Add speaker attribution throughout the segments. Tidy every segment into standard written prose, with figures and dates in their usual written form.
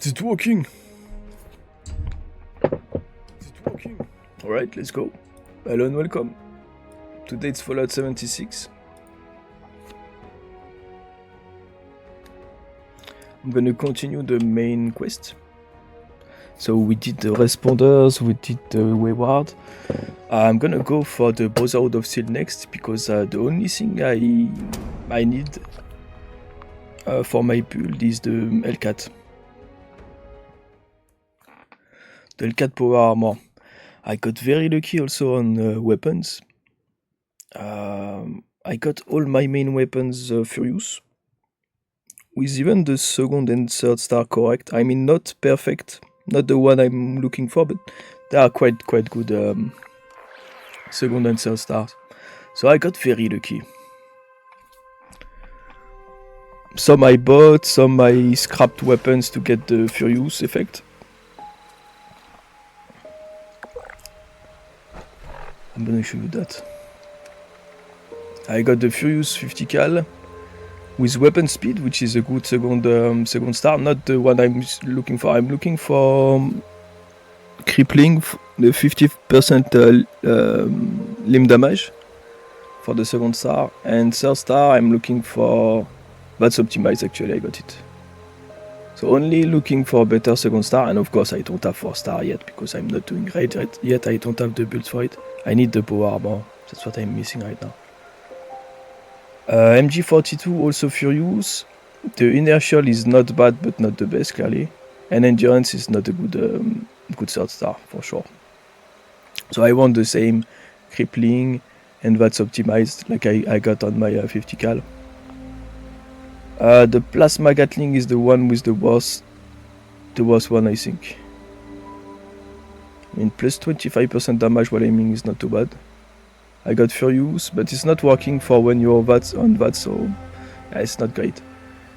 Speaker 1: Is it working? Alright, let's go. Hello and welcome. Today it's Fallout 76. I'm gonna continue the main quest. So we did the responders, we did the wayward. I'm gonna go for the Brotherhood of Steel next because the only thing I need for my build is the Hellcat. The Hellcat power armor. I got very lucky also on weapons. I got all my main weapons furious. With even the second and third star correct. I mean, not perfect, not the one I'm looking for, but they are quite good second and third stars. So I got very lucky. Some I bought, some I scrapped weapons to get the furious effect. I'm gonna show you that. I got the Furious 50 cal with weapon speed, which is a good second star. Not the one I'm looking for. I'm looking for crippling, the 50% limb damage for the second star. And third star, I'm looking for. That's optimized actually. I got it. So only looking for a better second star, and of course I don't have 4 star yet because I'm not doing great yet. I don't have the build for it. I need the power armor. That's what I'm missing right now. MG42 also furious. The inertial is not bad, but not the best clearly. And endurance is not a good third star for sure. So I want the same crippling, and that's optimized like I got on my 50 cal. The plasma gatling is the one with the worst one, I think. I mean, plus 25% damage while aiming is not too bad. I got furious, but it's not working for when you're on that, so yeah, it's not great.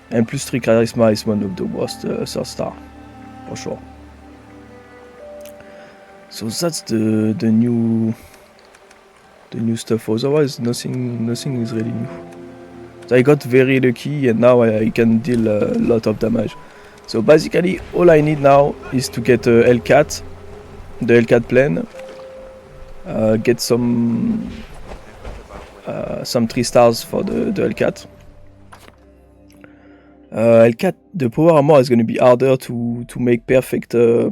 Speaker 1: And plus 3 charisma is one of the worst third star, for sure. So that's the new stuff. Otherwise, nothing is really new. So I got very lucky, and now I can deal a lot of damage. So basically, all I need now is to get a Hellcat, the Hellcat plane, get some 3 stars for the Hellcat. Hellcat, the power armor is going to be harder to make perfect, to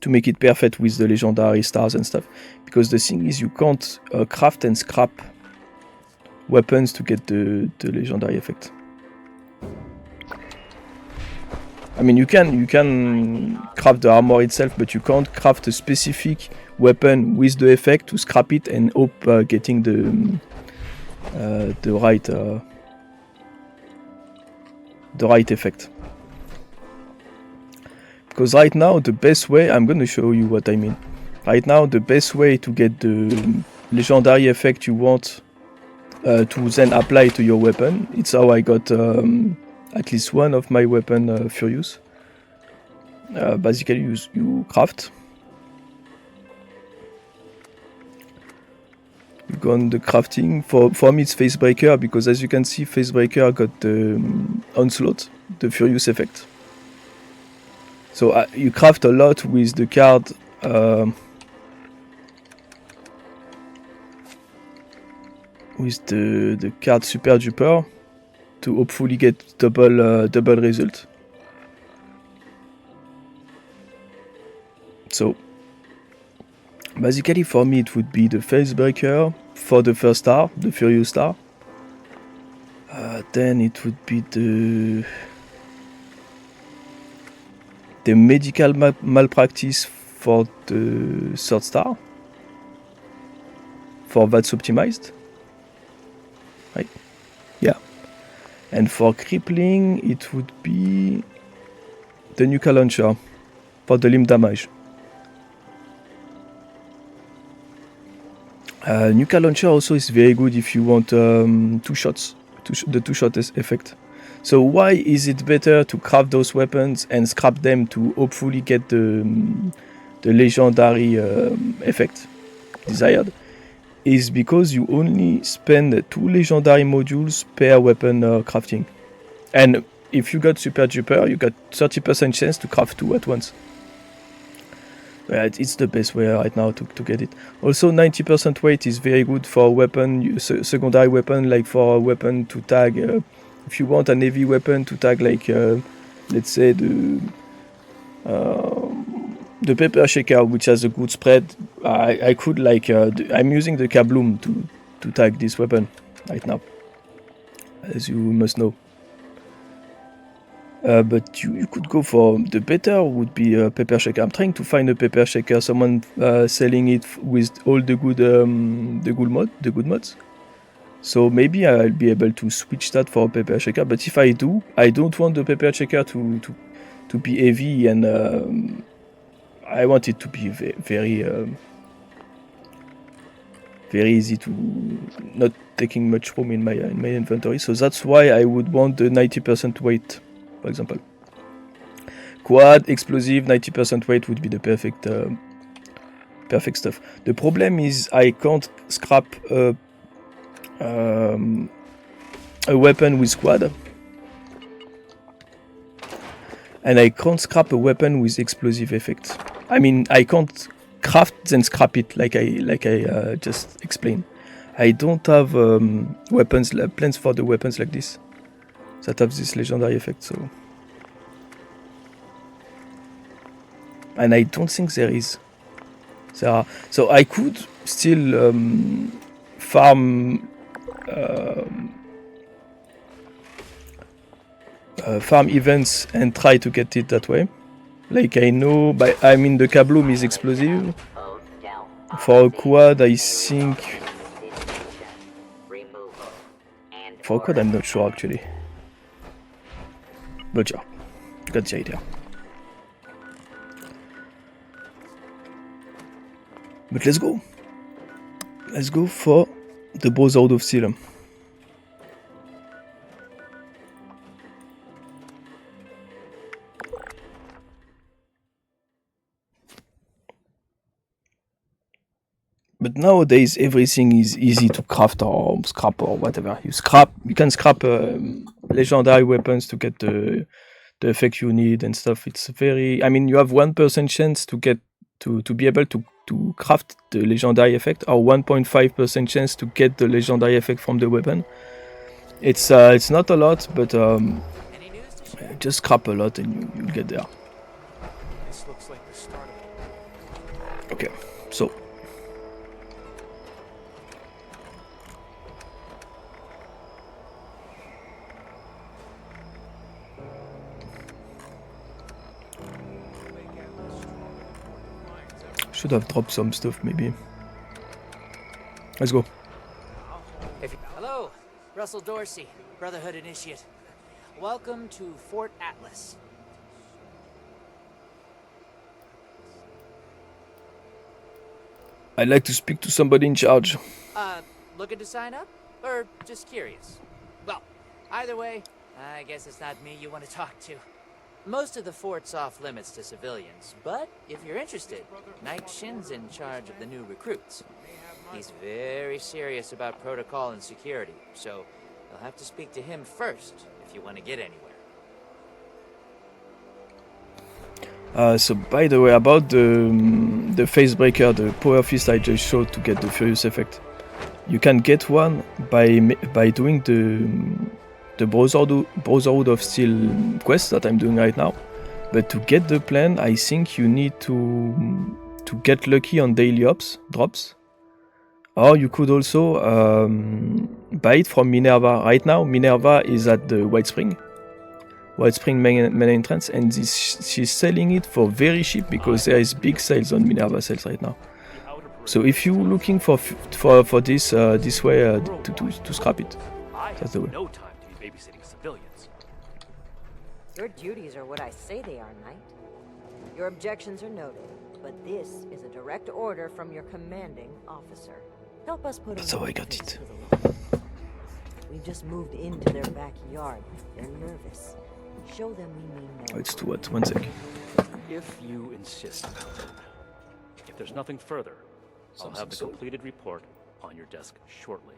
Speaker 1: make it perfect with the legendary stars and stuff, because the thing is you can't craft and scrap weapons to get the legendary effect. I mean, you can craft the armor itself, but you can't craft a specific weapon with the effect to scrap it and hope getting the right effect. Because right now the best way, I'm gonna show you what I mean. Right now the best way to get the legendary effect you want to then apply to your weapon. It's how I got at least one of my weapon furious. Basically you craft. You go on the crafting. For me it's Facebreaker, because as you can see Facebreaker got the onslaught, the furious effect. So you craft a lot with the card with the card Super Duper to hopefully get double result. So basically for me it would be the Facebreaker for the first star, the Furious star. Then it would be the medical malpractice for the third star. For that's optimized. Right? Yeah. And for crippling it would be the nuka launcher for the limb damage. Nuka launcher also is very good if you want 2 shots, the 2-shot effect. So why is it better to craft those weapons and scrap them to hopefully get the legendary effect desired? Is because you only spend 2 legendary modules per weapon crafting. And if you got super duper, you got 30% chance to craft 2 at once. It's the best way right now to get it. Also, 90% weight is very good for weapon, secondary weapon, like for a weapon to tag. If you want an heavy weapon to tag, like let's say the pepper shaker, which has a good spread, I could like I'm using the Kabloom to tag this weapon right now, as you must know. But you could go for the better would be a pepper shaker. I'm trying to find a pepper shaker, someone selling it with all the good mods. So maybe I'll be able to switch that for a pepper shaker. But if I do, I don't want the pepper shaker to be heavy, and I want it to be very easy to not taking much room in my inventory. So that's why I would want the 90% weight. For example, quad, explosive, 90% weight would be the perfect stuff. The problem is I can't scrap a weapon with quad, and I can't scrap a weapon with explosive effect. I mean, I can't craft then scrap it like I just explained. I don't have plans for the weapons like this that have this legendary effect, so. And I don't think there is. So I could still farm events and try to get it that way. Like I know, I mean the Kabloom is explosive. For a quad, I think. For a quad, I'm not sure actually. But yeah, got the idea. But let's go. Let's go for the Brotherhood of Steel. But nowadays everything is easy to craft or scrap or whatever. You can scrap legendary weapons to get the effect you need and stuff. It's very. I mean, you have 1% chance to get to be able to craft the legendary effect, or 1.5% chance to get the legendary effect from the weapon. It's not a lot, but just scrap a lot and you'll get there.
Speaker 2: This looks like the start of it.
Speaker 1: Okay, so. Should have dropped some stuff, maybe. Let's go.
Speaker 3: Hello, Russell Dorsey, Brotherhood Initiate. Welcome to Fort Atlas.
Speaker 1: I'd like to speak to somebody in charge.
Speaker 3: Looking to sign up? Or just curious? Well, either way, I guess it's not me you want to talk to. Most of the fort's off limits to civilians, but if you're interested, Knight Shin's in charge of the new recruits. He's very serious about protocol and security, so you'll have to speak to him first if you want to get anywhere.
Speaker 1: So by the way, about the face breaker, the power fist I just showed to get the furious effect, you can get one by doing the Brotherhood of Steel quest that I'm doing right now. But to get the plan, I think you need to get lucky on daily drops. Or you could also buy it from Minerva. Right now, Minerva is at the White Spring main entrance, and she's selling it for very cheap because there is big sales on Minerva sales right now. So if you're looking for this way to scrap it, that's the way.
Speaker 2: No time to be babysitting civilians.
Speaker 4: Your duties are what I say they are, Knight. Your objections are noted, but this is a direct order from your commanding officer. Help us put.
Speaker 1: That's how I got it.
Speaker 4: We've just moved into their backyard. They're nervous. Show them we mean no.
Speaker 1: Oh, it's to what? 1 sec.
Speaker 2: If you insist. If there's nothing further, I'll have the completed report on your desk shortly.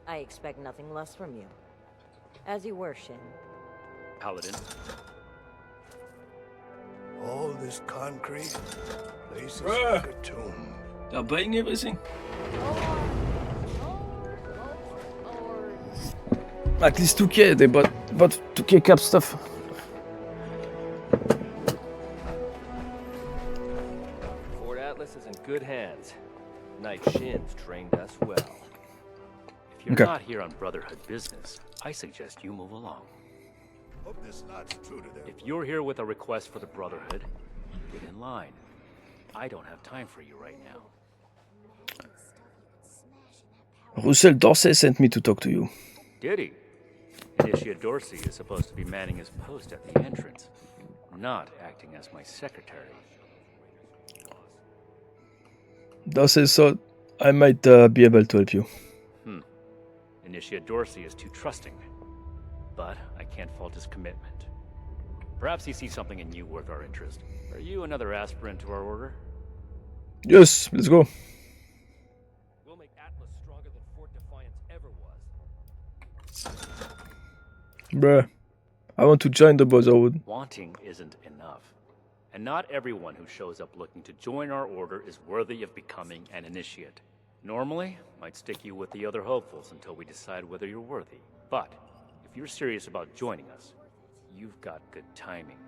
Speaker 4: I expect nothing less from you. As you were, Shin.
Speaker 2: Paladin.
Speaker 5: All this concrete, place is
Speaker 1: Bruh.
Speaker 5: like a tomb.
Speaker 1: They're buying everything. At least 2k, they bought 2k cap stuff.
Speaker 6: Fort Atlas is in good hands. Knight Shin's trained us well.
Speaker 2: If you're
Speaker 1: Okay.
Speaker 2: not here on Brotherhood business, I suggest you move along.
Speaker 5: Hope this lot's true to their
Speaker 2: If you're here with a request for the Brotherhood, get in line. I don't have time for you right now.
Speaker 1: Russell Dorsey sent me to talk to you.
Speaker 2: Did he? Initiate Dorsey is supposed to be manning his post at the entrance, not acting as my secretary.
Speaker 1: Dorsey thought I might be able to help you.
Speaker 2: Initiate Dorsey is too trusting, but I can't fault his commitment. Perhaps he sees something in you worth our interest. Are you another aspirant to our order?
Speaker 1: Yes, let's go.
Speaker 6: We'll make Atlas stronger than Fort Defiance ever was.
Speaker 1: Bruh. I want to join the Brotherhood.
Speaker 2: Wanting isn't enough. And not everyone who shows up looking to join our order is worthy of becoming an initiate. Normally, I'd stick you with the other hopefuls until we decide whether you're worthy. But if you're serious about joining us, you've got good timing.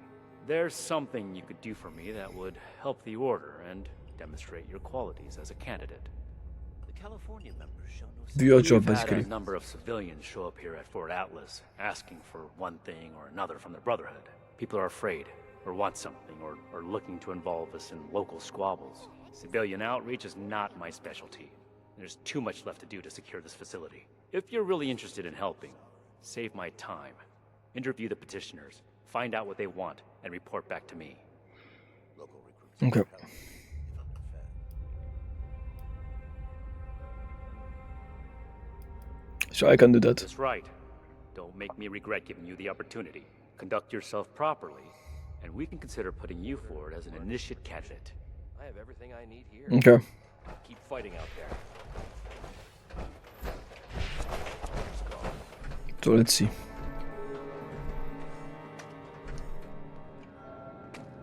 Speaker 2: There's something you could do for me that would help the order and demonstrate your qualities as a candidate.
Speaker 3: The California members show no
Speaker 1: Do your job,
Speaker 2: We've had
Speaker 1: basically.
Speaker 2: a number of civilians show up here at Fort Atlas, asking for one thing or another from the Brotherhood. People are afraid, or want something, or are looking to involve us in local squabbles. Civilian outreach is not my specialty. There's too much left to do to secure this facility. If you're really interested in helping, save my time. Interview the petitioners, find out what they want, and report back to me.
Speaker 5: local recruits.
Speaker 1: Okay. Sure, I can do that.
Speaker 2: That's right. Don't make me regret giving you the opportunity. Conduct yourself properly, and we can consider putting you forward as an initiate candidate.
Speaker 6: I have everything I need here.
Speaker 1: Okay.
Speaker 6: Keep fighting out there.
Speaker 1: So let's see.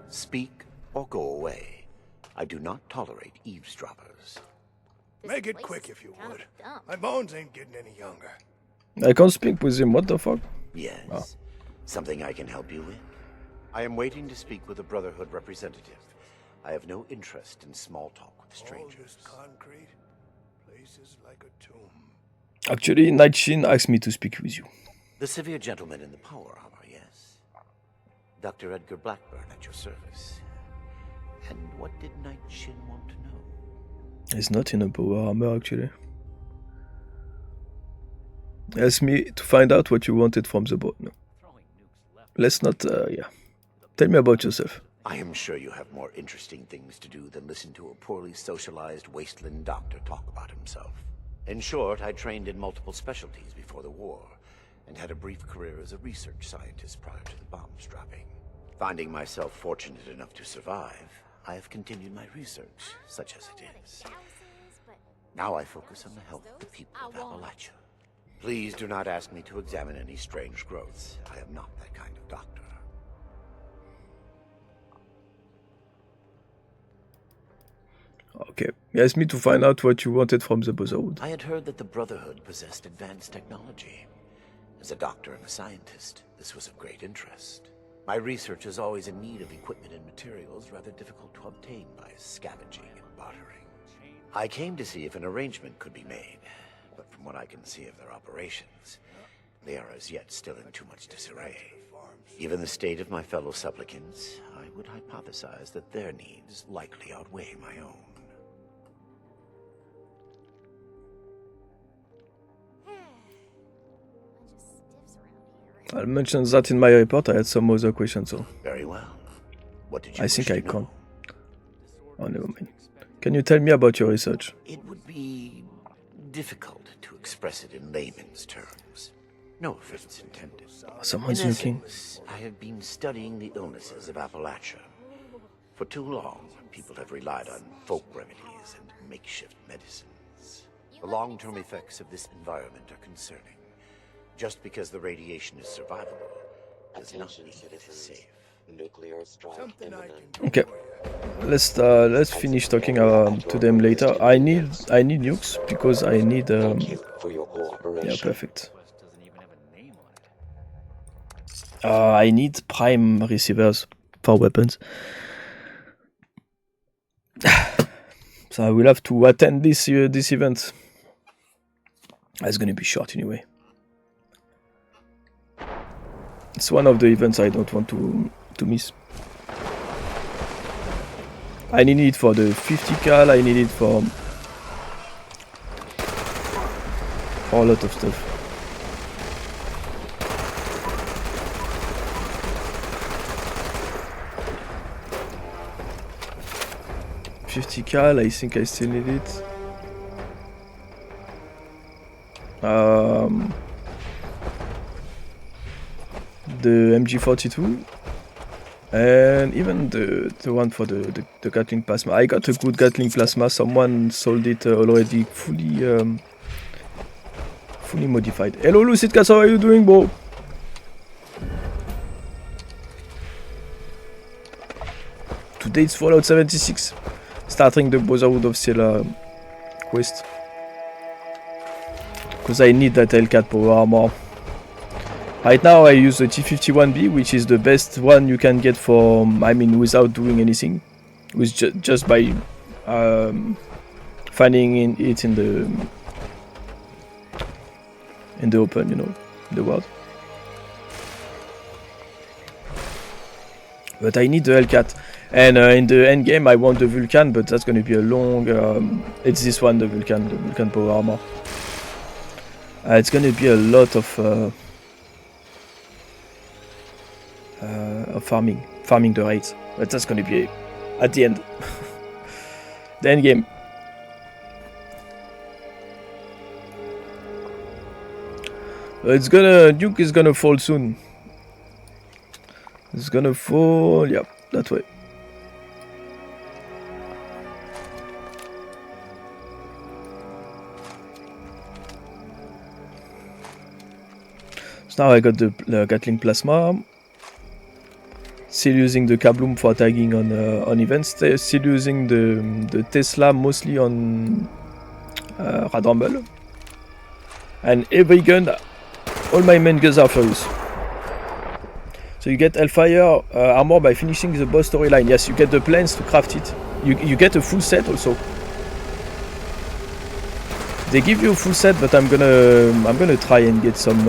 Speaker 7: Speak or go away. I do not tolerate eavesdroppers.
Speaker 5: Make it quick if you would. My bones ain't getting any younger.
Speaker 1: I can't speak with him, what the fuck?
Speaker 7: Yes. Something I can help you with? I am waiting to speak with a Brotherhood representative. I have no interest in small talk with
Speaker 5: All
Speaker 7: strangers.
Speaker 5: this concrete, place is like a tomb.
Speaker 1: Actually, Night Shin asked me to speak with you.
Speaker 7: The severe gentleman in the power armor, yes. Dr. Edgar Blackburn at your service. And what did Knight Shin want to know?
Speaker 1: He's not in a power armor, actually. He asked me to find out what you wanted from the boat. No.
Speaker 2: Throwing nukes left.
Speaker 1: Let's not, yeah. Tell me about yourself.
Speaker 7: I am sure you have more interesting things to do than listen to a poorly socialized wasteland doctor talk about himself. In short, I trained in multiple specialties before the war, and had a brief career as a research scientist prior to the bombs dropping. Finding myself fortunate enough to survive, I have continued my research, such as it is. Now I focus on the health of the people of Appalachia. Please do not ask me to examine any strange growths. I am not that kind of doctor.
Speaker 1: Okay. He asked me to find out what you wanted from the Brotherhood.
Speaker 7: I had heard that the Brotherhood possessed advanced technology. As a doctor and a scientist, this was of great interest. My research is always in need of equipment and materials rather difficult to obtain by scavenging and bartering. I came to see if an arrangement could be made, but from what I can see of their operations, they are as yet still in too much disarray. Given the state of my fellow supplicants, I would hypothesize that their needs likely outweigh my own.
Speaker 1: I'll mention that in my report. I had some other questions, so
Speaker 7: Very well. What did you
Speaker 1: I
Speaker 7: wish
Speaker 1: think
Speaker 7: to
Speaker 1: I
Speaker 7: know?
Speaker 1: can't. Oh, never mind. Can you tell me about your research?
Speaker 7: It would be difficult to express it in layman's terms. No offense intended.
Speaker 1: Someone's
Speaker 7: In
Speaker 1: looking.
Speaker 7: essence, I have been studying the illnesses of Appalachia. For too long, people have relied on folk remedies and makeshift medicines. The long-term effects of this environment are concerning. Just because the radiation is survivable does not mean it is safe.
Speaker 5: Something I can do
Speaker 1: Okay.
Speaker 5: for you.
Speaker 1: Let's finish talking to them later. I need nukes because I need yeah, perfect.
Speaker 2: Quest doesn't even have a name on it.
Speaker 1: I need prime receivers for weapons. So I will have to attend this event. It's gonna be short anyway. It's one of the events I don't want to miss. I need it for the 50 cal, I need it for a lot of stuff. $50 cal, I think I still need it. The MG42 and even the one for the Gatling plasma. I got a good Gatling plasma. Someone sold it already fully modified. Hello Lucid Cats, how are you doing, bro? Today it's Fallout 76, starting the Brotherhood of Steel quest. Because I need that Hellcat power armor. Right now I use the T51B, which is the best one you can get for, I mean, without doing anything. With just by finding it in the open, you know, the world. But I need the Hellcat. And in the end game I want the Vulcan, but that's gonna be a long... it's this one, the Vulcan power armor. It's gonna be a lot of farming the raids, but that's gonna be at the end. The end game. Nuke is gonna fall soon. It's gonna fall, yeah, that way. So now I got the Gatling plasma. Still using the Kabloom for tagging on events. Still using the Tesla mostly on Rad Rumble. And every gun, all my main guns are furious. So you get Hellfire armor by finishing the boss storyline. Yes, you get the plans to craft it. You get a full set also. They give you a full set, but I'm gonna try and get some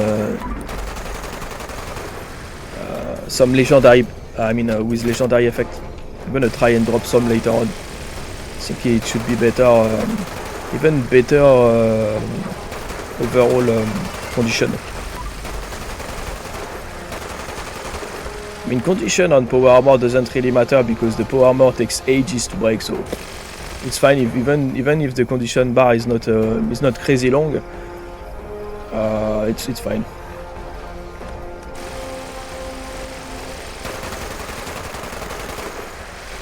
Speaker 1: legendary. I mean, with legendary effect. I'm gonna try and drop some later on. I think it should be better, even better overall condition. I mean, condition on power armor doesn't really matter because the power armor takes ages to break, so it's fine if even if the condition bar is not crazy long. It's fine.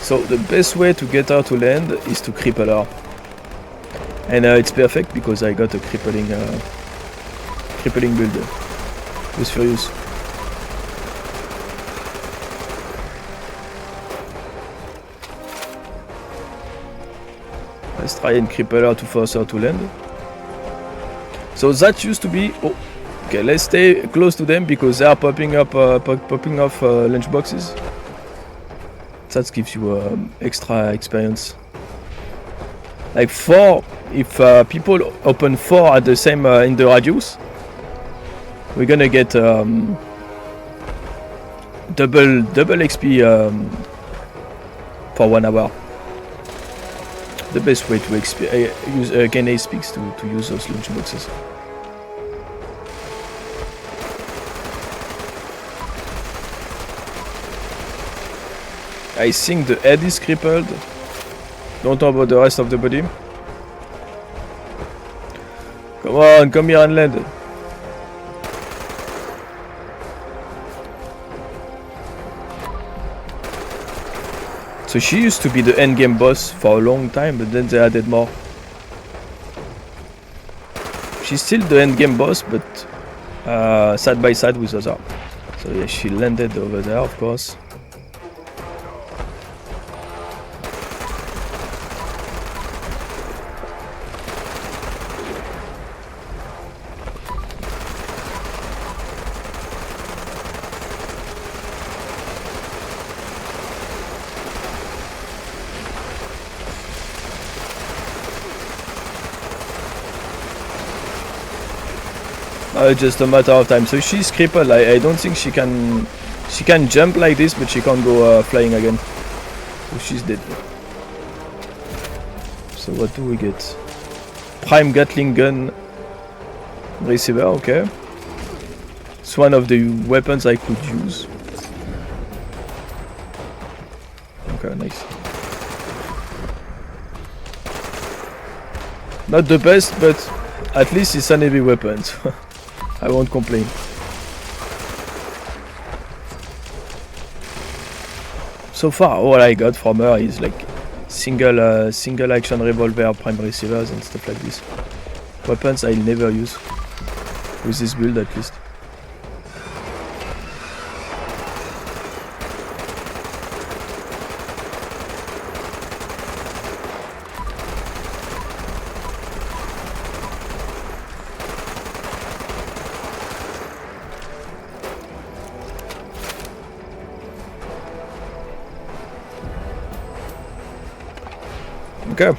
Speaker 1: So the best way to get her to land is to cripple her, and it's perfect because I got a crippling build with Furious. Let's try and cripple her to force her to land. So that used to be... Oh, okay, let's stay close to them because they are popping off lunchboxes. That gives you extra experience. Like 4, if people open 4 at the same in the radius, we're gonna get double XP for 1 hour. The best way to use gain ace peaks to use those lunchboxes. I think the head is crippled. Don't know about the rest of the body. Come on, come here and land. So she used to be the endgame boss for a long time, but then they added more. She's still the endgame boss, but side by side with other. So yeah, she landed over there, of course. Just a matter of time. So she's crippled. I don't think she can jump like this, but she can't go flying again. So she's dead. So what do we get? Prime Gatling gun receiver. Okay. It's one of the weapons I could use. Okay, nice. Not the best, but at least it's an heavy weapon. I won't complain. So far, all I got from her is like single action revolver, prime receivers, and stuff like this. Weapons I'll never use with this build, at least. Okay.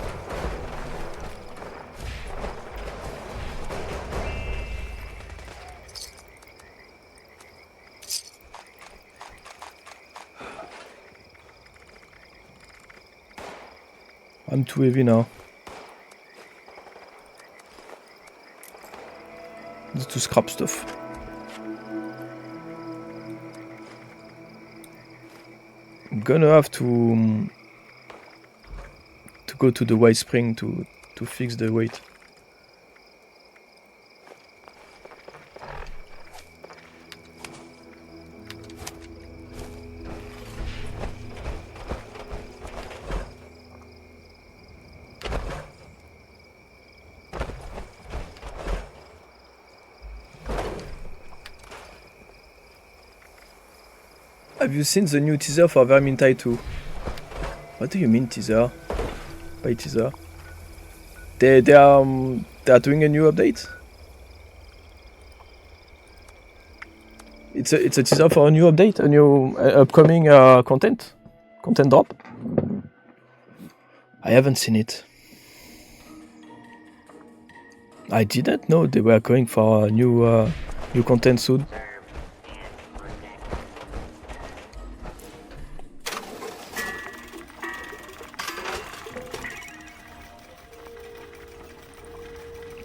Speaker 1: I'm too heavy now. Need to scrap stuff. I'm gonna have to go to the white spring to fix the weight. Have you seen the new teaser for Vermintide 2? What do you mean teaser? By teaser? They are doing a new update? It's a teaser for a new update, a new upcoming content drop? I haven't seen it. I didn't know they were going for a new content soon.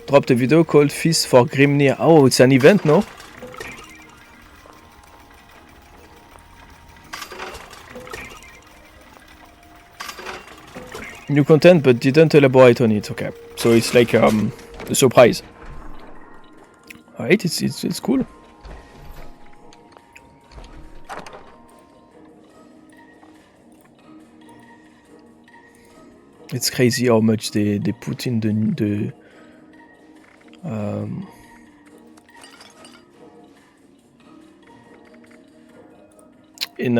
Speaker 1: Dropped a video called Feast for Grimnir. Oh, it's an event, no? New content, but didn't elaborate on it. Okay, so it's like a surprise. Alright, it's cool. It's crazy how much they put in the in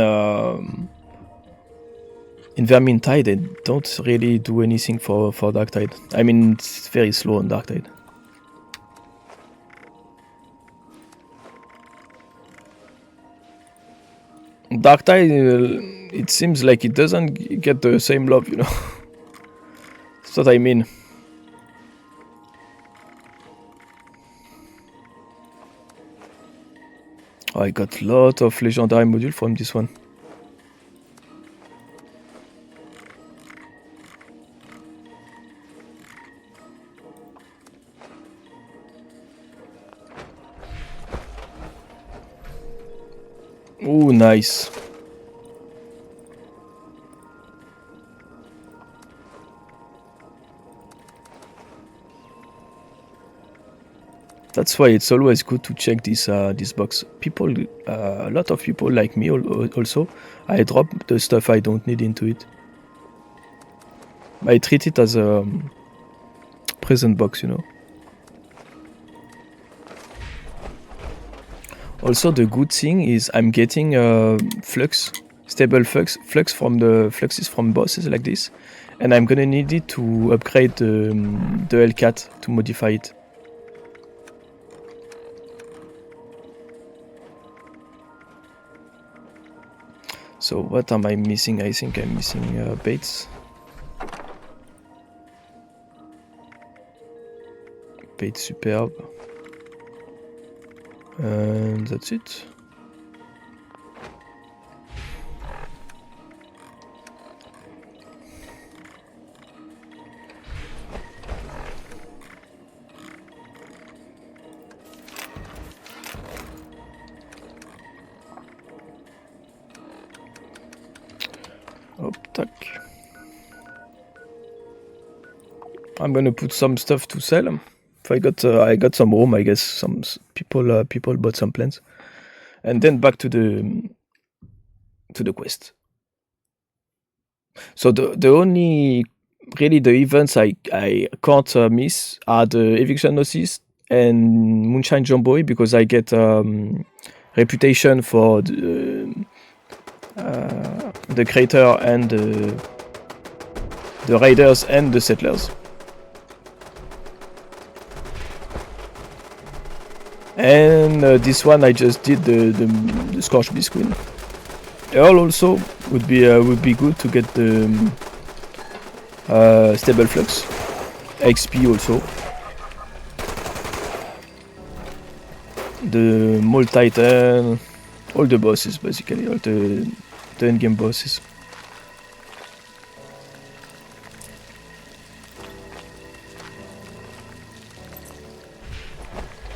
Speaker 1: Vermintide, they don't really do anything for Darktide. I mean, it's very slow on Darktide. Darktide, it seems like it doesn't get the same love, you know. That's what I mean. I got a lot of legendary module from this one. Oh, nice. That's why it's always good to check this box. People, a lot of people like me also, I drop the stuff I don't need into it. I treat it as a present box, you know. Also, the good thing is I'm getting flux, stable flux from the fluxes from bosses like this, and I'm gonna need it to upgrade the Hellcat to modify it. So what am I missing? I think I'm missing baits. Bait superb. And that's it. Oh, tac. I'm gonna put some stuff to sell. If I got some room, I guess some people bought some plants, and then back to the quest. So the only really the events I can't miss are the eviction notice and Moonshine Jumbo because I get reputation for the creator and the raiders and the settlers. And this one I just did the Scorched Beast Queen. Earl also would be good to get the stable flux, XP also. The Mole Titan, all the bosses basically, all the endgame bosses.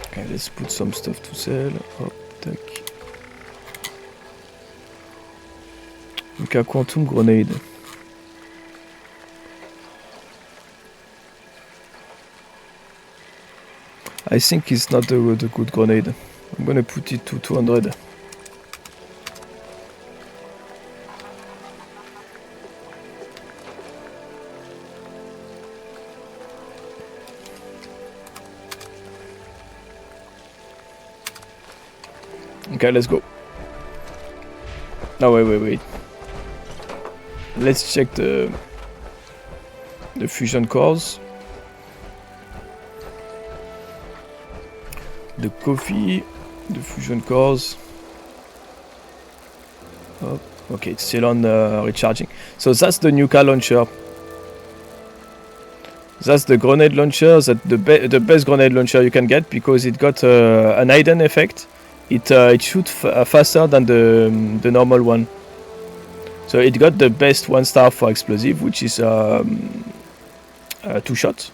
Speaker 1: Okay, let's put some stuff to sell. Oh, tac. Donc a Quantum Grenade. I think it's not the good grenade. I'm gonna put it to 200. Okay, let's go. No, wait. Let's check the fusion cores. The coffee, the fusion cores. Oh, okay, it's still on recharging. So that's the Nuka launcher. That's the grenade launcher. That's the best grenade launcher you can get because it got an hidden effect. It shoots faster than the normal one. So it got the best 1-star for explosive, which is 2 shots.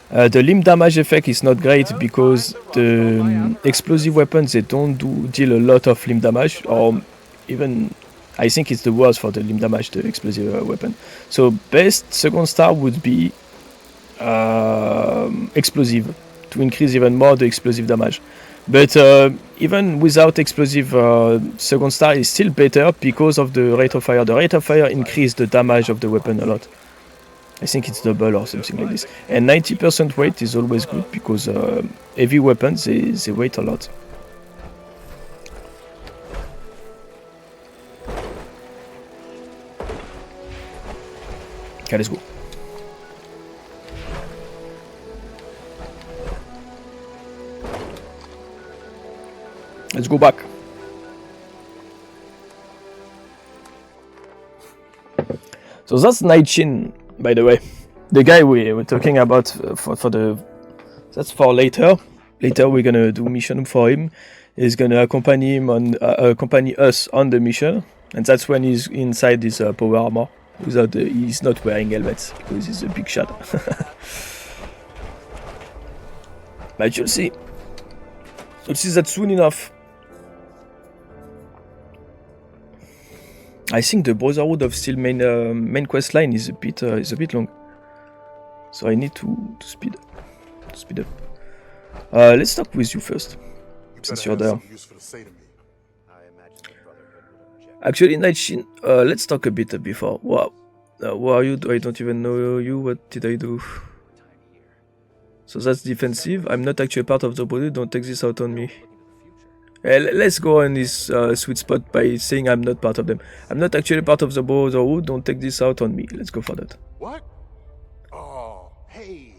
Speaker 1: The limb damage effect is not great because the explosive weapons they don't deal a lot of limb damage, or even I think it's the worst for the limb damage, the explosive weapon. So best 2nd star would be explosive to increase even more the explosive damage. But even without explosive, 2nd star is still better because of the rate of fire. The rate of fire increases the damage of the weapon a lot. I think it's double or something like this. And 90% weight is always good because heavy weapons, they weight a lot. Okay, let's go. Let's go back. So that's Nightsheen, by the way. The guy we were talking about that's for later. Later we're gonna do mission for him. He's gonna accompany us on the mission, and that's when he's inside his power armor. He's not wearing helmets because he's a big shot. But you'll see. You'll see that soon enough. I think the Brotherhood of Steel main quest line is a bit long, so I need to speed up. Let's talk with you first, since you're there. Actually, Nightsheen, let's talk a bit before. Wow, who are you? I don't even know you. What did I do? So that's defensive. I'm not actually part of the body. Don't take this out on me. Let's go on this sweet spot by saying I'm not part of them. I'm not actually part of the Brotherhood. Don't take this out on me. Let's go for that.
Speaker 5: What? Oh, hey,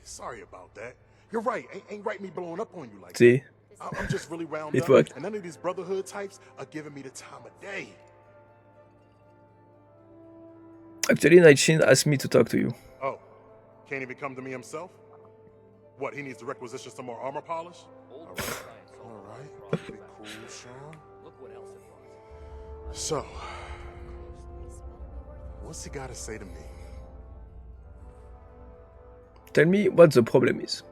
Speaker 5: sorry about that. You're right. Ain't right me blowing up on you like
Speaker 1: See?
Speaker 5: that. I'm just really wound
Speaker 1: It
Speaker 5: up,
Speaker 1: worked.
Speaker 5: and none of these Brotherhood types are giving me the time of day.
Speaker 1: Actually, Nightshade asked me to talk to you.
Speaker 5: Oh, can't even come to me himself? What, he needs to requisition some more armor polish? All right. Pretty cool, Sean.
Speaker 6: Look what else it brought.
Speaker 5: So, what's he got to say to me?
Speaker 1: Tell me what the problem is.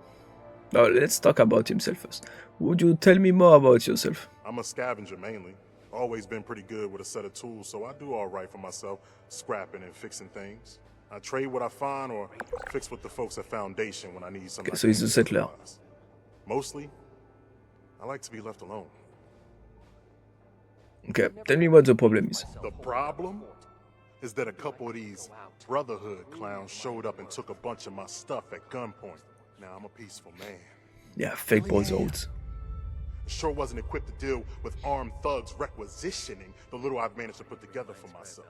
Speaker 1: Now, let's talk about himself first. Would you tell me more about yourself?
Speaker 5: I'm a scavenger mainly. Always been pretty good with a set of tools, so I do all right for myself, scrapping and fixing things. I trade what I find or fix with the folks at Foundation when I need something.
Speaker 1: Okay, so he's a settler.
Speaker 5: Mostly, I like to be left alone.
Speaker 1: Okay, tell me what the problem is.
Speaker 5: The problem is that a couple of these Brotherhood clowns showed up and took a bunch of my stuff at gunpoint. Now I'm a peaceful man.
Speaker 1: Yeah, fake Brotherhood.
Speaker 5: Sure wasn't equipped to deal with armed thugs requisitioning the little I've managed to put together for myself.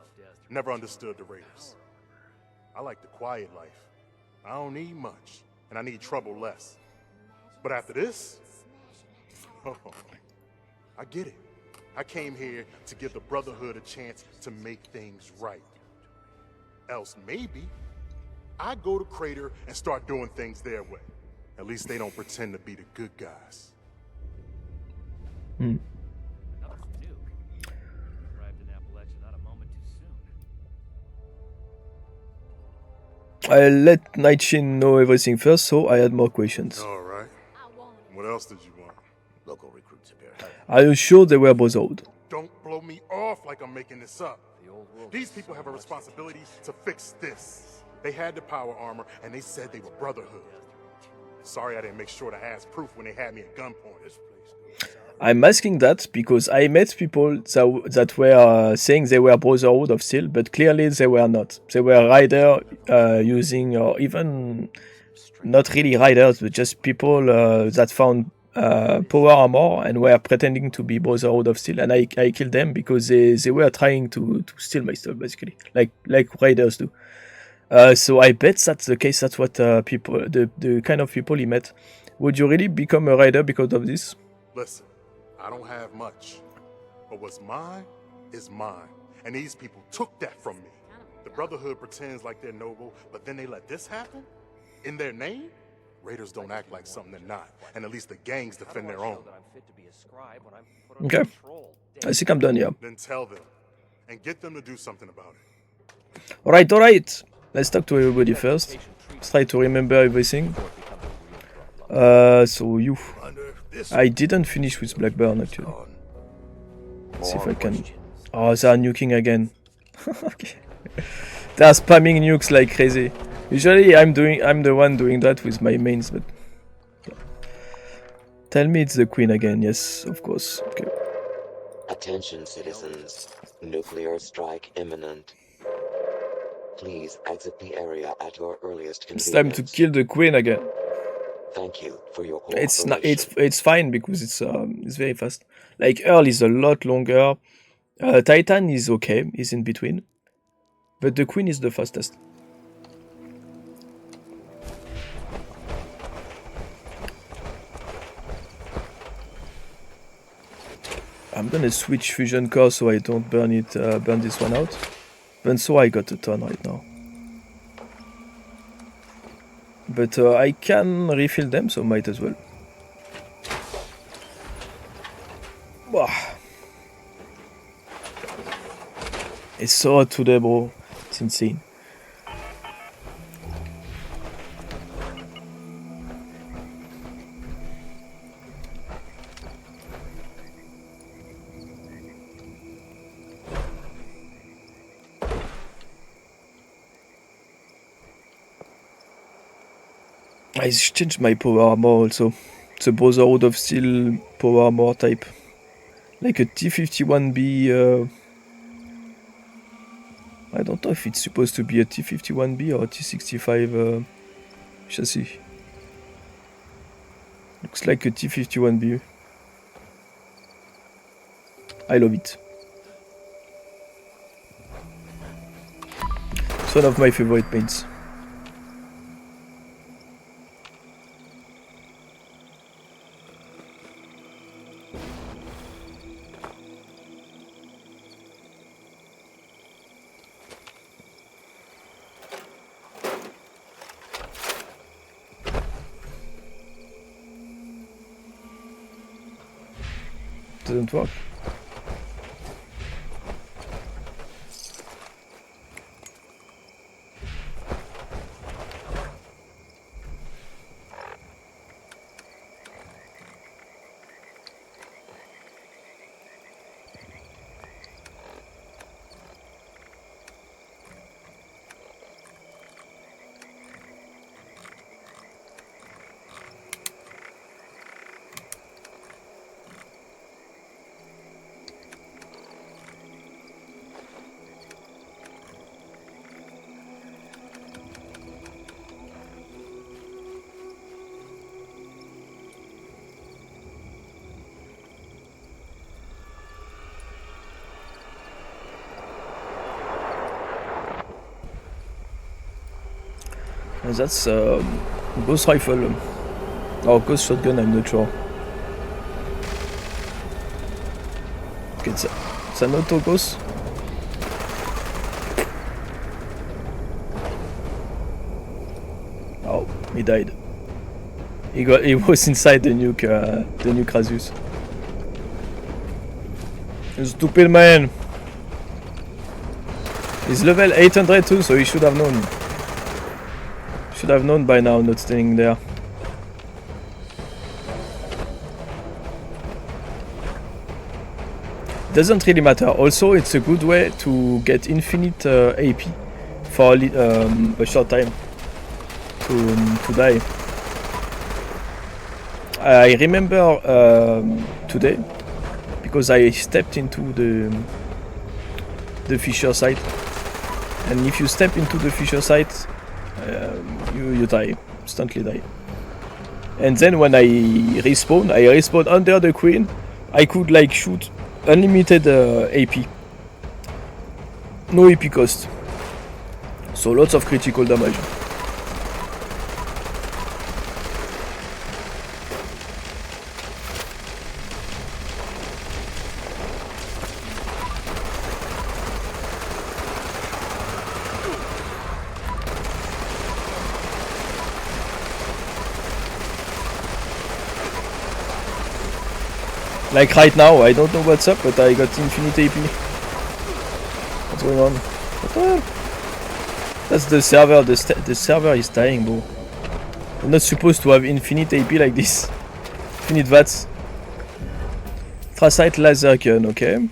Speaker 5: Never understood the Raiders. I like the quiet life. I don't need much, and I need trouble less. But after this, oh, I get it. I came here to give the Brotherhood a chance to make things right. Else maybe I go to Crater and start doing things their way. At least they don't pretend to be the good guys.
Speaker 2: Another nuke. Arrived in Appalachia not a moment too soon.
Speaker 1: I let Nightshade know everything first, so I had more questions.
Speaker 5: All right. What else did you want?
Speaker 7: Local recruits appear.
Speaker 1: Are you sure they were Brotherhood?
Speaker 5: Don't blow me off like I'm making this up. These people have a responsibility to fix this. They had the power armor, and they said they were Brotherhood. Sorry I didn't make sure to ask proof when they had me at gunpoint.
Speaker 1: I'm asking that because I met people that were saying they were Brotherhood of Steel, but clearly they were not. They were riders using, or even not really riders, but just people that found power armor and were pretending to be Brotherhood of Steel, and I killed them because they were trying to steal my stuff, basically, like raiders do. So I bet that's the case. That's what people, the kind of people he met. Would you really become a raider because of this?
Speaker 5: Listen, I don't have much, but what's mine is mine, and these people took that from me. The Brotherhood pretends like they're noble, but then they let this happen? In their name? Raiders don't act like something they're not, and at least the gangs defend their own.
Speaker 1: Okay, I think I'm done here.
Speaker 5: Then tell them, and get them to do something about it.
Speaker 1: Alright. Let's talk to everybody first. Let's try to remember everything. So you... I didn't finish with Blackburn, actually. Let's see if I can... Oh, they are nuking again. Okay. They are spamming nukes like crazy. Usually I'm the one doing that with my mains, but... Tell me it's the Queen again. Yes, of course. Okay.
Speaker 8: Attention, citizens. Nuclear strike imminent. Please exit the area at your earliest convenience.
Speaker 1: It's time to kill the Queen again.
Speaker 8: Thank you for your
Speaker 1: It's not. It's fine because it's very fast. Like Earl is a lot longer. Titan is okay. Is in between, but the Queen is the fastest. I'm gonna switch fusion core so I don't burn this one out. Even so, I got a ton right now. But I can refill them, so might as well. Wow. It's so hot today, bro. It's insane. I changed my power armor also. It's a Brotherhood of Steel power armor type. Like a T51B. I don't know if it's supposed to be a T51B or a T65 chassis. Looks like a T-51B. I love it. It's one of my favorite paints. Doesn't work. And that's ghost rifle. Or ghost shotgun, I'm not sure. Okay, it's an auto ghost. Oh, he died. He was inside the nuke Rasius. You stupid man! He's level 800 too, so he should have known. Should have known by now, not staying there. Doesn't really matter. Also, it's a good way to get infinite AP for a short time to die. I remember today because I stepped into the Fisher site, and if you step into the Fisher site, you die, instantly die. And then when I respawn under the Queen. I could like shoot unlimited AP. No AP cost. So lots of critical damage. Like right now, I don't know what's up, but I got infinite AP. What's going on? What the hell? That's the server. The server is dying, bro. I'm not supposed to have infinite AP like this. Infinite VATS. Tracite laser gun, okay.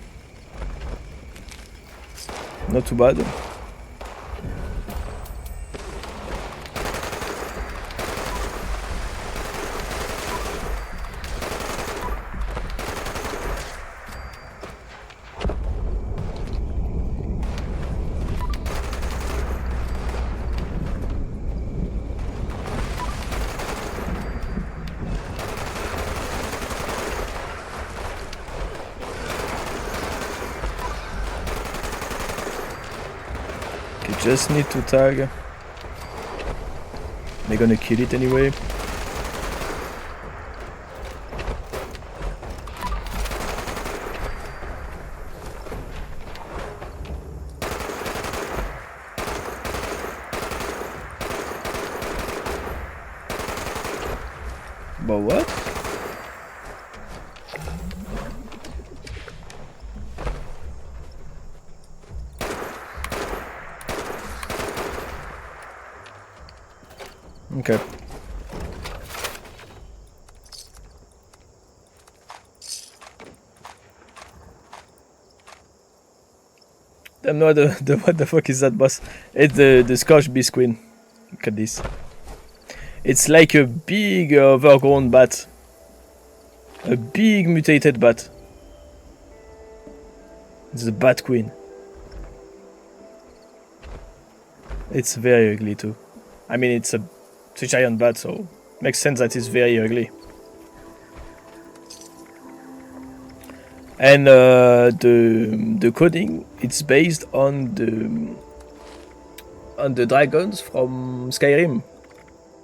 Speaker 1: Not too bad. Just need to tag. They're gonna kill it anyway. But what? Okay. Damn, no, what the fuck is that, boss? It's the Scotch Beast Queen. Look at this. It's like a big overgrown bat. A big mutated bat. It's the Bat Queen. It's very ugly too. I mean, it's a giant bat, so makes sense that it's very ugly. and the coding it's based on the dragons from Skyrim.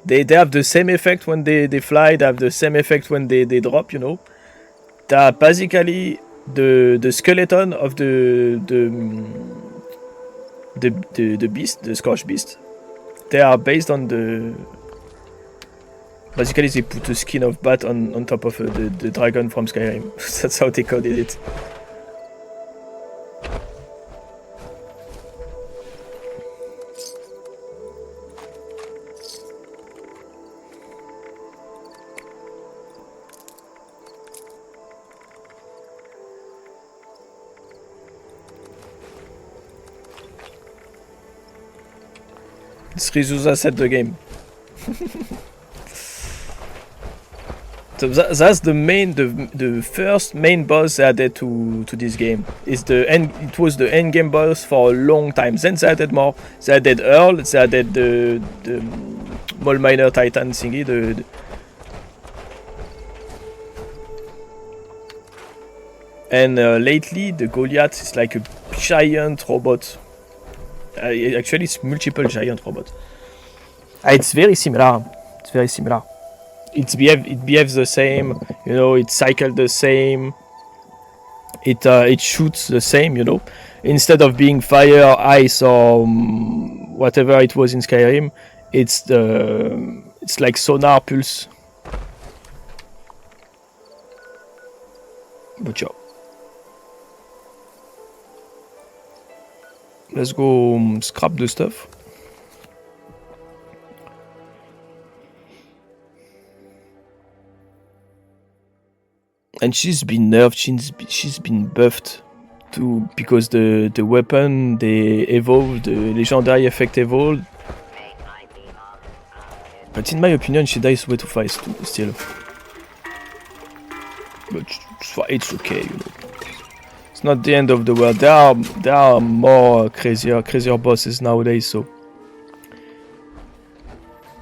Speaker 1: They have the same effect when they fly. They have the same effect when they drop. You know, they are basically the skeleton of the beast, the Scorch beast. They are based on the. Basically, they put the skin of bat on top of the dragon from Skyrim. That's how they coded it. Rizusa set the game. So that's the first main boss they added to this game. It was the end game boss for a long time. Then they added more. They added Earl. They added the Mole Miner Titan thingy. And lately the Goliath is like a giant robot. Actually, it's multiple giant robots. It's very similar. It's very similar. It behaves the same. You know, it cycles the same. It shoots the same. You know, instead of being fire, ice, or whatever it was in Skyrim, it's like sonar pulse. But yeah. Let's go scrap the stuff. And she's been nerfed, she's been buffed too, because the weapon they evolved, the legendary effect evolved. But in my opinion, she dies way too fast still. But it's okay, you know. It's not the end of the world. There are more crazier bosses nowadays, so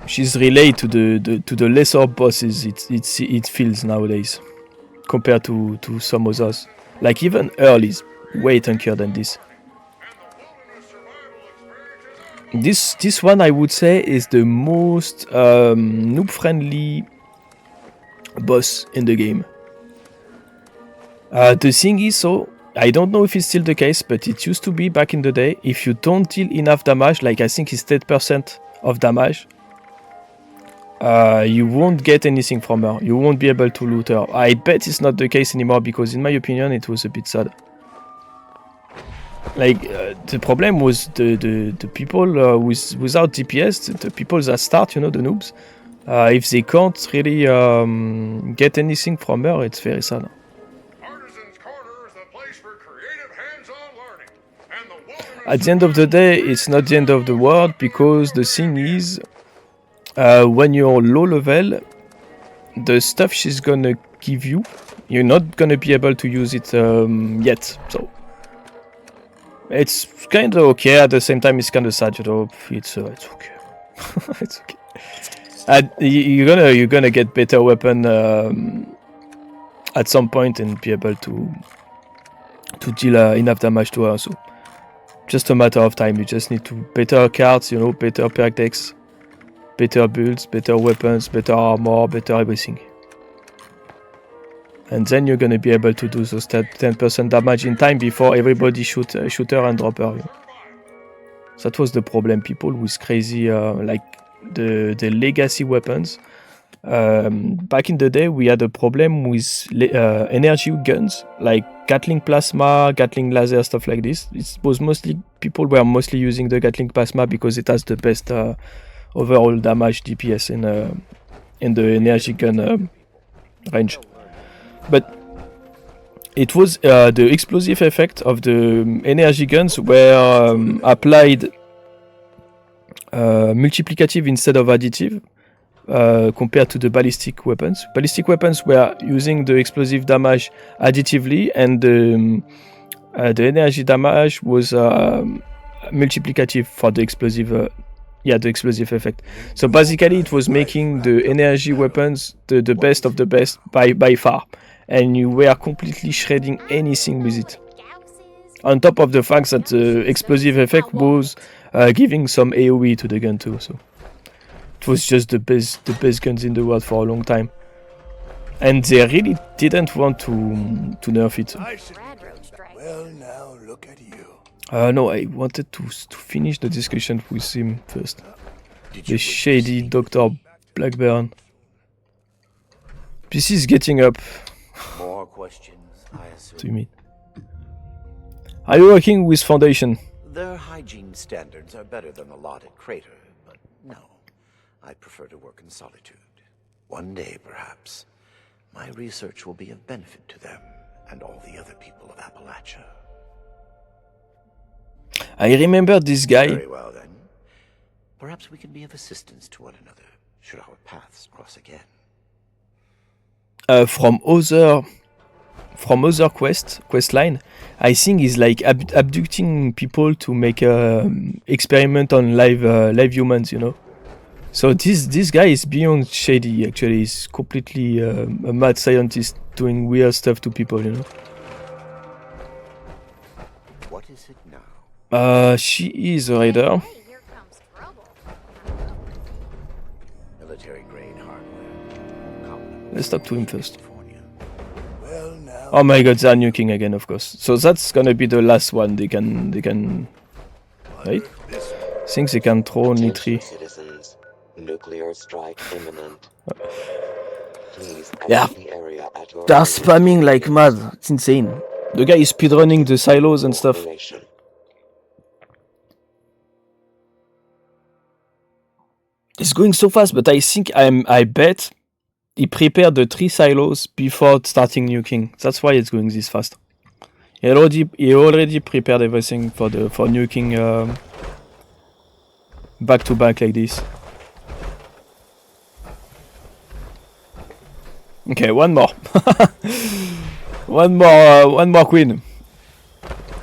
Speaker 1: she's related to the lesser bosses. It feels nowadays compared to some others. Like even Earl is way tankier than this. This one I would say is the most noob friendly boss in the game. The thing is, so I don't know if it's still the case, but it used to be back in the day. If you don't deal enough damage, like I think it's 10% of damage, you won't get anything from her. You won't be able to loot her. I bet it's not the case anymore because, in my opinion, it was a bit sad. Like the problem was the people without DPS, the people that start, you know, the noobs. If they can't really get anything from her, it's very sad. At the end of the day, it's not the end of the world, because the thing is, when you're low level, the stuff she's gonna give you, you're not gonna be able to use it yet. So it's kind of okay. At the same time, it's kind of sad, you know. It's okay. It's okay. You're gonna get better weapon at some point and be able to deal enough damage to her. So just a matter of time. You just need to better cards, you know, better perk decks, better builds, better weapons, better armor, better everything. And then you're gonna be able to do those 10% damage in time before everybody shoot her and drop her. You know? That was the problem. People with crazy like the legacy weapons. Back in the day, we had a problem with energy guns like Gatling plasma, Gatling laser, stuff like this. It was people were mostly using the Gatling plasma because it has the best overall damage DPS in the energy gun range. But it was the explosive effect of the energy guns were applied multiplicative instead of additive. Compared to the ballistic weapons. Ballistic weapons were using the explosive damage additively, and the energy damage was multiplicative for the explosive the explosive effect. So basically it was making the energy weapons the best of the best by far. and you were completely shredding anything with it. On top of the fact that the explosive effect was giving some AoE to the gun too, so it was just the best guns in the world for a long time. And they really didn't want to nerf it.
Speaker 9: Well, now look at you.
Speaker 1: No, I wanted to finish the discussion with him first. The shady Dr. Blackburn. PC is getting up.
Speaker 7: More questions, I assume.
Speaker 1: To me. Are you working with Foundation?
Speaker 7: Their hygiene standards are better than the lot at Crater, but no. I prefer to work in solitude. One day, perhaps, my research will be of benefit to them and all the other people of Appalachia.
Speaker 1: I remember this guy.
Speaker 7: Very well, then. Perhaps we can be of assistance to one another, should our paths cross again.
Speaker 1: From other quest line, I think he's like abducting people to make experiment on live humans, you know. So this guy is beyond shady. Actually, he's completely a mad scientist doing weird stuff to people, you know.
Speaker 7: What is it now?
Speaker 1: She is a raider.
Speaker 7: Military grade hardware.
Speaker 1: Let's talk to him first. Oh my god, they're nuking again, of course. So that's gonna be the last one. They can. Right? I think they can throw only 3.
Speaker 8: Citizens, nuclear strike imminent. Please
Speaker 1: Yeah.
Speaker 8: exit the area at your
Speaker 1: They're spamming like mad. It's insane. The guy is speedrunning the silos and stuff.
Speaker 8: information.
Speaker 1: It's going so fast, but I think I bet he prepared the 3 silos before starting nuking. That's why it's going this fast. He already prepared everything for nuking back to back like this. Okay, one more. one more queen.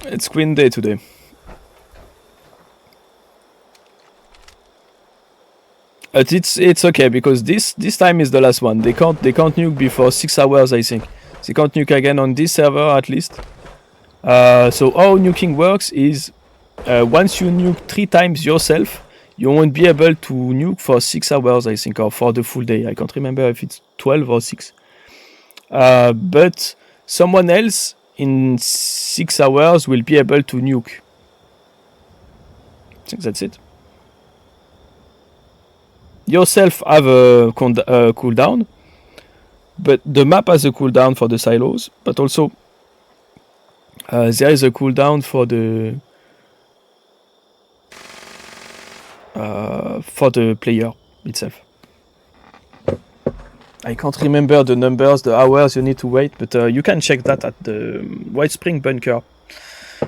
Speaker 1: It's queen day today. But it's okay because this time is the last one. They can't nuke before 6 hours, I think. They can't nuke again on this server at least. So how nuking works is once you nuke 3 times yourself, you won't be able to nuke for 6 hours, I think, or for the full day. I can't remember if it's 12 or 6. But someone else in 6 hours will be able to nuke. I think that's it. Yourself have a cooldown, but the map has a cooldown for the silos, but also there is a cooldown for the player itself. I can't remember the numbers, the hours you need to wait, but you can check that at the White Spring Bunker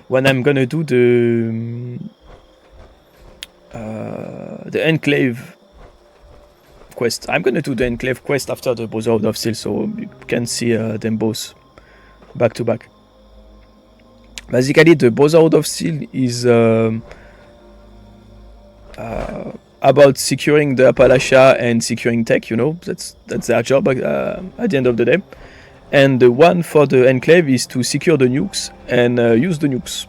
Speaker 1: when I'm gonna do the Enclave quest. I'm gonna do the Enclave quest after the Brotherhood of Steel, so you can see them both back to back. Basically, the Brotherhood of Steel is about securing the Appalachia and securing tech. You know, that's their job at the end of the day. And the one for the Enclave is to secure the nukes and use the nukes.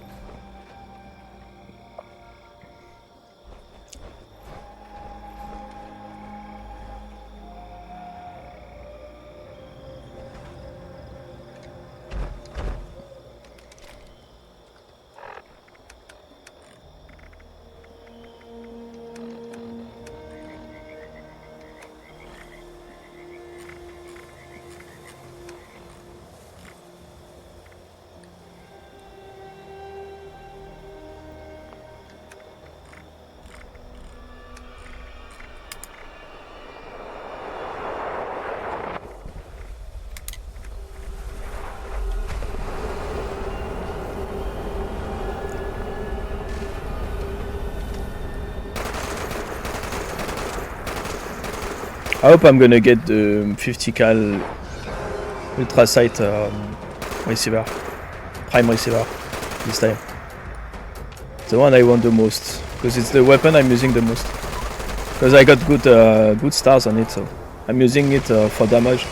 Speaker 1: I hope I'm gonna get the 50 cal ultra sight receiver, prime receiver this time. The one I want the most because it's the weapon I'm using the most. Because I got good stars on it, so I'm using it for damage.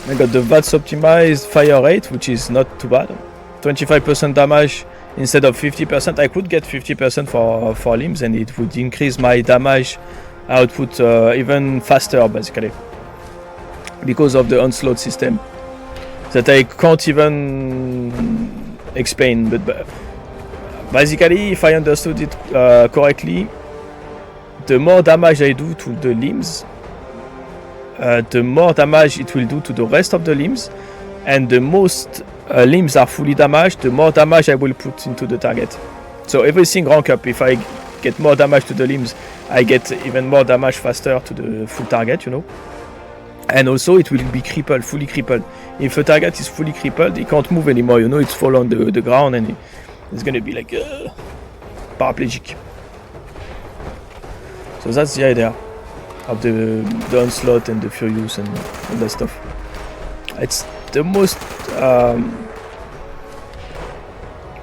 Speaker 1: I got the VATS optimized fire rate, which is not too bad. 25% damage instead of 50%. I could get 50% for limbs, and it would increase my damage output even faster, basically, because of the onslaught system that I can't even explain. But basically, if I understood it correctly, the more damage I do to the limbs, the more damage it will do to the rest of the limbs, and the most limbs are fully damaged, the more damage I will put into the target. So everything rank up. If I get more damage to the limbs, I get even more damage faster to the full target, you know. And also it will be crippled, fully crippled. If a target is fully crippled, it can't move anymore, you know, it's fall on the ground and it's gonna be like paraplegic. So that's the idea of the onslaught and the furious and all that stuff. It's the most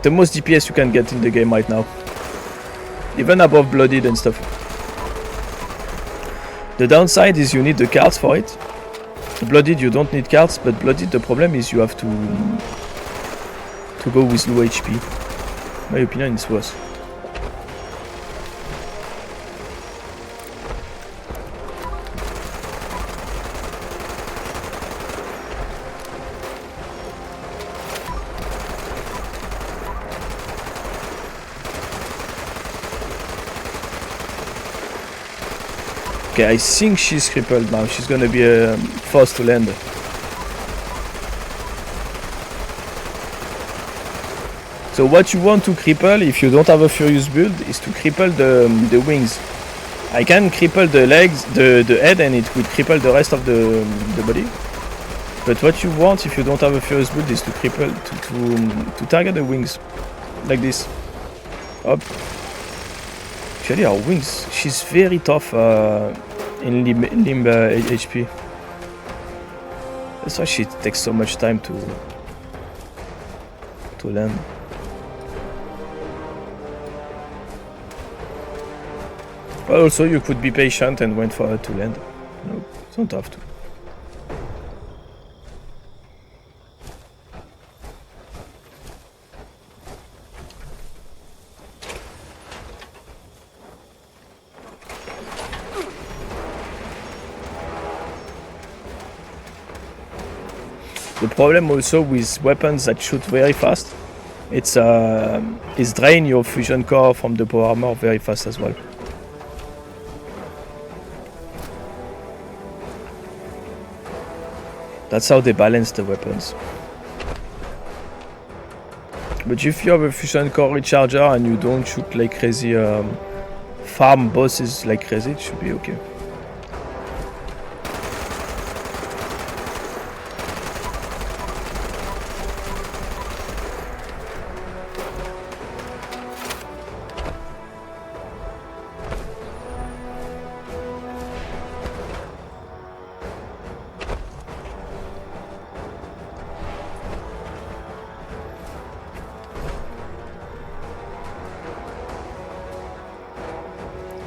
Speaker 1: DPS you can get in the game right now, even above bloodied and stuff. The downside is you need the cards for it. Bloodied you don't need cards, but bloodied the problem is you have to go with low HP. In my opinion, it's worse. Okay, I think she's crippled now. She's gonna be forced to land. So what you want to cripple if you don't have a Furious build is to cripple the wings. I can cripple the legs, the head, and it will cripple the rest of the body. But what you want if you don't have a Furious build is to cripple, to target the wings. Like this. Up. Actually, our wings, she's very tough in limb HP. That's why she takes so much time to land. But also, you could be patient and wait for her to land. No, you don't have to. The problem also with weapons that shoot very fast, it's drain your fusion core from the power armor very fast as well. That's how they balance the weapons. But if you have a fusion core recharger and you don't shoot like crazy, farm bosses like crazy, it should be okay.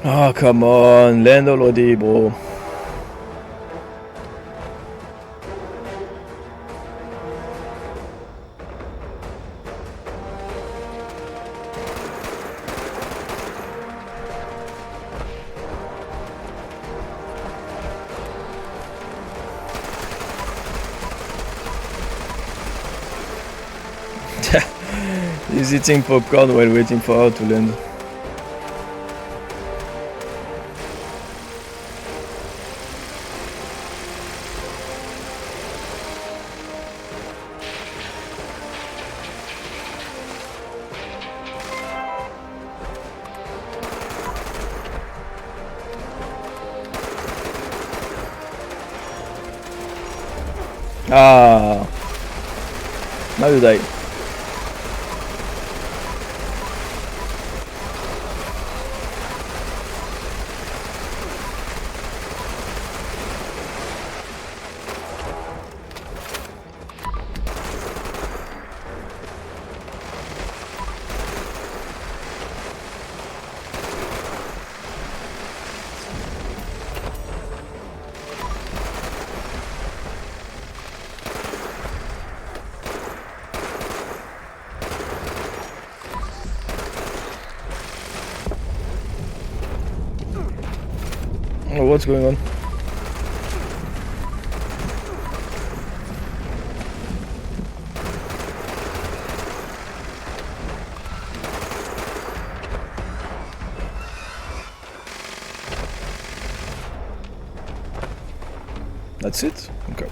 Speaker 1: Oh, come on, land already, bro. He's eating popcorn while waiting for her to land. Ah, now you die. Oh, what's going on? That's it? Okay.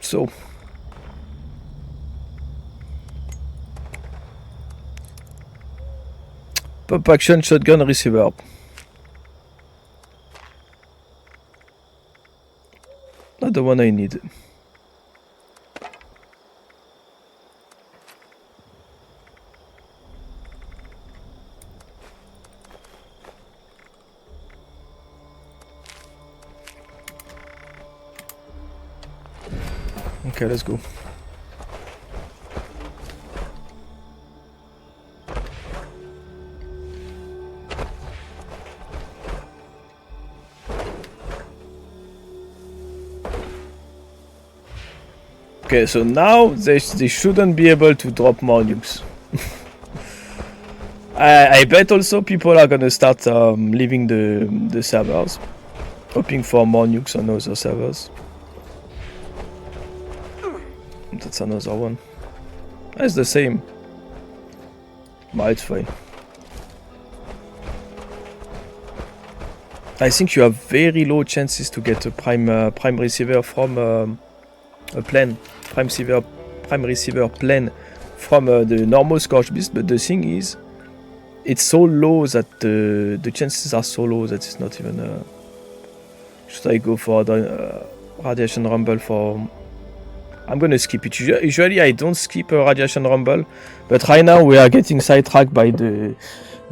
Speaker 1: So. Pop action shotgun receiver. Not the one I need. Okay, let's go. Okay, so now they shouldn't be able to drop more nukes. I bet also people are gonna start leaving the servers, hoping for more nukes on other servers. That's another one. It's the same. But it's fine. I think you have very low chances to get a prime receiver from a plane. Prime receiver plane from the normal Scorch Beast, but the thing is, it's so low that the chances are so low that it's not even. Should I go for the Radiation Rumble for? I'm gonna skip it. Usually I don't skip a Radiation Rumble, but right now we are getting sidetracked by the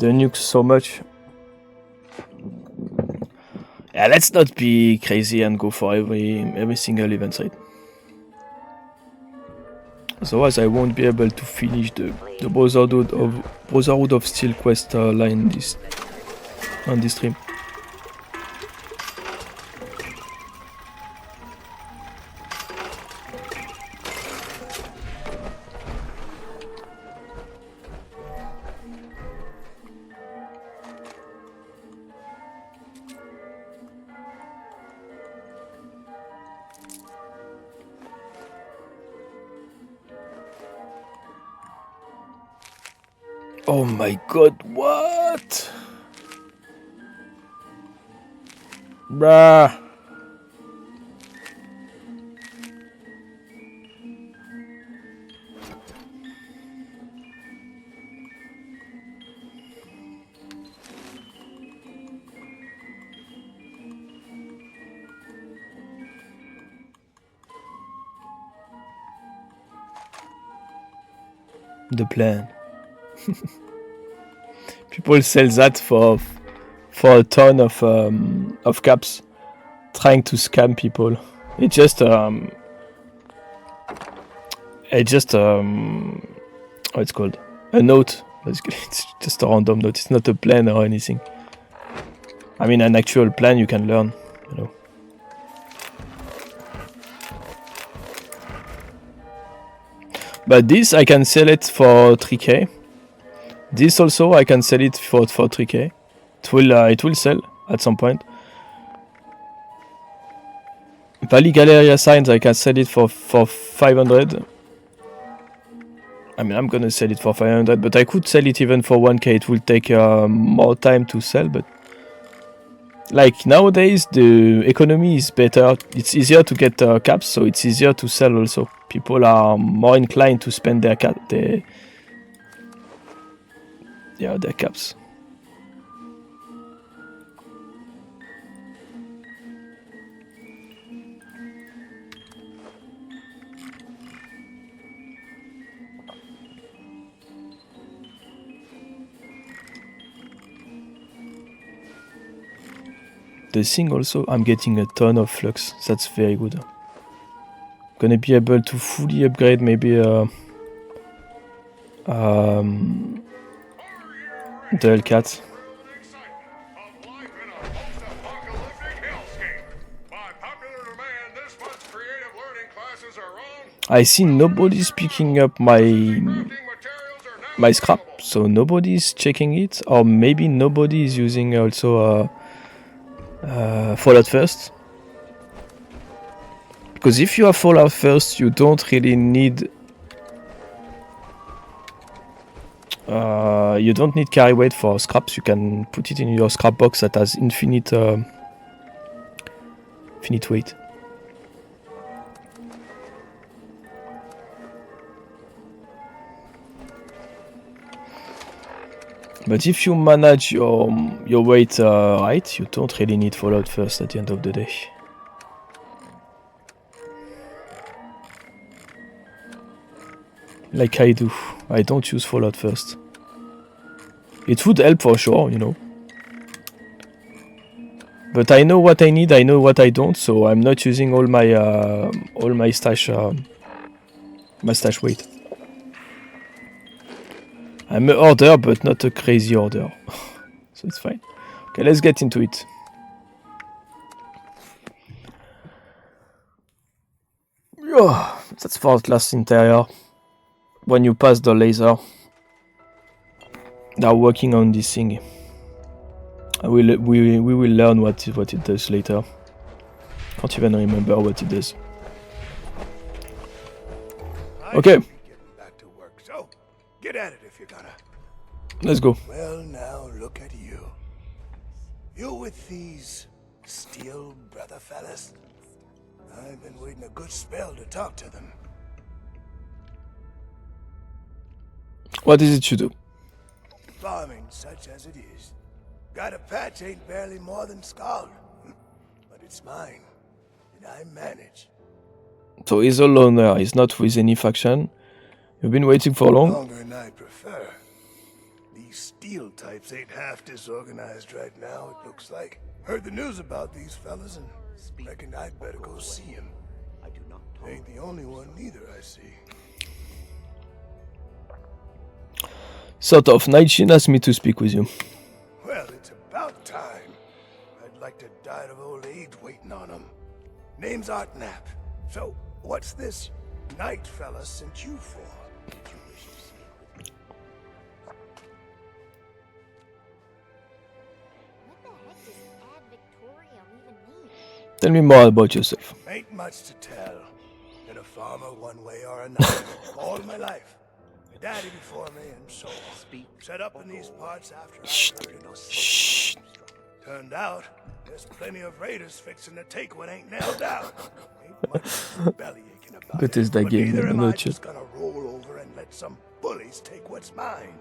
Speaker 1: nukes so much. Yeah, let's not be crazy and go for every single event site. Otherwise I won't be able to finish the Brotherhood of Steel quest line on this stream. Oh my god, what? Bruh. The plan. People sell that for a ton of caps, trying to scam people. It's just what's it's called? A note. Basically, it's just a random note. It's not a plan or anything. I mean, an actual plan you can learn, you know. But this I can sell it for 3k. This also I can sell it for 3k. It will sell at some point. Valley Galleria signs I can sell it for 500. I mean I'm gonna sell it for 500, but I could sell it even for 1k. It will take more time to sell, but like nowadays the economy is better. It's easier to get caps, so it's easier to sell also. People are more inclined to spend their caps. The thing also, I'm getting a ton of flux. That's very good. Gonna be able to fully upgrade maybe the Hellcat. I see nobody's picking up my scrap, so nobody's checking it, or maybe nobody is using also Fallout First. Because if you have Fallout First, you don't really need you don't need carry weight for scraps. You can put it in your scrap box that has infinite weight. But if you manage your weight right, you don't really need Fallout First at the end of the day. Like I do. I don't use Fallout First. It would help for sure, you know. But I know what I need, I know what I don't, so I'm not using all my stash weight. I'm an order, but not a crazy order. So it's fine. Okay, let's get into it. Oh, that's for Atlas interior. When you pass the laser, they're working on this thing. We will learn what it does later. Can't even remember what it does. Okay.
Speaker 9: Back to work, so get at it if you gotta.
Speaker 1: Let's go.
Speaker 9: Well, now look at you. You with these Steel brother fellas? I've been waiting a good spell to talk to them.
Speaker 1: What is it you do?
Speaker 9: Farming, such as it is. Got a patch ain't barely more than scald. But it's mine, and I manage.
Speaker 1: So he's a loner, he's not with any faction. You've been waiting for long?
Speaker 9: Longer than I prefer. These Steel types ain't half disorganized right now, it looks like. Heard the news about these fellas and reckoned I'd better go see him. Ain't the only one neither, I see.
Speaker 1: Sort of. Nightsheen asked me to speak with you.
Speaker 9: Well, it's about time. I'd like to die of old age waiting on him. Name's Artnap. So, what's this night fella sent you for?
Speaker 1: Tell me more about yourself.
Speaker 9: Ain't much to tell. Been a farmer one way or another all my life. My daddy before me and so on. Set up in these parts after I heard it.
Speaker 1: Shh.
Speaker 9: Turned out, there's plenty of raiders fixing to take what ain't nailed down. Ain't much belly aching about
Speaker 1: But is that
Speaker 9: but
Speaker 1: game
Speaker 9: neither am I
Speaker 1: not
Speaker 9: just gonna roll over and let some bullies take what's mine.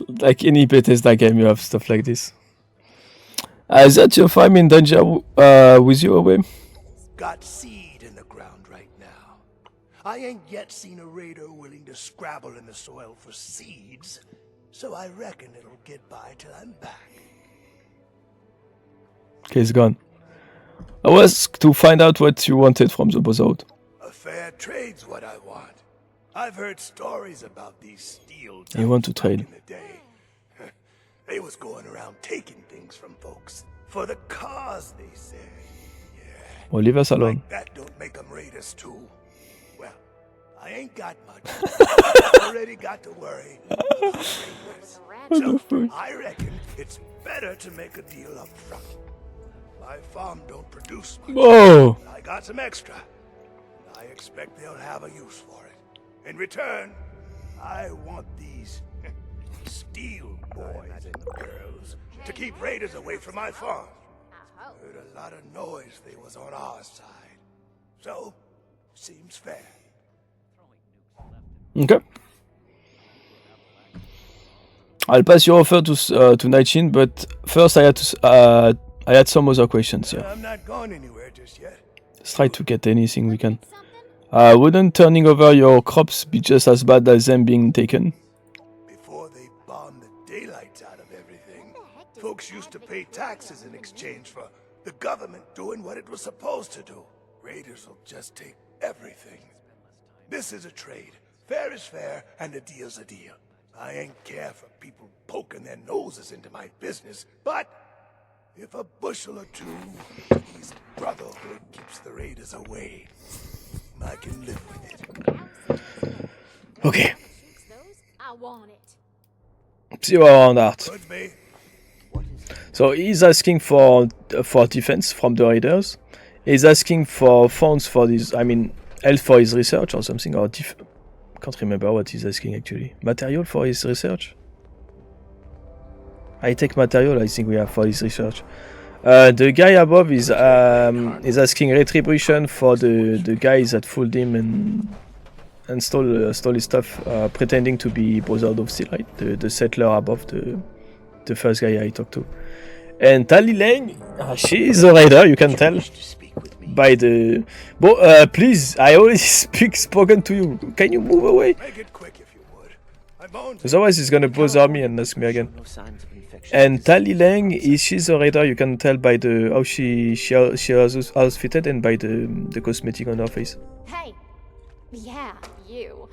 Speaker 1: Like any Bethesda game, you have stuff like this. Is that your farm in danger with you away?
Speaker 9: Got seed in the ground right now. I ain't yet seen a raider willing to scrabble in the soil for seeds, so I reckon it'll get by till I'm back.
Speaker 1: Okay, it's gone. I was to find out what you wanted from the Brotherhood.
Speaker 9: A fair trade's what I want. I've heard stories about these Steel types
Speaker 1: You want to
Speaker 9: back
Speaker 1: trade?
Speaker 9: in the day. They was going around taking things from folks for the cause, they say.
Speaker 1: Well, leave us alone.
Speaker 9: Like that don't make them raiders too. Well, I ain't got much. I already got to worry. So I reckon it's better to make a deal up front. My farm don't produce much.
Speaker 1: Whoa!
Speaker 9: I got some extra. I expect they'll have a use for it. In return, I want these Steel boys and girls to keep raiders away from my farm. Heard a lot of noise they was on our side. So, seems fair.
Speaker 1: Okay. I'll pass your offer to Nightsheen, but first I had some other questions here.
Speaker 9: I'm not going anywhere just yet.
Speaker 1: Let's try to get anything we can. Wouldn't turning over your crops be just as bad as them being taken?
Speaker 9: Before they bombed the daylights out of everything, folks used to pay taxes in exchange for the government doing what it was supposed to do. Raiders will just take everything. This is a trade. Fair is fair, and a deal's a deal. I ain't care for people poking their noses into my business, but If a bushel or two, his brotherhood keeps the raiders away. I can live with it.
Speaker 1: Okay.
Speaker 10: I want it.
Speaker 1: See what around that.
Speaker 9: Could be.
Speaker 1: So he's asking for defense from the raiders. He's asking for funds for this. I mean, health for his research or something. Or can't remember what he's asking actually. Material for his research. High-tech material, I think we have for his research. The guy above is asking retribution for the guys that fooled him and stole his stuff, pretending to be Brotherhood of Steel, right? The settler above the first guy I talked to. And Tali Lang, she is a raider, you can tell by the. But please, I already spoken to you. Can you move away?
Speaker 9: Make it quick if you would. My bones.
Speaker 1: Otherwise, he's gonna bother me and ask me again. And Tali Lang, she's a raider. You can tell by the how she was outfitted and by the cosmetic on her face.
Speaker 10: Hey. Yeah, you.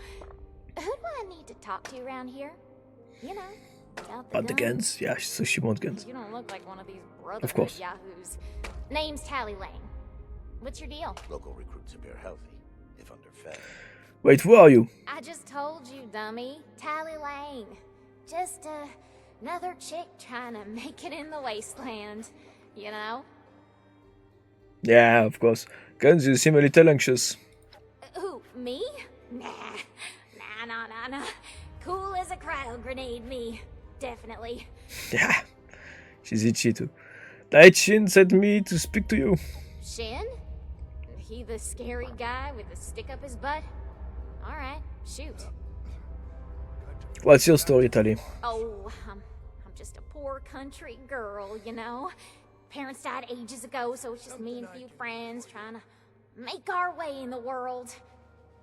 Speaker 10: Who do I need to talk to around here? You know, about
Speaker 1: the guns, yeah. So she wants guns.
Speaker 10: You don't look like one of these Brotherhood
Speaker 1: Of course.
Speaker 10: yahoos. Name's Tally Lane. What's your deal?
Speaker 7: Local recruits appear healthy, if underfed.
Speaker 1: Wait, who are you?
Speaker 10: I just told you, dummy. Tally Lane. Just another chick trying to make it in the wasteland. You know?
Speaker 1: Yeah, of course. Guns, you seem a little anxious.
Speaker 10: Who, me? Nah. Nah. Cool as a cryo grenade, me. Definitely.
Speaker 1: Yeah, she's itchy too. Daichin sent me to speak to you.
Speaker 10: Shin? He the scary guy with the stick up his butt? Alright, shoot.
Speaker 1: What's your story, Tali?
Speaker 10: Oh, I'm just a poor country girl, you know? Parents died ages ago, so it's just me and a few friends trying to make our way in the world.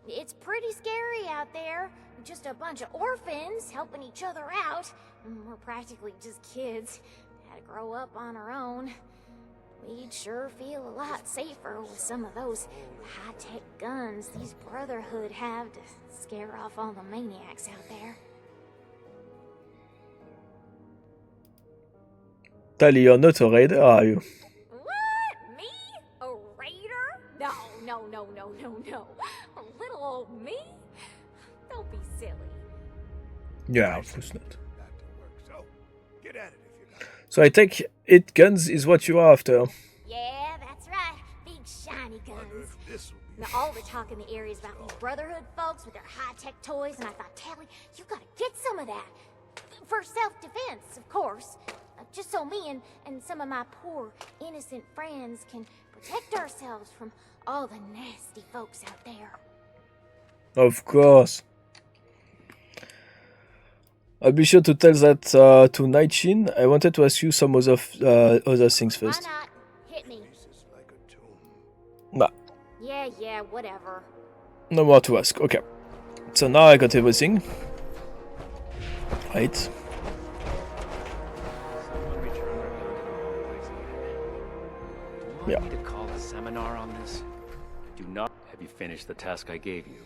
Speaker 10: It's pretty scary out there. Just a bunch of orphans helping each other out. We're practically just kids. Had to grow up on our own. We'd sure feel a lot safer with some of those high-tech guns these Brotherhood have to scare off all the maniacs out there.
Speaker 1: Tali, you're not a raider, are you?
Speaker 10: What? Me? A raider? No. Little old me? Don't be silly.
Speaker 1: Yeah, of course not.
Speaker 9: So, get at it if you got it.
Speaker 1: So I take it guns is what you are after.
Speaker 10: Yeah, that's right. Big shiny guns.
Speaker 9: This will be
Speaker 10: Now all the talk in the area is about these Brotherhood folks with their high-tech toys, and I thought, Tally, you gotta get some of that. For self-defense, of course. Just so me and some of my poor, innocent friends can protect ourselves from all the nasty folks out there.
Speaker 1: Of course. I'll be sure to tell that to Nightshin. I wanted to ask you some other things first.
Speaker 10: Why not? Hit me.
Speaker 9: like a tomb.
Speaker 1: Nah,
Speaker 10: Yeah, whatever.
Speaker 1: no more to ask. Okay. So now I got everything. Right.
Speaker 2: Someone return their gun to normal ways again. Do I need to call a seminar on this? Do not. Have you finished the task I gave you?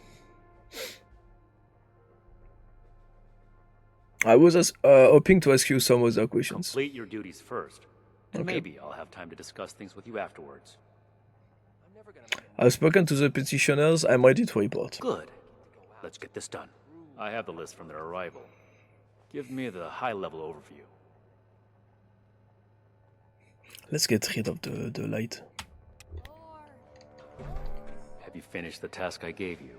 Speaker 1: I was hoping to ask you some other questions.
Speaker 2: Complete your duties first. And
Speaker 1: Okay.
Speaker 2: maybe I'll have time to discuss things with you afterwards.
Speaker 1: I've spoken to the petitioners. I'm ready to report.
Speaker 2: Good. Let's get this done. I have the list from their arrival. Give me the high-level overview.
Speaker 1: Let's get rid of the light.
Speaker 2: Have you finished the task I gave you?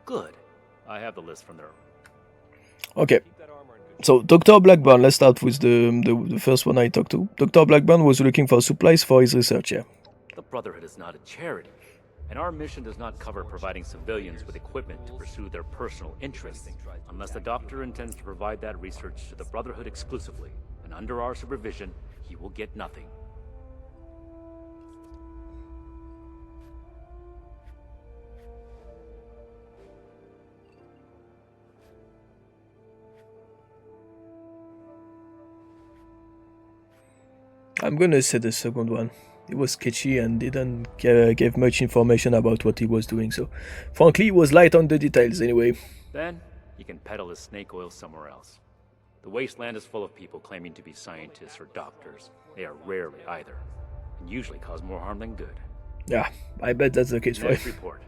Speaker 2: Good. I have the list from their...
Speaker 1: Okay. So Dr. Blackburn, let's start with the first one I talked to. Dr. Blackburn was looking for supplies for his research, yeah.
Speaker 2: The Brotherhood is not a charity, and our mission does not cover providing civilians with equipment to pursue their personal interests, unless the doctor intends to provide that research to the Brotherhood exclusively, and under our supervision, he will get nothing.
Speaker 1: I'm gonna say the second one. It was sketchy and didn't give much information about what he was doing, so frankly, he was light on the details anyway.
Speaker 2: Then, he can peddle his snake oil somewhere else. The The wasteland is full of people claiming to be scientists or doctors. They are rarely either, and usually cause more harm than good.
Speaker 1: Yeah, I bet that's the case for
Speaker 2: Next
Speaker 1: him.
Speaker 2: report.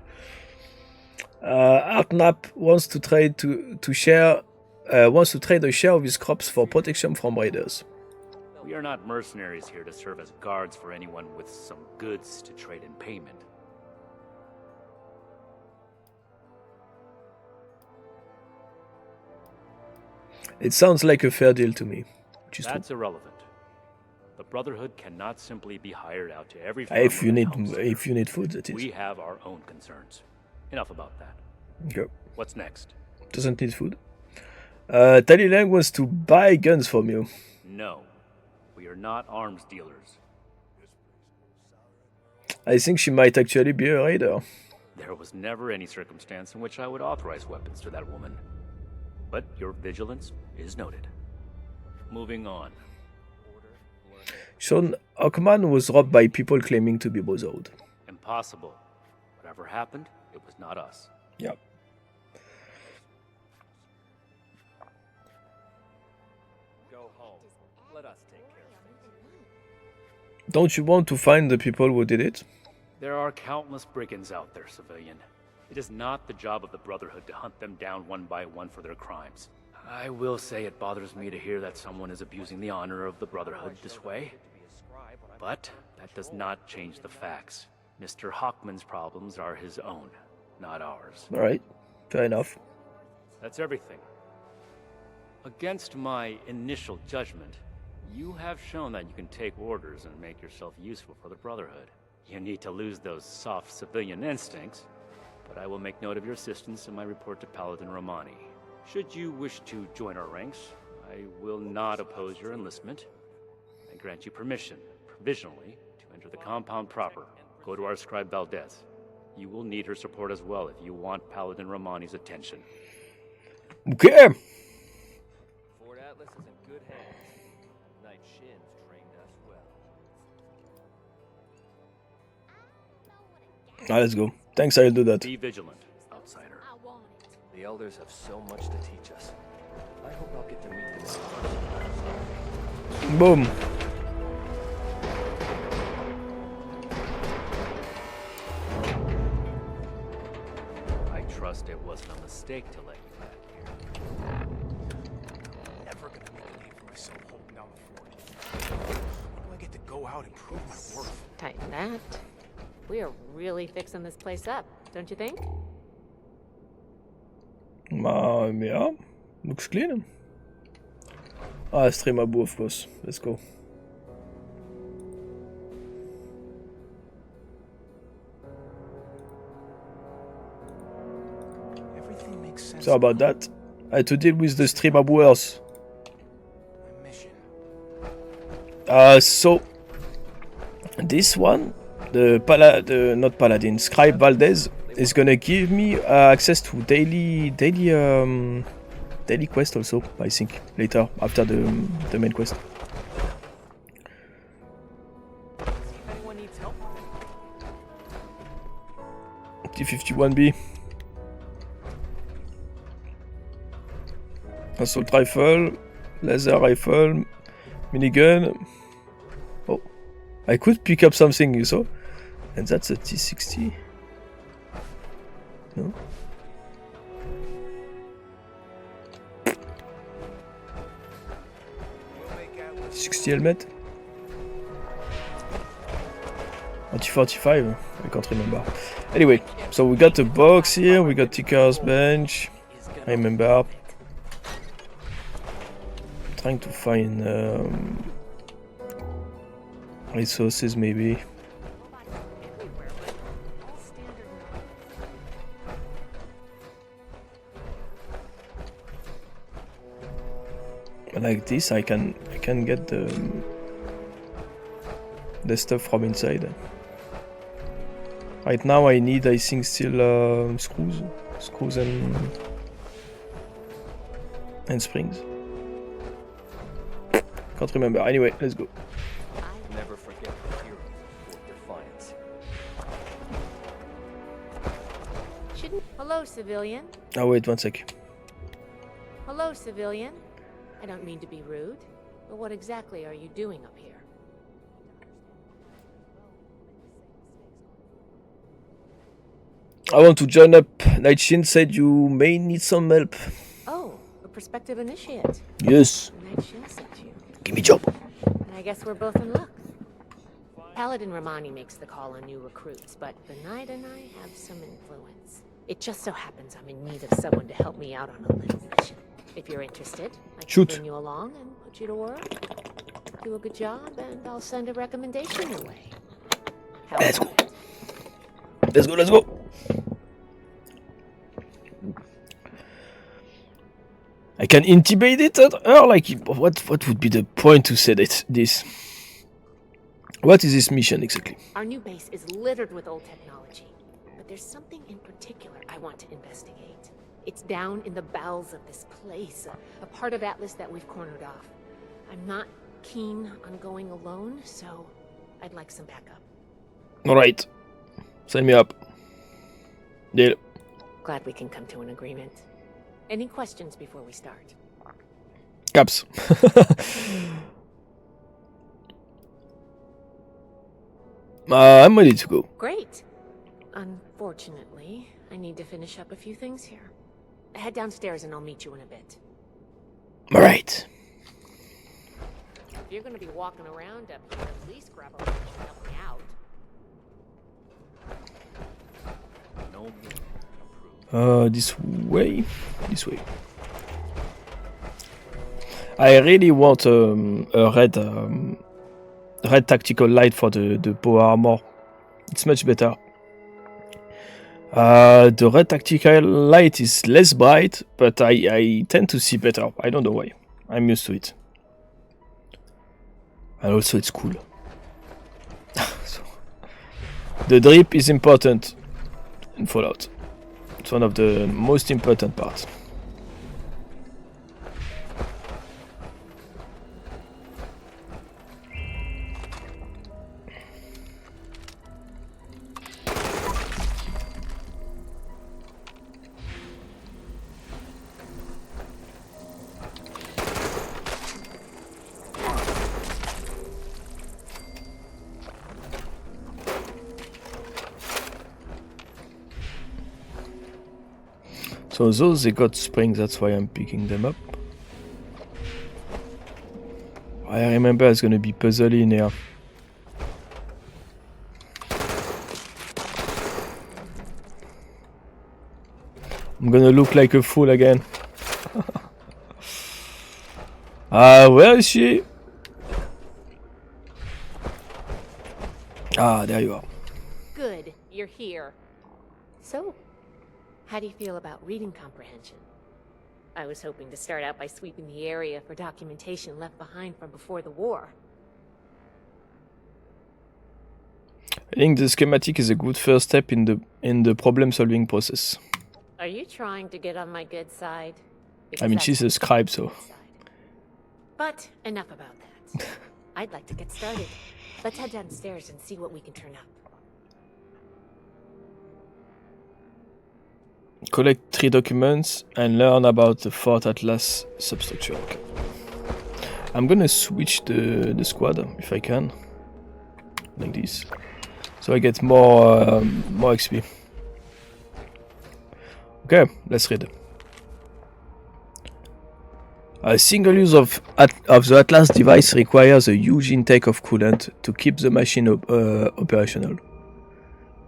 Speaker 1: Artnap wants to trade wants to trade a share of his crops for protection from raiders.
Speaker 2: We are not mercenaries here to serve as guards for anyone with some goods to trade in payment.
Speaker 1: It sounds like a fair deal to me. Which is
Speaker 2: That's irrelevant. The Brotherhood cannot simply be hired out to every
Speaker 1: true.
Speaker 2: farmer
Speaker 1: If you need food, that is.
Speaker 2: We have our own concerns. Enough about that.
Speaker 1: Okay.
Speaker 2: What's next?
Speaker 1: Doesn't need food. Tally Lang wants to buy guns from you.
Speaker 2: No. We are not arms dealers.
Speaker 1: I think she might actually be a raider.
Speaker 2: There was never any circumstance in which I would authorize weapons to that woman. But your vigilance is noted. Moving on.
Speaker 1: Sean Ockman was robbed by people claiming to be Brotherhood.
Speaker 2: Impossible. Whatever happened, it was not us.
Speaker 1: Yep.
Speaker 6: Go home. Let us take care of things.
Speaker 1: Don't you want to find the people who did it?
Speaker 2: There are countless brigands out there, civilian. It is not the job of the Brotherhood to hunt them down one by one for their crimes. I will say it bothers me to hear that someone is abusing the honor of the Brotherhood this way. But that does not change the facts. Mr. Hockman's problems are his own, not ours.
Speaker 1: Alright, fair enough.
Speaker 2: That's everything. Against my initial judgment, you have shown that you can take orders and make yourself useful for the Brotherhood. You need to lose those soft civilian instincts, but I will make note of your assistance in my report to Paladin Romani. Should you wish to join our ranks, I will not oppose your enlistment. I grant you permission, provisionally, to enter the compound proper. Go to our scribe Valdez. You will need her support as well if you want Paladin Romani's attention.
Speaker 1: Okay.
Speaker 6: Fort Atlas is in good hands. Knight Shin's trained us well.
Speaker 1: Let's go. Thanks, I'll do that.
Speaker 2: Be vigilant, outsider.
Speaker 6: The elders have so much to teach us. I hope I'll get to meet them.
Speaker 1: Boom.
Speaker 2: I trust it wasn't a mistake to let you back here.
Speaker 9: Never gonna make a name for myself holding down the fort. When do I get to go out and prove my worth?
Speaker 11: Tighten that. We are really fixing this place up, don't you think?
Speaker 1: Yeah. Looks clean. Stream Abu, of course. Let's go.
Speaker 9: Everything makes sense.
Speaker 1: Sorry about that. I had to deal with the stream Abuers.
Speaker 9: My mission.
Speaker 1: So this one, not Paladin, Scribe Valdez is gonna give me access to daily quest also, I think, later after the main quest.
Speaker 6: See if anyone needs help.
Speaker 1: T51B. Assault rifle, laser rifle, minigun. Oh, I could pick up something, you saw? And that's a T60. No? T60 helmet? Or T45? I can't remember. Anyway, so we got a box here, we got Ticker's bench. I remember. Trying to find resources maybe. Like this, I can get the stuff from inside. Right now, I need, I think, still screws and springs. Can't remember. Anyway, let's go.
Speaker 6: Never forget the heroes of Fort Defiance.
Speaker 11: Hello, civilian.
Speaker 1: Oh, wait 1 sec.
Speaker 11: Hello, civilian. I don't mean to be rude, but what exactly are you doing up here?
Speaker 1: I want to join up. Nightshin said you may need some help.
Speaker 11: Oh, a prospective initiate.
Speaker 1: Yes.
Speaker 11: Night Shin sent you.
Speaker 1: Give me job.
Speaker 11: I guess we're both in luck. Paladin Romani makes the call on new recruits, but the Knight and I have some influence. It just so happens I'm in need of someone to help me out on a little mission. If you're interested, I can bring you along and put you to work. Do a good job, and I'll send a recommendation your way.
Speaker 1: Let's go. Let's go, let's go. I can intimidate her? Like, what would be the point to say this? What is this mission exactly?
Speaker 11: Our new base is littered with old technology, but there's something in particular I want to investigate. It's down in the bowels of this place, a part of Atlas that we've cornered off. I'm not keen on going alone, so I'd like some backup.
Speaker 1: Alright. Sign me up. Deal.
Speaker 11: Glad we can come to an agreement. Any questions before we start?
Speaker 1: Caps. I'm ready to go.
Speaker 11: Great. Unfortunately, I need to finish up a few things here. Head downstairs and I'll meet you in a bit.
Speaker 1: Alright.
Speaker 11: If you're gonna be walking around up here, at least grab a wrench and help me out.
Speaker 1: This way. This way. I really want a red tactical light for the power armor. It's much better. The red tactical light is less bright, but I tend to see better. I don't know why. I'm used to it. And also it's cool. So, the drip is important in Fallout. It's one of the most important parts. So those, they got springs, that's why I'm picking them up. I remember it's gonna be puzzle in here. I'm gonna look like a fool again. Where is she? Ah, there you are.
Speaker 11: Good, you're here. So, how do you feel about reading comprehension? I was hoping to start out by sweeping the area for documentation left behind from before the war.
Speaker 1: I think the schematic is a good first step in the problem-solving process.
Speaker 11: Are you trying to get on my good side?
Speaker 1: I mean, she's a scribe, so...
Speaker 11: But enough about that. I'd like to get started. Let's head downstairs and see what we can turn up.
Speaker 1: Collect 3 documents and learn about the Fort Atlas substructure. Okay. I'm gonna switch the squad if I can, like this, so I get more XP. Okay, let's read. A single use of the Atlas device requires a huge intake of coolant to keep the machine operational.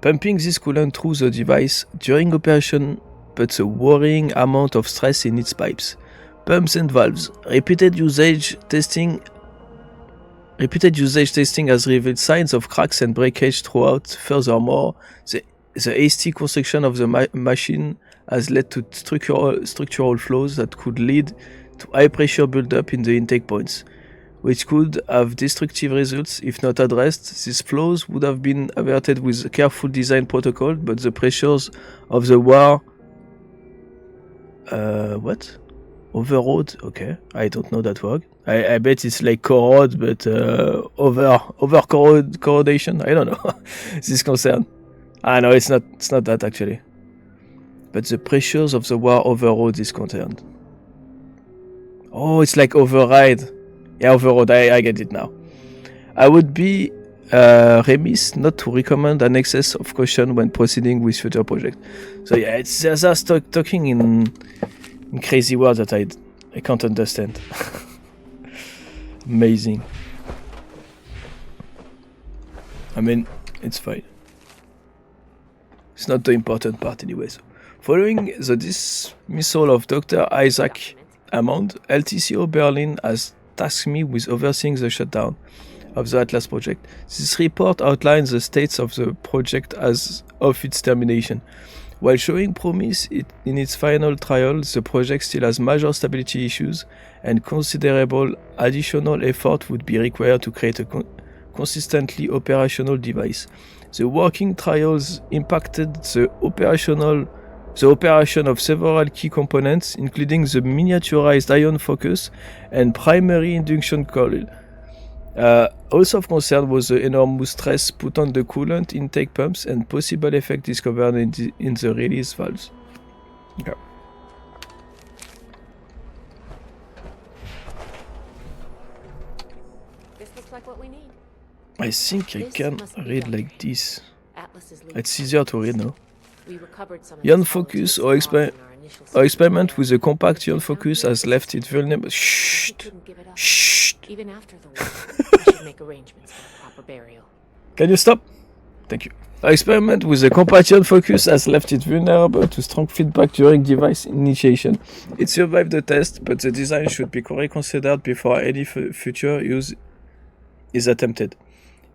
Speaker 1: Pumping this coolant through the device during operation puts a worrying amount of stress in its pipes, pumps and valves. Repeated usage testing has revealed signs of cracks and breakage throughout. Furthermore, the hasty construction of the machine has led to structural flaws that could lead to high pressure buildup in the intake points, which could have destructive results if not addressed. These flaws would have been averted with a careful design protocol, but the pressures of the war... what? Overrode? Okay, I don't know that word. I bet it's like corrode, but corrodation? I don't know. This concern. No, it's not that actually. But the pressures of the war overrode this concern. Oh, it's like override. Yeah, overrode. I get it now. I would be remiss not to recommend an excess of caution when proceeding with future projects. So yeah, it's just talking in crazy words that I can't understand. Amazing. I mean, it's fine. It's not the important part anyway. So, following the dismissal of Dr. Isaac Hammond, LTCO Berlin has tasked me with overseeing the shutdown of the Atlas project. This report outlines the status of the project as of its termination. While showing promise in its final trial, the project still has major stability issues, and considerable additional effort would be required to create a consistently operational device. The working trials impacted the operation of several key components, including the miniaturized ion focus and primary induction coil. Also of concern was the enormous stress put on the coolant intake pumps and possible effect discovered in the release valves. Okay.
Speaker 11: This looks like what we need.
Speaker 1: I think I can read like this.
Speaker 11: Atlas's
Speaker 1: It's easier to read now.
Speaker 11: We recovered some of
Speaker 1: Ion
Speaker 11: the
Speaker 1: focus
Speaker 11: solid
Speaker 1: or
Speaker 11: in our initial
Speaker 1: experiment with a compact ion focus has left it vulnerable. Shh.
Speaker 11: couldn't give it up.
Speaker 1: Shh.
Speaker 11: Even after the war, I should make arrangements for a proper burial.
Speaker 1: Can you stop? Thank you. Our experiment with the compact ion focus has left it vulnerable to strong feedback during device initiation. It survived the test, but the design should be reconsidered before any future use is attempted.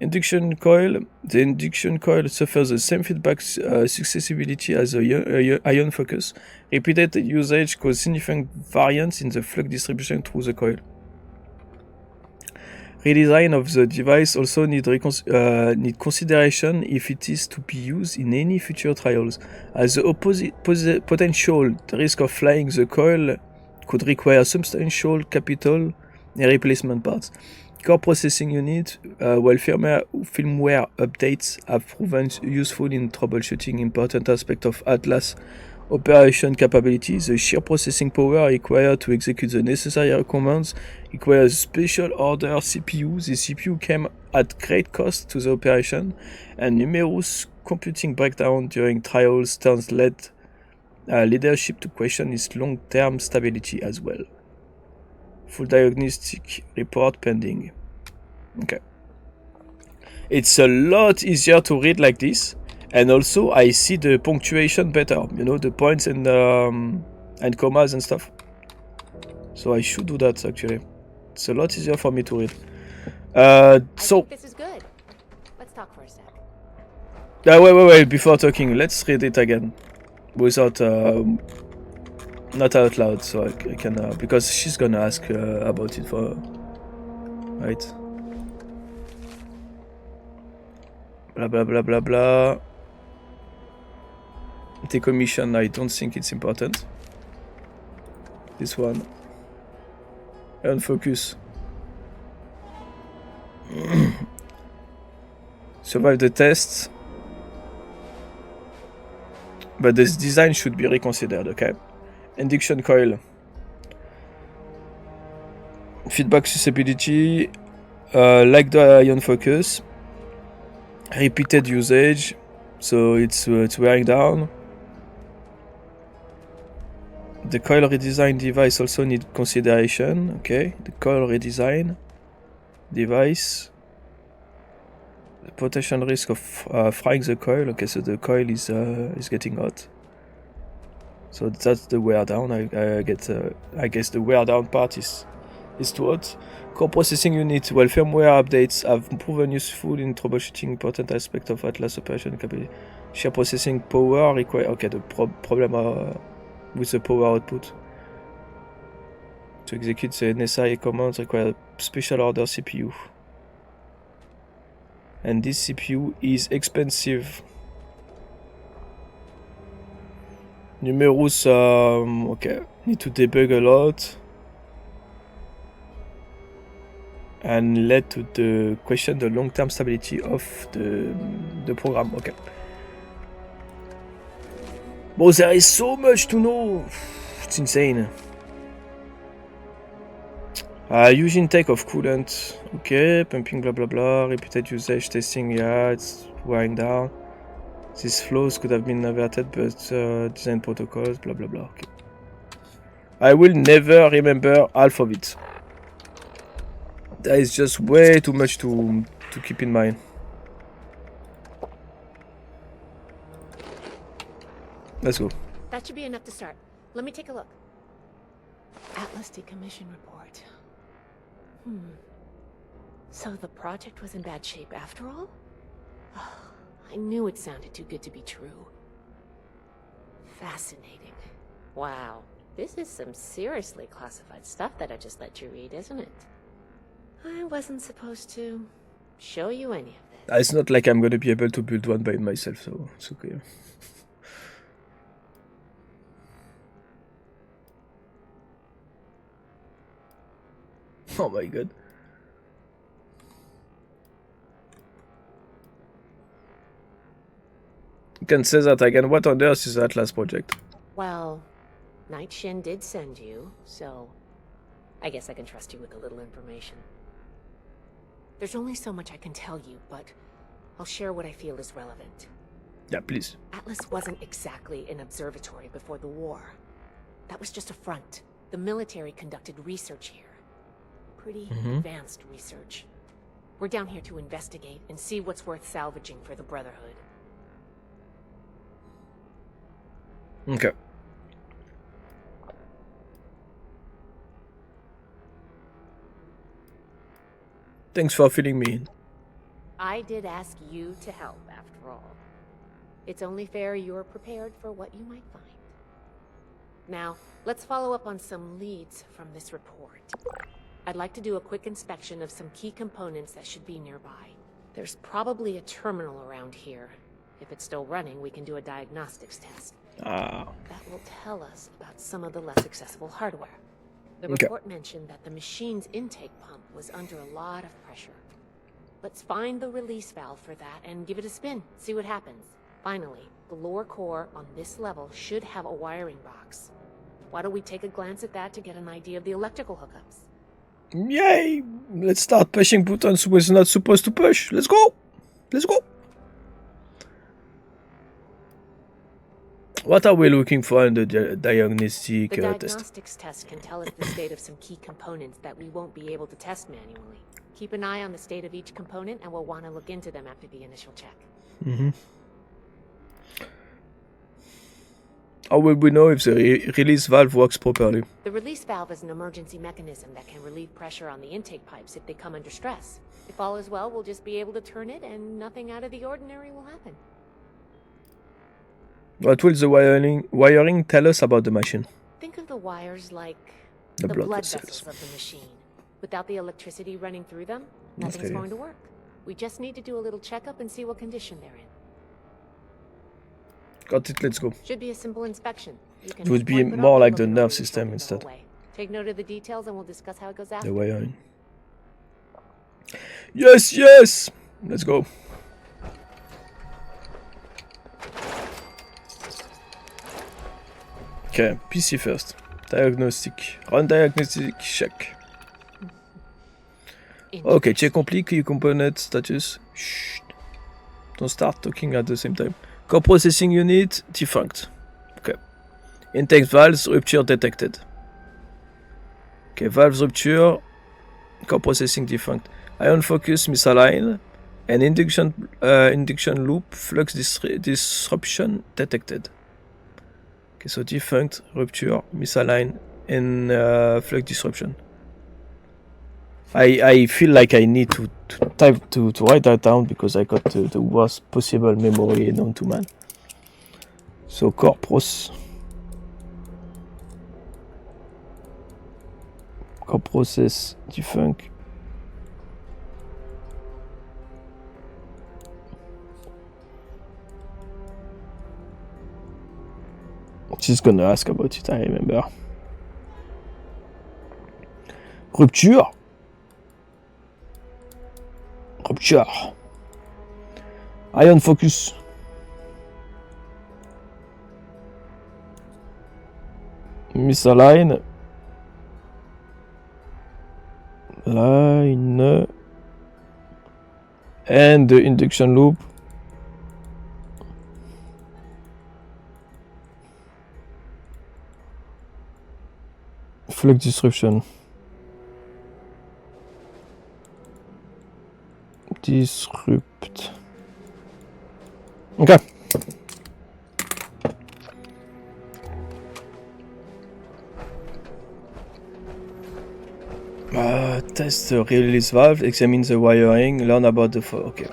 Speaker 1: Induction coil. The induction coil suffers the same feedback susceptibility as the ion focus. Repeated usage causes significant variance in the flux distribution through the coil. Redesign of the device also need consideration if it is to be used in any future trials, as the potential risk of flying the coil could require substantial capital and replacement parts. Core processing unit, while firmware updates have proven useful in troubleshooting important aspects of Atlas operation capabilities, the sheer processing power required to execute the necessary commands requires special order CPU. The CPU came at great cost to the operation, and numerous computing breakdown during trials turns leadership to question its long-term stability as well. Full diagnostic report pending. Okay. It's a lot easier to read like this, and also I see the punctuation better. You know, the points and commas and stuff. So I should do that actually. It's a lot easier for me to read.
Speaker 11: I think this is good. Let's talk for a sec.
Speaker 1: Wait. Before talking, let's read it again, without not out loud, so I can because she's gonna ask about it for right. Blah blah blah blah blah. Decommission. I don't think it's important. This one. And focus. Survive the test. But this design should be reconsidered, okay? Induction coil. Feedback susceptibility. Like the ion focus. Repeated usage. So it's wearing down. The coil redesign device also need consideration. Okay, the coil redesign device. The potential risk of frying the coil. Okay, so the coil is getting hot. So that's the wear down. I guess the wear down part is too hot. Core processing unit. While firmware updates have proven useful in troubleshooting important aspects of Atlas operation capability, sheer processing power require. Okay, the problem with the power output. To execute the necessary commands require special order CPU. And this CPU is expensive. Numerous, okay, need to debug a lot. And led to the question the long-term stability of the program. Okay. But there is so much to know. It's insane. Huge intake of coolant. Okay, pumping blah blah blah. Repeated usage testing. Yeah, it's wearing down. These flows could have been averted, but design protocols blah blah blah. Okay. I will never remember half of it. That is just way too much to keep in mind. Let's go.
Speaker 11: That should be enough to start. Let me take a look. Atlas decommission report. So the project was in bad shape after all? I knew it sounded too good to be true. Fascinating. Wow. This is some seriously classified stuff that I just let you read, isn't it? I wasn't supposed to show you any of this.
Speaker 1: It's not like I'm gonna be able to build one by myself, so it's okay. Oh my god. You can say that again. What on earth is the Atlas project?
Speaker 11: Well, Night Shin did send you, so I guess I can trust you with a little information. There's only so much I can tell you, but I'll share what I feel is relevant.
Speaker 1: Yeah, please.
Speaker 11: Atlas wasn't exactly an observatory before the war. That was just a front. The military conducted research here. Pretty advanced research. We're down here to investigate and see what's worth salvaging for the Brotherhood.
Speaker 1: Okay. Thanks for filling me in.
Speaker 11: I did ask you to help, after all. It's only fair you're prepared for what you might find. Now, let's follow up on some leads from this report. I'd like to do a quick inspection of some key components that should be nearby. There's probably a terminal around here. If it's still running, we can do a diagnostics test. That will tell us about some of the less accessible hardware. The report mentioned that the machine's intake pump was under a lot of pressure. Let's find the release valve for that and give it a spin, see what happens. Finally, the lower core on this level should have a wiring box. Why don't we take a glance at that to get an idea of the electrical hookups?
Speaker 1: Yay! Let's start pushing buttons we're not supposed to push. Let's go! Let's go! What are we looking for in the diagnostic
Speaker 11: The
Speaker 1: test?
Speaker 11: diagnostics test can tell us the state of some key components that we won't be able to test manually. Keep an eye on the state of each component and we'll want to look into them after the initial check.
Speaker 1: How will we know if the release valve works properly?
Speaker 11: The release valve is an emergency mechanism that can relieve pressure on the intake pipes if they come under stress. If all is well, we'll just be able to turn it and nothing out of the ordinary will happen.
Speaker 1: What will the wiring tell us about the machine?
Speaker 11: Think of the wires like
Speaker 1: The blood
Speaker 11: vessels
Speaker 1: vessels.
Speaker 11: of the machine. Without the electricity running through them, nothing's going to work. We just need to do a little checkup and see what condition they're in.
Speaker 1: Got it, let's go.
Speaker 11: Should be a simple inspection. You can
Speaker 1: It would be
Speaker 11: wipe it
Speaker 1: more
Speaker 11: off
Speaker 1: like
Speaker 11: and
Speaker 1: the
Speaker 11: look
Speaker 1: nerve
Speaker 11: over your
Speaker 1: system
Speaker 11: shoulder the
Speaker 1: instead.
Speaker 11: whole way. Take note of the details and we'll discuss how it goes after.
Speaker 1: The wiring. Yes, yes! Let's go. Okay, PC first. Diagnostic. Run diagnostic check. Okay, check complete key component status. Shh. Don't start talking at the same time. Core processing unit defunct. Okay. Intake valves rupture detected. Okay, valves rupture. Core processing defunct. Ion focus misaligned. And induction loop flux disruption detected. Okay, so defunct, rupture, misaligned, and flux disruption. I feel like I need to type to write that down because I got the worst possible memory known to man. So core process defunct. She's gonna ask about it, I remember. Rupture. Ion focus. Misalign. line and the induction loop. Flux disruption. Disrupt. Okay. Test the release valve, examine the wiring, learn about the okay.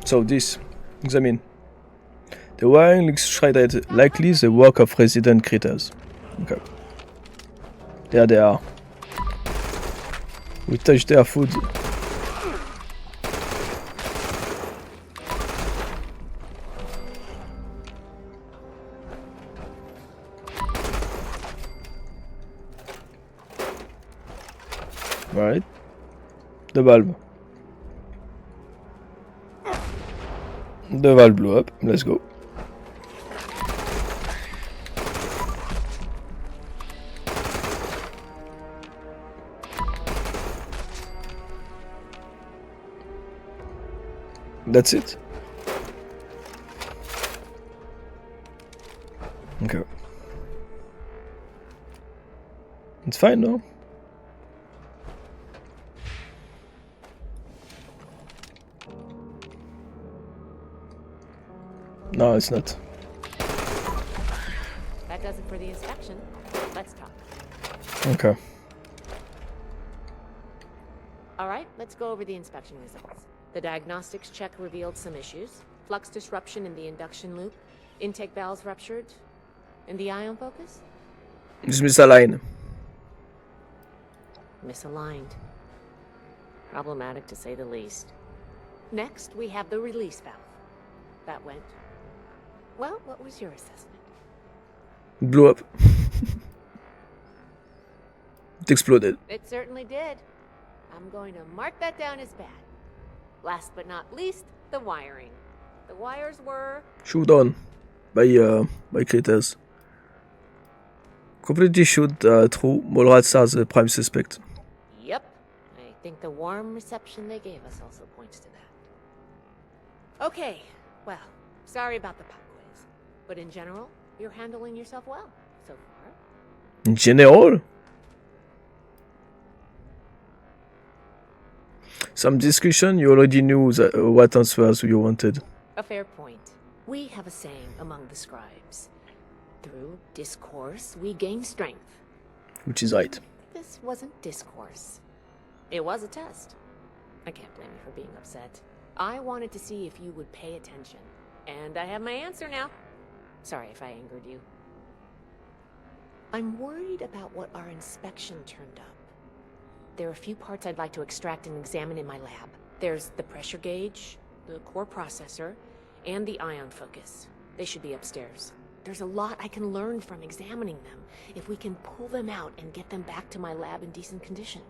Speaker 1: So this, examine. The wiring looks shredded, likely the work of resident critters. Okay. There they are. We touch their food. Right. The valve. The valve blew up. Let's go. That's it. Okay. It's fine now. No, it's not.
Speaker 11: That does it for the inspection. Let's talk.
Speaker 1: Okay.
Speaker 11: All right, let's go over the inspection results. The diagnostics check revealed some issues. Flux disruption in the induction loop, intake valves ruptured, and the ion focus?
Speaker 1: It's misaligned.
Speaker 11: Misaligned. Problematic to say the least. Next, we have the release valve. That went... Well, what was your assessment?
Speaker 1: Blew up. It exploded.
Speaker 11: It certainly did. I'm going to mark that down as bad. Last but not least, the wiring. The wires were...
Speaker 1: Shoot on. By critters. Completely shoot through. Mallrats are the prime suspect.
Speaker 11: Yep. I think the warm reception they gave us also points to that. Okay, well, sorry about the pop quiz. But in general, you're handling yourself well so far.
Speaker 1: In general? Some discussion, you already knew that, what answers you wanted.
Speaker 11: A fair point. We have a saying among the scribes. Through discourse, we gain strength.
Speaker 1: Which is right.
Speaker 11: This wasn't discourse. It was a test. I can't blame you for being upset. I wanted to see if you would pay attention. And I have my answer now. Sorry if I angered you. I'm worried about what our inspection turned up. There are a few parts I'd like to extract and examine in my lab. There's the pressure gauge, the core processor, and the ion focus. They should be upstairs. There's a lot I can learn from examining them if we can pull them out and get them back to my lab in decent condition.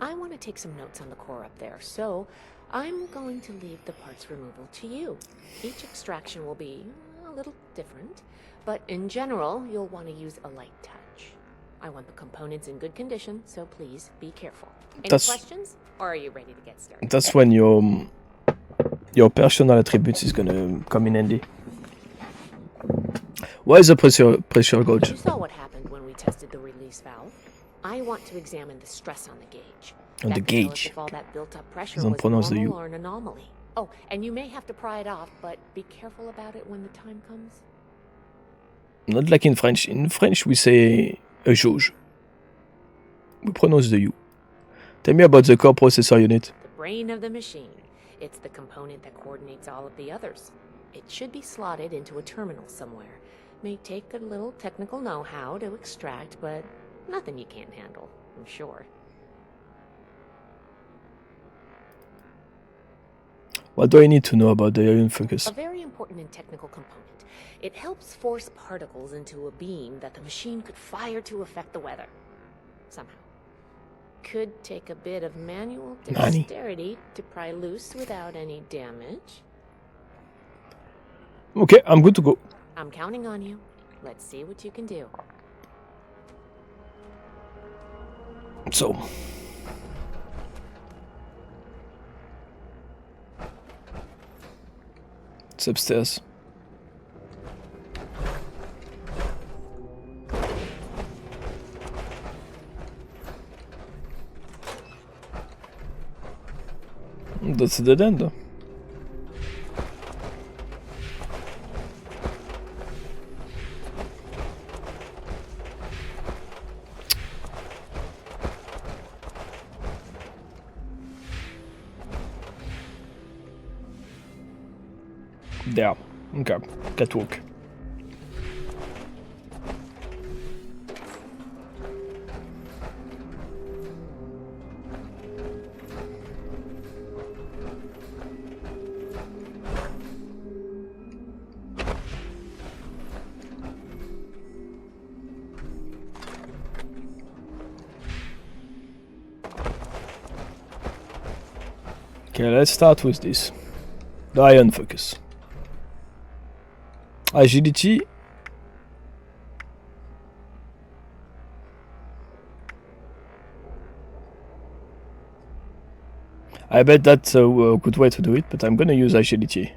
Speaker 11: I want to take some notes on the core up there, so I'm going to leave the parts removal to you. Each extraction will be a little different, but in general, you'll want to use a light touch. I want the components in good condition, so please be careful. Any questions, or are you ready to get started?
Speaker 1: That's when your personal attributes is gonna come in handy. Why is the pressure gauge?
Speaker 11: You saw what happened when we tested the release valve. I want to examine the stress on the gauge.
Speaker 1: On the gauge.
Speaker 11: If all that built-up pressure
Speaker 1: Don't
Speaker 11: was
Speaker 1: pronounce the
Speaker 11: normal
Speaker 1: U.
Speaker 11: or an anomaly. Oh, and you may have to pry it off, but be careful about it when the time comes.
Speaker 1: Not like in French. In French, we say a jauge. We pronounce the U. Tell me about the core processor unit.
Speaker 11: The brain of the machine. It's the component that coordinates all of the others. It should be slotted into a terminal somewhere. May take a little technical know-how to extract, but nothing you can't handle, I'm sure.
Speaker 1: What do I need to know about the ion focus?
Speaker 11: A very important and technical component. It helps force particles into a beam that the machine could fire to affect the weather. Somehow. Could take a bit of manual dexterity to pry loose without any damage.
Speaker 1: Okay, I'm good to go.
Speaker 11: I'm counting on you. Let's see what you can do.
Speaker 1: So. It's upstairs. That's a dead end. There. Okay. Catwalk. Okay, let's start with this. The iron focus. Agility. I bet that's a good way to do it, but I'm gonna use agility.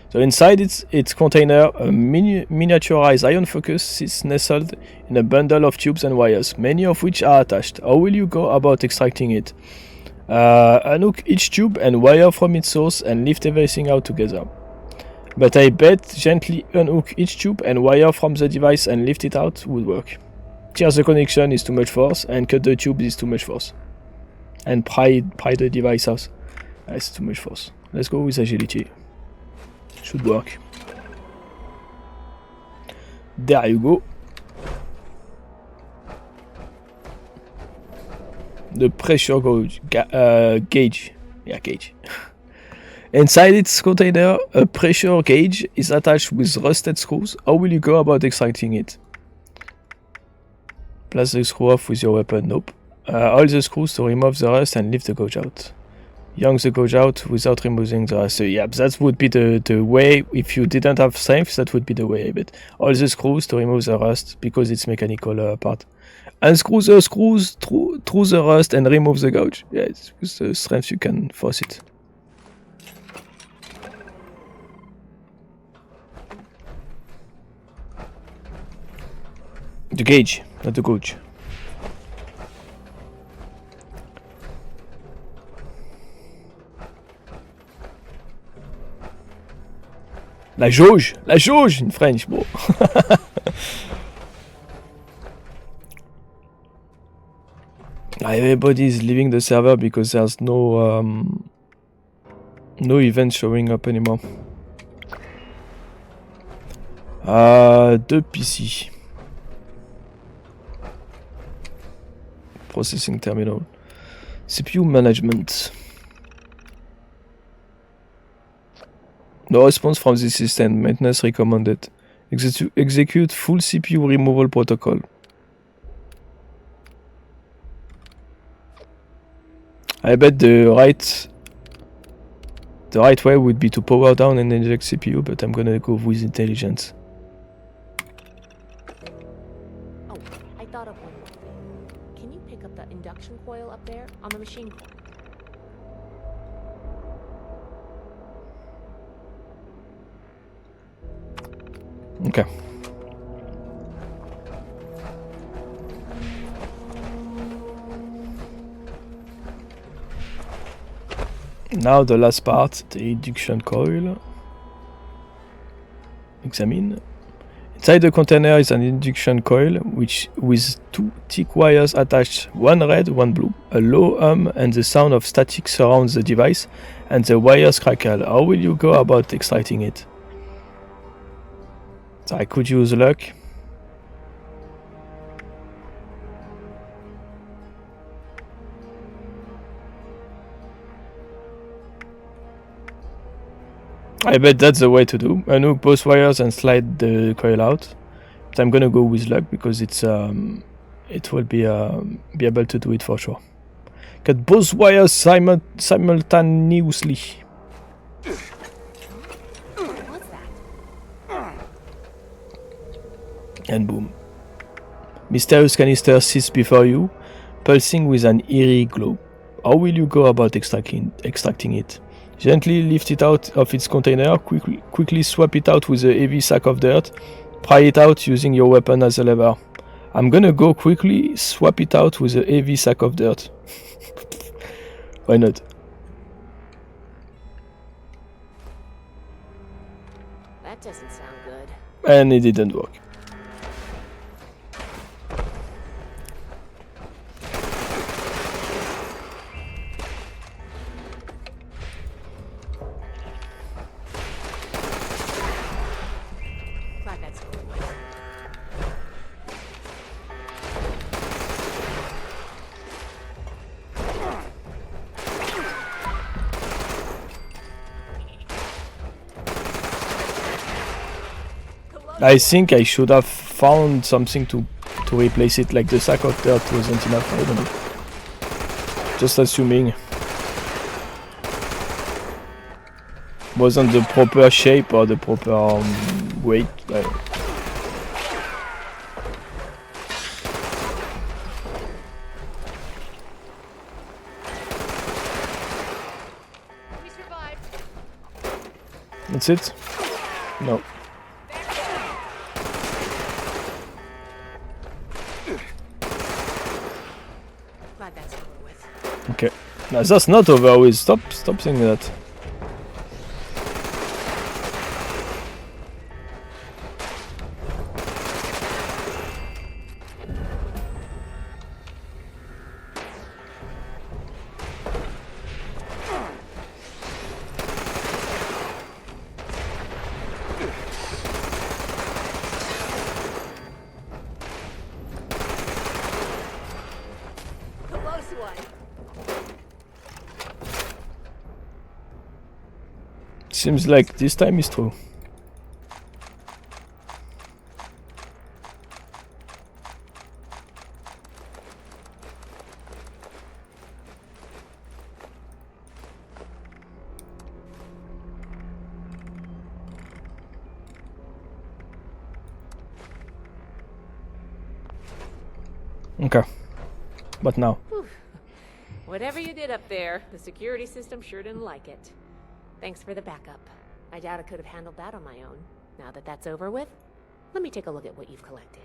Speaker 1: So inside its container, a miniaturized iron focus sits nestled in a bundle of tubes and wires, many of which are attached. How will you go about extracting it? Unhook each tube and wire from its source and lift everything out together. But I bet gently unhook each tube and wire from the device and lift it out would work. Tear the connection is too much force and cut the tube is too much force. And pry the device out. That's too much force. Let's go with agility. Should work. There you go. The pressure gauge. Yeah, gauge. Inside its container, a pressure gauge is attached with rusted screws. How will you go about extracting it? Place the screw off with your weapon. Nope. All the screws to remove the rust and lift the gauge out. Yank the gauge out without removing the rust. So yeah, that would be the way. If you didn't have strength, that would be the way. But all the screws to remove the rust because it's mechanical part. Unscrew the screws through the rust and remove the gauge. Yeah, with the strength you can force it. The gauge, not the gauge. La jauge in French, bro. Everybody's leaving the server because there's no events showing up anymore. The PC. Processing terminal. CPU management. No response from this system. Maintenance recommended. Execute full CPU removal protocol. I bet the right way would be to power down and inject CPU, but I'm gonna go with intelligence.
Speaker 11: Oh, I thought of one more thing. Can you pick up the induction coil up there on the machine core?
Speaker 1: Okay. Now the last part, the induction coil. Examine. Inside the container is an induction coil which with two thick wires attached, one red, one blue. A low hum and the sound of static surrounds the device and the wires crackle. How will you go about extracting it? So I could use luck. I bet that's the way to do. Unhook both wires and slide the coil out. But I'm gonna go with luck because it will be able to do it for sure. Cut both wires simultaneously.
Speaker 11: What's that?
Speaker 1: And boom. Mysterious canister sits before you. pulsing with an eerie glow. How will you go about extracting it? Gently lift it out of its container, quickly swap it out with a heavy sack of dirt, pry it out using your weapon as a lever. I'm gonna go quickly swap it out with a heavy sack of dirt. Why not?
Speaker 11: That doesn't sound good.
Speaker 1: And it didn't work.
Speaker 11: Glad that's over with.
Speaker 1: I think I should have found something to replace it, like the sack of dirt wasn't enough. I don't know. Just assuming. Wasn't the proper shape or the proper weight. I don't know.
Speaker 3: We survived.
Speaker 1: That's it? No.
Speaker 11: Glad that's over with.
Speaker 1: Okay. No, that's not over with. Stop saying that.
Speaker 3: Close one.
Speaker 1: Seems like this time is true. Okay. What now?
Speaker 11: Whew. Whatever you did up there, the security system sure didn't like it. Thanks for the backup. I doubt I could have handled that on my own. Now that that's over with, let me take a look at what you've collected.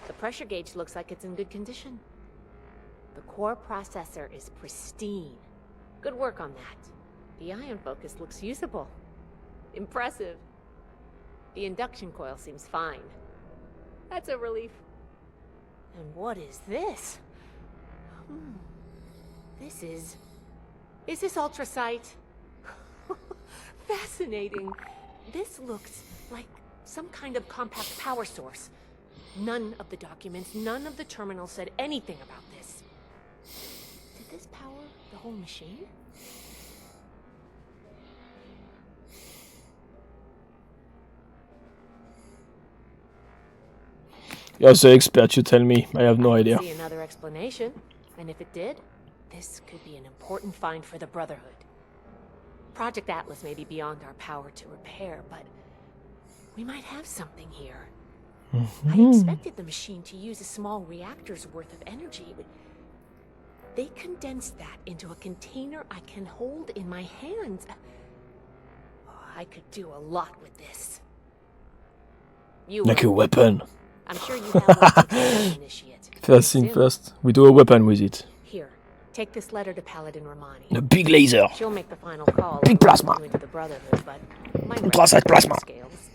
Speaker 11: The pressure gauge looks like it's in good condition. The core processor is pristine. Good work on that. The ion focus looks usable. Impressive. The induction coil seems fine. That's a relief. And what is this? This is... Is this ultrasight? Fascinating. This looks like some kind of compact power source. None of the documents, none of the terminals said anything about this. Did this power the whole machine?
Speaker 1: You're the expert, you tell me. I have no idea.
Speaker 11: I see another explanation. And if it did, this could be an important find for the Brotherhood. Project Atlas may be beyond our power to repair, but we might have something here. I expected the machine to use a small reactor's worth of energy, but they condensed that into a container I can hold in my hands. I could do a lot with this. You
Speaker 1: like a weapon.
Speaker 11: I'm sure you have what to do, initiate.
Speaker 1: First thing first, we do a weapon with it.
Speaker 11: Here, take this letter to Paladin Romani.
Speaker 1: A big laser.
Speaker 11: She'll make the final call.
Speaker 1: Big plasma.
Speaker 11: Into the Brotherhood, but my
Speaker 1: Ultrasight plasma.
Speaker 11: Scales.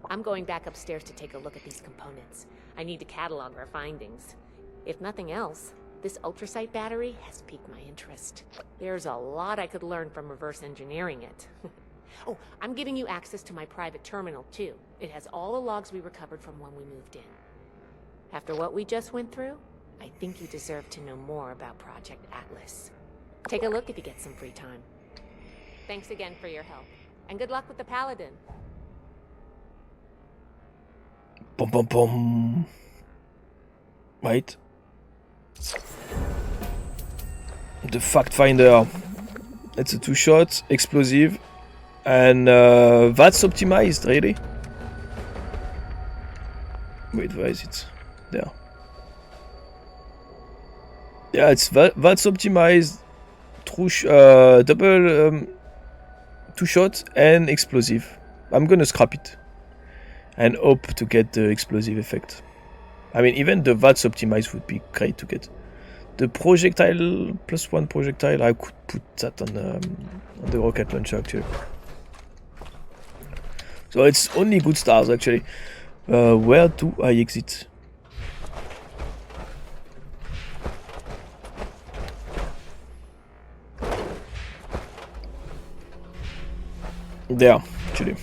Speaker 11: I'm going back upstairs to take a look at these components. I need to catalog our findings. If nothing else, this ultrasight battery has piqued my interest. There's a lot I could learn from reverse engineering it. Oh, I'm giving you access to my private terminal, too. It has all the logs we recovered from when we moved in. After what we just went through, I think you deserve to know more about Project Atlas. Take a look if you get some free time. Thanks again for your help. And good luck with the Paladin.
Speaker 1: Boom, boom, boom. Wait. The fact finder. It's a 2-shot, explosive. And that's optimized, really? Wait, where is it? There. Yeah, it's that's optimized through double two shot and explosive. I'm gonna scrap it and hope to get the explosive effect. I mean, even the VATS optimized would be great to get. The projectile plus one projectile, I could put that on the rocket launcher actually. So it's only good stars actually. Where do I exit? There, actually. I'm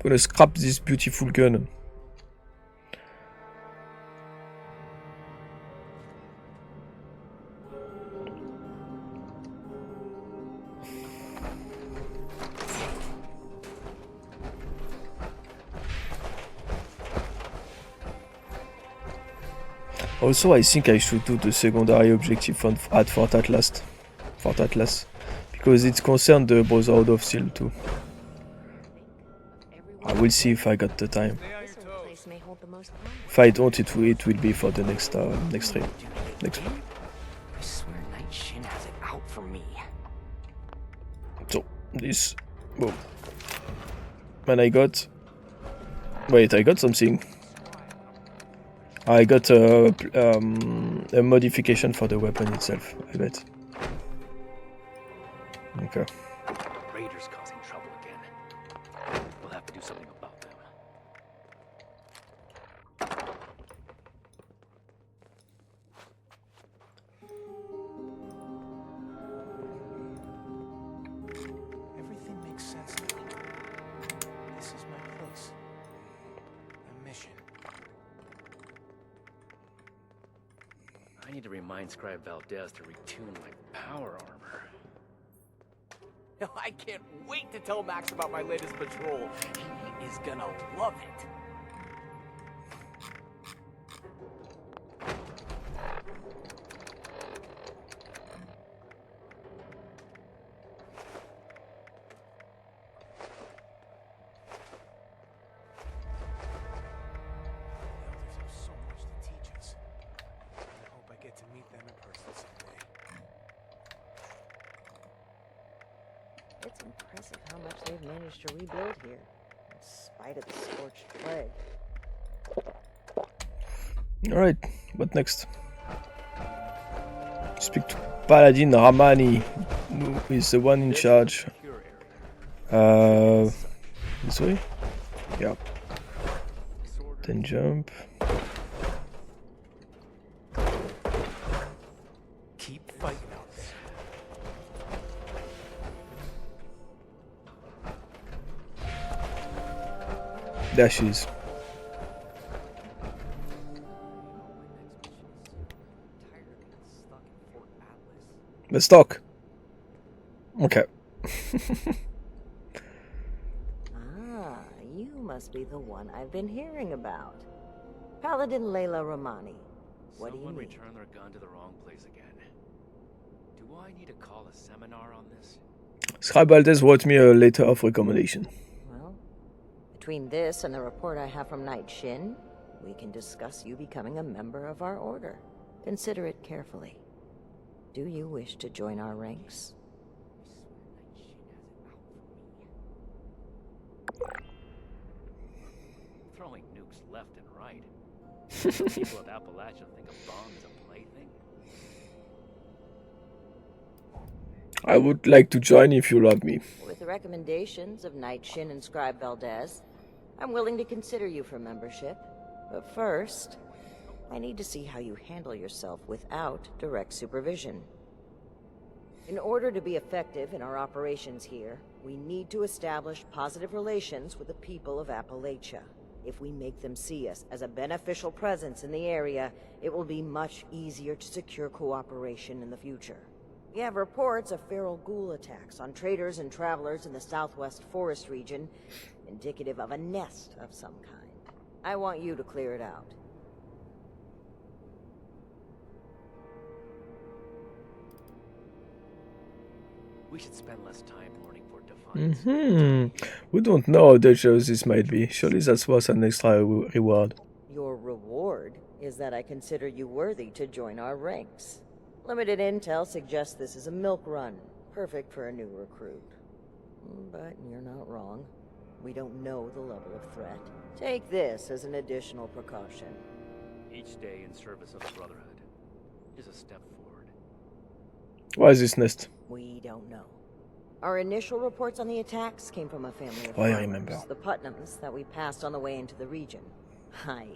Speaker 1: gonna scrap this beautiful gun. Also, I think I should do the secondary objective at Fort Atlas. Because it concerns the Brotherhood of Steel too. I will see if I got the time. If I don't, it will be for the next trip. Next one.
Speaker 3: I swear Night Shin has it out for me.
Speaker 1: So, this... Boom. And I got... Wait, I got something. I got a modification for the weapon itself, I bet. Okay.
Speaker 2: Raiders causing trouble again. We'll have to do something about them.
Speaker 12: Everything makes sense now. This is my place. My mission.
Speaker 2: I need to remind Scribe Valdez to retune my power armor.
Speaker 12: I can't wait to tell Max about my latest patrol. He is gonna love it. The elders have so much to teach us. I hope I get to meet them in person someday.
Speaker 4: It's impressive how much they've managed to rebuild here, in spite of the scorched plague.
Speaker 1: Alright, what next? Speak to Paladin Ramani, who is the one in charge. This way? Yeah. Then jump.
Speaker 12: Keep fighting out there.
Speaker 1: There she is. Let's talk. Okay.
Speaker 4: Ah, you must be the one I've been hearing about. Paladin Layla Romani. What do you
Speaker 2: Someone
Speaker 4: need?
Speaker 2: returned their gun to the wrong place again. Do I need to call a seminar on this?
Speaker 1: Scribe Valdez wrote me a letter of recommendation.
Speaker 4: Well, between this and the report I have from Night Shin, we can discuss you becoming a member of our order. Consider it carefully. Do you wish to join our ranks?
Speaker 2: Throwing nukes left and right. People of Appalachia think a bomb is a plaything.
Speaker 1: I would like to join if you love me.
Speaker 4: With the recommendations of Night Shin and Scribe Valdez, I'm willing to consider you for membership. But first, I need to see how you handle yourself without direct supervision. In order to be effective in our operations here, we need to establish positive relations with the people of Appalachia. If we make them see us as a beneficial presence in the area, it will be much easier to secure cooperation in the future. We have reports of feral ghoul attacks on traders and travelers in the southwest forest region, indicative of a nest of some kind. I want you to clear it out.
Speaker 2: We should spend less time mourning for Defiance.
Speaker 1: We don't know how dangerous this might be. Surely that's worth an extra reward.
Speaker 4: Your reward is that I consider you worthy to join our ranks. Limited intel suggests this is a milk run, perfect for a new recruit. But you're not wrong. We don't know the level of threat. Take this as an additional precaution.
Speaker 2: Each day in service of the Brotherhood is a step forward.
Speaker 1: Why is this nest?
Speaker 4: We don't know. Our initial reports on the attacks came from a family of
Speaker 1: I
Speaker 4: farmers,
Speaker 1: remember.
Speaker 4: the Putnams, that we passed on the way into the region. I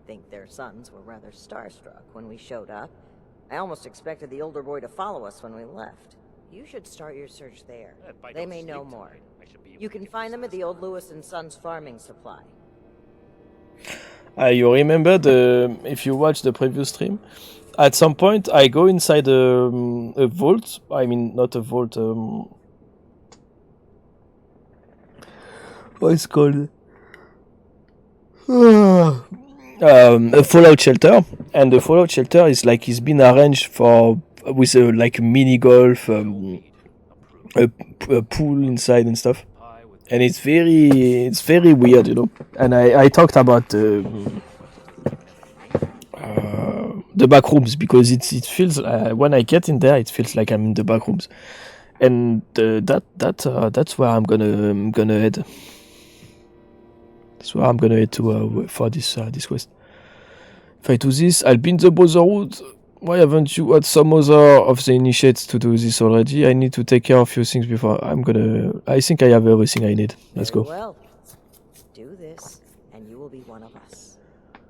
Speaker 4: think their sons were rather starstruck when we showed up. I almost expected the older boy to follow us when we left. You should start your search there. They may know more. You can find them at the old Lewis and Sons farming supply.
Speaker 1: You remember if you watch the previous stream, at some point I go inside a vault. I mean, not a vault. What is called? A fallout shelter, and the fallout shelter is like it's been arranged for with like a mini golf, a pool inside and stuff, and it's very weird, you know. And I talked about the back rooms because it feels when I get in there, it feels like I'm in the back rooms, and that's where I'm gonna head. That's where I'm gonna head to for this quest. If I do this, I'll be in the Brotherhood. Why haven't you had some other of the initiates to do this already? I need to take care of a few things before I think I have everything I need. Let's go.
Speaker 4: Well, do this, and you will be one of us,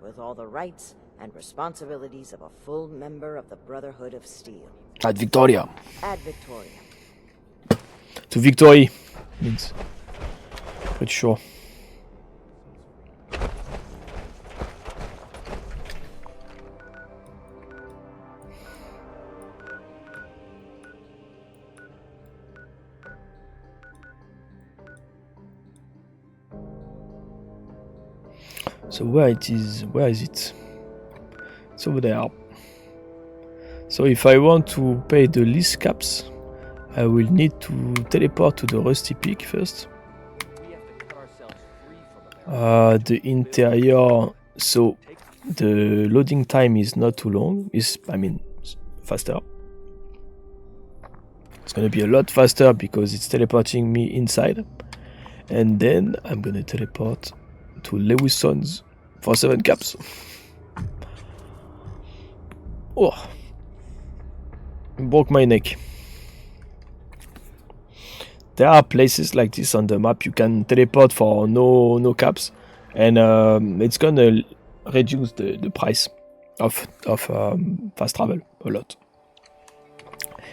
Speaker 4: with all the rights and responsibilities of a full member of the Brotherhood of Steel.
Speaker 1: At Victoria.
Speaker 4: At Victoria.
Speaker 1: To victory means. Pretty sure. So where is it? It's over there. So if I want to pay the lease caps, I will need to teleport to the Rusty Peak first. The interior, so the loading time is not too long. It's faster. It's gonna be a lot faster because it's teleporting me inside. And then I'm gonna teleport to Lewison's for 7 caps. Oh, broke my neck. There are places like this on the map you can teleport for no caps, and it's gonna reduce the price of fast travel a lot.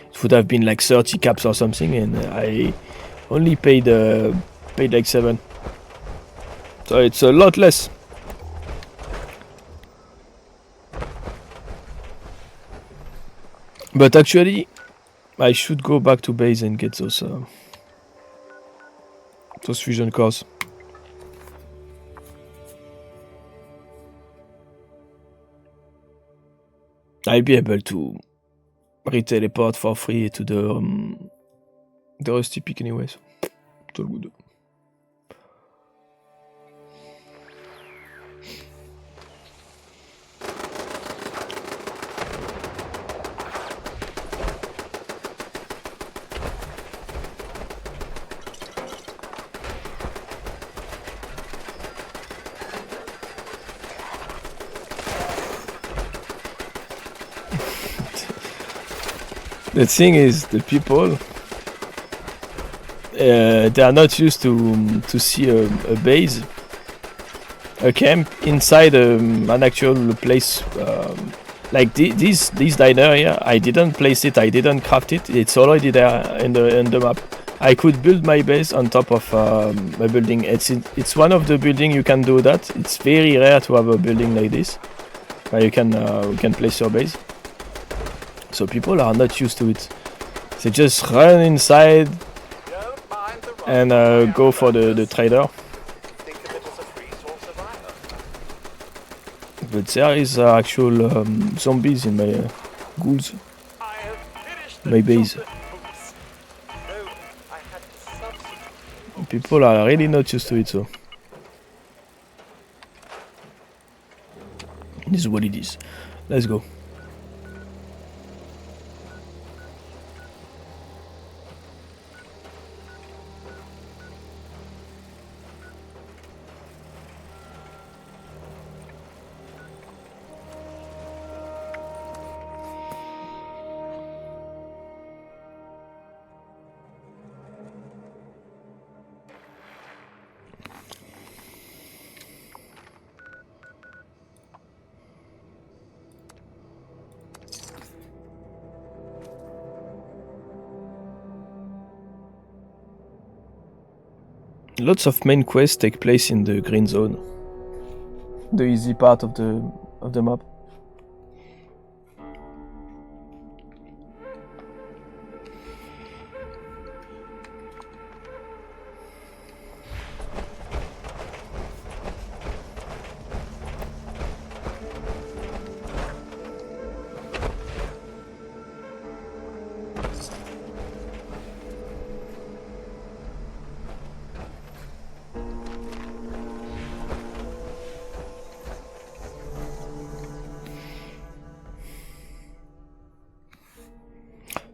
Speaker 1: It would have been like 30 caps or something, and I only paid like 7. So it's a lot less. But actually, I should go back to base and get those fusion cores. I'll be able to re-teleport for free to the Rusty Peak anyway, so it's all good. The thing is, the people, they are not used to see a base, a camp inside an actual place. Like this diner here, I didn't place it, I didn't craft it. It's already there in the map. I could build my base on top of a building. It's one of the buildings you can do that. It's very rare to have a building like this, where you can place your base. So people are not used to it. They just run inside and go for the trader. But there is actual zombies in my ghouls. My base. People are really not used to it, so. This is what it is. Let's go. Lots of main quests take place in the green zone, the easy part of the map.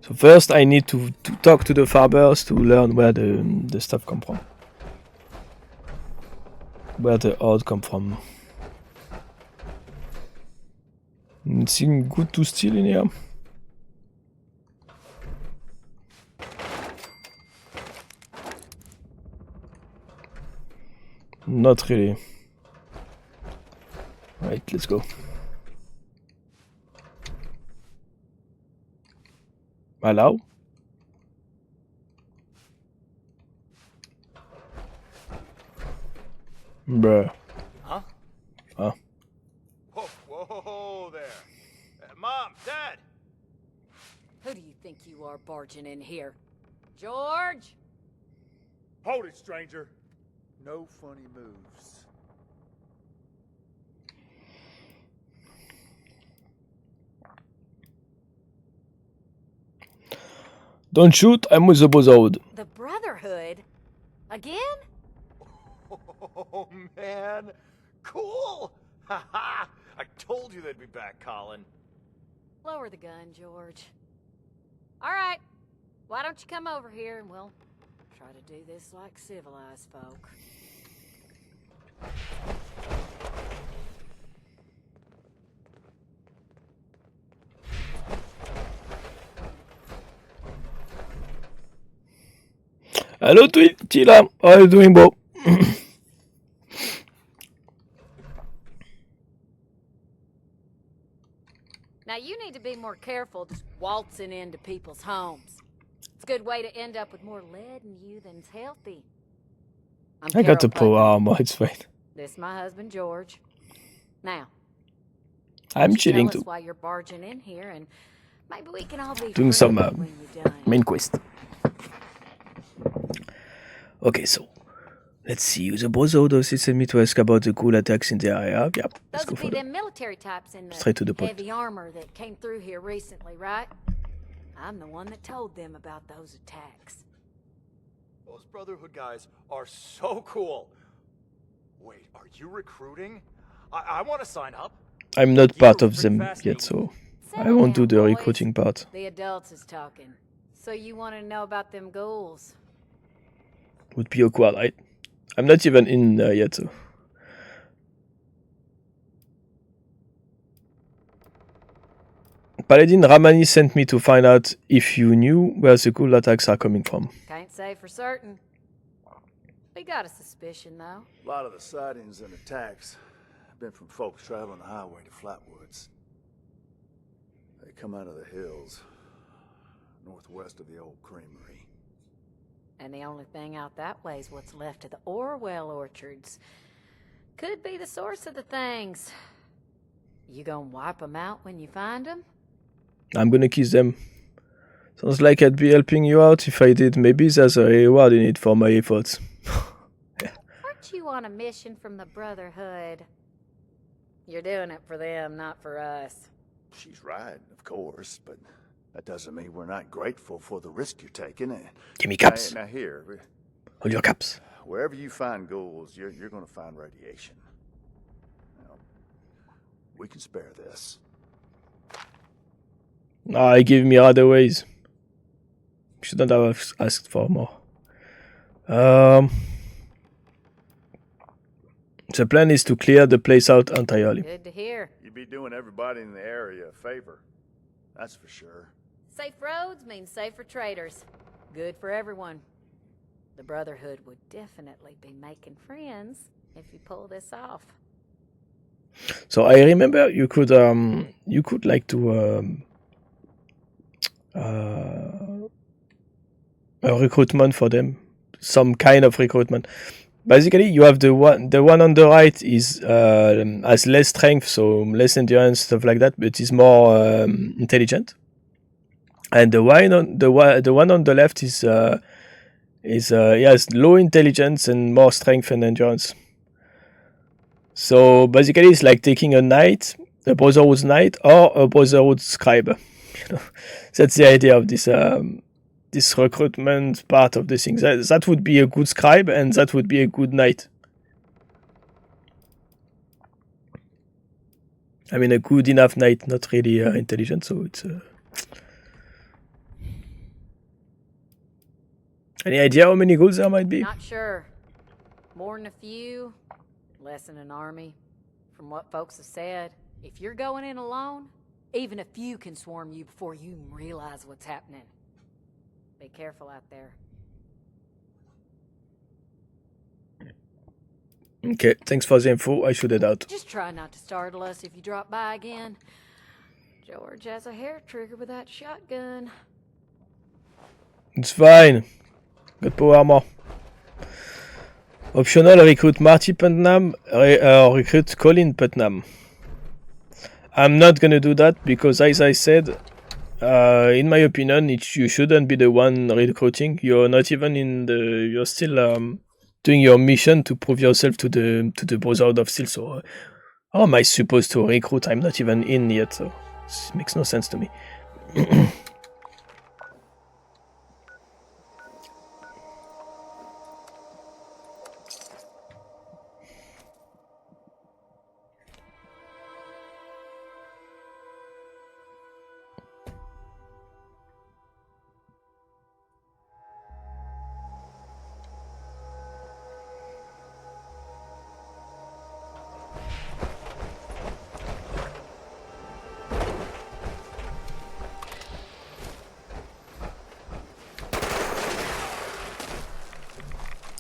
Speaker 1: So first I need to talk to the farmers to learn where the stuff come from. Where the ore come from. It seems good to steal in here. Not really. Right, let's go. Allow? Bruh.
Speaker 13: Huh?
Speaker 1: Huh?
Speaker 13: Whoa there. Mom, Dad!
Speaker 14: Who do you think you are barging in here? George?
Speaker 9: Hold it, stranger. No funny moves.
Speaker 1: Don't shoot, I'm with the Brotherhood.
Speaker 14: The Brotherhood? Again?
Speaker 13: Oh, man. Cool! Haha! I told you they'd be back, Colin.
Speaker 14: Lower the gun, George. All right. Why don't you come over here and we'll try to do this like civilized folk.
Speaker 1: Hello, Tila. How are you doing, bro?
Speaker 14: Now you need to be more careful just waltzing into people's homes. It's a good way to end up with more lead in you than's healthy.
Speaker 1: I got the power armor, it's fine.
Speaker 14: This is my husband, George. Now,
Speaker 1: I'm chilling
Speaker 14: tell us
Speaker 1: too.
Speaker 14: why you're barging in here, and maybe we can all be
Speaker 1: Doing some
Speaker 14: when you're done.
Speaker 1: main quest. Okay, so let's see. The Brotherhood also sent me to ask about the cool attacks in the area. Yep, let's go
Speaker 14: Those
Speaker 1: for
Speaker 14: would be
Speaker 1: them.
Speaker 14: them military types in the
Speaker 1: Straight to the point.
Speaker 14: heavy armor that came through here recently, right? I'm the one that told them about those attacks.
Speaker 13: Those Brotherhood guys are so cool. Wait, are you recruiting? I want to sign up.
Speaker 1: I'm not part of them yet, so I won't do the recruiting part.
Speaker 14: The adults is talking. So you want to know about them ghouls?
Speaker 1: Would be awkward, right? I'm not even in yet, so. Paladin Ramani sent me to find out if you knew where the cool attacks are coming from.
Speaker 14: Can't say for certain. We got a suspicion, though.
Speaker 9: A lot of the sightings and attacks have been from folks traveling the highway to Flatwoods. They come out of the hills, northwest of the old creamery.
Speaker 14: And the only thing out that way is what's left of the Orwell orchards. Could be the source of the things. You gonna wipe them out when you find them?
Speaker 1: I'm gonna kiss them. Sounds like I'd be helping you out if I did. Maybe there's a reward in it for my efforts.
Speaker 14: Aren't you on a mission from the Brotherhood? You're doing it for them, not for us.
Speaker 9: She's right, of course, but that doesn't mean we're not grateful for the risk you're taking.
Speaker 1: Give me caps.
Speaker 9: Now here,
Speaker 1: Hold your caps.
Speaker 9: wherever you find ghouls, you're going to find radiation. Now, We can spare this.
Speaker 1: I give me other ways. Shouldn't have asked for more. The plan is to clear the place out entirely.
Speaker 14: Good to hear.
Speaker 13: You'd be doing everybody in the area a favor. That's for sure.
Speaker 14: Safe roads means safer traders. Good for everyone. The Brotherhood would definitely be making friends if you pull this off.
Speaker 1: So I remember you could like to a recruitment for them, some kind of recruitment. Basically, you have the one on the right is has less strength, so less endurance, stuff like that, but is more intelligent. And the one on the left is he has low intelligence and more strength and endurance. So basically, it's like taking a knight, a Brotherhood knight, or a Brotherhood scribe. That's the idea of this this recruitment part of the thing. That would be a good scribe, and that would be a good knight. I mean, a good enough knight, not really intelligent. So it's. Any idea how many goals there might be?
Speaker 14: Not sure. More than a few, less than an army. From what folks have said, if you're going in alone, even a few can swarm you before you even realize what's happening. Be careful out there.
Speaker 1: Okay, thanks for the info. I should head out.
Speaker 14: Just try not to startle us if you drop by again. George has a hair trigger with that shotgun.
Speaker 1: It's fine. Got power armor. Optional, recruit Marty Putnam or recruit Colin Putnam. I'm not gonna do that because, as I said, in my opinion, you shouldn't be the one recruiting. You're not even in the. You're still doing your mission to prove yourself to the Brotherhood of Steel. So, how am I supposed to recruit? I'm not even in yet, so it makes no sense to me.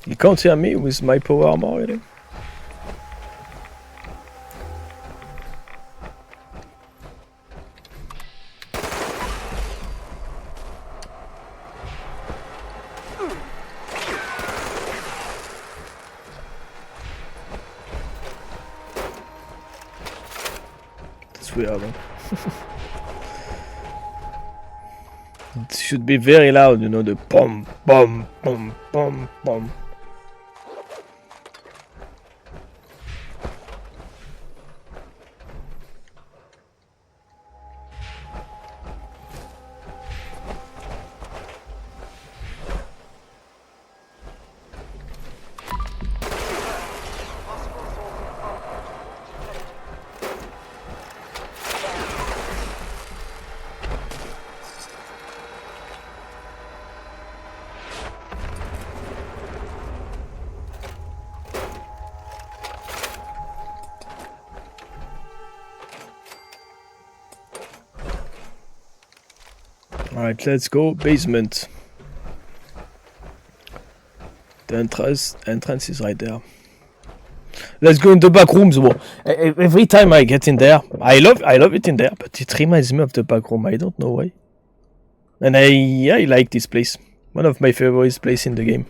Speaker 1: You can't hear me with my power armor, really? That's weird, huh? It should be very loud, you know, the pom, pom, pom, pom, pom. Alright, let's go. Basement. The entrance is right there. Let's go in the back rooms. Well, every time I get in there, I love it in there, but it reminds me of the back room. I don't know why. And I like this place. One of my favorite places in the game.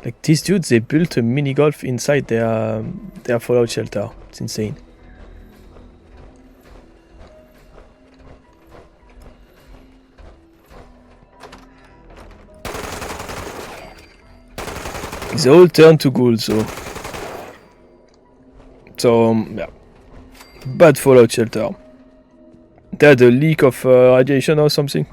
Speaker 1: Like these dudes, they built a mini golf inside their fallout shelter. It's insane. They all turn to gold, so yeah. Bad fallout shelter. They had a leak of radiation or something.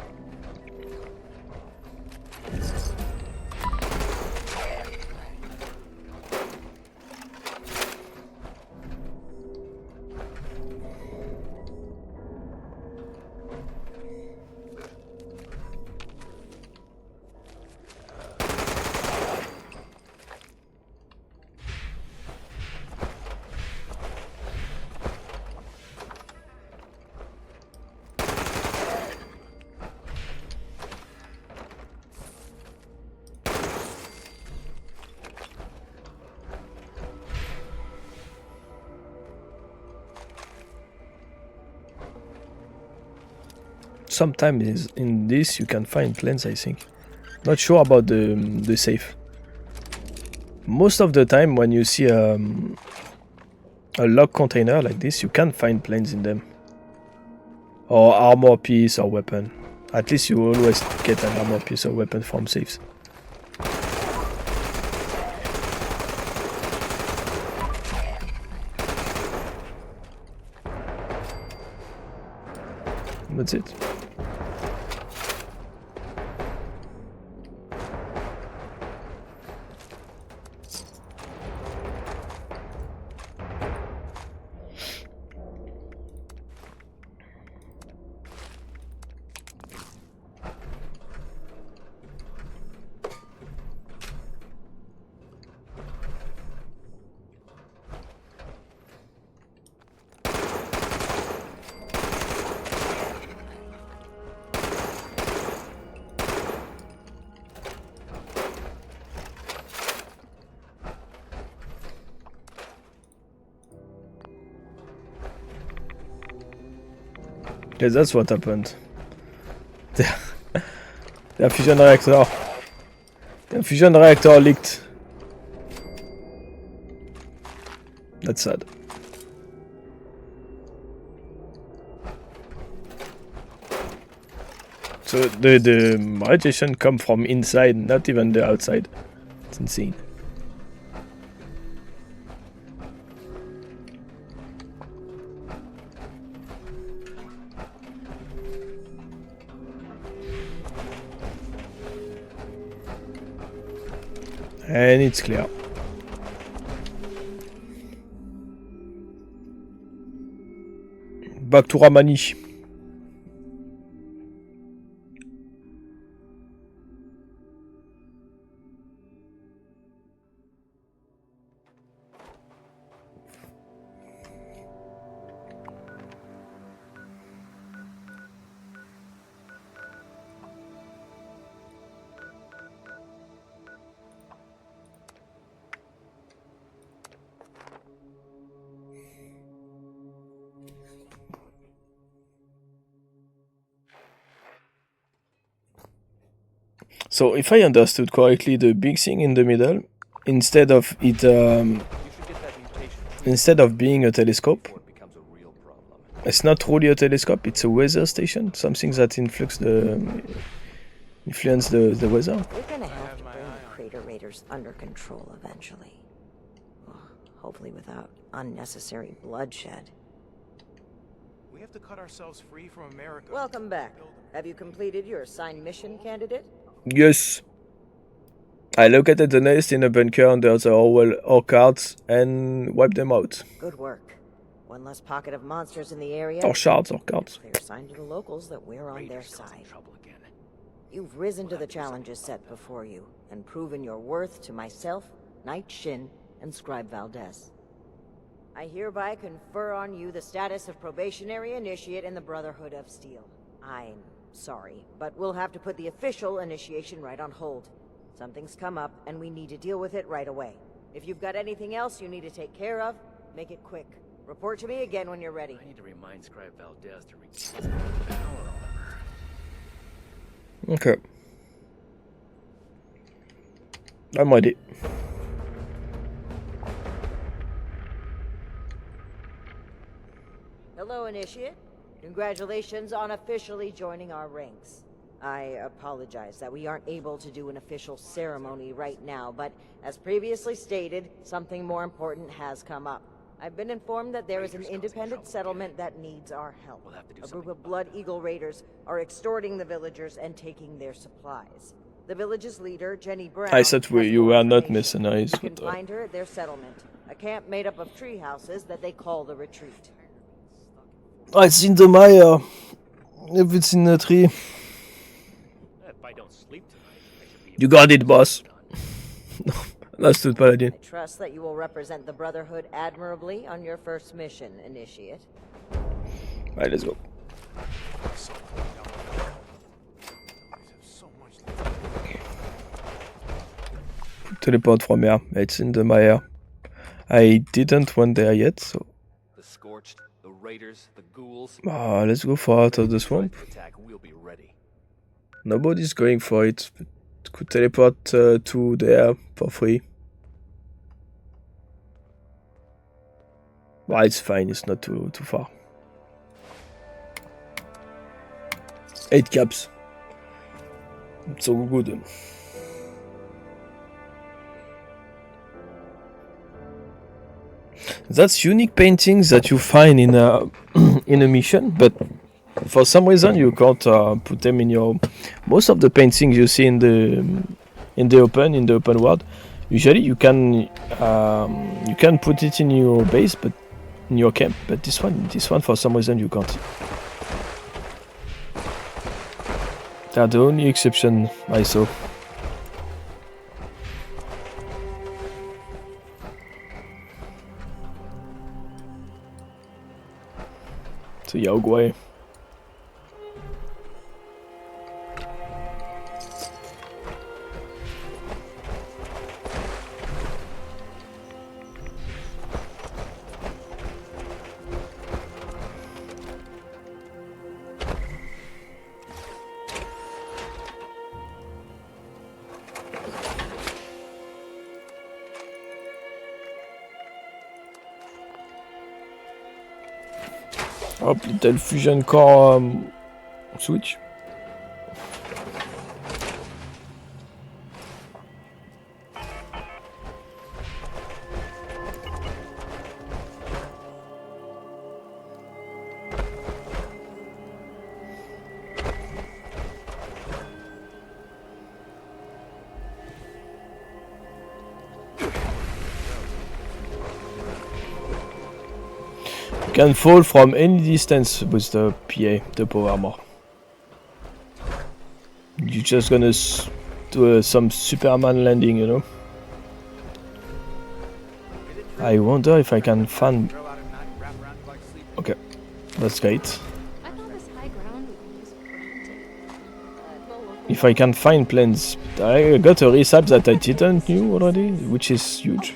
Speaker 1: sometimes in this you can find plans, I think. Not sure about the safe. Most of the time when you see a locked container like this, you can find plans in them. Or armor piece or weapon. At least you always get an armor piece or weapon from safes. That's it. Yes, that's what happened. Der fusion reactor. Der fusion reactor leaked. That's sad. So the radiation come from inside, not even the outside. It's insane. And it's clear. Back to Ramani. So if I understood correctly, the big thing in the middle, instead of it, instead of being a telescope, it's not really a telescope. It's a weather station, something that influence the weather.
Speaker 4: We're gonna have to bring the Crater Raiders under control eventually. Hopefully without unnecessary bloodshed.
Speaker 12: We have to cut ourselves free from America.
Speaker 4: Welcome back. Have you completed your assigned mission, candidate?
Speaker 1: Yes. I located the nest in a bunker under the orchards and wiped them out.
Speaker 4: Good work. One less pocket of monsters in the area.
Speaker 1: Or shards, orchards.
Speaker 4: Clear sign to the locals that we're on their side. You've risen to the challenges set before you and proven your worth to myself, Knight Shin, and Scribe Valdez. I hereby confer on you the status of probationary initiate in the Brotherhood of Steel. I'm sorry, but we'll have to put the official initiation right on hold. Something's come up, and we need to deal with it right away. If you've got anything else you need to take care of, make it quick. Report to me again when you're ready.
Speaker 2: I need to remind Scribe Valdez to regain power over.
Speaker 1: Okay. I'm ready.
Speaker 4: Hello, Initiate. Congratulations on officially joining our ranks. I apologize that we aren't able to do an official ceremony right now, but as previously stated, something more important has come up. I've been informed that there is an independent settlement that needs our help. A group of Blood Eagle Raiders are extorting the villagers and taking their supplies. The village's leader, Jenny Brown...
Speaker 1: I thought you were not mercenaries.
Speaker 4: You can find her at their settlement, a camp made up of tree houses that they call the Retreat.
Speaker 1: It's in the mire. If it's in the tree. You got it, boss. Understood, Paladin.
Speaker 4: I trust that you will represent the Brotherhood admirably on your first mission, Initiate.
Speaker 1: Alright, let's go. Teleport from here. It's in the mire. I didn't went there yet, so...
Speaker 6: The Scorched, the Raiders, the Ghouls.
Speaker 1: Let's go for out of the swamp.
Speaker 15: we'll be ready.
Speaker 1: Nobody's going for it. But could teleport to there for free. Well, it's fine. It's not too far. 8 caps. It's all good. That's unique paintings that you find in a in a mission, but for some reason you can't put them in your. Most of the paintings you see in the open world, usually you can put it in your base, but in your camp. But this one for some reason you can't. That's the only exception I saw. So Yaogway. Hop, little fusion core switch. Can fall from any distance with the PA, the power armor. You're just gonna do some Superman landing, you know. I wonder if I can find. Okay, that's great. If I can find planes, I got a recipe that I didn't knew already, which is huge.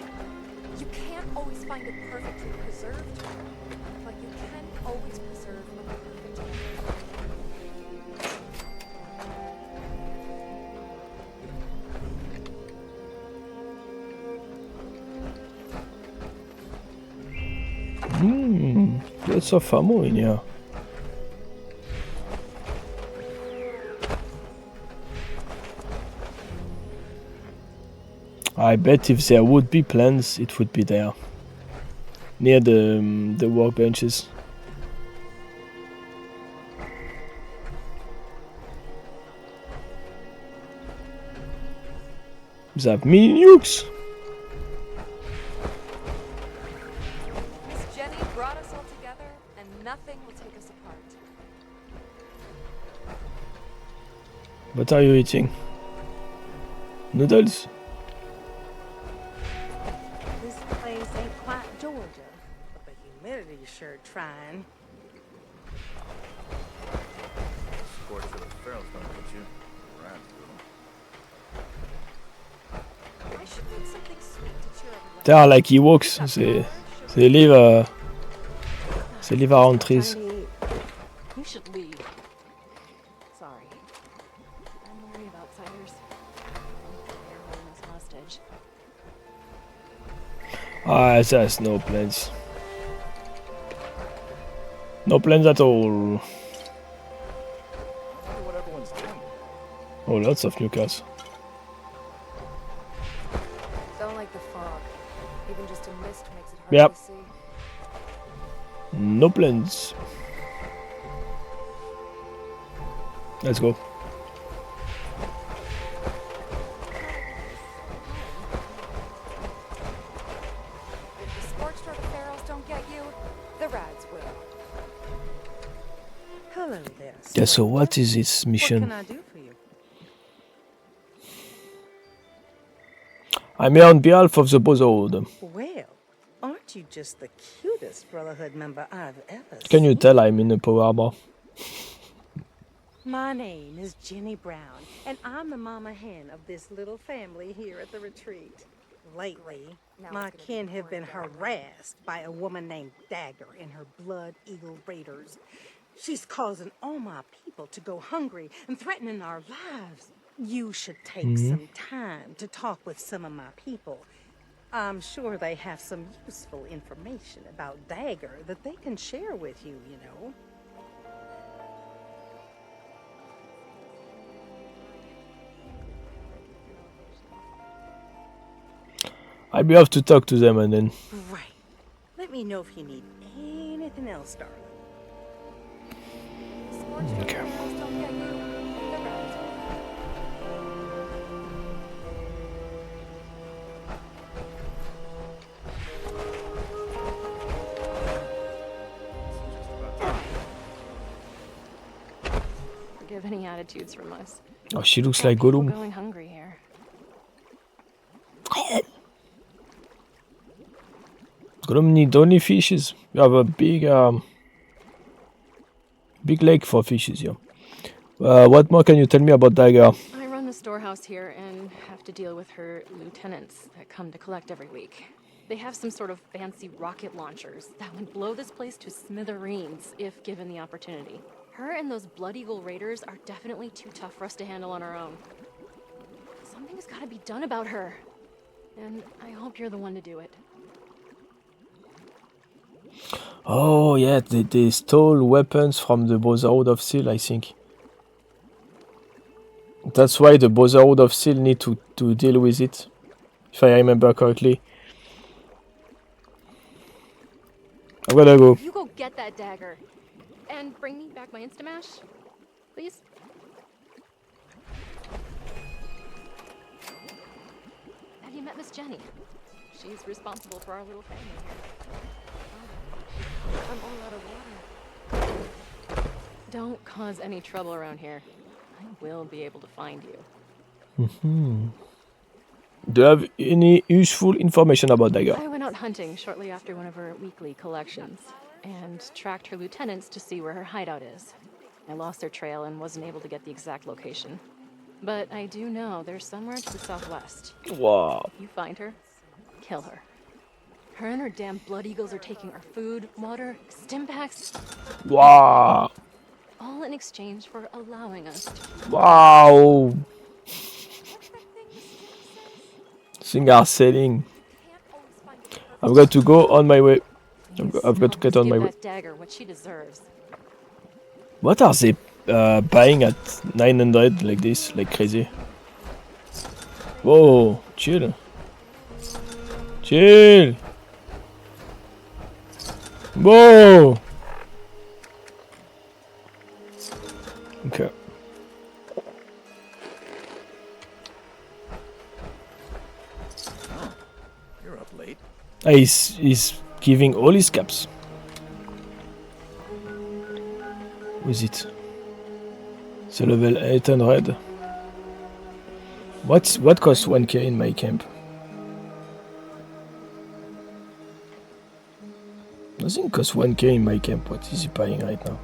Speaker 1: Lots of ammo in here. I bet if there would be plans, it would be there. Near the workbenches. That mini nukes! What are you eating? Noodles?
Speaker 16: This place ain't quite Georgia, but the humidity's sure trying.
Speaker 15: Scored for the Pharaoh's gonna put you around.
Speaker 16: I should make something sweet to cheer everyone.
Speaker 1: They are like Ewoks. They live around trees.
Speaker 14: You should leave. Sorry. I'm worried of outsiders. They're holding us hostage.
Speaker 1: Ah, there's no plans. No plans at all.
Speaker 15: What everyone's doing.
Speaker 1: Oh, lots of new cars.
Speaker 14: Don't like the fog. Even just a mist makes it hard
Speaker 1: Yep.
Speaker 14: to see.
Speaker 1: No plans. Let's go.
Speaker 14: If the scorched or the Pharaohs don't get you, the Rads will.
Speaker 16: Hello there.
Speaker 1: Yeah, so what is this mission?
Speaker 16: What can I do for you?
Speaker 1: I'm here on behalf of the Brotherhood.
Speaker 16: Well, aren't you just the cutest Brotherhood member I've ever seen?
Speaker 1: Can you tell I'm in a power armor?
Speaker 16: My name is Jenny Brown, and I'm the mama hen of this little family here at the retreat. Lately, my kin have been harassed by a woman named Dagger and her Blood Eagle Raiders. She's causing all my people to go hungry and threatening our lives. You should take some time to talk with some of my people. I'm sure they have some useful information about Dagger that they can share with you, you know.
Speaker 1: I'll be off to talk to them and then.
Speaker 16: Right. Let me know if you need anything else, darling.
Speaker 1: Okay.
Speaker 17: Forgive any attitudes from us.
Speaker 1: Oh, she looks like
Speaker 17: We're
Speaker 1: Gollum.
Speaker 17: going hungry here.
Speaker 1: Gollum need only fishes. You have a big lake for fishes, yeah. What more can you tell me about Dagger?
Speaker 17: I run the storehouse here and have to deal with her lieutenants that come to collect every week. They have some sort of fancy rocket launchers that would blow this place to smithereens if given the opportunity. Her and those Blood Eagle raiders are definitely too tough for us to handle on our own. Something's gotta be done about her. And I hope you're the one to do it.
Speaker 1: Oh yeah, they stole weapons from the Brotherhood of Steel, I think. That's why the Brotherhood of Steel need to deal with it, if I remember correctly. I'm gonna go.
Speaker 17: You go get that dagger. And bring me back my Instamash, please. Have you met Miss Jenny? She's responsible for our little family here. I'm all out of water. Don't cause any trouble around here. I will be able to find you.
Speaker 1: Do you have any useful information about Dagger?
Speaker 17: I went out hunting shortly after one of her weekly collections and tracked her lieutenants to see where her hideout is. I lost their trail and wasn't able to get the exact location. But I do know they're somewhere to the southwest.
Speaker 1: Wow.
Speaker 17: If you find her, kill her. Her and her damn Blood Eagles are taking our food, water, stim packs.
Speaker 1: Wow.
Speaker 17: All in exchange for allowing us to...
Speaker 1: Wow. Things are selling. I've got to go on my way. I've got to get on my way.
Speaker 17: That dagger what she deserves.
Speaker 1: What are they buying at 900 like this, like crazy? Whoa, chill. Chill. Whoa. Okay.
Speaker 15: You're up late.
Speaker 1: He's giving all his caps. Who is it? It's a level 800. What costs 1k in my camp? Nothing costs 1k in my camp. What is he buying right now?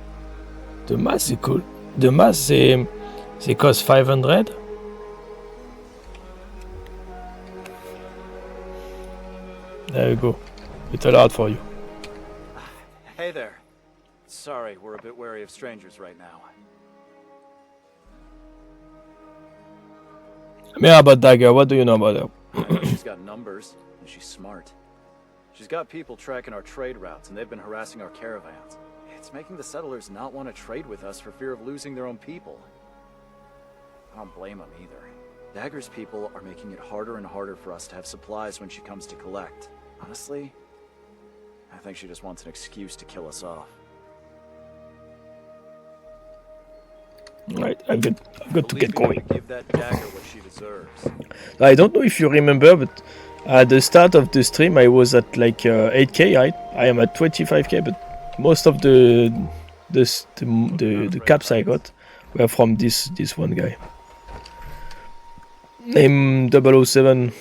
Speaker 1: The mass is cool. The mass they cost 500. There you go. It's a lot for you.
Speaker 13: Hey there. Sorry, we're a bit wary of strangers right now.
Speaker 1: Yeah, about Dagger, what do you know about her?
Speaker 13: She's got numbers, and she's smart. She's got people tracking our trade routes, and they've been harassing our caravans. It's making the settlers not want to trade with us for fear of losing their own people. I don't blame them either. Dagger's people are making it harder and harder for us to have supplies when she comes to collect. Honestly, I think she just wants an excuse to kill us off.
Speaker 1: Right, I've got to get going.
Speaker 13: Give that dagger what she deserves.
Speaker 1: I don't know if you remember, but at the start of the stream I was at like 8k, right? I am at 25k, but most of the caps I got were from this one guy. Name 007.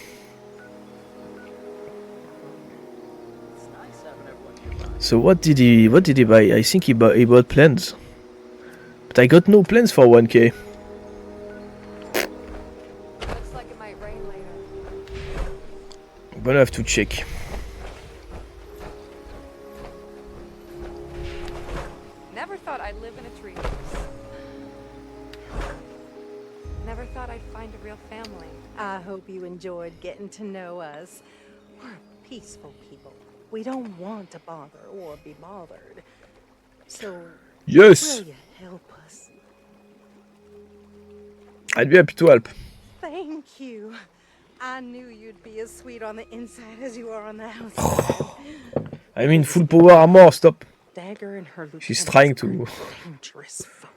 Speaker 1: So what did he buy? I think he bought plans. But I got no plans for 1k.
Speaker 17: Looks like it might rain later.
Speaker 1: I'm gonna have to check.
Speaker 18: Never thought I'd live
Speaker 17: Never thought I'd find a real family.
Speaker 16: I hope you enjoyed getting to know us. We're peaceful people. We don't want to bother or be bothered. So,
Speaker 1: Yes!
Speaker 16: will you help us?
Speaker 1: I'd be happy to help.
Speaker 16: Thank you. I knew you'd be as sweet on the inside as you are on the outside.
Speaker 1: I'm in full power armor, stop.
Speaker 16: Dagger and her
Speaker 1: She's trying to
Speaker 16: dangerous folk.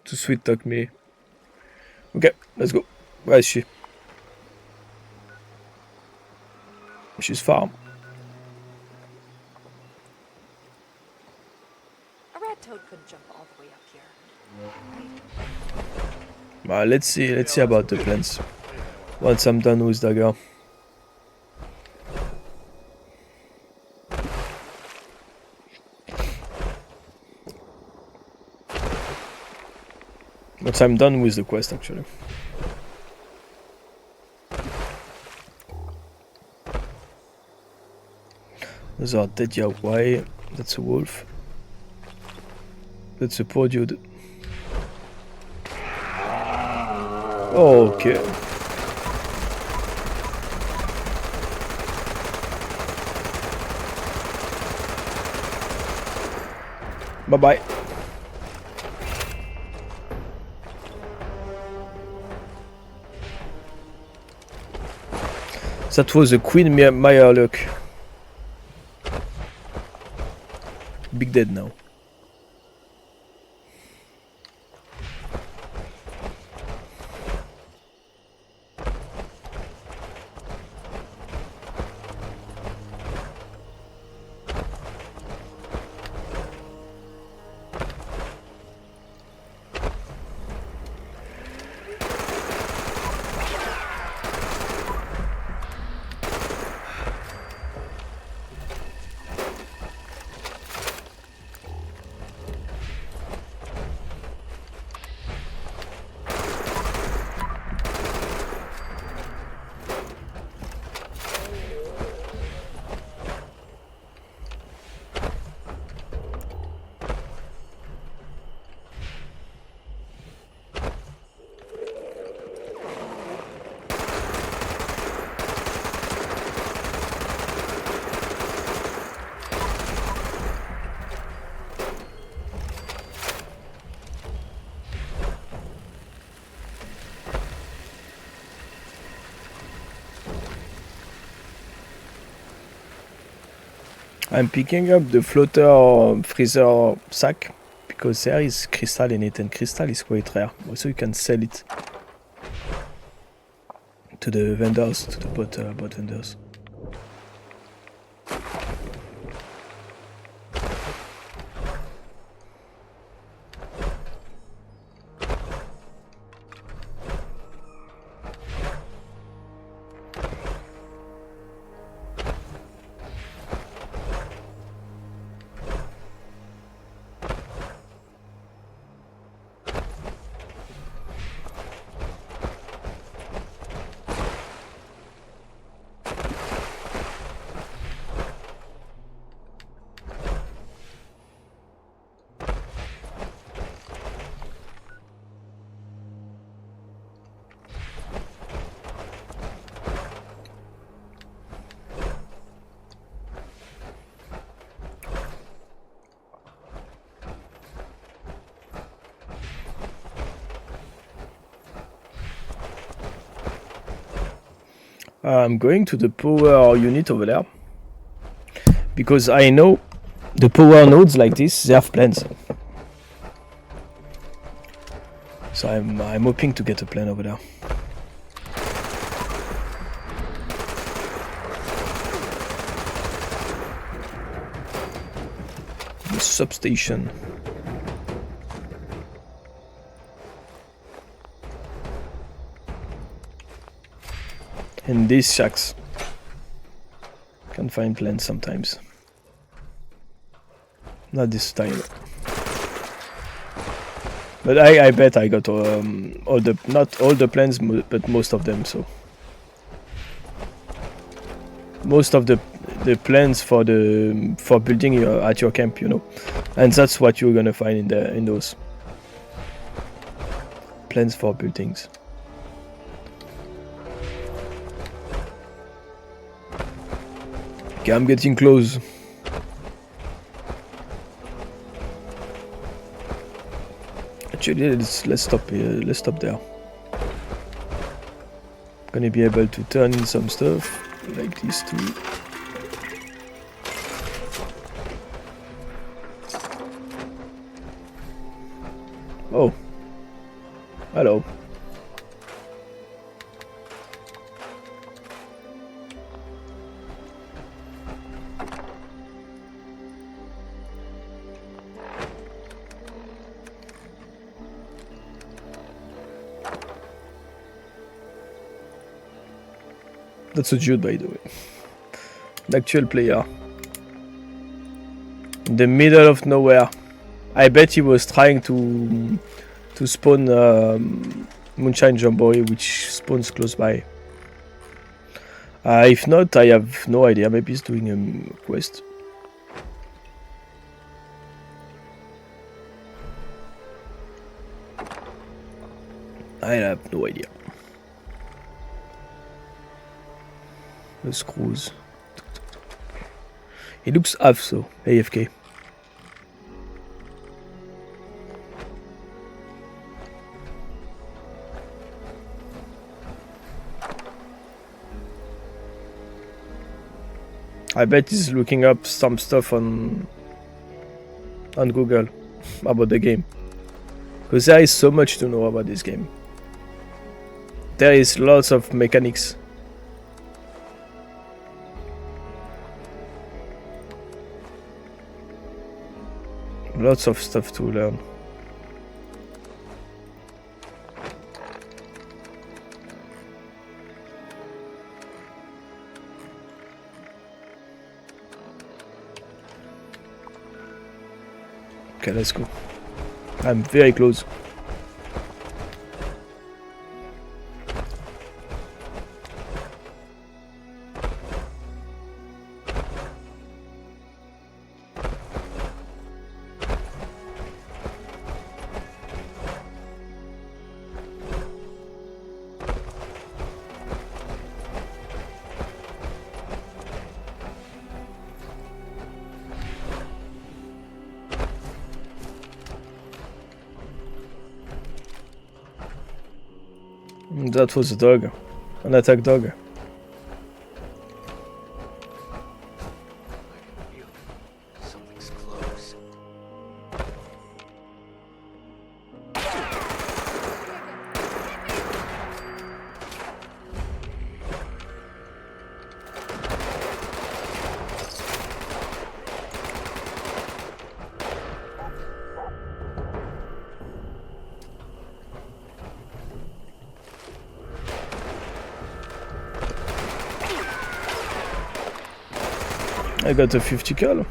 Speaker 1: sweet talk me. Okay, let's go. Where is she? She's far.
Speaker 17: A rat toad couldn't jump all the way up here.
Speaker 1: Well, let's see about the plans. Once I'm done with Dagger. Once I'm done with the quest, actually. Those are dead Yawai. That's a wolf. That's a poor dude. Okay. Bye-bye. That was a Queen Maya look. Big dead now. I'm picking up the floater freezer sack because there is crystal in it, and crystal is quite rare. Also, you can sell it to the vendors, to the bot vendors. I'm going to the power unit over there because I know the power nodes like this, they have plans. So I'm hoping to get a plan over there. The substation. And these shacks. Can find plants sometimes. Not this time. But I bet I got all the, not all the plants, but most of them. So most of the plans for building at your camp, you know, and that's what you're gonna find in those. plans for buildings. Okay, I'm getting close. Actually, let's stop here. Let's stop there. Gonna be able to turn in some stuff like these two. Oh, hello. That's a dude, by the way. An actual player. In the middle of nowhere. I bet he was trying to spawn Moonshine Jamboree, which spawns close by. If not, I have no idea. Maybe he's doing a quest. I have no idea. The screws. He looks off, so AFK. I bet he's looking up some stuff on Google about the game. Because there is so much to know about this game. There is lots of mechanics. Lots of stuff to learn. Okay, let's go. I'm very close. That was a dog. An attack dog.
Speaker 2: Something's close.
Speaker 1: I got a 50 cal.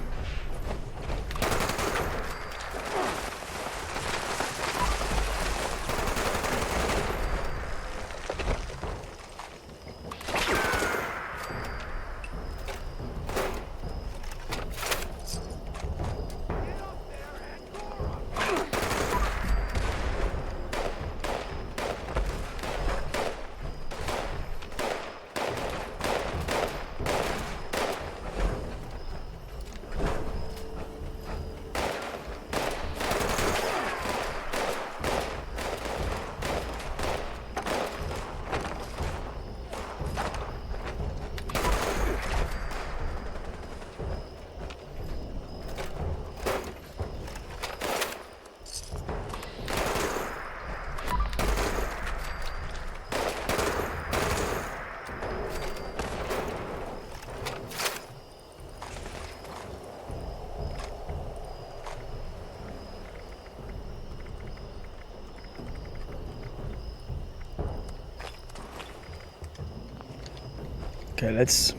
Speaker 1: Okay, let's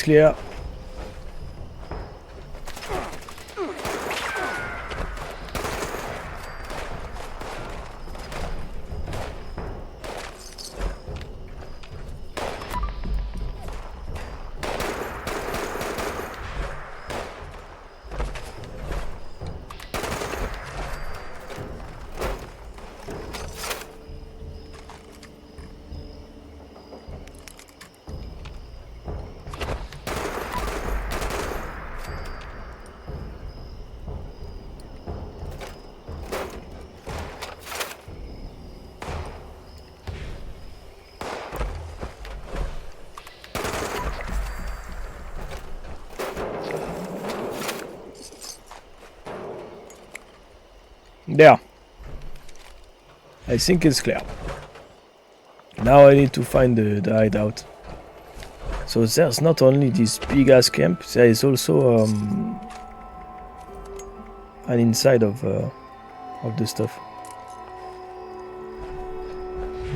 Speaker 1: clear. There. I think it's clear. Now I need to find the hideout. So there's not only this big ass camp, there is also an inside of the stuff.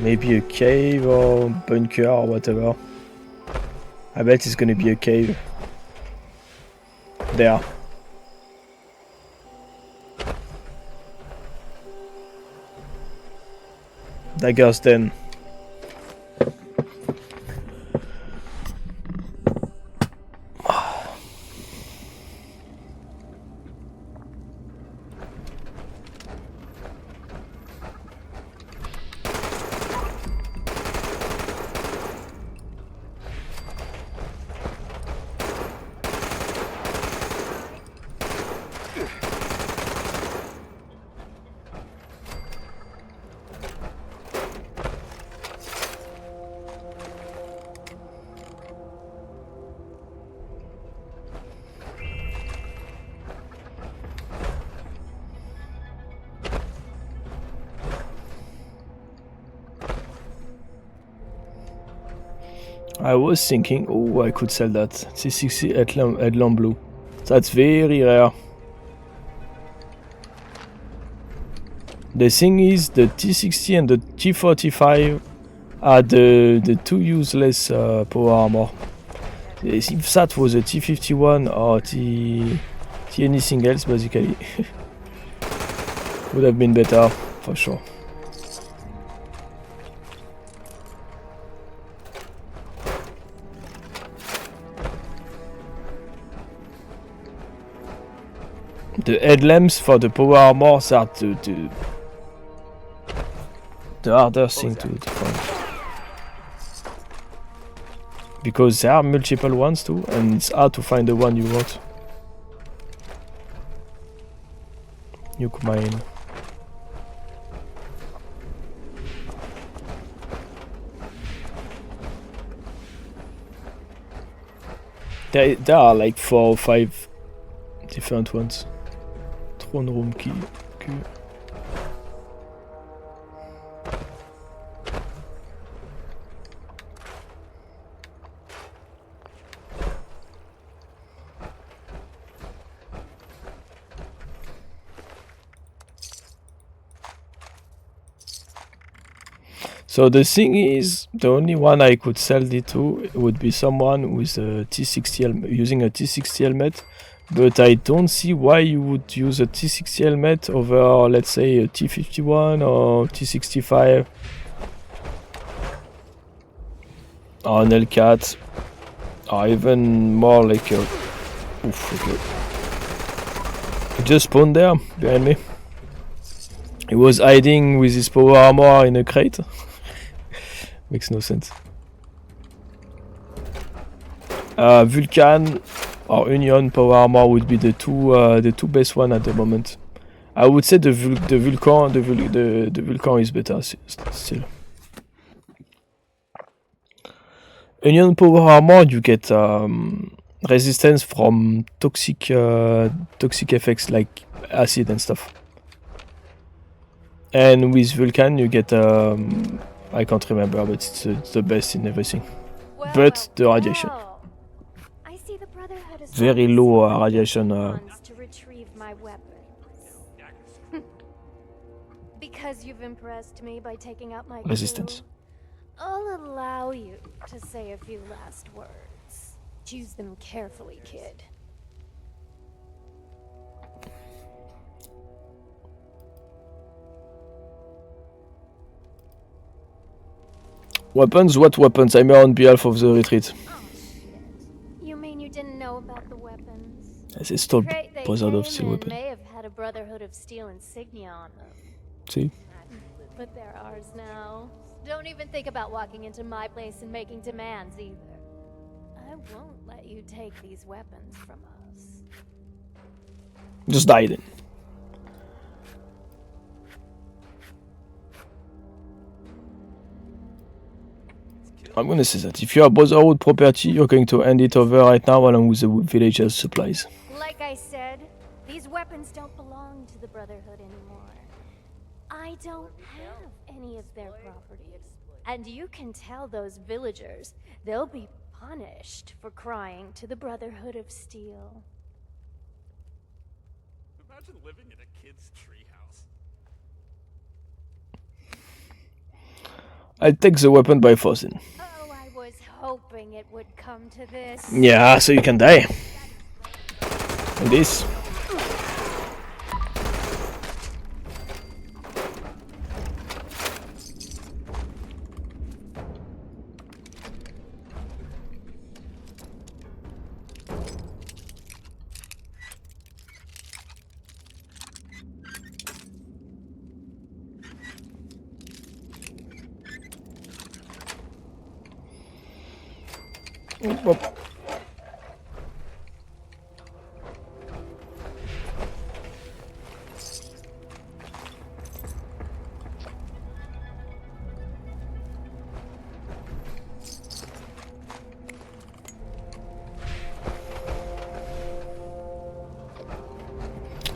Speaker 1: Maybe a cave or bunker or whatever. I bet it's gonna be a cave. There. Dagger's Den. I was thinking, oh, I could sell that. T60 Headlamp Blue. That's very rare. The thing is, the T60 and the T45 are the two useless power armor. If that was a T51 or T anything else, basically, would have been better, for sure. The headlamps for the power armor are the hardest thing to find. Because there are multiple ones too, and it's hard to find the one you want. Nuke mine. There are like 4 or 5 different ones. Throne room key. So the thing is, the only one I could sell it to would be someone with a T60 using a T60 helmet. But I don't see why you would use a T60 helmet over, let's say, a T51 or T65 or an Hellcat, or even more like a... Oof, okay. He just spawned there, behind me. He was hiding with his power armor in a crate. Makes no sense. Vulcan or Union power armor would be the two best one at the moment. I would say the Vulcan is better still. Union power armor, you get resistance from toxic effects like acid and stuff. And with Vulcan you get I can't remember, but it's the best in everything. But the radiation. Very low radiation
Speaker 10: to retrieve my weapons. Because you've impressed me by taking out my
Speaker 1: resistance.
Speaker 10: Crew, I'll allow you to say a few last words. Choose them carefully, kid.
Speaker 1: Weapons? What weapons? I'm here on behalf of the retreat.
Speaker 10: You mean you didn't know about the weapons?
Speaker 1: They stole Brotherhood of Steel weapon.
Speaker 10: May have had a Brotherhood of Steel insignia on them.
Speaker 1: See?
Speaker 10: But they're ours now. Don't even think about walking into my place and making demands either. I won't let you take these weapons from us.
Speaker 1: Just die then. I'm gonna say that if you are Brotherhood property, you're going to hand it over right now along with the villagers' supplies.
Speaker 10: Like I said, these weapons don't belong to the Brotherhood anymore.
Speaker 18: I don't have any of their property. And you can tell those villagers they'll be punished for crying to the Brotherhood of Steel.
Speaker 15: Imagine living in a kid's treehouse.
Speaker 1: I take the weapon by forcing.
Speaker 18: Oh, I was hoping it would come to this.
Speaker 1: Yeah, so you can die. And this. Oop.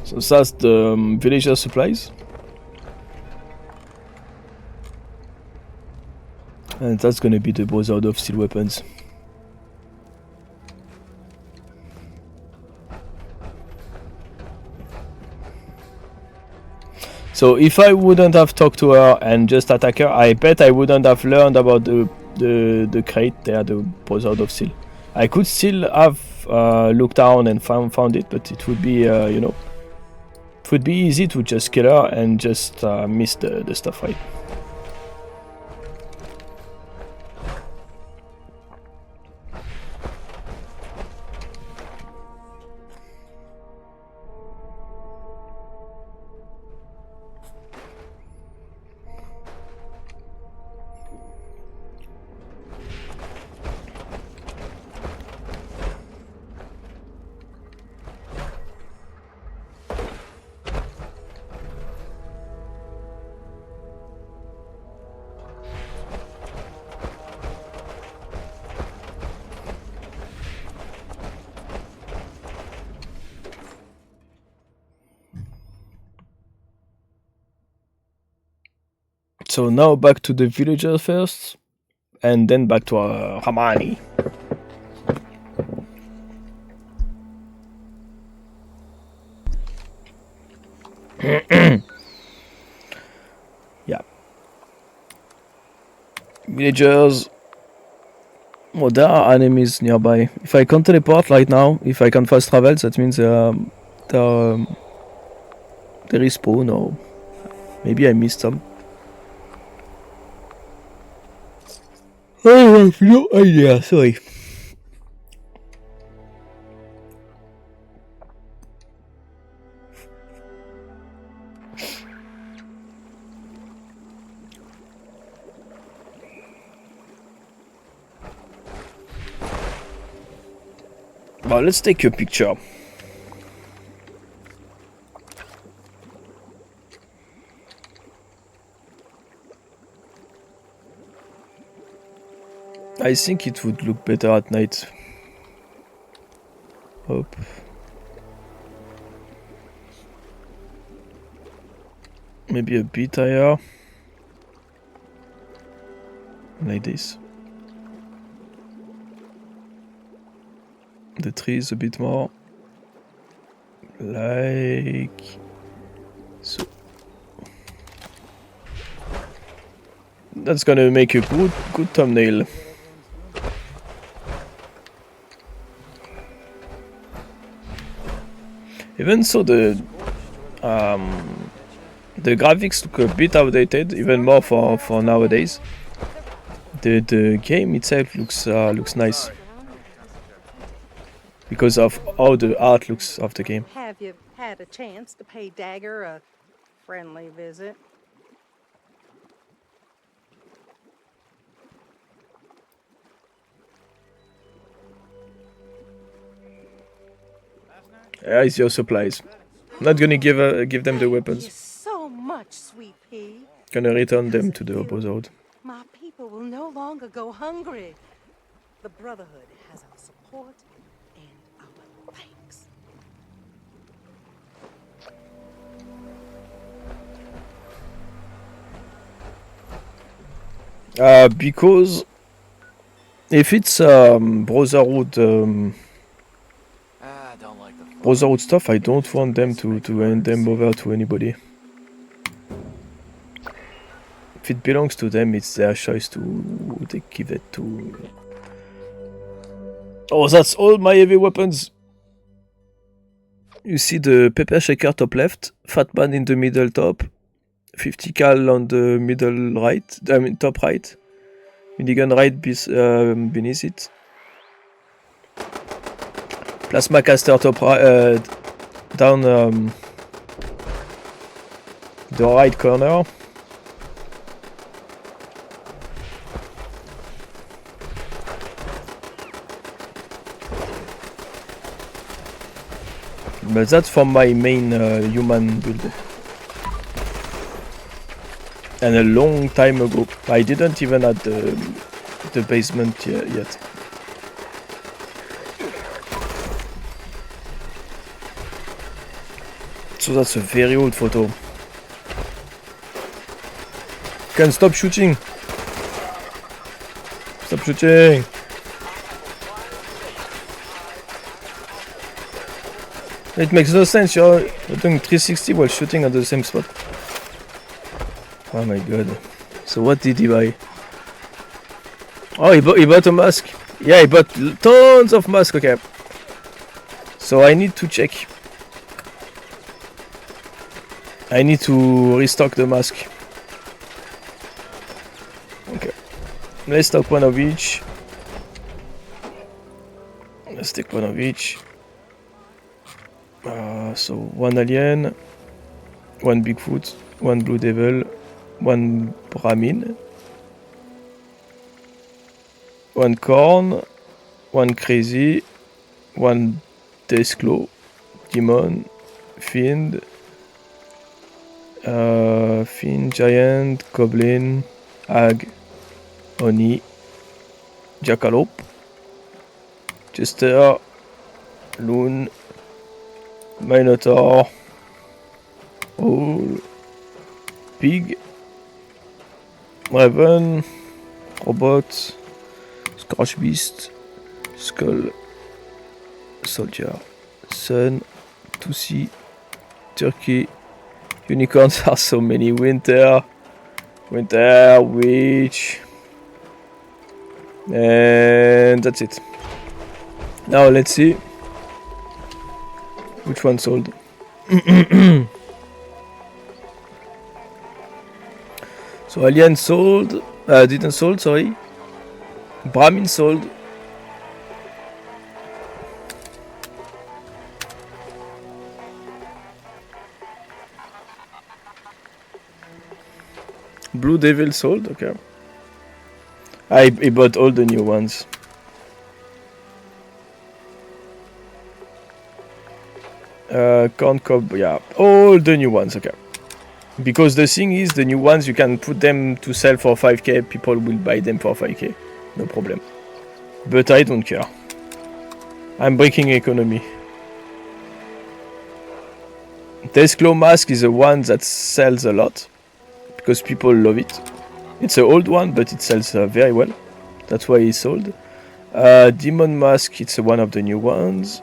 Speaker 1: So that's the villager supplies. And that's gonna be the Brotherhood of Steel weapons. So if I wouldn't have talked to her and just attacked her, I bet I wouldn't have learned about the crate there, the Brotherhood of Steel. I could still have looked down and found it, but it would be, you know, it would be easy to just kill her and just miss the stuff, right? So now back to the villager first, and then back to Ramani. Yeah. Villagers. Oh, there are enemies nearby. If I can teleport right now, if I can fast travel, that means they respawn, or maybe I missed some. I have no idea, sorry. Well, let's take a picture. I think it would look better at night. Hope. Maybe a bit higher. Like this. The trees a bit more. Like so. That's gonna make a good thumbnail. Even so, the graphics look a bit outdated, even more for nowadays. The game itself looks nice because of how the art looks of the game.
Speaker 16: Have you had a chance to pay Dagger a friendly visit?
Speaker 1: Yeah, it's your supplies. Not gonna give them the weapons.
Speaker 16: Thank you so much, sweet pea.
Speaker 1: Gonna return them to the Brotherhood.
Speaker 16: My people will no longer go hungry. The Brotherhood has our support and our thanks.
Speaker 1: Because if it's Brotherhood stuff, I don't want them to hand them over to anybody. If it belongs to them, it's their choice to they give it to. Oh, that's all my heavy weapons. You see the pepper shaker top left, fat man in the middle top, 50 cal on the middle right, I mean top right, minigun right beneath it, plasma caster top right, down the right corner. But that's for my main human build. And a long time ago. I didn't even have the basement yet. So that's a very old photo. Can stop shooting. Stop shooting. It makes no sense, you're doing 360 while shooting at the same spot. Oh my god. So what did he buy? Oh, he bought a mask. Yeah, he bought tons of masks, okay. So I need to check. I need to restock the mask. Okay. Let's stock one of each. Let's take one of each. So one alien, one Bigfoot, one Blue Devil, one Brahmin, one Corn, one Crazy, one Deathclaw, Demon, Fiend, Giant, Goblin, Hag, Oni, Jackalope, Jester, Loon, Minotaur, Owl, Pig, Raven, Robot, Scratch Beast, Skull, Soldier, Sun, Tussie, Turkey, Unicorns are so many, Winter, Witch, and that's it. Now let's see which one sold. So Alien sold, didn't sold, sorry. Brahmin sold. Blue Devil sold, okay. I bought all the new ones. Corn Cob, yeah, all the new ones, okay. Because the thing is, the new ones, you can put them to sell for 5k, people will buy them for 5k, no problem. But I don't care. I'm breaking economy. Deathclaw mask is the one that sells a lot, because people love it. It's an old one, but it sells very well. That's why it's sold. Demon mask, it's one of the new ones.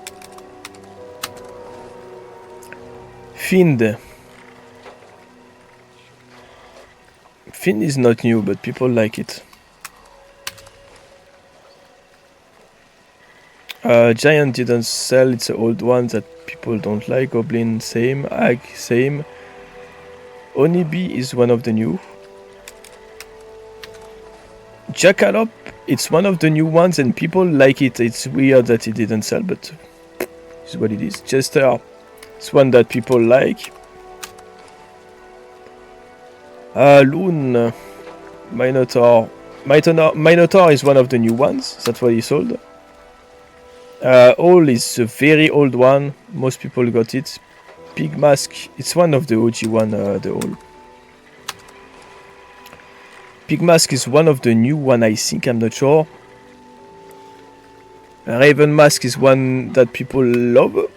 Speaker 1: Fiend. Fiend is not new, but people like it. Giant didn't sell, it's an old one that people don't like. Goblin, same. Hag, same. Onibi is one of the new. Jackalope, it's one of the new ones and people like it. It's weird that it didn't sell, but it's what it is. Chester, it's one that people like. Loon, Minotaur. Minotaur is one of the new ones. That's why he sold. Owl is a very old one. Most people got it. Pig Mask, it's one of the OG one, the Owl. Pig Mask is one of the new one, I think, I'm not sure. Raven Mask is one that people love.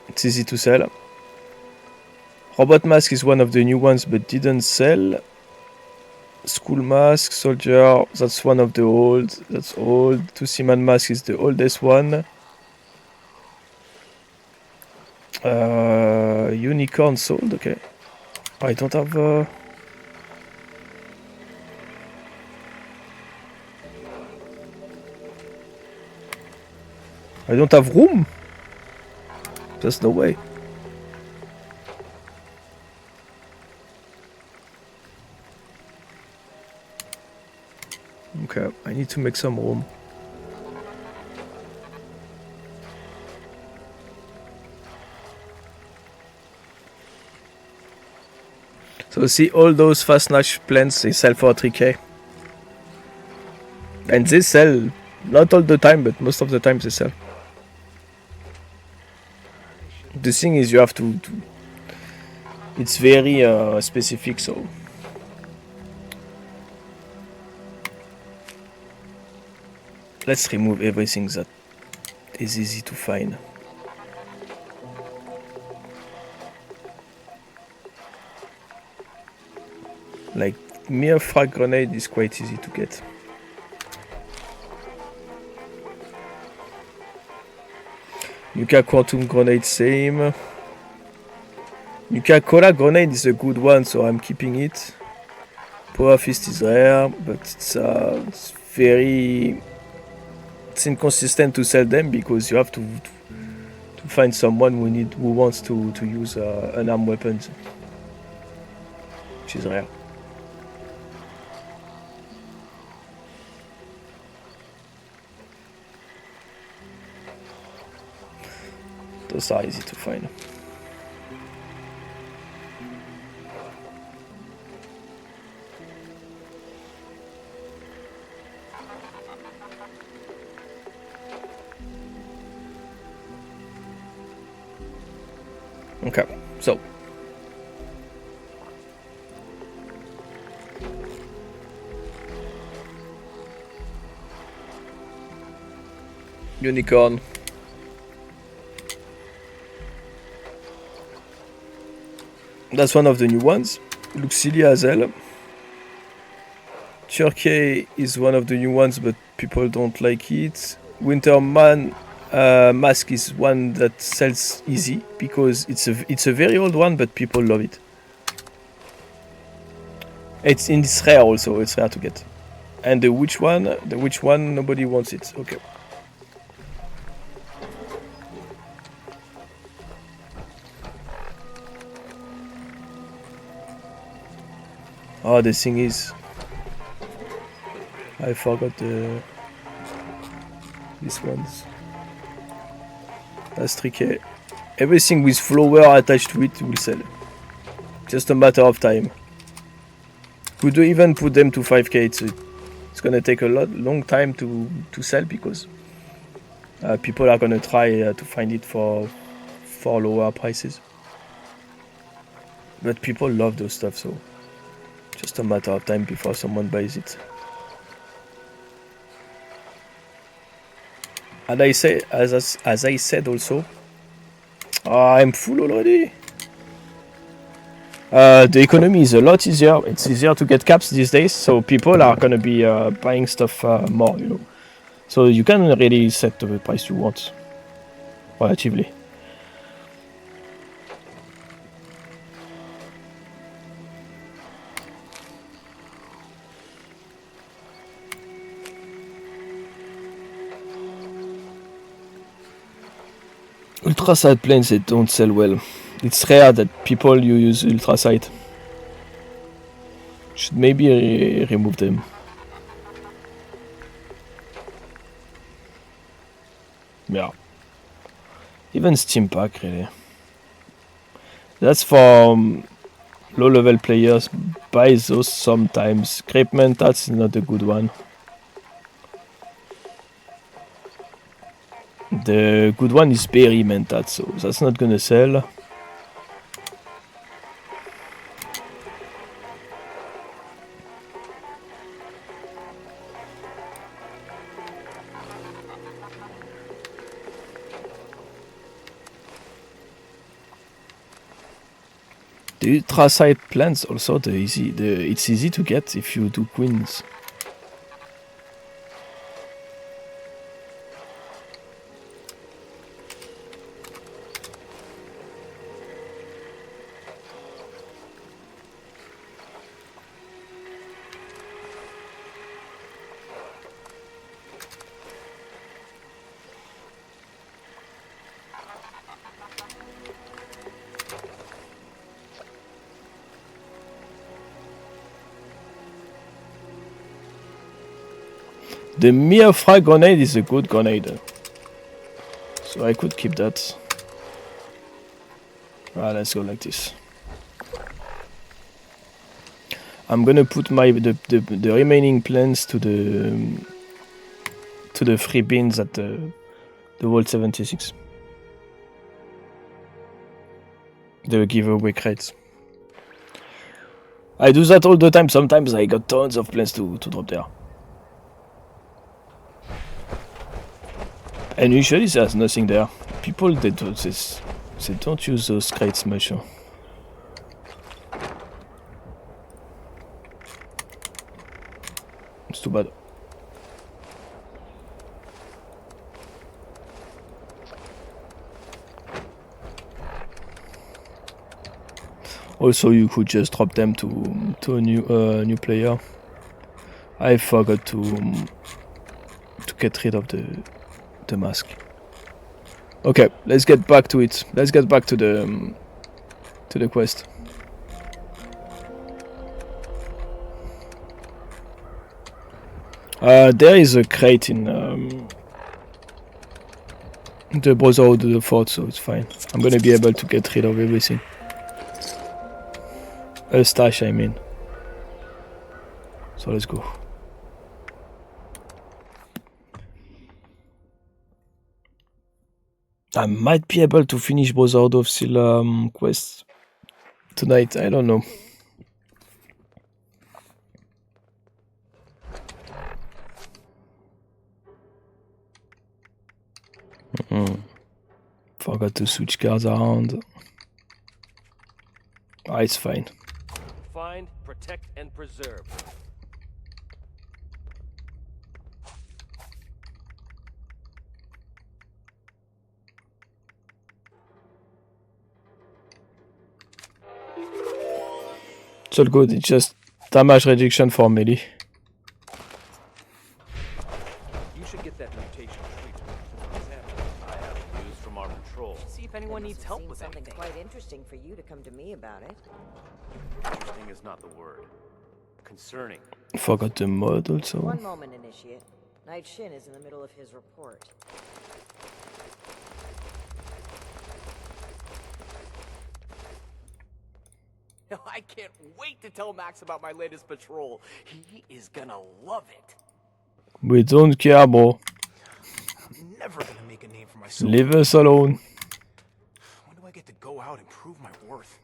Speaker 1: It's easy to sell. Robot Mask is one of the new ones but didn't sell. School mask, soldier, that's one of the old. That's old. Two seaman mask is the oldest one. Unicorn sold, okay. I don't have I don't have room. There's no way. Okay, I need to make some room. So see, all those fast snatch plants, they sell for 3k. And they sell, not all the time, but most of the time they sell. The thing is, you have to it's very specific, so... Let's remove everything that is easy to find. Like, mere frag grenade is quite easy to get. Nuka quantum grenade, same. Nuka cola grenade is a good one, so I'm keeping it. Power fist is rare, but it's very... It's inconsistent to sell them because you have to find someone who wants to use an armed weapon, which is rare. Those are easy to find. Okay, so unicorn. That's one of the new ones. Looks silly as hell. Turkey is one of the new ones, but people don't like it. Winterman mask is one that sells easy because it's a very old one, but people love it. It's rare also. It's rare to get. And the witch one, nobody wants it. Okay. Oh, the thing is, I forgot these ones. That's 3k. Everything with flower attached to it will sell. Just a matter of time. Could even put them to 5k. It's gonna take a long time to sell because people are gonna try to find it for lower prices. But people love those stuff, so just a matter of time before someone buys it. And I say, as I said also, I'm full already. The economy is a lot easier. It's easier to get caps these days, so people are gonna be buying stuff more, you know. So you can really set the price you want relatively. Ultrasight planes, they don't sell well. It's rare that people use ultrasight. Should maybe remove them. Yeah. Even Steam Pack, really. That's for low-level players. Buy those sometimes. Grape Mentats is not a good one. The good one is Berry Mentat, so that's not gonna sell. The ultrasite plants also it's easy to get if you do queens. The mere frag grenade is a good grenade. So I could keep that. Alright, let's go like this. I'm gonna put the remaining plants to the free bins at the Vault 76. The giveaway crates. I do that all the time. Sometimes I got tons of plants to drop there. And usually there's nothing there. People they don't use those crates much. It's too bad. Also, you could just drop them to a new player. I forgot to get rid of the mask. Okay, let's get back to it. Let's get back to the quest. There is a crate in the Brotherhood of the Fort, so it's fine. I'm gonna be able to get rid of everything. A stash, I mean. So let's go. I might be able to finish Brotherhood of Steel quest tonight. I don't know. Forgot to switch cars around. It's fine.
Speaker 6: Find, protect, and preserve.
Speaker 1: It's all good. It's just damage reduction for melee.
Speaker 6: You should get that mutation treatment.
Speaker 2: I have news from our patrol.
Speaker 6: See if anyone needs help with
Speaker 4: something
Speaker 6: anything.
Speaker 4: quite interesting for you to come to me about it.
Speaker 2: Interesting is not the word. Concerning.
Speaker 1: Forgot the mod also.
Speaker 4: One moment, Initiate. Knight Shin is in the middle of his report.
Speaker 12: I can't wait to tell Max about my latest patrol. He is gonna love it.
Speaker 1: We don't care, bro.
Speaker 12: I'm never gonna make a name for myself.
Speaker 1: Leave us alone.
Speaker 12: When do I get to go out and prove my worth?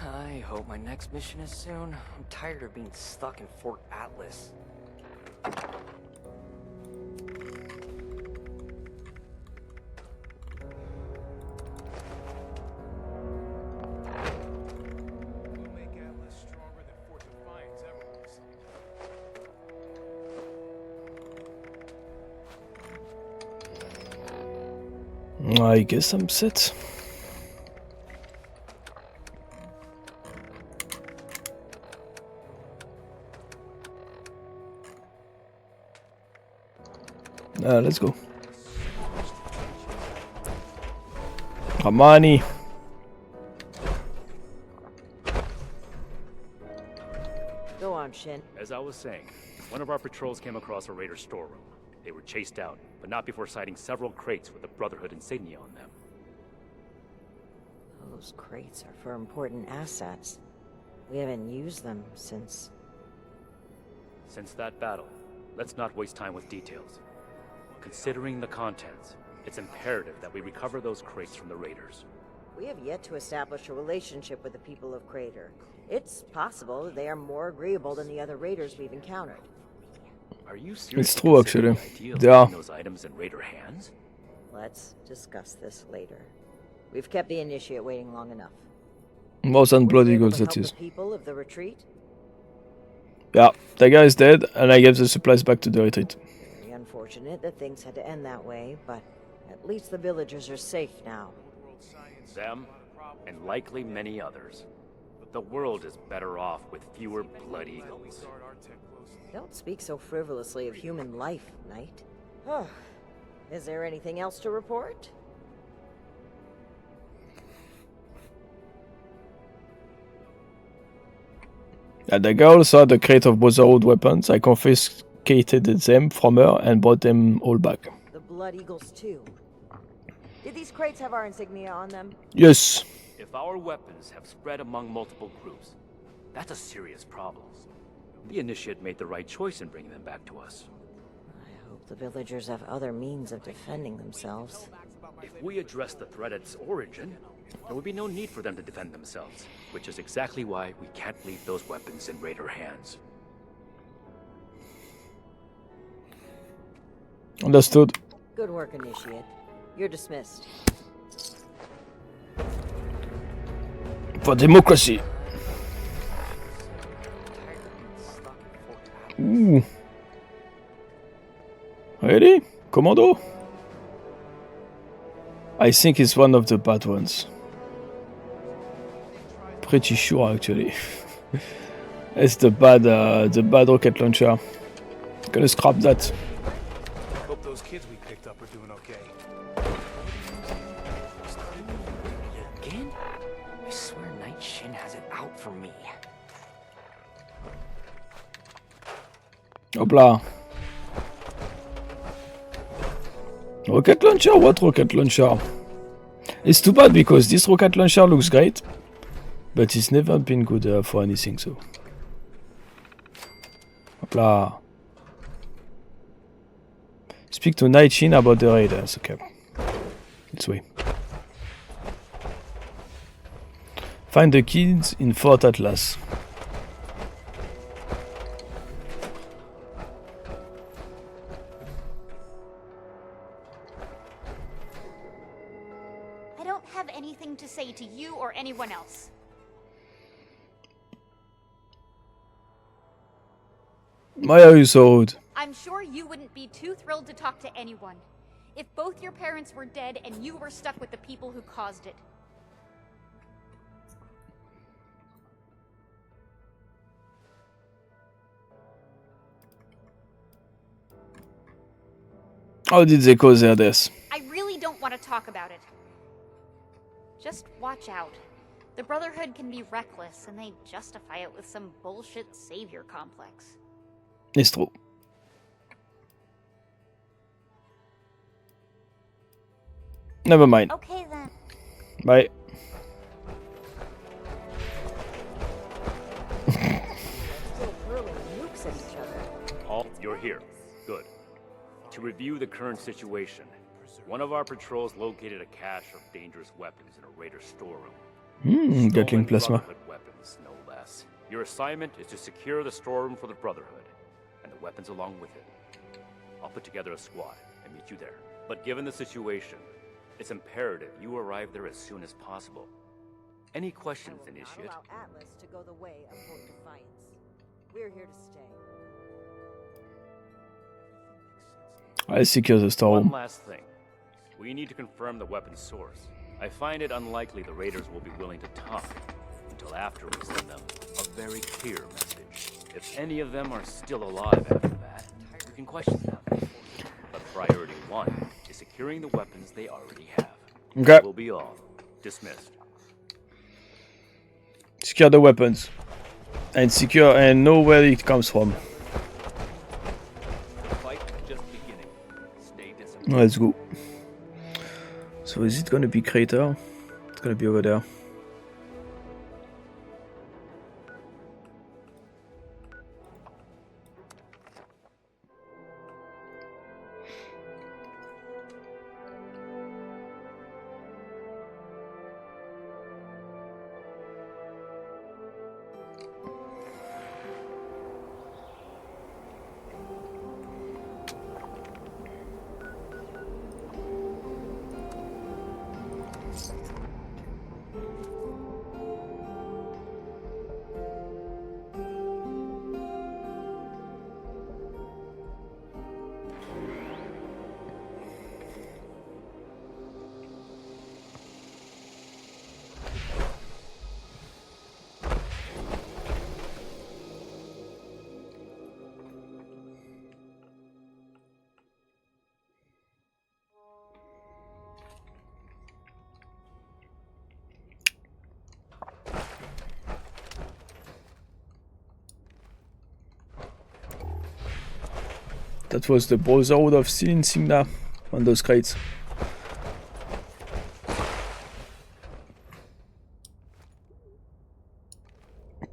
Speaker 3: I hope my next mission is soon. I'm tired of being stuck in Fort Atlas.
Speaker 12: We'll make Atlas stronger than Fort Defiance ever was.
Speaker 1: I guess I'm set. Let's go. Ramani.
Speaker 4: Go on, Shin.
Speaker 2: As I was saying, one of our patrols came across a raider storeroom. They were chased out, but not before sighting several crates with the Brotherhood insignia on them.
Speaker 4: Those crates are for important assets. We haven't used them since...
Speaker 2: Since that battle, let's not waste time with details. Considering the contents, it's imperative that we recover those crates from the raiders.
Speaker 4: We have yet to establish a relationship with the people of Crater. It's possible that they are more agreeable than the other raiders we've encountered.
Speaker 2: Are you
Speaker 1: It's
Speaker 2: seriously
Speaker 1: true,
Speaker 2: considering
Speaker 1: actually.
Speaker 2: the idea of
Speaker 1: They are.
Speaker 2: putting those items in raider hands?
Speaker 4: Let's discuss this later. We've kept the initiate waiting long enough.
Speaker 1: More than
Speaker 4: Were
Speaker 1: blood
Speaker 4: you able
Speaker 1: eagles,
Speaker 4: to
Speaker 1: that
Speaker 4: help
Speaker 1: is.
Speaker 4: the people of the retreat?
Speaker 1: Yeah, that guy is dead, and I gave the supplies back to the retreat.
Speaker 4: Very unfortunate that things had to end that way, but at least the villagers are safe now.
Speaker 2: Them, and likely many others. The world is better off with fewer blood eagles.
Speaker 4: Don't speak so frivolously of human life, Knight. Is there anything else to report?
Speaker 1: Yeah, the girl also had a crate of Brotherhood weapons. I confiscated them from her and brought them all back.
Speaker 4: The Blood Eagles too. Did these crates have our insignia on them?
Speaker 1: Yes.
Speaker 2: If our weapons have spread among multiple groups, that's a serious problem. The Initiate made the right choice in bringing them back to us.
Speaker 4: I hope the villagers have other means of defending themselves.
Speaker 2: If we address the threat at its origin, there would be no need for them to defend themselves, which is exactly why we can't leave those weapons in Raider hands.
Speaker 1: Understood.
Speaker 4: Good work, Initiate. You're dismissed.
Speaker 1: For democracy. Ooh. Ready? Commando? I think it's one of the bad ones. Pretty sure, actually. It's the bad rocket launcher. Gonna scrap that.
Speaker 12: Hope those kids we picked up are doing okay.
Speaker 3: Again? I swear Night Shin has it out for me.
Speaker 1: Hopla. Rocket launcher? What rocket launcher? It's too bad because this rocket launcher looks great, but it's never been good for anything, so. Hopla. Speak to Night Shin about the raiders, okay. This way. Find the kids in Fort Atlas.
Speaker 10: I don't have anything to say to you or anyone else.
Speaker 1: Why are you so rude?
Speaker 10: I'm sure you wouldn't be too thrilled to talk to anyone. If both your parents were dead and you were stuck with the people who caused it.
Speaker 1: How did they cause their death?
Speaker 10: I really don't want to talk about it. Just watch out. The Brotherhood can be reckless, and they justify it with some bullshit savior complex.
Speaker 1: It's true. Never mind.
Speaker 10: Okay then.
Speaker 1: Bye.
Speaker 2: All, you're here. Good. To review the current situation, one of our patrols located a cache of dangerous weapons in a raider storeroom.
Speaker 1: Gatling plasma.
Speaker 2: Brotherhood weapons, no less. Your assignment is to secure the storeroom for the Brotherhood, and the weapons along with it. I'll put together a squad and meet you there. But given the situation, it's imperative you arrive there as soon as possible. Any questions, Initiate?
Speaker 4: Allow Atlas to go the way of Fort Defiance. We're here to stay.
Speaker 1: I secure the storeroom.
Speaker 2: One last thing. We need to confirm the weapon's source. I find it unlikely the raiders will be willing to talk until after we send them a very clear message. If any of them are still alive after that, we can question them. But priority one is securing the weapons they already have.
Speaker 1: Okay.
Speaker 2: That will be all. Dismissed.
Speaker 1: Secure the weapons. And secure and know where it comes from.
Speaker 2: Fight just beginning. Stay disciplined.
Speaker 1: Let's go. So is it gonna be crater? It's gonna be over there. That was the Brotherhood of Steel insignia on those crates.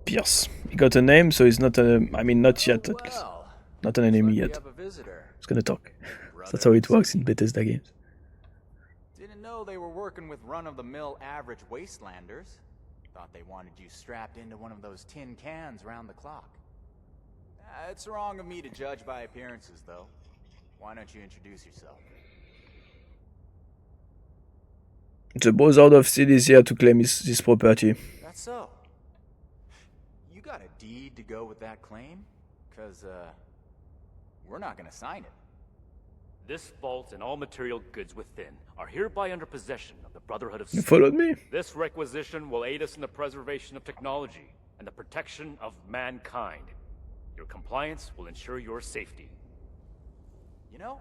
Speaker 1: Pierce. He got a name, so he's not a... I mean, not yet, at least. Not an enemy yet. He's gonna talk. That's how it works in Bethesda games.
Speaker 19: Didn't know they were working with run-of-the-mill average wastelanders. Thought they wanted you strapped into one of those tin cans round the clock. It's wrong of me to judge by appearances, though. Why don't you introduce yourself?
Speaker 1: The Brotherhood of Steel is here to claim this property.
Speaker 19: That's so. You got a deed to go with that claim? 'Cause, we're not gonna sign it.
Speaker 2: This vault and all material goods within are hereby under possession of the Brotherhood of
Speaker 1: You
Speaker 2: Steel.
Speaker 1: followed me?
Speaker 2: This requisition will aid us in the preservation of technology and the protection of mankind. Your compliance will ensure your safety.
Speaker 19: You know,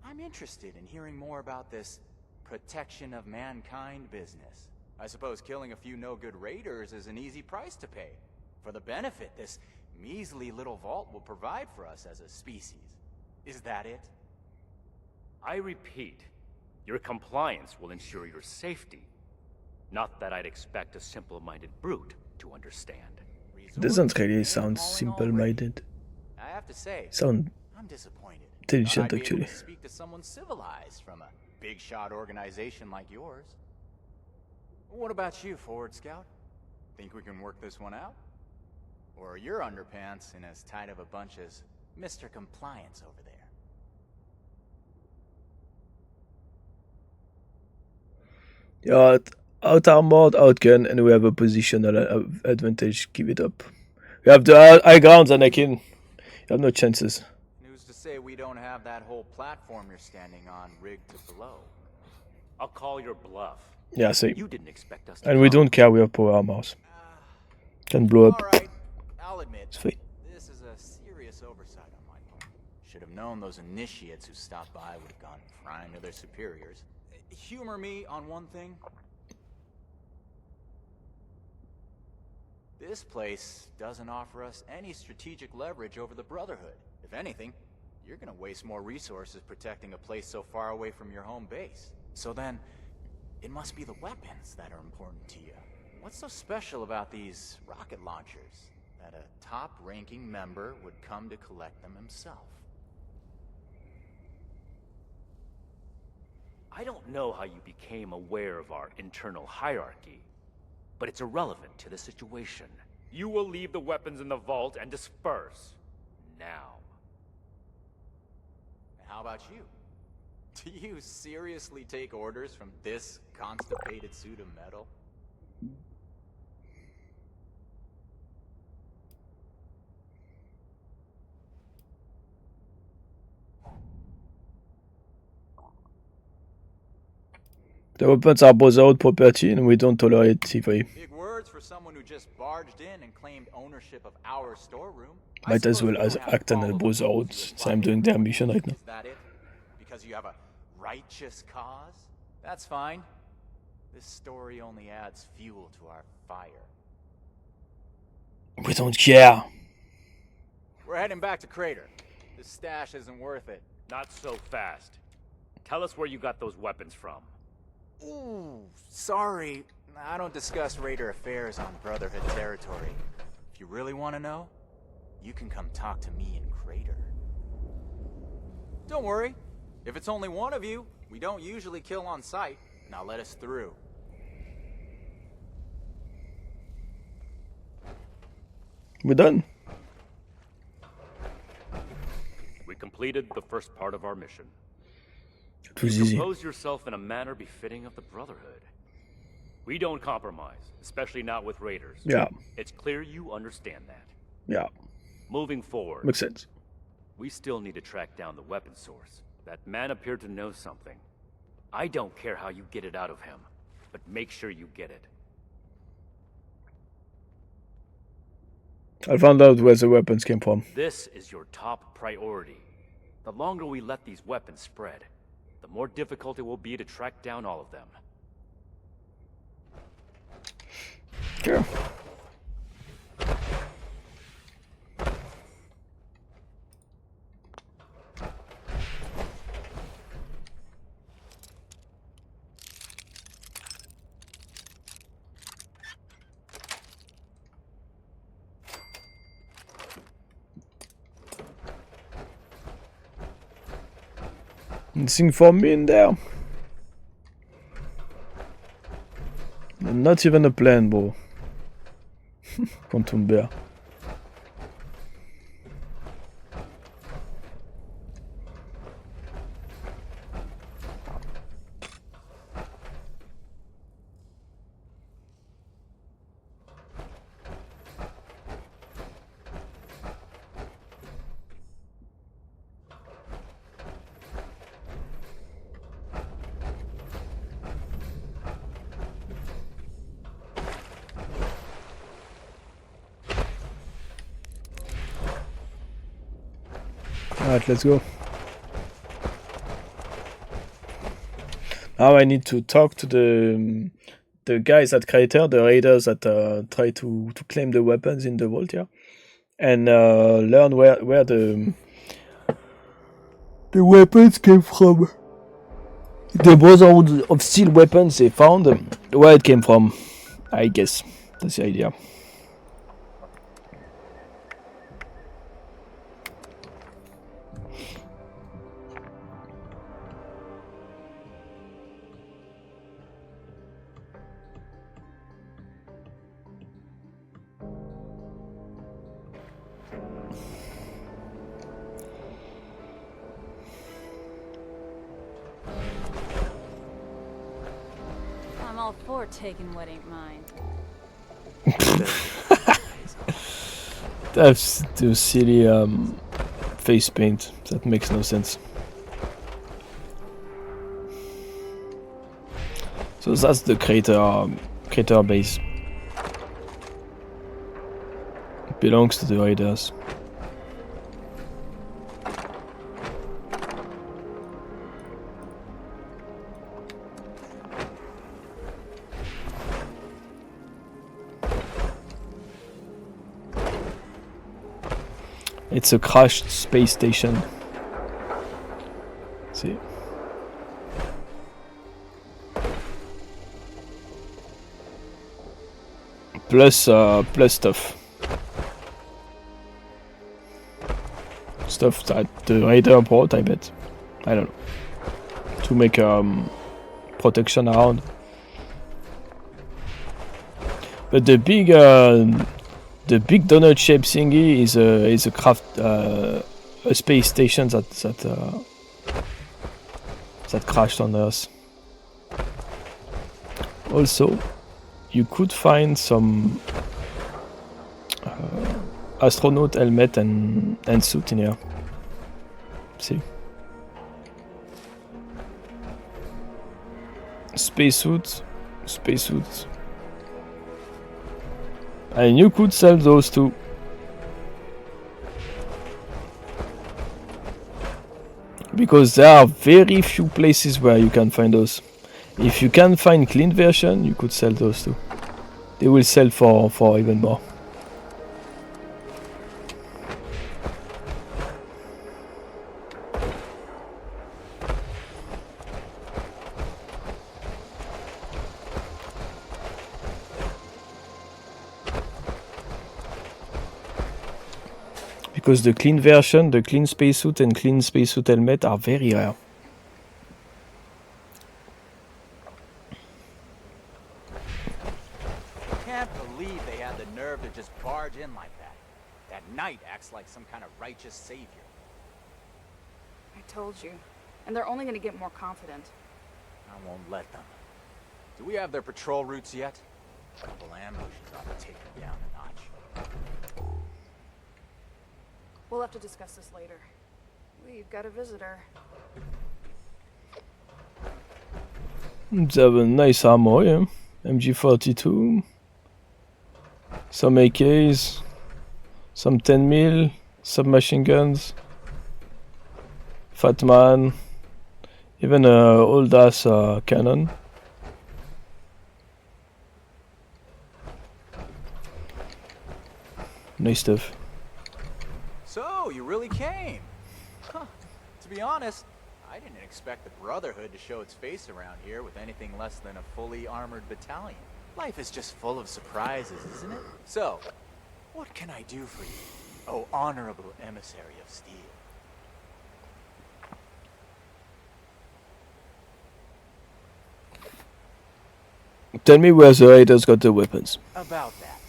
Speaker 19: I'm interested in hearing more about this protection of mankind business. I suppose killing a few no-good raiders is an easy price to pay for the benefit this measly little vault will provide for us as a species. Is that it?
Speaker 2: I repeat, your compliance will ensure your safety. Not that I'd expect a simple-minded brute to understand.
Speaker 1: Doesn't really sound simple-minded.
Speaker 19: I have to say,
Speaker 1: Sound
Speaker 19: I'm disappointed.
Speaker 1: intelligent,
Speaker 19: Thought I'd be able
Speaker 1: actually.
Speaker 19: to speak to someone civilized from a big shot organization like yours. What about you, Forward Scout? Think we can work this one out? Or are your underpants in as tight of a bunch as Mr. Compliance over there?
Speaker 1: Yeah, out armored, outgun, and we have a positional advantage. Give it up. We have the high ground, Anakin. You have no chances.
Speaker 19: Who's to say we don't have that whole platform you're standing on rigged to blow?
Speaker 2: I'll call your bluff.
Speaker 1: Yeah, see.
Speaker 2: You didn't expect us to
Speaker 1: And we
Speaker 2: come.
Speaker 1: don't care, we have power armors. Can blow up.
Speaker 19: Alright, I'll admit,
Speaker 1: It's fine.
Speaker 19: this is a serious oversight on my part. Should have known those initiates who stopped by would have gone crying to their superiors. Humor me on one thing. This place doesn't offer us any strategic leverage over the Brotherhood. If anything, you're gonna waste more resources protecting a place so far away from your home base. So then, it must be the weapons that are important to you. What's so special about these rocket launchers that a top-ranking member would come to collect them himself?
Speaker 2: I don't know how you became aware of our internal hierarchy, but it's irrelevant to the situation. You will leave the weapons in the vault and disperse. Now.
Speaker 19: How about you? Do you seriously take orders from this constipated suit of metal?
Speaker 1: The weapons are Brotherhood property and we don't tolerate thievery.
Speaker 19: Big words for someone who just barged in and claimed ownership of our storeroom.
Speaker 1: Might as well as act on the Brotherhood since I'm doing their mission right now.
Speaker 19: Is that it? Because you have a righteous cause? That's fine. This story only adds fuel to our fire.
Speaker 1: We don't care.
Speaker 19: We're heading back to Crater. This stash isn't worth it.
Speaker 2: Not so fast. Tell us where you got those weapons from.
Speaker 19: Ooh, sorry. I don't discuss Raider affairs on Brotherhood territory. If you really want to know, you can come talk to me in Crater. Don't worry. If it's only one of you, we don't usually kill on sight. Now let us through.
Speaker 1: We're done.
Speaker 2: We completed the first part of our mission.
Speaker 1: It was easy.
Speaker 2: Compose yourself in a manner befitting of the Brotherhood. We don't compromise, especially not with raiders.
Speaker 1: Yeah.
Speaker 2: It's clear you understand that.
Speaker 1: Yeah.
Speaker 2: Moving forward.
Speaker 1: Makes sense.
Speaker 2: We still need to track down the weapon source. That man appeared to know something. I don't care how you get it out of him, but make sure you get it.
Speaker 1: I found out where the weapons came from.
Speaker 2: This is your top priority. The longer we let these weapons spread, the more difficult it will be to track down all of them.
Speaker 1: Sure. Anything for me in there? Not even a plan, bro. Quantum Bear. Alright, let's go. Now I need to talk to the guys at Crater, the raiders that try to claim the weapons in the vault here, and learn where the weapons came from. The Brotherhood of Steel weapons they found, where it came from. I guess that's the idea.
Speaker 20: I'm all for taking what ain't mine.
Speaker 1: That's the silly face paint. That makes no sense. So that's the crater base. It belongs to the raiders. It's a crashed space station. See. Plus stuff. Stuff that the raider brought, I bet. I don't know. To make protection around. But the big donut-shaped thingy is a craft a space station that crashed on Earth. Also, you could find some astronaut helmet and suit in here. See, spacesuits. And you could sell those too. Because there are very few places where you can find those. If you can find clean version, you could sell those too. They will sell for even more. Because the clean version, the clean spacesuit and clean spacesuit helmet are very rare.
Speaker 19: Can't believe they had the nerve to just barge in like that. That knight acts like some kind of righteous savior.
Speaker 17: I told you. And they're only gonna get more confident.
Speaker 19: I won't let them. Do we have their patrol routes yet? A couple ambushes ought to take them down a notch.
Speaker 17: We'll have to discuss this later. We've got a visitor.
Speaker 1: They have a nice ammo, yeah. MG42. Some AKs. Some 10mm. Submachine guns. Fat Man. Even a old ass cannon. Nice stuff.
Speaker 19: So, you really came? Huh. To be honest, I didn't expect the Brotherhood to show its face around here with anything less than a fully armored battalion. Life is just full of surprises, isn't it? So, what can I do for you, oh honorable emissary of steel?
Speaker 1: Tell me where the raiders got the weapons.
Speaker 19: About that.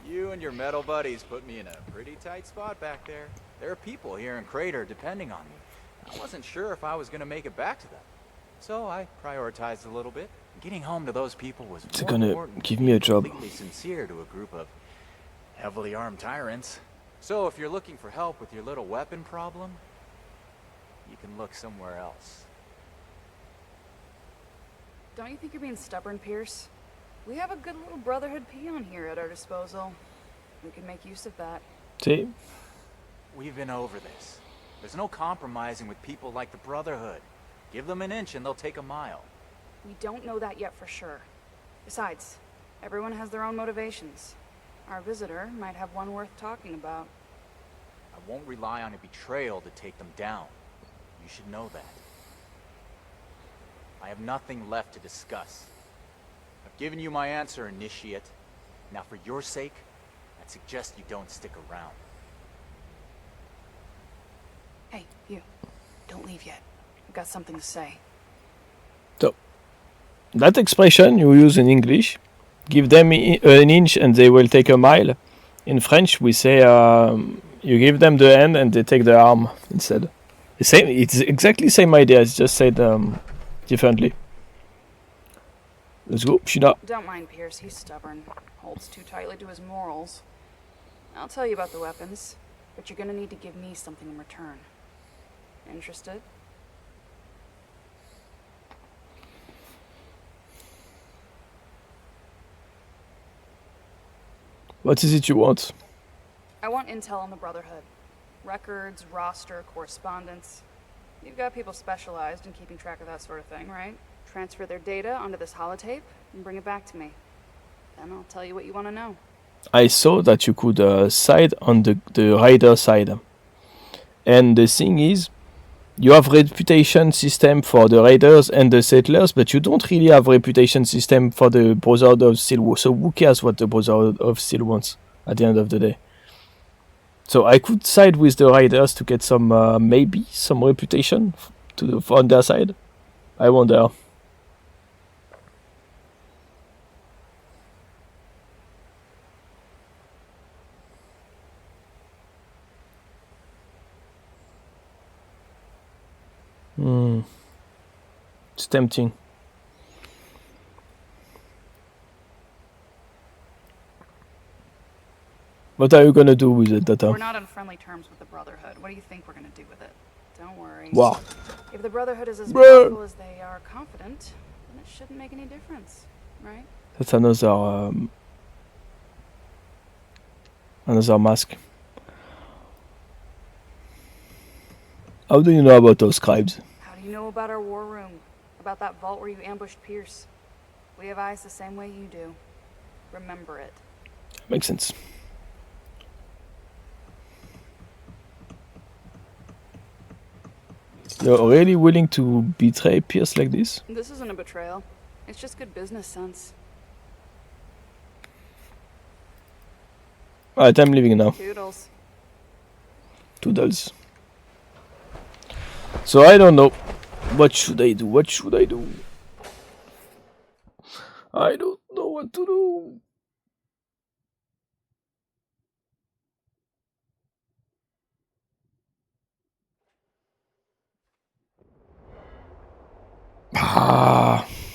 Speaker 19: You and your metal buddies put me in a pretty tight spot back there. There are people here in Crater depending on me. I wasn't sure if I was gonna make it back to them. So I prioritized a little bit. Getting home to those people was
Speaker 1: They're
Speaker 19: more
Speaker 1: gonna
Speaker 19: important
Speaker 1: give
Speaker 19: than
Speaker 1: me a
Speaker 19: being
Speaker 1: job.
Speaker 19: completely sincere to a group of heavily armed tyrants. So if you're looking for help with your little weapon problem, you can look somewhere else.
Speaker 21: Don't you think you're being stubborn, Pierce? We have a good little Brotherhood peon here at our disposal. We can make use of that.
Speaker 1: See?
Speaker 19: We've been over this. There's no compromising with people like the Brotherhood. Give them an inch and they'll take a mile.
Speaker 21: We don't know that yet for sure. Besides, everyone has their own motivations. Our visitor might have one worth talking about.
Speaker 19: I won't rely on a betrayal to take them down. You should know that. I have nothing left to discuss. I've given you my answer, Initiate. Now for your sake, I'd suggest you don't stick around.
Speaker 21: Hey, you. Don't leave yet. I've got something to say.
Speaker 1: So, that expression you use in English, give them an inch and they will take a mile. In French, we say you give them the hand and they take the arm instead. It's exactly the same idea, it's just said differently. Let's go, Shina.
Speaker 21: Don't mind Pierce, he's stubborn. Holds too tightly to his morals. I'll tell you about the weapons, but you're gonna need to give me something in return. Interested?
Speaker 1: What is it you want?
Speaker 21: I want intel on the Brotherhood. Records, roster, correspondence. You've got people specialized in keeping track of that sort of thing, right? Transfer their data onto this holotape and bring it back to me. Then I'll tell you what you want to know.
Speaker 1: I saw that you could side on the rider side. And the thing is, you have reputation system for the raiders and the settlers, but you don't really have reputation system for the Brotherhood of Steel. So who cares what the Brotherhood of Steel wants at the end of the day? So I could side with the raiders to get some, maybe some reputation on their side. I wonder. It's tempting. What are you gonna do with the data?
Speaker 21: We're not on friendly terms with the Brotherhood. What do you think we're gonna do with it? Don't worry.
Speaker 1: Wow.
Speaker 21: If the Brotherhood is as
Speaker 1: Bro.
Speaker 21: powerful as they are confident, then it shouldn't make any difference, right?
Speaker 1: That's another mask. How do you know about those scribes?
Speaker 21: How do you know about our war room? About that vault where you ambushed Pierce? We have eyes the same way you do. Remember it.
Speaker 1: Makes sense. You're really willing to betray Pierce like this?
Speaker 21: This isn't a betrayal. It's just good business sense.
Speaker 1: Alright, I'm leaving now.
Speaker 21: Toodles.
Speaker 1: Toodles. So I don't know. What should I do? What should I do? I don't know what to do.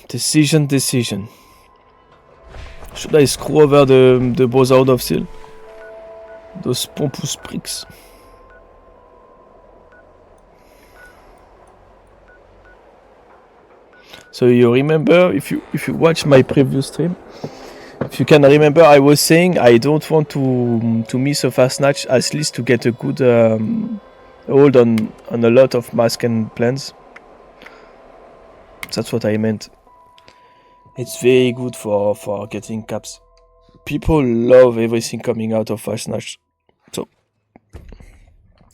Speaker 1: Decision. Should I screw over the Brotherhood of Steel? Those pompous pricks. So you remember, if you watch my previous stream, if you can remember, I was saying I don't want to miss a fast snatch, at least to get a good hold on a lot of mask and plans. That's what I meant. It's very good for getting caps. People love everything coming out of fast snatch, so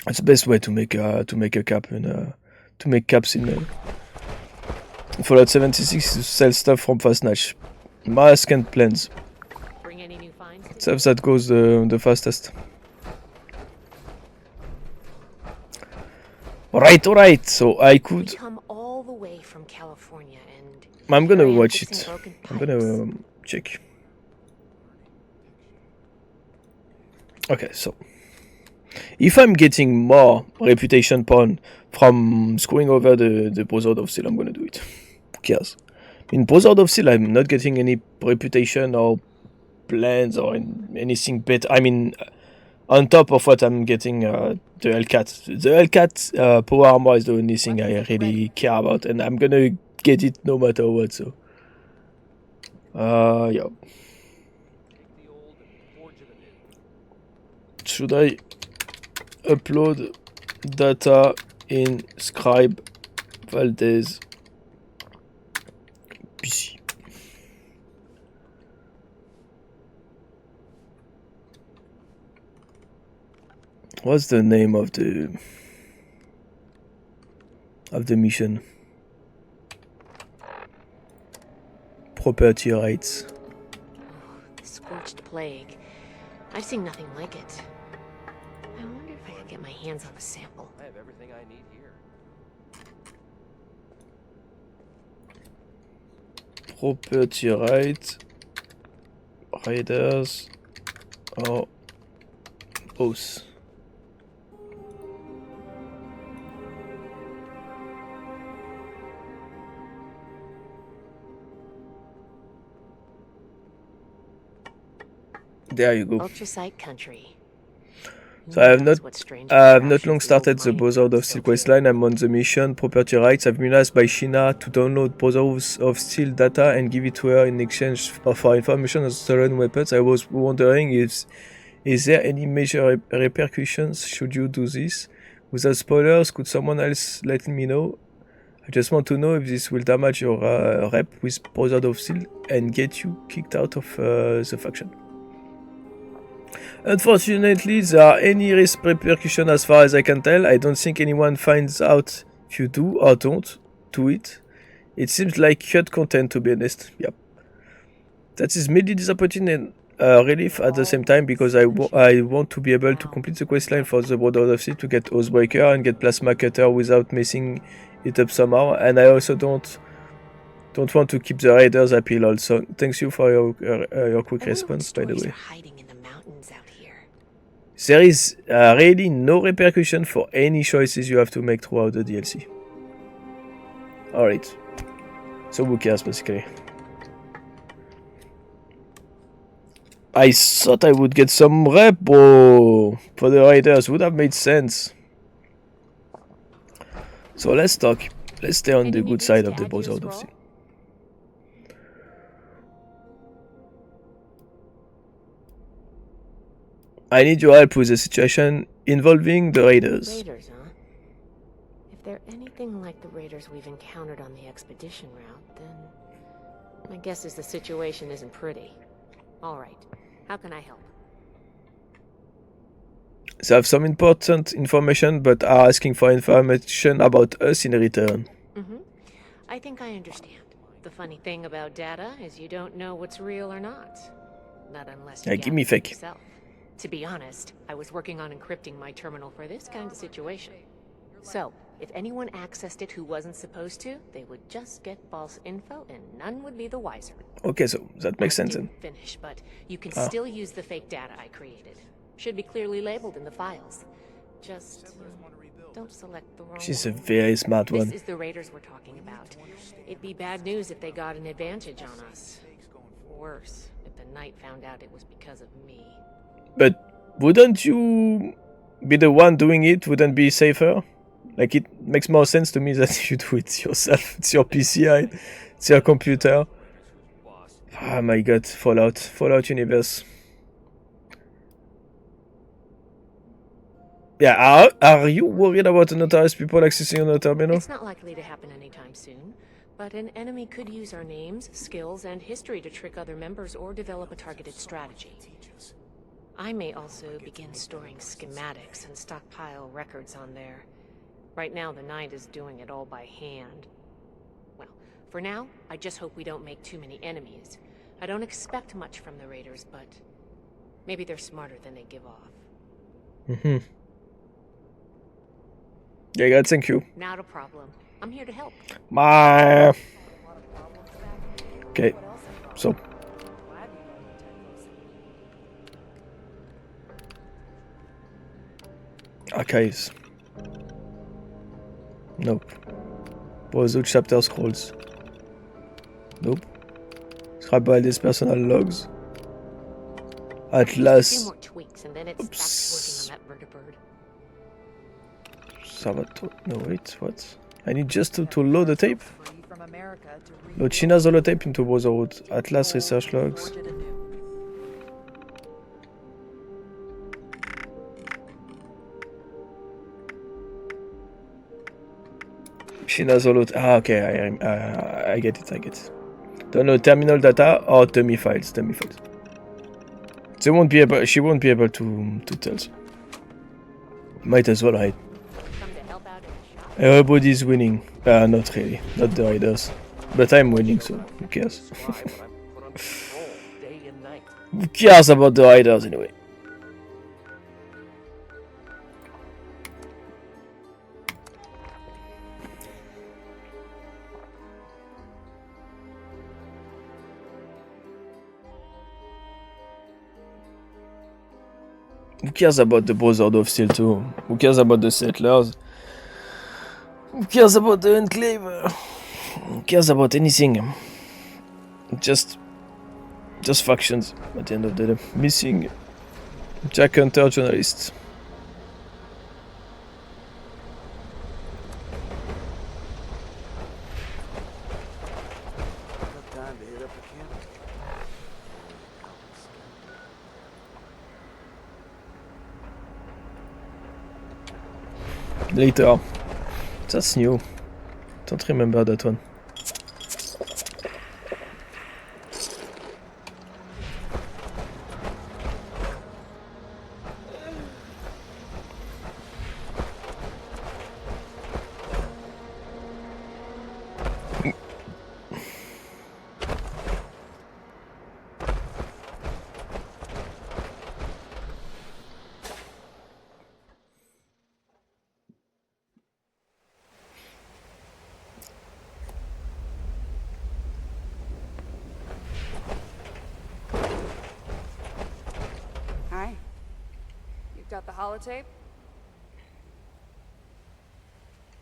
Speaker 1: it's the best way to make a cap and to make caps in. Fallout 76 to sell stuff from fast snatch, mask and plans.
Speaker 11: Bring any new finds?
Speaker 1: Stuff that goes the fastest. Alright. So I could.
Speaker 11: We come all the away from California and
Speaker 1: I'm gonna
Speaker 11: here I am
Speaker 1: watch
Speaker 11: fixing
Speaker 1: it.
Speaker 11: broken
Speaker 1: I'm gonna check. Okay, so if I'm getting more reputation point from screwing over the Brotherhood of Steel, I'm gonna do it. Who cares? In Brotherhood of Steel, I'm not getting any reputation or plans or anything better. I mean, on top of what I'm getting, the Hellcat. The Hellcat power armor is the only thing I really care about, and I'm gonna get it no matter what. So, yeah. Should I upload data in Scribe Valdez PC? What's the name of the mission? Property rights.
Speaker 11: The scorched plague. I've seen nothing like it. I wonder if I can get my hands on a sample.
Speaker 6: I have everything I need here.
Speaker 1: Property rights. Raiders. Or both. There you go.
Speaker 11: Ultrasight country.
Speaker 1: So I have not long started the Brotherhood of Steel questline. I'm on the mission Property Rights. I've been asked by Sheena to download Brotherhood of Steel data and give it to her in exchange for information on stolen weapons. I was wondering is there any major repercussions should you do this? Without spoilers, could someone else let me know? I just want to know if this will damage your rep with Brotherhood of Steel and get you kicked out of the faction. Unfortunately, there are any repercussions as far as I can tell. I don't think anyone finds out if you do or don't do it. It seems like cut content, to be honest. Yep. That is mainly disappointing and relief at the same time because I want to be able to complete the questline for the Brotherhood of Steel to get Oathbreaker and get Plasma Cutter without messing it up somehow. And I also don't want to keep the Raiders happy. Also, thanks you for your quick response, by the way. There is really no repercussion for any choices you have to make throughout the DLC. Alright. So who cares, basically? I thought I would get some rep, bro, for the Raiders. Would have made sense. So let's talk. Let's stay on the good side of the Brotherhood of Steel. I need your help with the situation involving the Raiders.
Speaker 11: Raiders, huh? If they're anything like the Raiders we've encountered on the expedition route, then my guess is the situation isn't pretty. Alright, how can I help?
Speaker 1: They have some important information, but are asking for information about us in return.
Speaker 11: I think I understand. The funny thing about data is you don't know what's real or not. Not unless you
Speaker 1: give me
Speaker 11: gather it
Speaker 1: fake.
Speaker 11: yourself. To be honest, I was working on encrypting my terminal for this kind of situation. So, if anyone accessed it who wasn't supposed to, they would just get false info and none would be the wiser.
Speaker 1: Okay, so that makes sense then.
Speaker 11: Finish, but you can still use the fake data I created. Should be clearly labeled in the files. Just don't select the wrong
Speaker 1: She's a
Speaker 11: one.
Speaker 1: very smart one.
Speaker 11: This is the Raiders we're talking about. It'd be bad news if they got an advantage on us. Worse, if the Knight found out it was because of me.
Speaker 1: But wouldn't you be the one doing it? Wouldn't be safer? Like, it makes more sense to me that you do it yourself. It's your PCI. It's your computer. Oh my god, Fallout universe. Yeah, are you worried about unauthorized people accessing your terminal?
Speaker 11: It's not likely to happen anytime soon, but an enemy could use our names, skills, and history to trick other members or develop a targeted strategy. I may also begin storing schematics and stockpile records on there. Right now, the Knight is doing it all by hand. Well, for now, I just hope we don't make too many enemies. I don't expect much from the Raiders, but maybe they're smarter than they give off.
Speaker 1: Yeah, God, thank you.
Speaker 11: Not a problem. I'm here to help.
Speaker 1: Okay, so. Archives. Nope. Browse chapter scrolls. Nope. Scrap all these personal logs. Atlas.
Speaker 11: A few more tweaks and then it's back to working on that vertibird.
Speaker 1: Sabato. No, wait, what? I need just to load the tape? Load China's holotape into Brotherhood. Atlas research logs. China's holotape. Ah, okay, I get it, I get it. Download terminal data or dummy files. Dummy files. They won't be able. She won't be able to tell. Might as well hide. Everybody's winning. Not really. Not the riders. But I'm winning, so who cares? Who cares about the riders anyway? Who cares about the Brotherhood of Steel too? Who cares about the settlers? Who cares about the enclave? Who cares about anything? Just factions at the end of the day. Missing Jack Hunter journalist. Later. That's new. Don't remember that one.
Speaker 21: Got the holotape?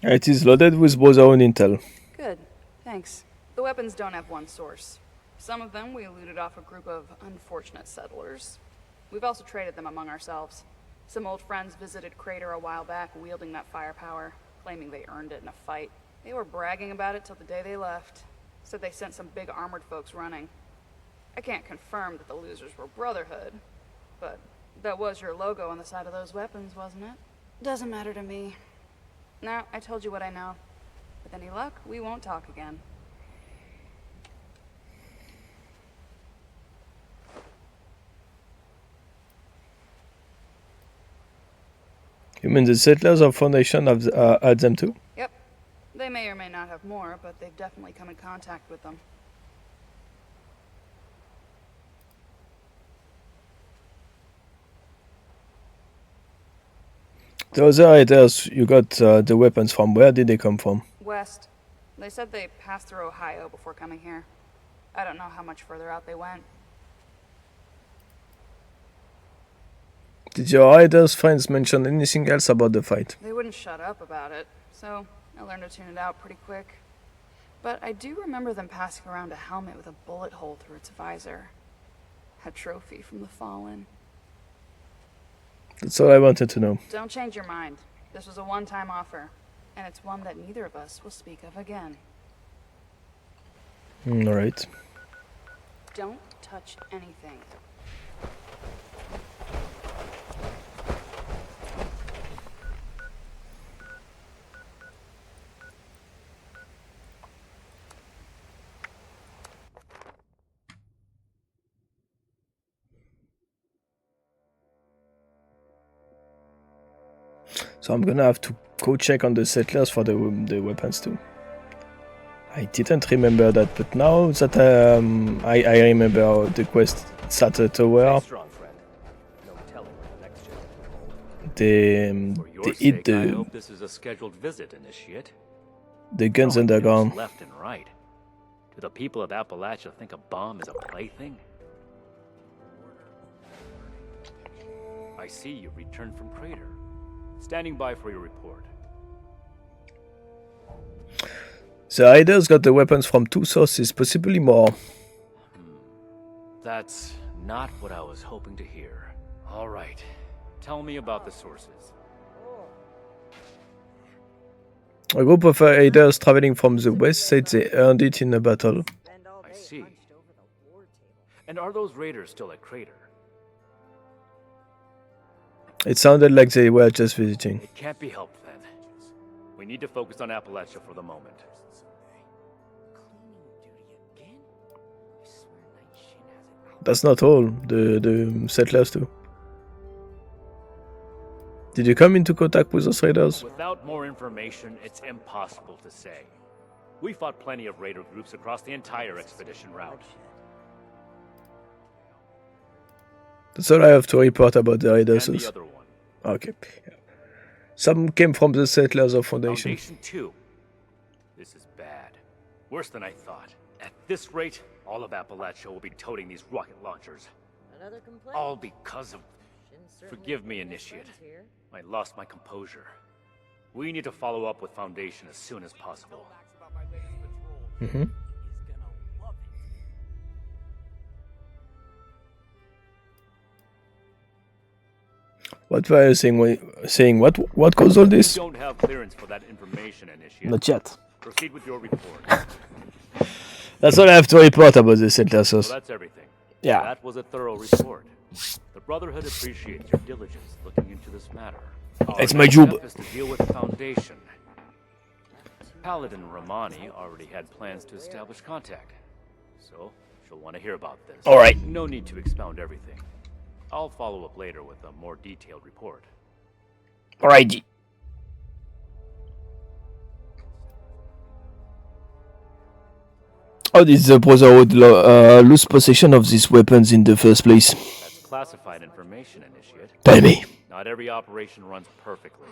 Speaker 1: It is loaded with Brotherhood intel.
Speaker 21: Good, thanks. The weapons don't have one source. Some of them we looted off a group of unfortunate settlers. We've also traded them among ourselves. Some old friends visited Crater a while back wielding that firepower, claiming they earned it in a fight. They were bragging about it till the day they left. Said they sent some big armored folks running. I can't confirm that the losers were Brotherhood, but that was your logo on the side of those weapons, wasn't it? Doesn't matter to me. Now, I told you what I know. With any luck, we won't talk again.
Speaker 1: You mean the settlers of Foundation have had them too?
Speaker 21: Yep. They may or may not have more, but they've definitely come in contact with them.
Speaker 1: The other riders you got the weapons from, where did they come from?
Speaker 21: West. They said they passed through Ohio before coming here. I don't know how much further out they went.
Speaker 1: Did your riders' friends mention anything else about the fight?
Speaker 21: They wouldn't shut up about it, so I learned to tune it out pretty quick. But I do remember them passing around a helmet with a bullet hole through its visor. A trophy from the Fallen.
Speaker 1: That's all I wanted to know.
Speaker 21: Don't change your mind. This was a one-time offer, and it's one that neither of us will speak of again.
Speaker 1: Alright.
Speaker 21: Don't touch anything.
Speaker 1: So I'm gonna have to go check on the settlers for the weapons too. I didn't remember that, but now that I remember the quest Sata Tower, they eat
Speaker 2: I
Speaker 1: the...
Speaker 2: hope this is a scheduled visit, Initiate.
Speaker 1: The guns
Speaker 2: Throwing
Speaker 1: underground.
Speaker 2: nukes left and right. Do the people of Appalachia think a bomb is a plaything? I see you returned from Crater. Standing by for your report.
Speaker 1: The raiders got the weapons from 2 sources, possibly more.
Speaker 2: That's not what I was hoping to hear. All right. Tell me about the sources.
Speaker 1: A group of raiders traveling from the west said they earned it in a battle.
Speaker 2: I see. And are those raiders still at Crater?
Speaker 1: It sounded like they were just visiting.
Speaker 2: It can't be helped then. We need to focus on Appalachia for the moment.
Speaker 1: That's not all. The settlers too. Did you come into contact with those raiders?
Speaker 2: Without more information, it's impossible to say. We fought plenty of raider groups across the entire expedition route.
Speaker 1: That's all I have to report about the raiders.
Speaker 2: And the other one.
Speaker 1: Okay. Some came from the settlers of Foundation.
Speaker 2: Foundation 2. This is bad. Worse than I thought. At this rate, all of Appalachia will be toting these rocket launchers.
Speaker 4: Another complaint?
Speaker 2: All because of... Forgive me, Initiate. I lost my composure. We need to follow up with Foundation as soon as possible.
Speaker 1: Mm-hmm. What were you saying? What caused all this?
Speaker 2: We don't have clearance for that information, Initiate.
Speaker 1: Not yet.
Speaker 2: Proceed with your report.
Speaker 1: That's all I have to report about the settlers.
Speaker 2: So that's everything.
Speaker 1: Yeah.
Speaker 2: That was a thorough report. The Brotherhood appreciates your diligence looking into this matter.
Speaker 1: It's my job.
Speaker 2: Is to deal with the Foundation. Paladin Romani already had plans to establish contact, so she'll want to hear about this.
Speaker 1: All right.
Speaker 2: No need to expound everything. I'll follow up later with a more detailed report.
Speaker 1: Alrighty. How did the Brotherhood lose possession of these weapons in the first place?
Speaker 2: That's classified information, Initiate.
Speaker 1: Tell me.
Speaker 2: Not every operation runs perfectly.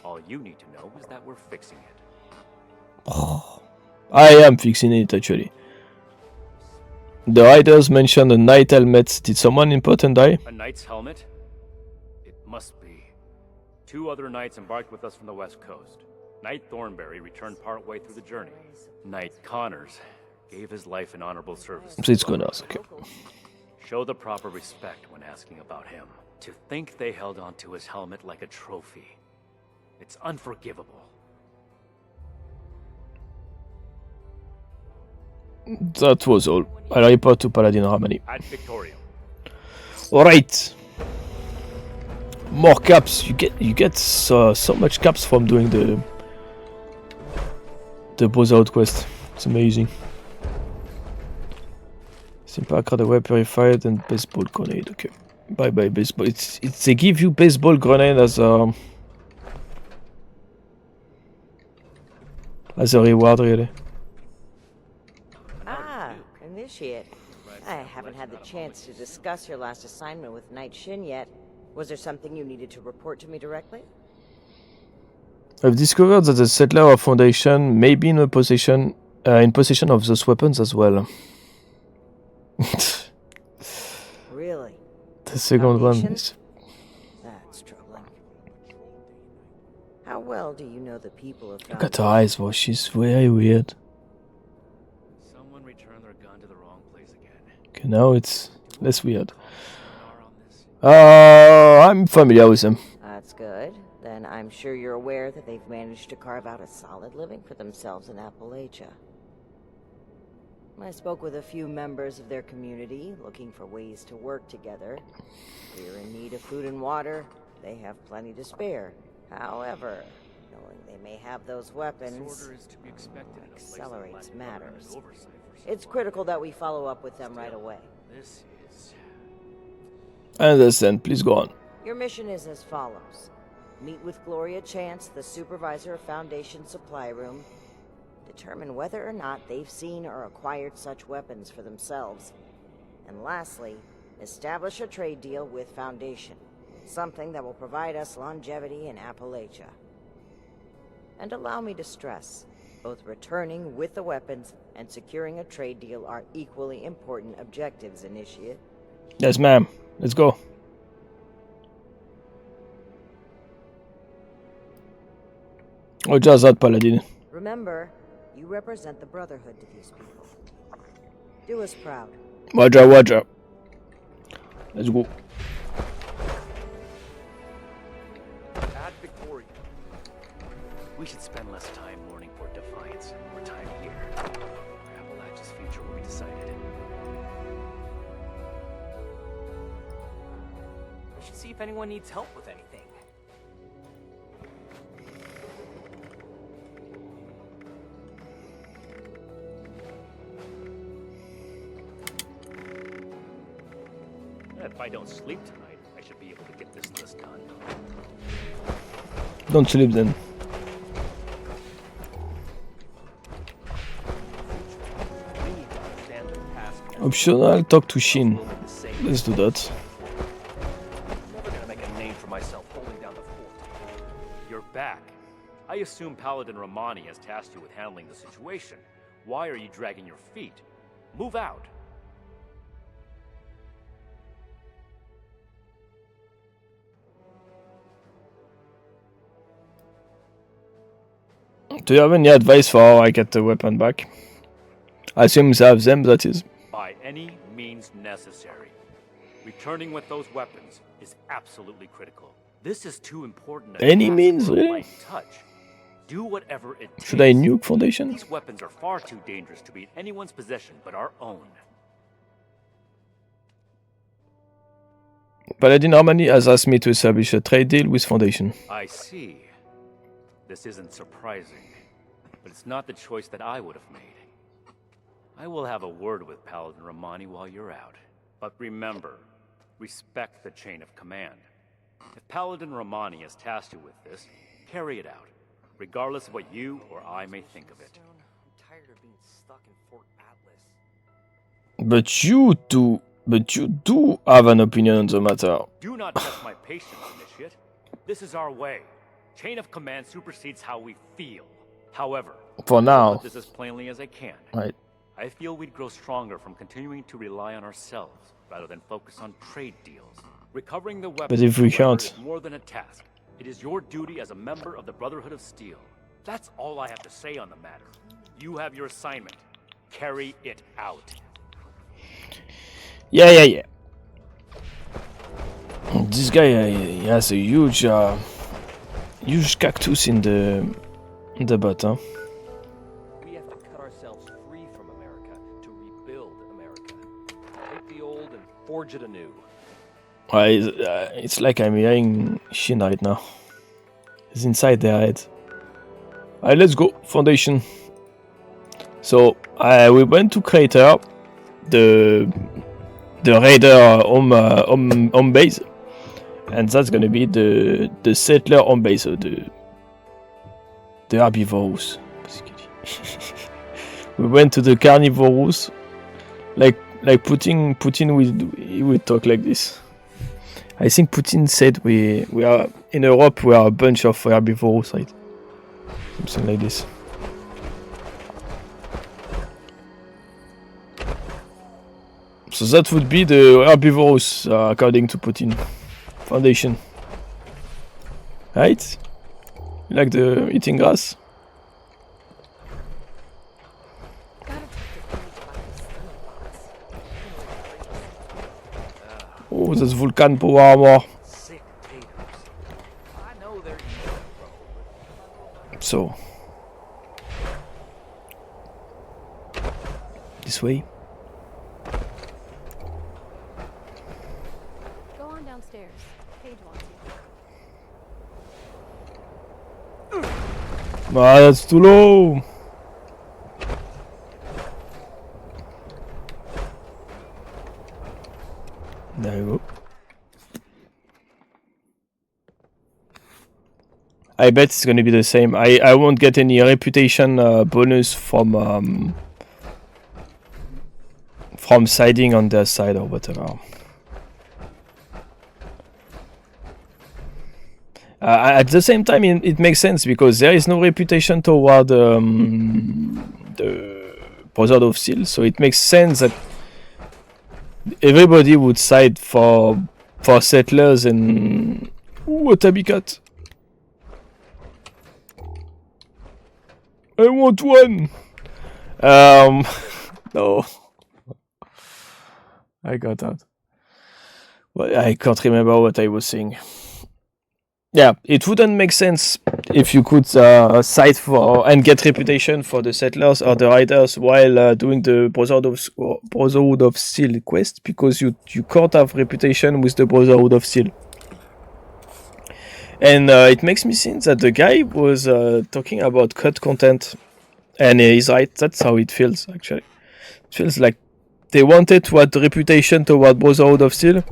Speaker 2: All you need to know is that we're fixing it.
Speaker 1: I am fixing it, actually. The riders mentioned a knight helmet. Did someone important die?
Speaker 2: A knight's helmet? It must be. 2 other knights embarked with us from the west coast. Knight Thornberry returned partway through the journey. Knight Connors gave his life in honorable service.
Speaker 1: So it's Connors, okay.
Speaker 2: Show the proper respect when asking about him. To think they held onto his helmet like a trophy. It's unforgivable.
Speaker 1: That was all. I'll report to Paladin Romani.
Speaker 2: At Victoria.
Speaker 1: Alright. More caps. You get so much caps from doing the Brotherhood quest. It's amazing. Simple away purified and baseball grenade. Okay. Bye bye baseball. It's they give you baseball grenade as a reward, really.
Speaker 4: Initiate. I haven't had the chance to discuss your last assignment with Knight Shin yet. Was there something you needed to report to me directly?
Speaker 1: I've discovered that the settler of Foundation may be in possession of those weapons as well.
Speaker 4: Really?
Speaker 1: The second one is...
Speaker 4: That's troubling. How well do you know the people of
Speaker 1: Look at her eyes, bro. She's very weird.
Speaker 2: Someone returned their gun to the wrong place again.
Speaker 1: Okay, now it's less weird. I'm familiar with them.
Speaker 4: That's good. Then I'm sure you're aware that they've managed to carve out a solid living for themselves in Appalachia. I spoke with a few members of their community, looking for ways to work together. We're in need of food and water. They have plenty to spare. However, knowing they may have those weapons accelerates matters. It's critical that we follow up with them right away.
Speaker 2: This is...
Speaker 1: I understand. Please go on.
Speaker 4: Your mission is as follows. Meet with Gloria Chance, the supervisor of Foundation Supply Room. Determine whether or not they've seen or acquired such weapons for themselves. And lastly, establish a trade deal with Foundation. Something that will provide us longevity in Appalachia. And allow me to stress, Both returning with the weapons and securing a trade deal are equally important objectives, Initiate.
Speaker 1: Yes, ma'am. Let's go. Oh, just that, Paladin.
Speaker 4: Remember, you represent the Brotherhood to these people. Do us proud.
Speaker 1: Roger, roger. Let's go.
Speaker 2: At Victoria. We should spend less time mourning for Defiance and more time here. Appalachia's future will be decided.
Speaker 5: We should see if anyone needs help with anything.
Speaker 2: If I don't sleep tonight, I should be able to get this list done.
Speaker 1: Don't sleep then. Optional, talk to Shin. Let's do that.
Speaker 2: I'm never gonna make a name for myself holding down the fort. You're back. I assume Paladin Romani has tasked you with handling the situation. Why are you dragging your feet? Move out.
Speaker 1: Do you have any advice for how I get the weapon back? I assume you have them, that is.
Speaker 2: By any means necessary. Returning with those weapons is absolutely critical. This is too important.
Speaker 1: Any means, really?
Speaker 2: Touch. Do whatever it takes.
Speaker 1: Should I nuke Foundation?
Speaker 2: These weapons are far too dangerous to be in anyone's possession but our own.
Speaker 1: Paladin Romani has asked me to establish a trade deal with Foundation.
Speaker 2: I see. This isn't surprising, but it's not the choice that I would have made. I will have a word with Paladin Romani while you're out. But remember, respect the chain of command. If Paladin Romani has tasked you with this, carry it out, regardless of what you or I may think of it.
Speaker 5: I'm tired of being stuck in Fort Atlas.
Speaker 1: But you do have an opinion on the matter.
Speaker 2: Do not test my patience, Initiate. This is our way. Chain of command supersedes how we feel. However,
Speaker 1: for now,
Speaker 2: I'll put this as plainly as I can.
Speaker 1: Right.
Speaker 2: I feel we'd grow stronger from continuing to rely on ourselves rather than focus on trade deals. Recovering the weapons,
Speaker 1: but if we can't,
Speaker 2: is more than a task. It is your duty as a member of the Brotherhood of Steel. That's all I have to say on the matter. You have your assignment. Carry it out.
Speaker 1: Yeah. This guy he has a huge cactus in the butt, huh?
Speaker 6: We have to cut ourselves free from America to rebuild America. Take the old and forge it anew.
Speaker 1: It's like I'm hearing Shin right now. It's inside their head. Alright, let's go. Foundation. So we went to Crater, the raider home base, and that's gonna be the settler home base, so the herbivorous, basically. We went to the carnivorous, like Putin would talk like this. I think Putin said we are in Europe, we are a bunch of herbivorous, right? Something like this. So that would be the herbivorous, according to Putin. Foundation. Right? You like the eating grass? Oh, that's Vulcan power armor. So. This way.
Speaker 17: Go on downstairs. Paige wants you.
Speaker 1: Ah, that's too low. There you go. I bet it's gonna be the same. I won't get any reputation bonus from siding on their side or whatever. At the same time, it makes sense because there is no reputation toward the Brotherhood of Steel, so it makes sense that everybody would side for settlers and... Ooh, a tabby cat. I want one! No. I got out. Well, I can't remember what I was saying. Yeah, it wouldn't make sense if you could side for and get reputation for the settlers or the riders while doing the Brotherhood of Steel quest, because you can't have reputation with the Brotherhood of Steel. And it makes me think that the guy was talking about cut content, and he's right. That's how it feels, actually. It feels like they wanted to add reputation toward Brotherhood of Steel,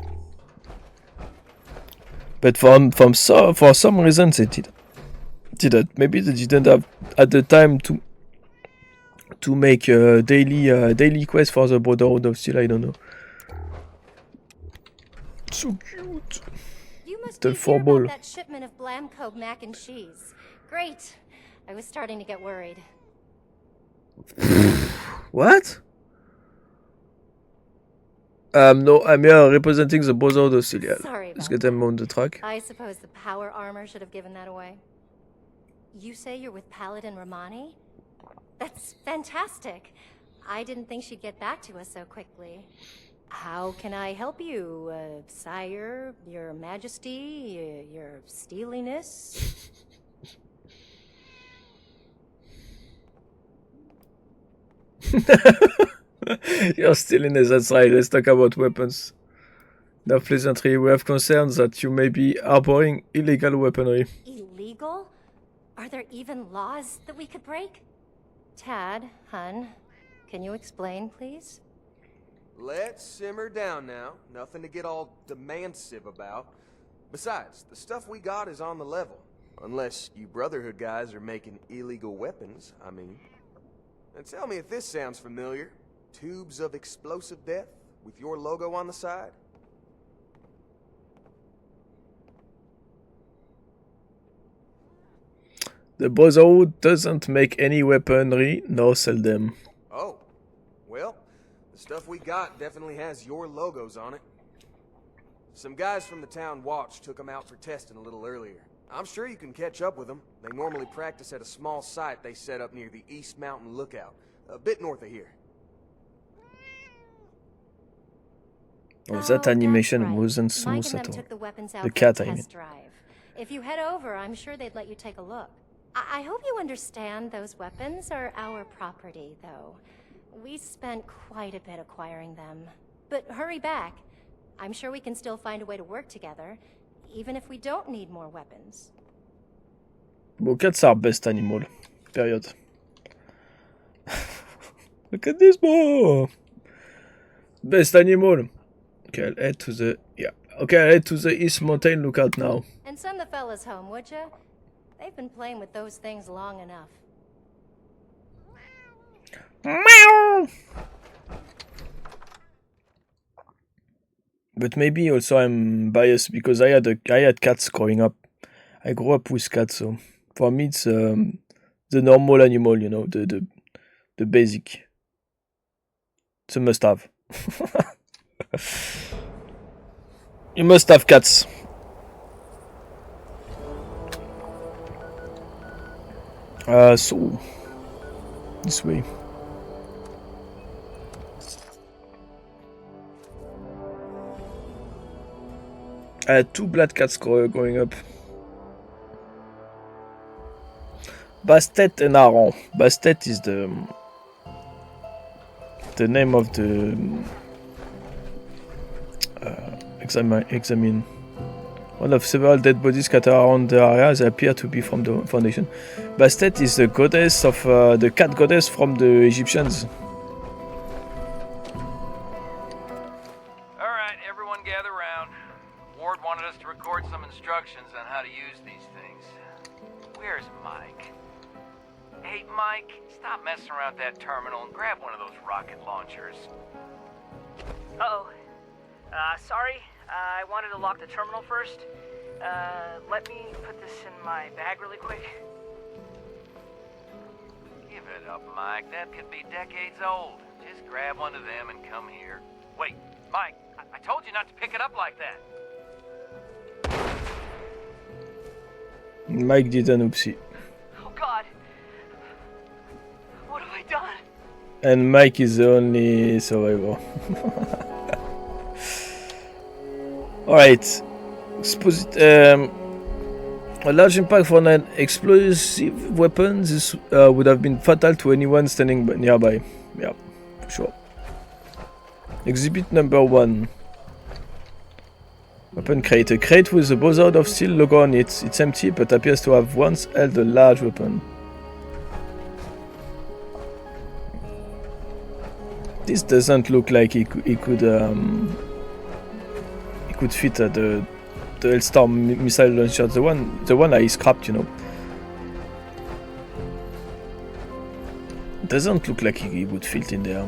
Speaker 1: but for some reason they didn't. Maybe they didn't have at the time to make a daily quest for the Brotherhood of Steel. I don't know. So cute.
Speaker 8: You must
Speaker 1: The
Speaker 8: be here
Speaker 1: four-ball.
Speaker 8: about that shipment of Blamco mac and cheese. Great. I was starting to get worried.
Speaker 1: What? No, I'm here representing the Brotherhood of Steel.
Speaker 8: Sorry
Speaker 1: Let's
Speaker 8: about
Speaker 1: get them on the track.
Speaker 8: I suppose the power armor should have given that away. You say you're with Paladin Romani? That's fantastic. I didn't think she'd get back to us so quickly. How can I help you, sire, your majesty, your steeliness?
Speaker 1: You're still in it, that's right. Let's talk about weapons. No pleasantry. We have concerns that you may be harboring illegal weaponry.
Speaker 8: Illegal? Are there even laws that we could break? Tad, hun, can you explain, please?
Speaker 6: Let's simmer down now. Nothing to get all demansive about. Besides, the stuff we got is on the level. Unless you Brotherhood guys are making illegal weapons, I mean. And tell me if this sounds familiar. Tubes of explosive death with your logo on the side?
Speaker 1: The Brotherhood doesn't make any weaponry nor sell them.
Speaker 6: Oh, well, the stuff we got definitely has your logos on it. Some guys from the town watch took them out for testing a little earlier. I'm sure you can catch up with them. They normally practice at a small site they set up near the East Mountain Lookout, a bit north of here.
Speaker 1: Oh, that animation
Speaker 8: right.
Speaker 1: wasn't
Speaker 8: Mike
Speaker 1: smooth
Speaker 8: and
Speaker 1: at
Speaker 8: them
Speaker 1: all.
Speaker 8: took the weapons out
Speaker 1: The
Speaker 8: for
Speaker 1: cat,
Speaker 8: a
Speaker 1: I mean.
Speaker 8: test drive. If you head over, I'm sure they'd let you take a look. I hope you understand those weapons are our property, though. We spent quite a bit acquiring them. But hurry back. I'm sure we can still find a way to work together, even if we don't need more weapons.
Speaker 1: Well, cats are best animal. Period. Look at this boy! Best animal! Okay, I'll head to the... Yeah. Okay, I'll head to the East Mountain Lookout now.
Speaker 8: And send the fellas home, would you? They've been playing with those things long enough.
Speaker 1: Meow! But maybe also I'm biased because I had cats growing up. I grew up with cats, so for me it's the normal animal, you know, the basic. It's a must-have. You must have cats. So this way. I had two black cats growing up. Bastet and Aron. Bastet is the name of the examine. One of several dead bodies scattered around the area. They appear to be from the Foundation. Bastet is the goddess of the cat goddess from the Egyptians.
Speaker 22: Alright, everyone gather round. Ward wanted us to record some instructions on how to use these things. Where's Mike? Hey, Mike, stop messing around that terminal and grab one of those rocket launchers.
Speaker 23: Uh-oh. Sorry. I wanted to lock the terminal first. Let me put this in my bag really quick?
Speaker 22: Give it up, Mike. That could be decades old. Just grab one of them and come here. Wait, Mike, I told you not to pick it up like that.
Speaker 1: Mike did an oopsie.
Speaker 23: Oh God. What have I done?
Speaker 1: And Mike is the only survivor. Alright. A large impact from an explosive weapon. This would have been fatal to anyone standing nearby. Yeah, for sure. Exhibit number 1. Weapon crate. A crate with a Brotherhood of Steel logo on it. It's empty but appears to have once held a large weapon. This doesn't look like it could fit the Hellstorm missile launcher. The one I scrapped, you know. Doesn't look like it would fit in there.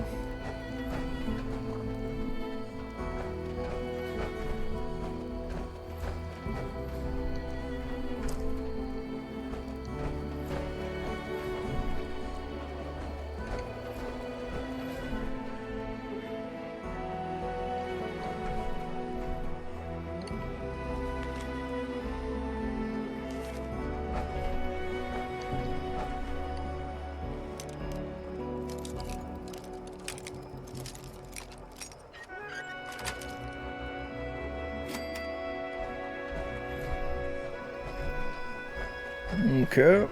Speaker 1: Okay.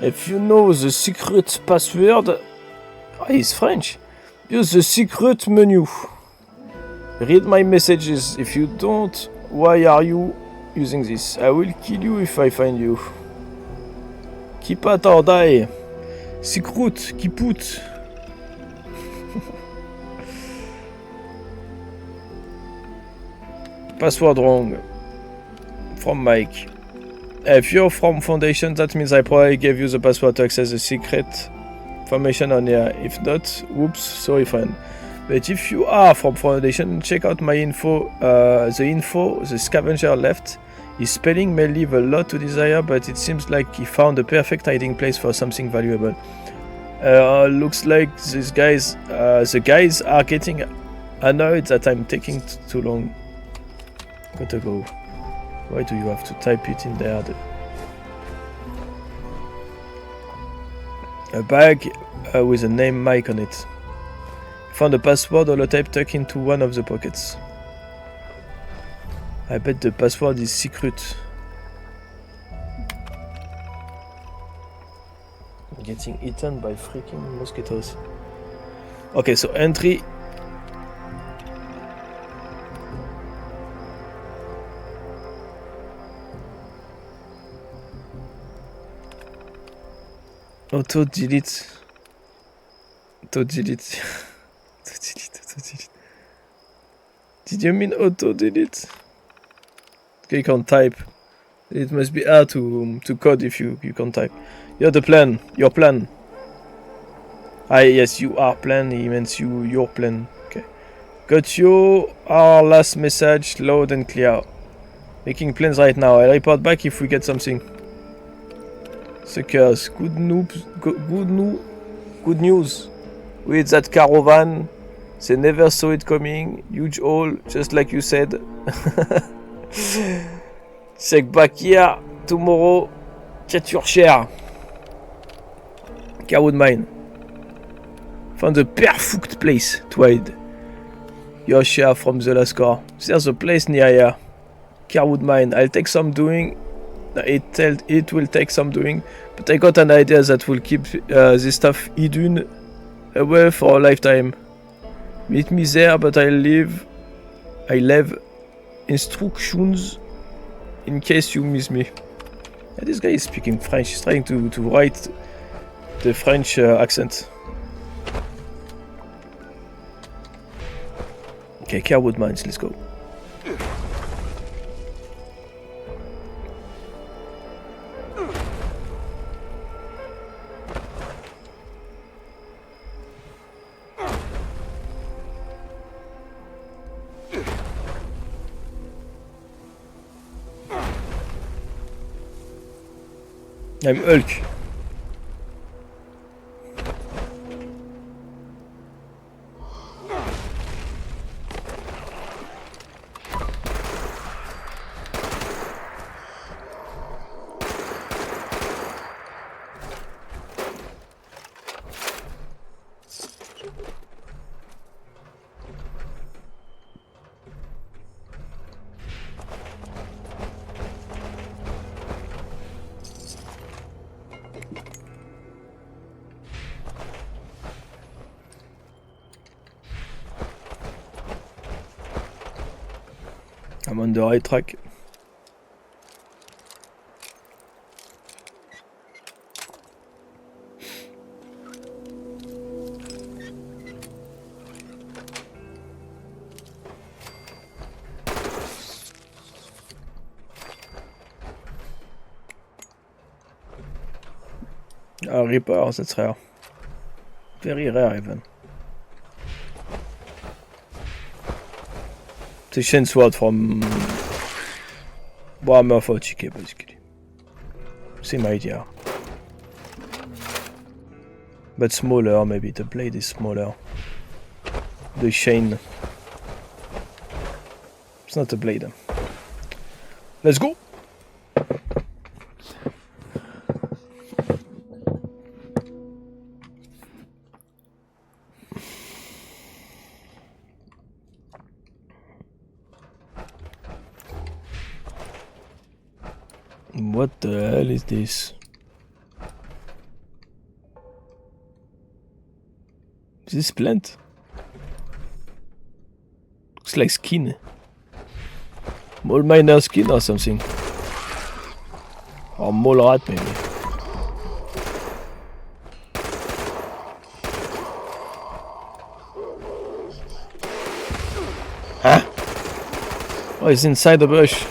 Speaker 1: If you know the secret password, it's French. Use the secret menu. Read my messages. If you don't, why are you using this? I will kill you if I find you. Keep out or die. Secret, keep out. Password wrong. From Mike. If you're from Foundation, that means I probably gave you the password to access the secret information on here. If not, whoops, sorry friend. But if you are from Foundation, check out my info. The scavenger left. His spelling may leave a lot to desire, but it seems like he found the perfect hiding place for something valuable. Looks like these guys, the guys are getting annoyed that I'm taking too long. Gotta go. Why do you have to type it in there? A bag with a name Mike on it. Found a password holotape tucked into one of the pockets. I bet the password is secret. I'm getting eaten by freaking mosquitoes. Okay, so entry. Auto delete. Auto delete. Auto delete. Auto delete. Did you mean auto delete? Okay, you can't type. It must be R to code if you can't type. You're the plan. Your plan. Yes, you are plan. He means your plan. Okay. Got you. Our last message loud and clear. Making plans right now. I'll report back if we get something. Suckers, good news. With that caravan, they never saw it coming. Huge hole, just like you said. Check back here tomorrow. Get your share. Carwood mine. Found the perfect place to hide your share from the last car. There's a place near here. Carwood mine. I'll take some doing. It will take some doing, but I got an idea that will keep this stuff hidden away for a lifetime. Meet me there, but I leave instructions in case you miss me. Yeah, this guy is speaking French. He's trying to write the French accent. Okay, Carwood Mines, let's go. I'm Hulk. I'm on the right track. Ah, Reaper, that's rare. Very rare even. It's a chain sword from Warhammer 40k basically. Same idea. But smaller, maybe the blade is smaller. The chain. It's not a blade. Let's go! What the hell is this? Is this plant? Looks like skin. Mole miner skin or something. Or mole rat maybe. Huh? Oh, it's inside the bush.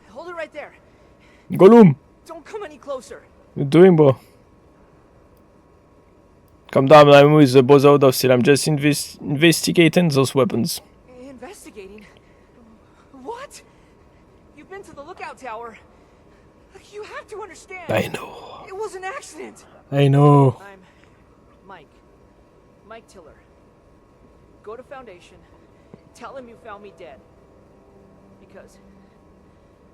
Speaker 3: Hold it right there.
Speaker 1: Gollum!
Speaker 3: Don't come any closer.
Speaker 1: What you doing, bro? Calm down, I'm with the Brotherhood of Steel. I'm just investigating those weapons.
Speaker 3: Investigating? What? You've been to the lookout tower. You have to understand.
Speaker 1: I know.
Speaker 3: It was an accident.
Speaker 1: I know.
Speaker 3: I'm Mike. Mike Tiller. Go to Foundation. Tell him you found me dead. Because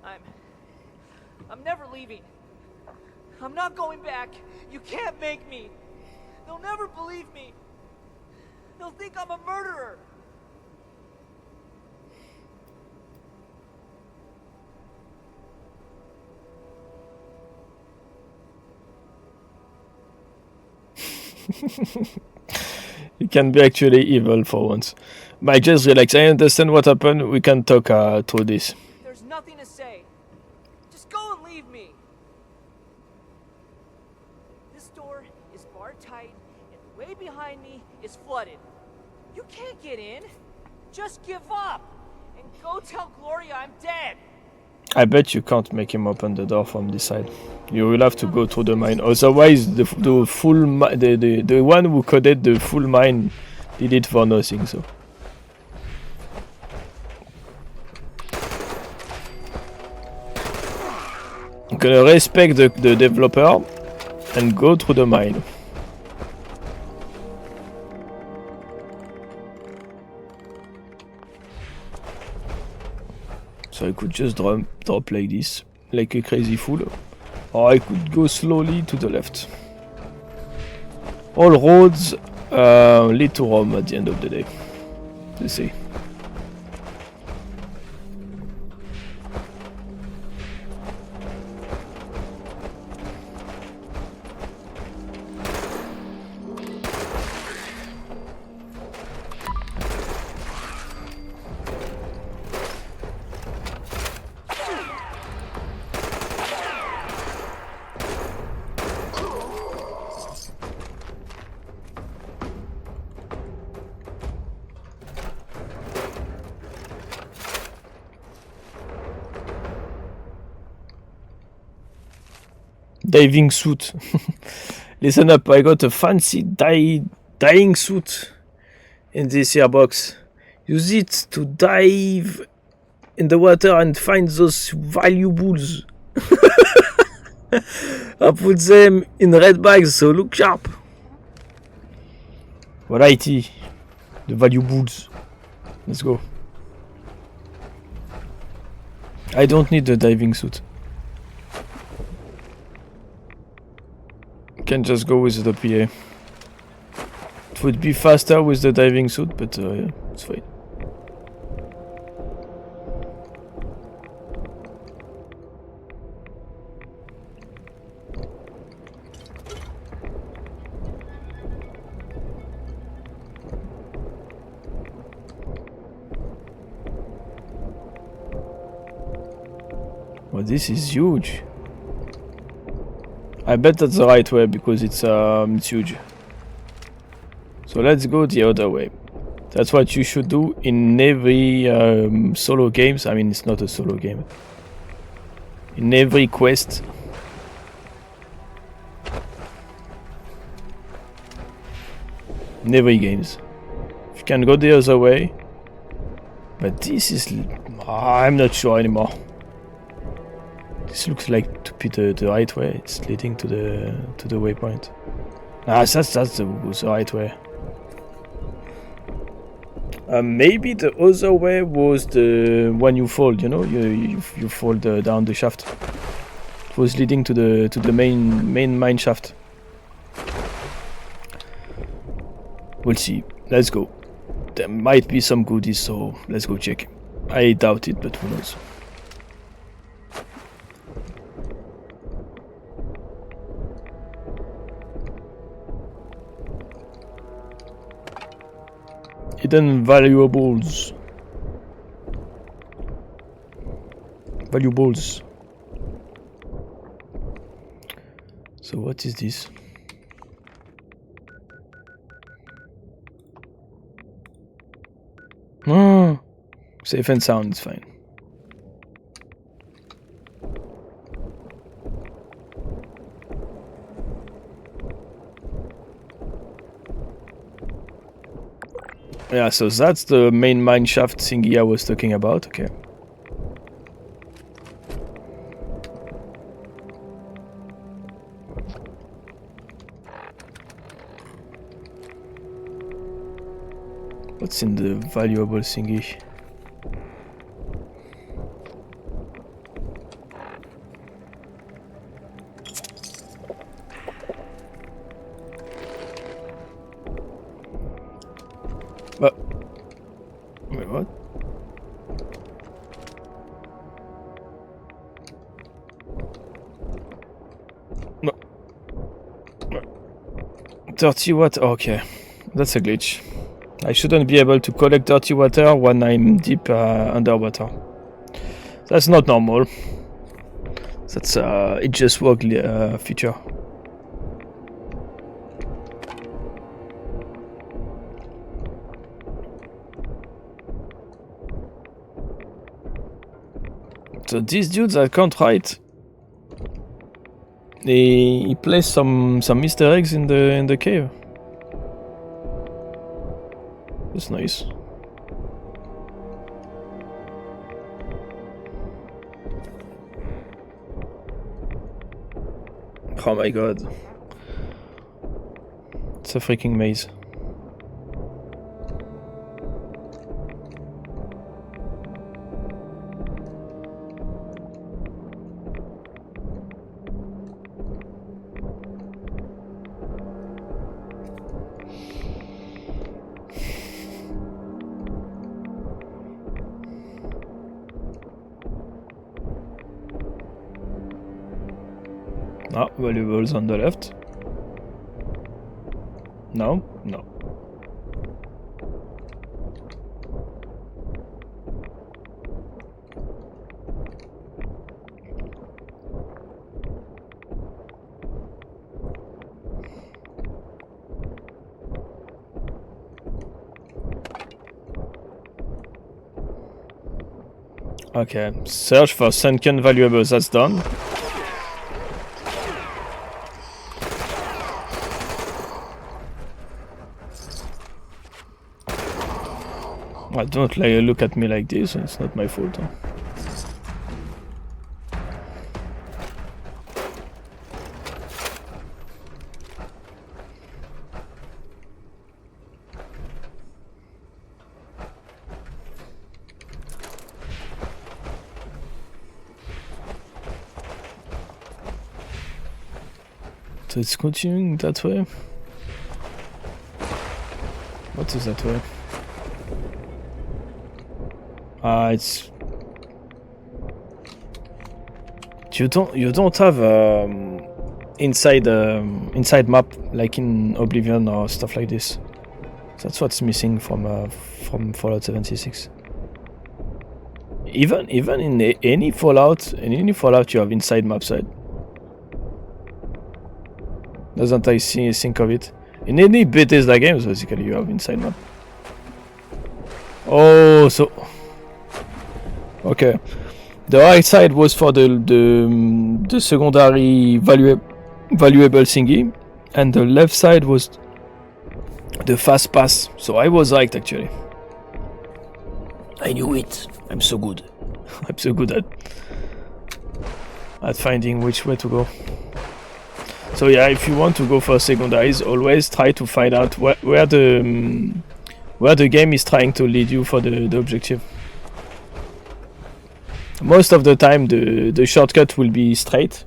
Speaker 3: I'm never leaving. I'm not going back. You can't make me. They'll never believe me. They'll think I'm a murderer.
Speaker 1: You can be actually evil for once. Mike, just relax. I understand what happened. We can talk through this.
Speaker 3: There's nothing to say. Just go and leave me. This door is barred tight, and the way behind me is flooded. You can't get in. Just give up and go tell Gloria I'm dead.
Speaker 1: I bet you can't make him open the door from this side. You will have to go through the mine. Otherwise, the one who coded the full mine did it for nothing. So. I'm gonna respect the developer and go through the mine. So I could just drop like this, like a crazy fool. Or I could go slowly to the left. All roads lead to Rome at the end of the day, they say. Diving suit. Listen up, I got a fancy diving suit in this here box. Use it to dive in the water and find those valuables. I put them in red bags, so look sharp. Variety. The valuables. Let's go. I don't need the diving suit. Can just go with the PA. It would be faster with the diving suit, but yeah, it's fine. Well, this is huge. I bet that's the right way because it's huge. So let's go the other way. That's what you should do in every solo games. I mean, it's not a solo game. In every quest. In every games. You can go the other way. But this is... I'm not sure anymore. This looks like to be the right way. It's leading to the waypoint. Ah, that's the right way. Maybe the other way was the one you fold. You know, you fold down the shaft. It was leading to the main mine shaft. We'll see. Let's go. There might be some goodies, so let's go check. I doubt it, but who knows. Hidden valuables. Valuables. So what is this? Safe and sound is fine. Yeah, so that's the main mine shaft thingy I was talking about, okay. What's in the valuable thingy? Wait, what? No. 30 watt, okay. That's a glitch. I shouldn't be able to collect dirty water when I'm deep underwater. That's not normal. That's it just worked feature. So these dudes I can't write. He placed some Easter eggs in the cave. That's nice. Oh my god. It's a freaking maze. Ah, valuables on the left. No? No. Okay, search for sunken valuables, that's done. Don't look at me like this, it's not my fault. Huh? So it's continuing that way. What is that way? It's you don't have inside map like in Oblivion or stuff like this. That's what's missing from Fallout 76. Even in any Fallout you have inside map side. Doesn't I think of it? In any Bethesda games, basically, you have inside map. Oh, so okay. The right side was for the secondary valuable thingy, and the left side was the fast pass. So I was right actually. I knew it. I'm so good. I'm so good at finding which way to go. So yeah, if you want to go for secondaries, always try to find out where the game is trying to lead you for the objective. Most of the time, the shortcut will be straight,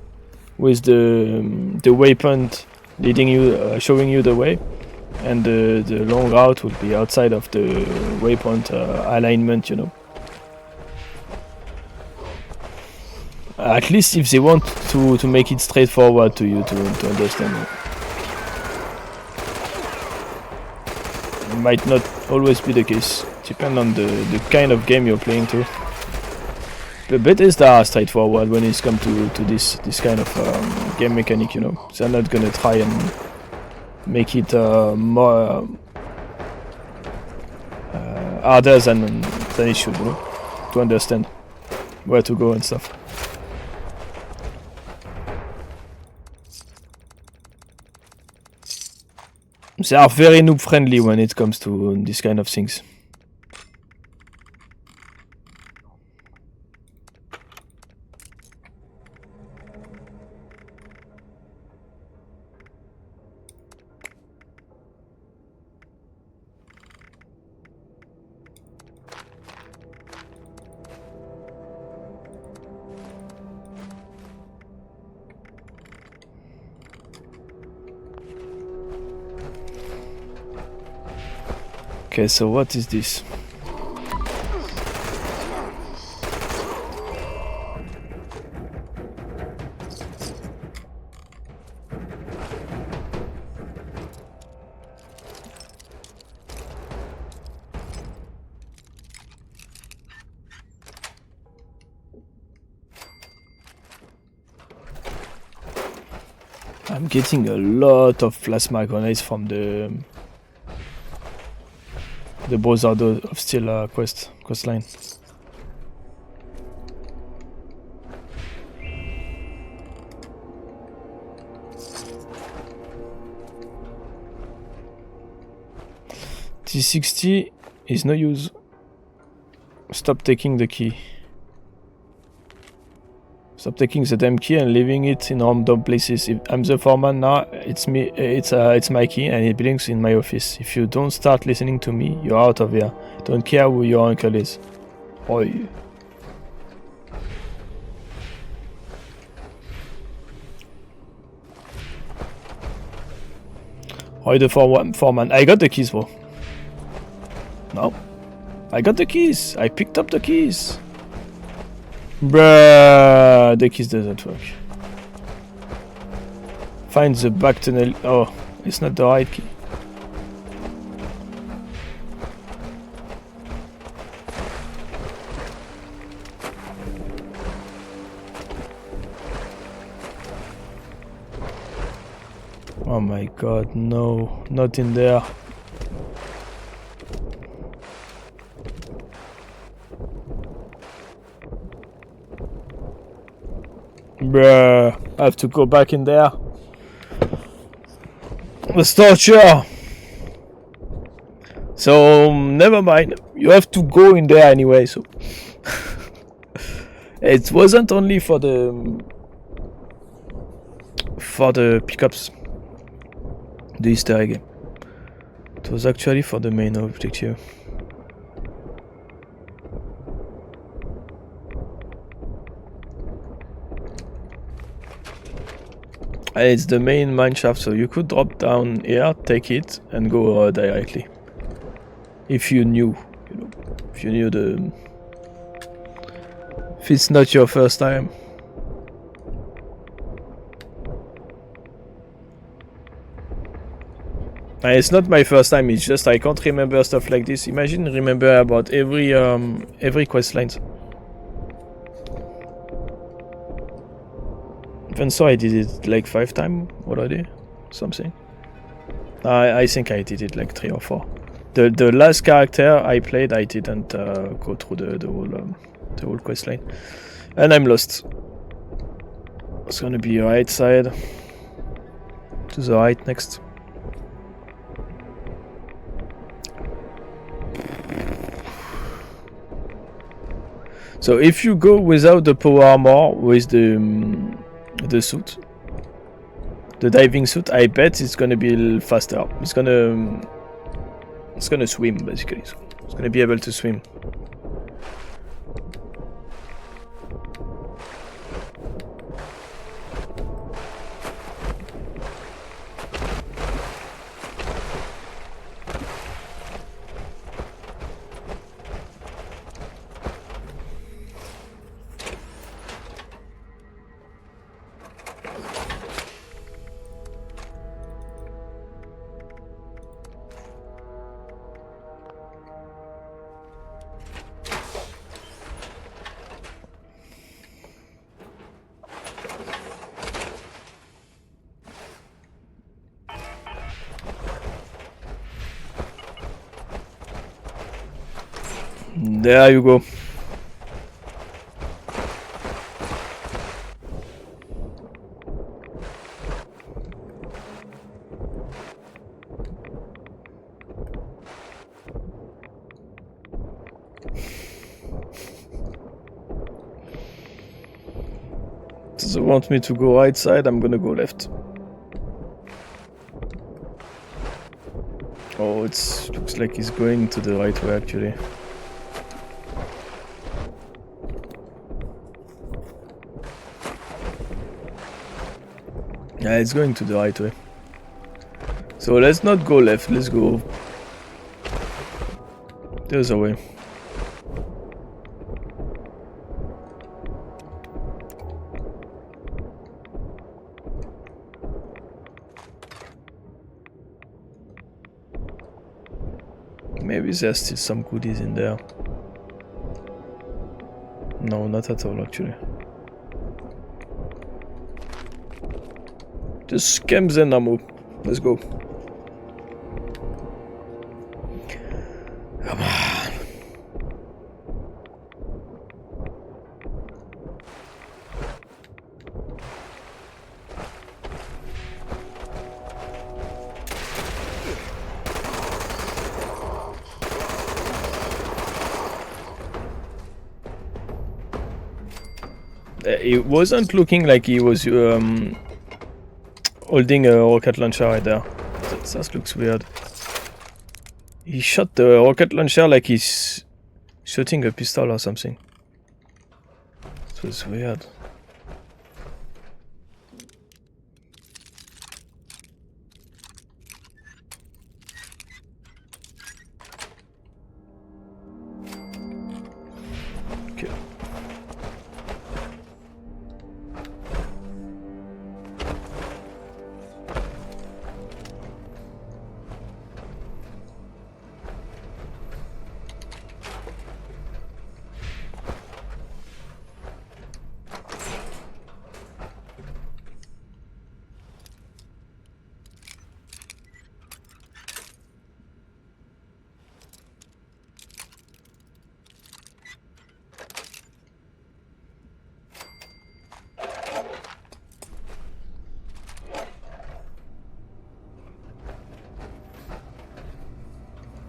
Speaker 1: with the waypoint leading you, showing you the way, and the long route will be outside of the waypoint alignment, you know. At least if they want to make it straightforward to you to understand. It might not always be the case. Depend on the kind of game you're playing too. But Bethesda are straightforward when it's come to this kind of game mechanic, you know. They're not gonna try and make it more harder than it should, you know, to understand where to go and stuff. They are very noob friendly when it comes to this kind of things. Okay, so what is this? I'm getting a lot of plasma grenades from the Brotherhood of Steel quest line. T60 is no use. Stop taking the key. Stop taking the damn key and leaving it in random places. If I'm the foreman now, it's me. It's my key and it belongs in my office. If you don't start listening to me, you're out of here. Don't care who your uncle is. Oi. Oi, the foreman. I got the keys, bro. No. I got the keys. I picked up the keys. Bruh, the keys doesn't work. Find the back tunnel. Oh, it's not the right key. Oh my god, no, not in there. Bruh, I have to go back in there. The torture! So never mind. You have to go in there anyway. So it wasn't only for the pickups, the Easter egg. It was actually for the main objective. It's the main mine shaft, so you could drop down here, take it, and go directly. If you knew, if you knew the... If it's not your first time. It's not my first time, it's just I can't remember stuff like this. Imagine remember about every quest lines. Even so, I did it like 5 times already, something. I think I did it like 3 or 4. The last character I played, I didn't go through the whole quest line, and I'm lost. It's gonna be right side, to the right next. So if you go without the power armor with the suit, the diving suit, I bet it's gonna be faster. It's gonna swim basically. So it's gonna be able to swim. There you go. Does it want me to go right side? I'm gonna go left. Oh, it looks like he's going to the right way actually. Yeah, it's going to the right way. So let's not go left, let's go the other way. Maybe there's still some goodies in there. No, not at all actually. Just chems and ammo. Let's go. Come on. It wasn't looking like he was holding a rocket launcher right there. That looks weird. He shot the rocket launcher like he's shooting a pistol or something. It was weird. Okay.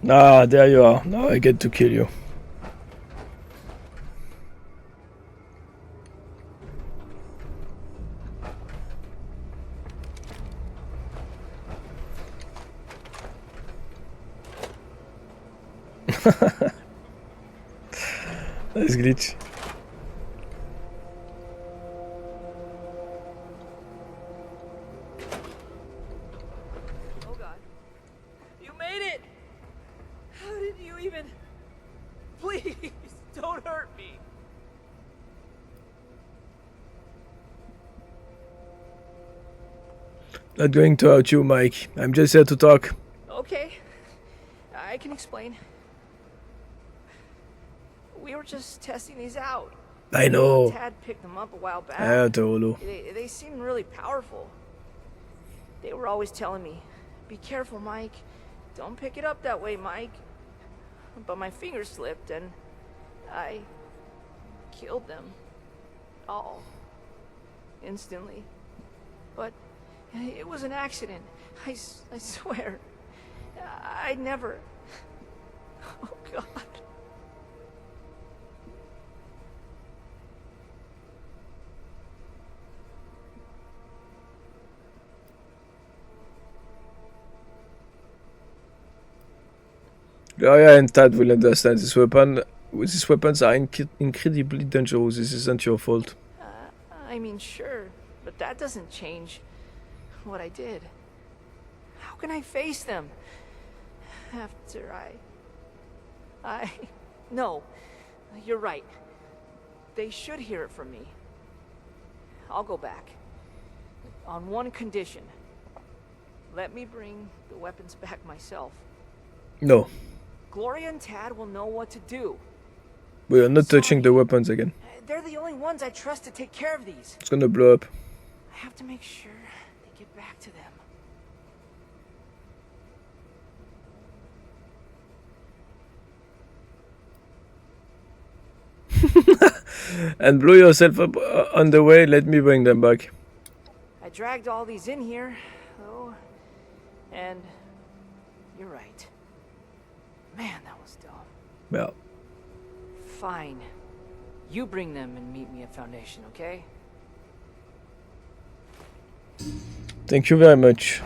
Speaker 1: Ah, there you are. Now I get to kill you. Nice glitch.
Speaker 3: Oh god. You made it! How did you even... Please, don't hurt me.
Speaker 1: Not going to hurt you, Mike. I'm just here to talk.
Speaker 3: Okay. I can explain. We were just testing these out.
Speaker 1: I know.
Speaker 3: Tad picked them up a while back.
Speaker 1: Tolo.
Speaker 3: They seemed really powerful. They were always telling me, be careful, Mike. Don't pick it up that way, Mike. But my fingers slipped and I killed them. All. Instantly. But it was an accident. I swear. I never... Oh, God.
Speaker 1: Gloria and Tad will understand this weapon. These weapons are incredibly dangerous. This isn't your fault.
Speaker 3: I mean, sure, but that doesn't change what I did. How can I face them after No, you're right. They should hear it from me. I'll go back. On one condition. Let me bring the weapons back myself.
Speaker 1: No.
Speaker 3: Gloria and Tad will know what to do.
Speaker 1: We are not touching the weapons again.
Speaker 3: They're the only ones I trust to take care of these.
Speaker 1: It's gonna blow up.
Speaker 3: I have to make sure they get back to them.
Speaker 1: And blow yourself up on the way. Let me bring them back.
Speaker 3: I dragged all these in here, though, and you're right. Man, that was dumb.
Speaker 1: Yeah.
Speaker 3: Fine. You bring them and meet me at Foundation, okay?
Speaker 1: Thank you very much.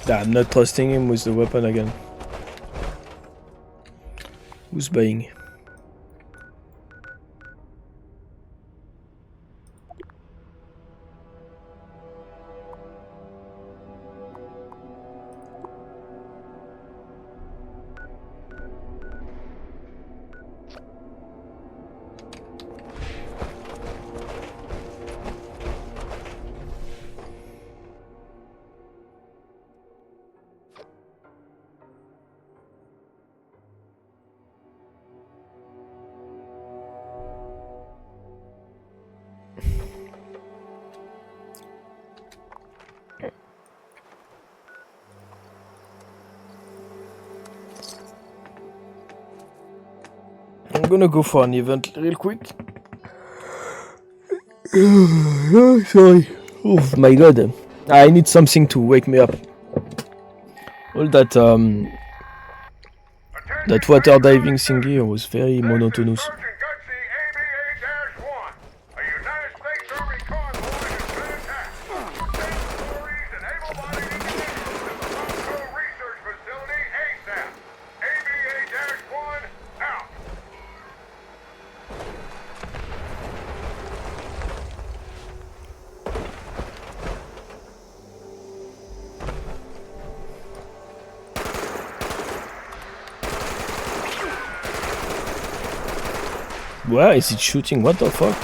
Speaker 1: I'm not trusting him with the weapon again. Who's buying? I'm gonna go for an event real quick. Sorry. Oh my god. I need something to wake me up. All that that water diving thingy was very monotonous. Where is it shooting? What the fuck?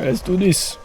Speaker 1: Let's do this.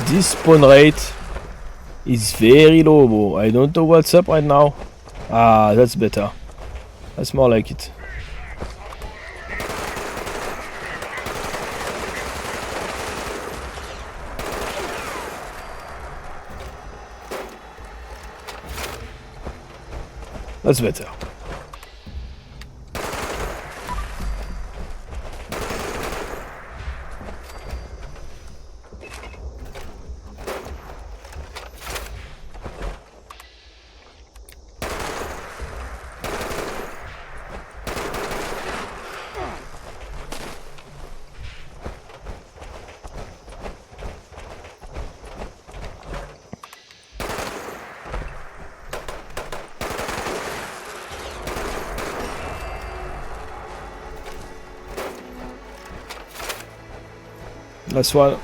Speaker 1: This spawn rate is very low, bro. I don't know what's up right now. Ah, that's better. That's more like it. That's better. Last one.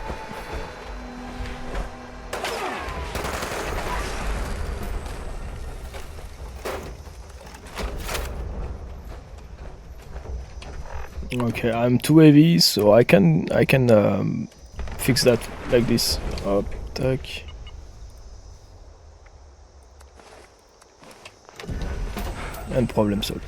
Speaker 1: Okay, I'm too heavy, so I can fix that like this. Up, tack. And problem solved.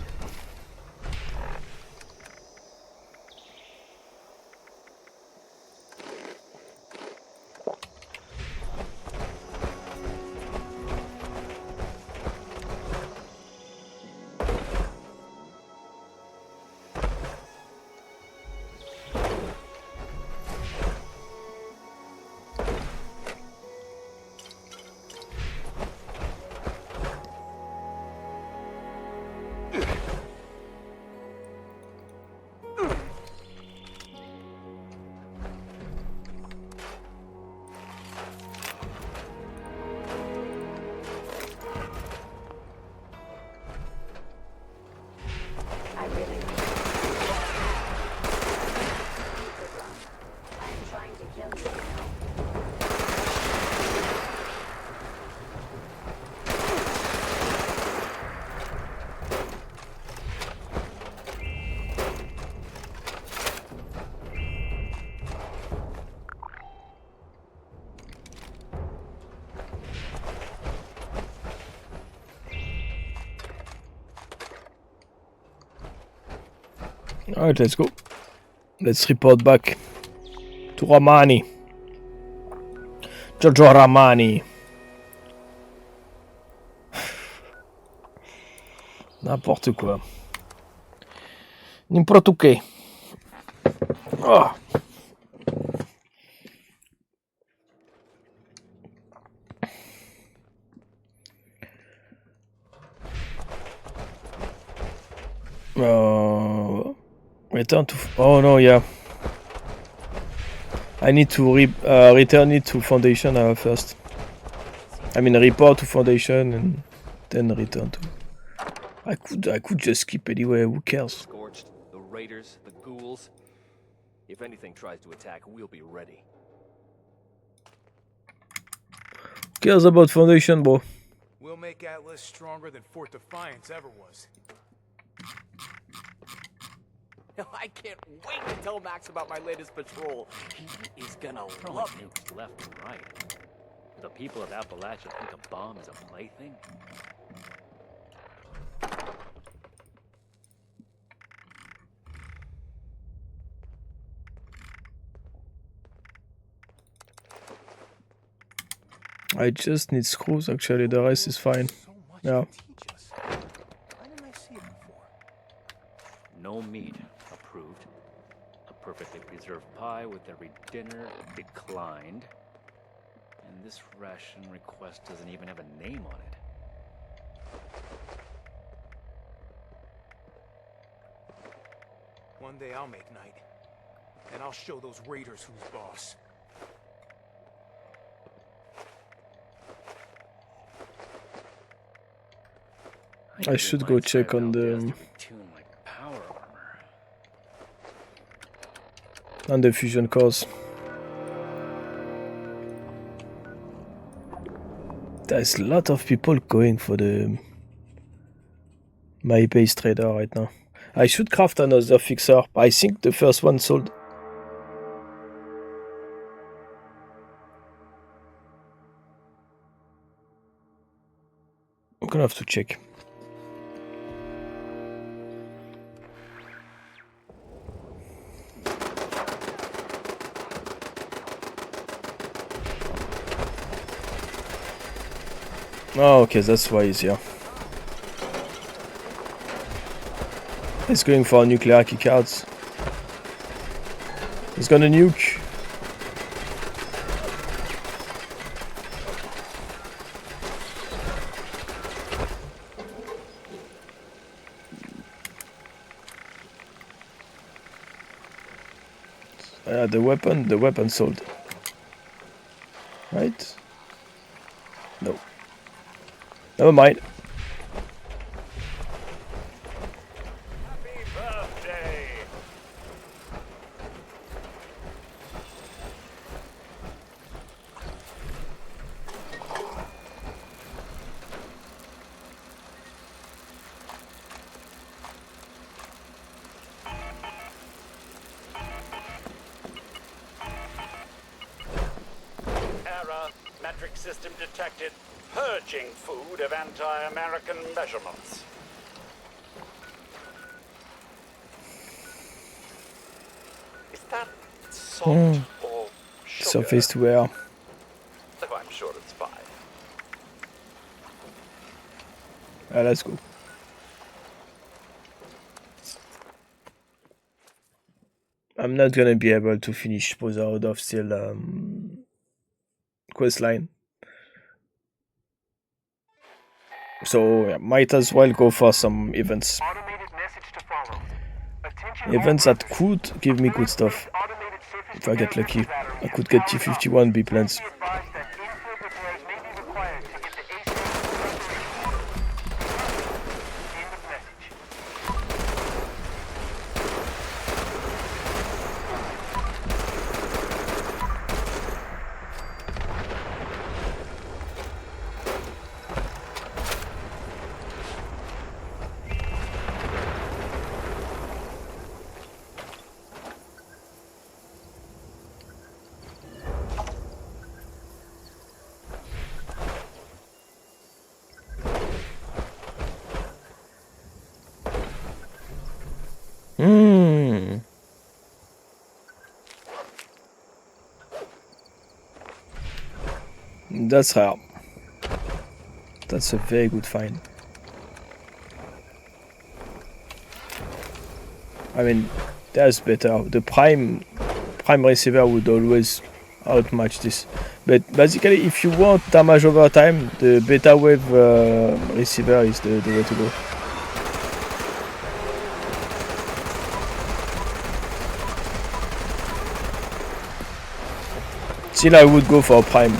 Speaker 1: Alright, let's go. Let's report back to Romani. Giorgio Romani. N'importe quoi. N'importe quoi. Oh. Return to... Oh no, yeah. I need to return it to Foundation first. I mean, report to Foundation and then return to... I could just skip anyway, who cares?
Speaker 7: Scorched, the raiders, the ghouls. If anything tries to attack, we'll be ready.
Speaker 1: Who cares about Foundation, bro?
Speaker 12: We'll make Atlas stronger than Fort Defiance ever was.
Speaker 7: I can't wait to tell Max about my latest patrol. He is gonna love it.
Speaker 2: Nukes left and right. The people of Appalachia think a bomb is a plaything?
Speaker 1: I just need screws, actually, the rest is fine. Yeah.
Speaker 2: No meat approved. A perfectly preserved pie with every dinner declined. And this ration request doesn't even have a name on it.
Speaker 12: One day I'll make night, and I'll show those raiders who's boss.
Speaker 1: I should go check on the fusion cores. There's a lot of people going for the my base trader right now. I should craft another fixer. I think the first one sold. I'm gonna have to check. Oh, okay, that's why he's here. He's going for nuclear key cards. He's gonna nuke. The weapon sold. Right? No. Never mind.
Speaker 9: Metric system detected. Purging food of anti-American measurements. Is that salt or sugar?
Speaker 1: Surface to air.
Speaker 9: Oh, I'm sure it's fine.
Speaker 1: Let's go. I'm not gonna be able to finish Brotherhood of Steel quest line. So yeah, might as well go for some events. Events that could give me good stuff. If I get lucky, I could get T-51 B plans. That's rare. That's a very good find. I mean, that's better. The prime receiver would always outmatch this. But basically, if you want damage over time, the beta wave receiver is the way to go. Still, I would go for prime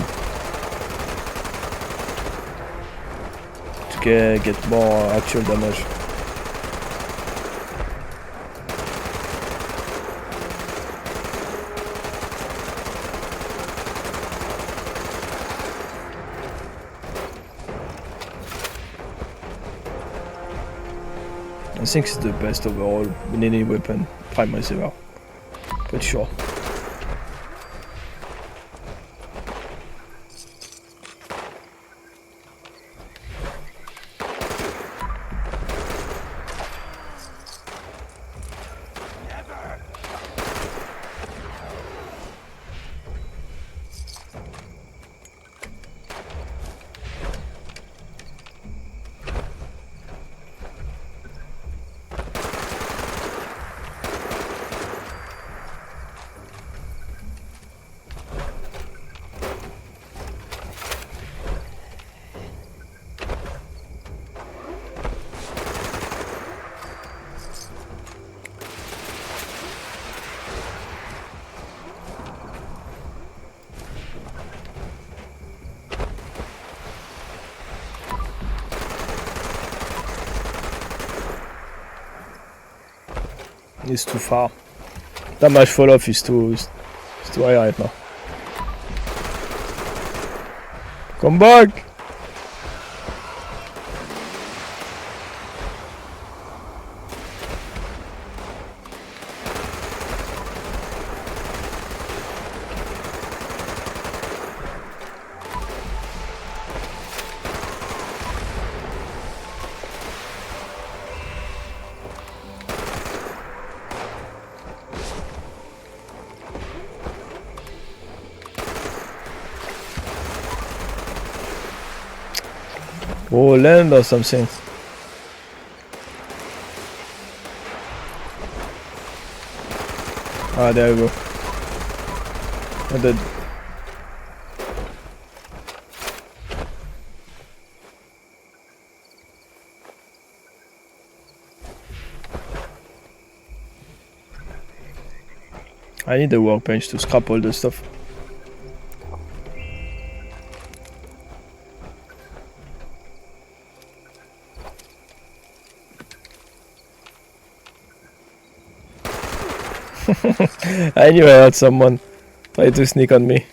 Speaker 1: to get more actual damage. I think it's the best overall in any weapon, prime receiver. Pretty sure. It's too far. That much fall off is too high right now. Come back! Oh, land or something. Ah, there we go. I'm dead. I need a workbench to scrap all the stuff. I knew I had someone try to sneak on me.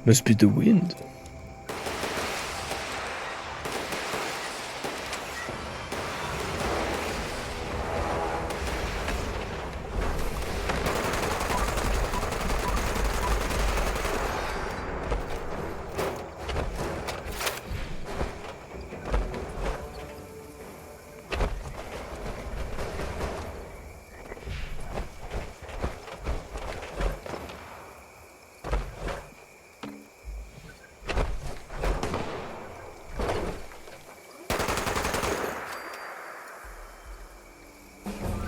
Speaker 1: Must be the wind.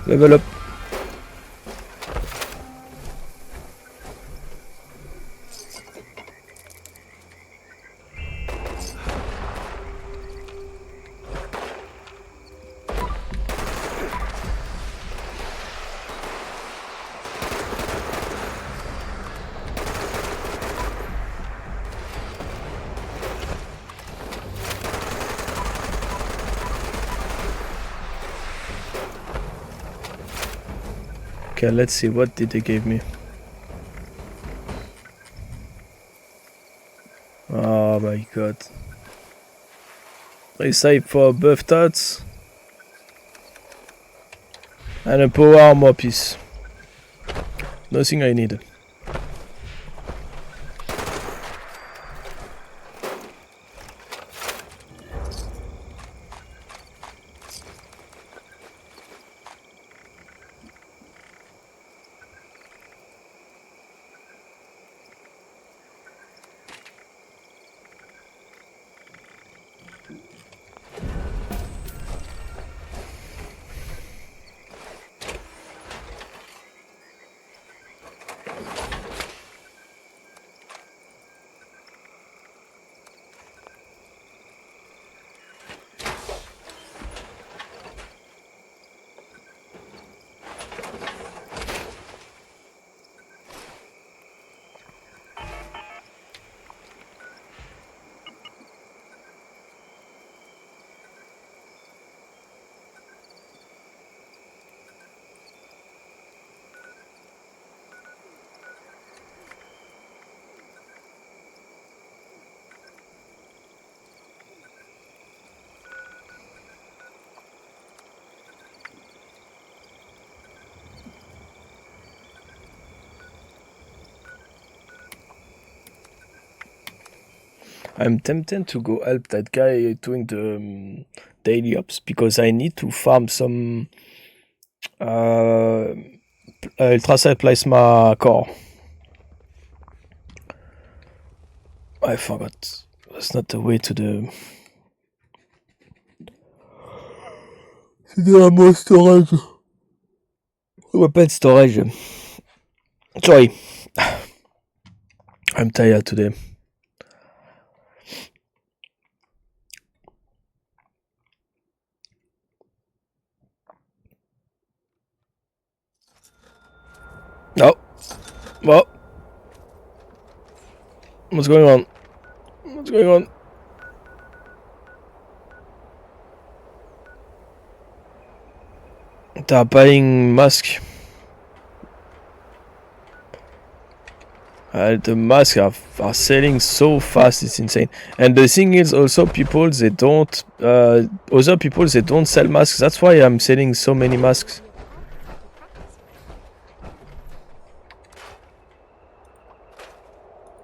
Speaker 1: Level up. Okay, let's see, what did they give me? Oh my god. Recipe for buff tats. And a power armor piece. Nothing I need. I'm tempted to go help that guy doing the daily ops because I need to farm some ultracell plasma core. I forgot. That's not the way to the ammo storage. Weapon storage. Sorry. I'm tired today. No. Well. What's going on? What's going on? They're buying masks. The masks are selling so fast, it's insane. And the thing is also people, they don't, other people, they don't sell masks. That's why I'm selling so many masks.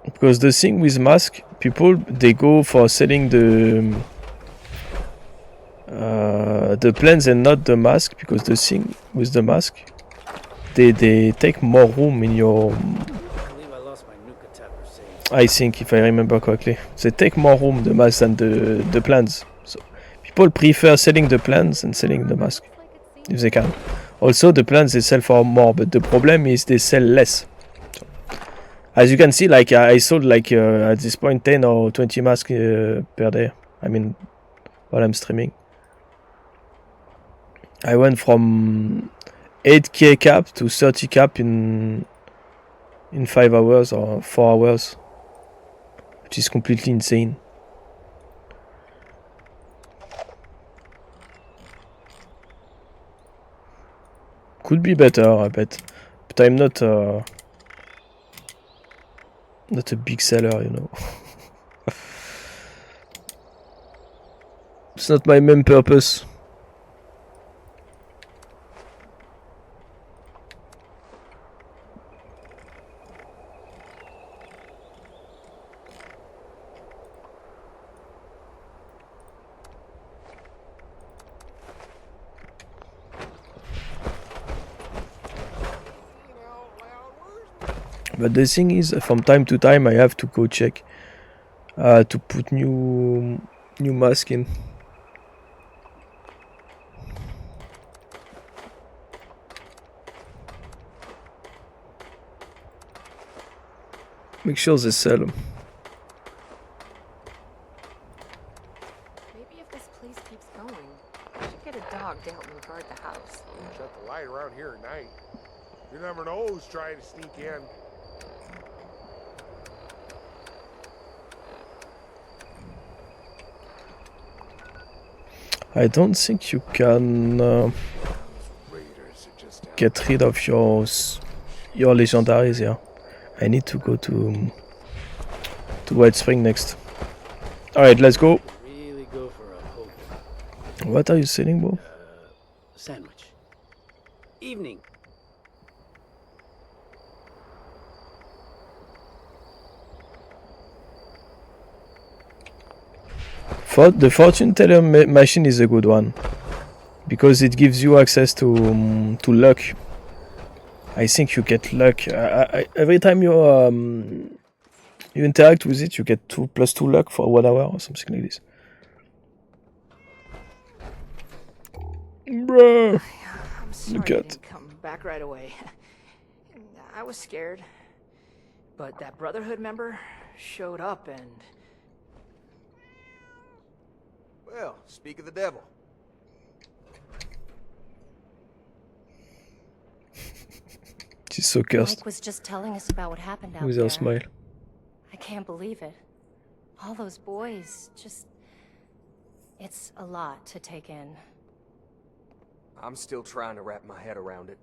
Speaker 1: Because the thing with mask, people, they go for selling the plans and not the mask, because the thing with the mask, they take more room in your... I think, if I remember correctly, they take more room, the mask, than the plans. So people prefer selling the plans and selling the mask, if they can. Also, the plans, they sell for more, but the problem is they sell less. So, as you can see, like I sold like at this point 10 or 20 masks per day. I mean, while I'm streaming. I went from 8k cap to 30 cap in 5 hours or 4 hours. Which is completely insane. Could be better, I bet. But I'm not a big seller, you know. It's not my main purpose. But the thing is, from time to time, I have to go check to put new mask in. Make sure they sell them.
Speaker 11: Maybe if this place keeps going, we should get a dog to help me guard the house.
Speaker 12: Shut the light around here at night. You never know who's trying to sneak in.
Speaker 1: I don't think you can get rid of your legendaries here. I need to go to White Spring next. Alright, let's go.
Speaker 13: Really go for a hope.
Speaker 1: What are you selling, bro?
Speaker 13: Sandwich. Evening.
Speaker 1: The fortune teller machine is a good one because it gives you access to luck. I think you get luck every time you interact with it. You get +2 luck for 1 hour or something like this. Bruh,
Speaker 3: I'm sorry
Speaker 1: look
Speaker 3: you
Speaker 1: at.
Speaker 3: didn't come back right away. I was scared, but that Brotherhood member showed up and...
Speaker 6: Well, speak of the devil.
Speaker 1: She's so cursed.
Speaker 8: Mike was just telling us about what happened out
Speaker 1: With
Speaker 8: there.
Speaker 1: her smile.
Speaker 8: I can't believe it. All those boys, just... It's a lot to take in.
Speaker 6: I'm still trying to wrap my head around it.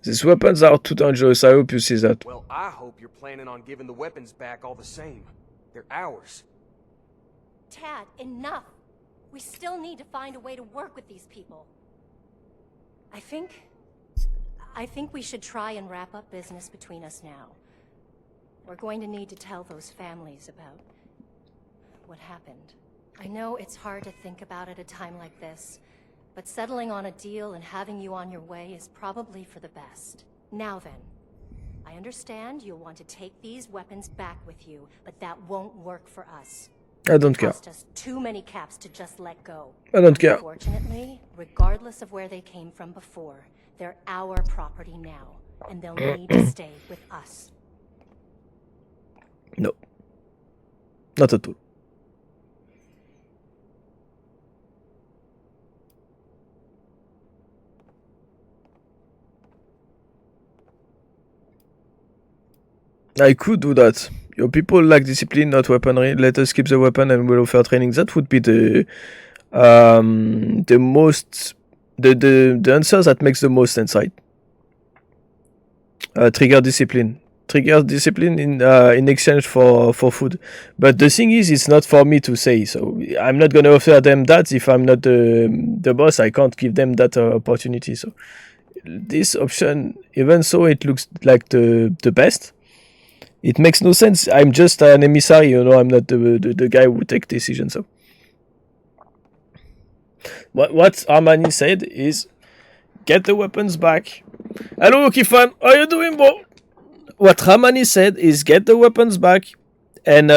Speaker 1: These weapons are too dangerous. I hope you see that.
Speaker 6: Well, I hope you're planning on giving the weapons back all the same. They're ours.
Speaker 8: Tad, enough! We still need to find a way to work with these people. I think we should try and wrap up business between us now. We're going to need to tell those families about what happened. I know it's hard to think about at a time like this, but settling on a deal and having you on your way is probably for the best. Now then, I understand you'll want to take these weapons back with you, but that won't work for us.
Speaker 1: I don't care.
Speaker 8: It cost us too many caps to just let go.
Speaker 1: I don't care.
Speaker 8: Unfortunately, regardless of where they came from before, they're our property now, and they'll need to stay with us.
Speaker 1: No. Not at all. I could do that. Your people lack discipline, not weaponry. Let us keep the weapon and we'll offer training. That would be the most the answer that makes the most sense, right? Trigger discipline in exchange for food. But the thing is, it's not for me to say. So I'm not gonna offer them that if I'm not the boss. I can't give them that opportunity. So this option, even so it looks like the best, it makes no sense. I'm just an emissary, you know. I'm not the guy who take decisions. So what Armani said is, get the weapons back. Hello, Kifan. How you doing, bro? What Ramani said is, get the weapons back and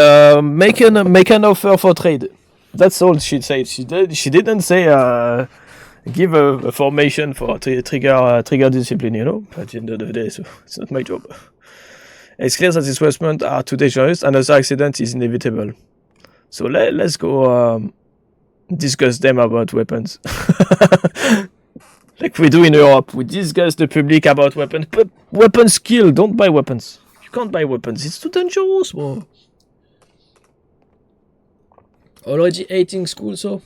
Speaker 1: make an offer for trade. That's all she said. She didn't say give a formation for trigger discipline, you know. At the end of the day, so it's not my job. It's clear that these weapons are too dangerous. Another accident is inevitable. So let's go discuss them about weapons. Like we do in Europe, we discuss the public about weapons. But weapon skill, don't buy weapons. You can't buy weapons. It's too dangerous, bro. Already hating school, so.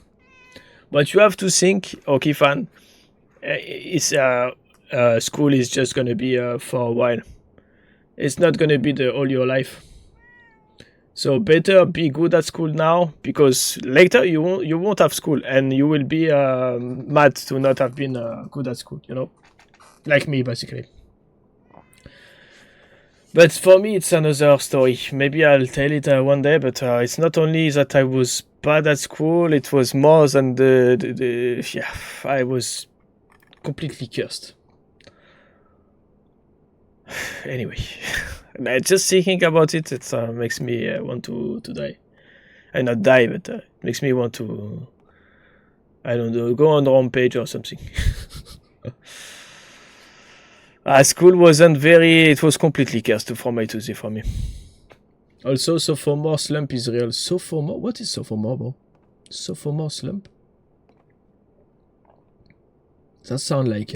Speaker 1: But you have to think, okay, fan. It's school is just gonna be for a while. It's not gonna be all your life. So better be good at school now, because later you won't have school and you will be mad to not have been good at school, you know, like me basically. But for me it's another story. Maybe I'll tell it one day. But it's not only that I was bad at school; it was more than yeah. I was completely cursed. Anyway. Just thinking about it, it makes me want to die. And not die, but it makes me want to, I don't know, go on the rampage or something. School wasn't it was completely cursed from A to Z for me. Also, sophomore slump is real. Sophomore? What is sophomore, bro? Sophomore slump? That sounds like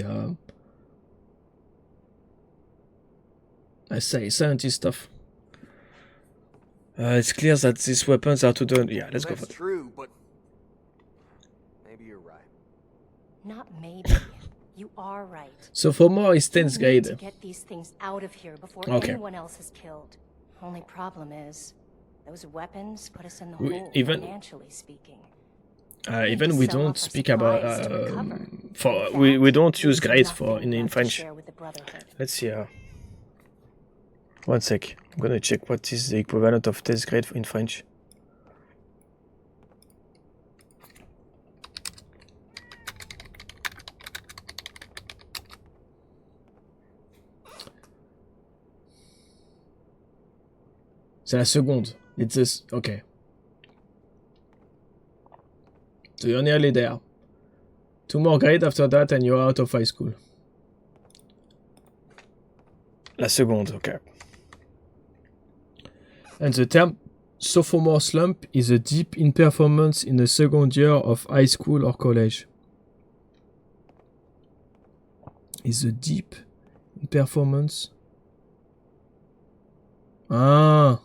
Speaker 1: I say scientist stuff. It's clear that these weapons are too done. Yeah, let's go for it.
Speaker 6: That's true, but maybe you're right.
Speaker 8: Not maybe. You are right.
Speaker 1: Sophomore is 10th
Speaker 8: We need
Speaker 1: grade.
Speaker 8: to get these things out of here before
Speaker 1: Okay.
Speaker 8: anyone else is killed. Only problem is, those weapons put us in the
Speaker 1: We-
Speaker 8: hole,
Speaker 1: even-
Speaker 8: financially speaking.
Speaker 1: Even we don't speak about we don't use grades for in French. Let's see. One sec. I'm gonna check what is the equivalent of 10th grade in French. C'est la seconde. It's this. Okay. So you're nearly there. 2 more grades after that and you're out of high school. La seconde, okay. And the term sophomore slump is a dip in performance in the second year of high school or college. Is a dip in performance? Ah.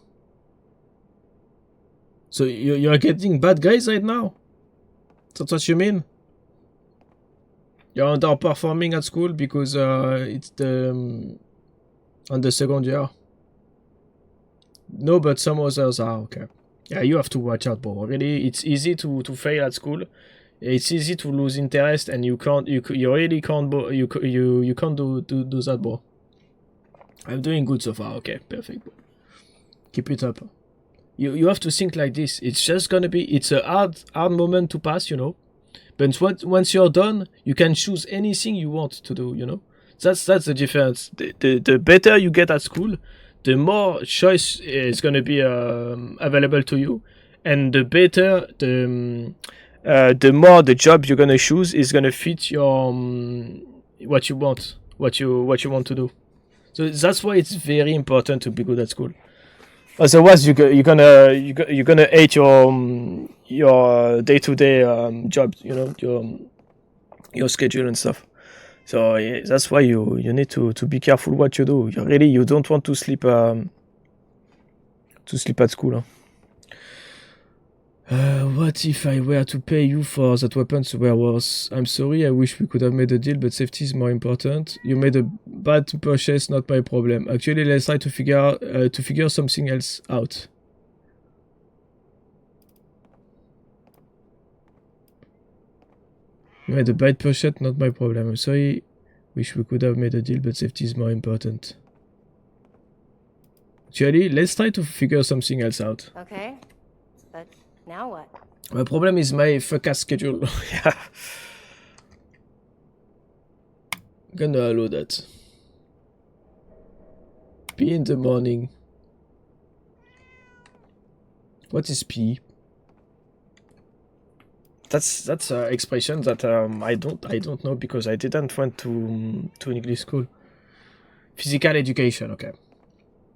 Speaker 1: So you're getting bad grades right now? That's what you mean? You're underperforming at school because it's on the second year. No, but some others are okay. Yeah, you have to watch out, bro. Really, it's easy to fail at school. It's easy to lose interest, and you really can't you can't do that, bro. I'm doing good so far. Okay, perfect, bro. Keep it up. You have to think like this. It's just gonna be. It's a hard moment to pass, you know. But once you're done, you can choose anything you want to do, you know. That's the difference. The better you get at school, the more choice is going to be available to you, and the better the more the job you're going to choose is going to fit your what you want to do. So that's why it's very important to be good at school. Otherwise, you're gonna hate your day-to-day job, you know, your schedule and stuff. So yeah, that's why you need to be careful what you do. You don't want to sleep to sleep at school. What if I were to pay you for that weapons were worse? I'm sorry, I wish we could have made a deal, but safety is more important. You made a bad purchase, not my problem. Actually, let's try to figure something else out. You made a bad purchase, not my problem. I'm sorry, wish we could have made a deal, but safety is more important. Actually, let's try to figure something else out.
Speaker 8: Okay, but now what?
Speaker 1: My problem is my fuck-ass schedule. Yeah. Gonna allow that. P in the morning. What is P? That's an expression that I don't know because I didn't went to English school. Physical education, okay.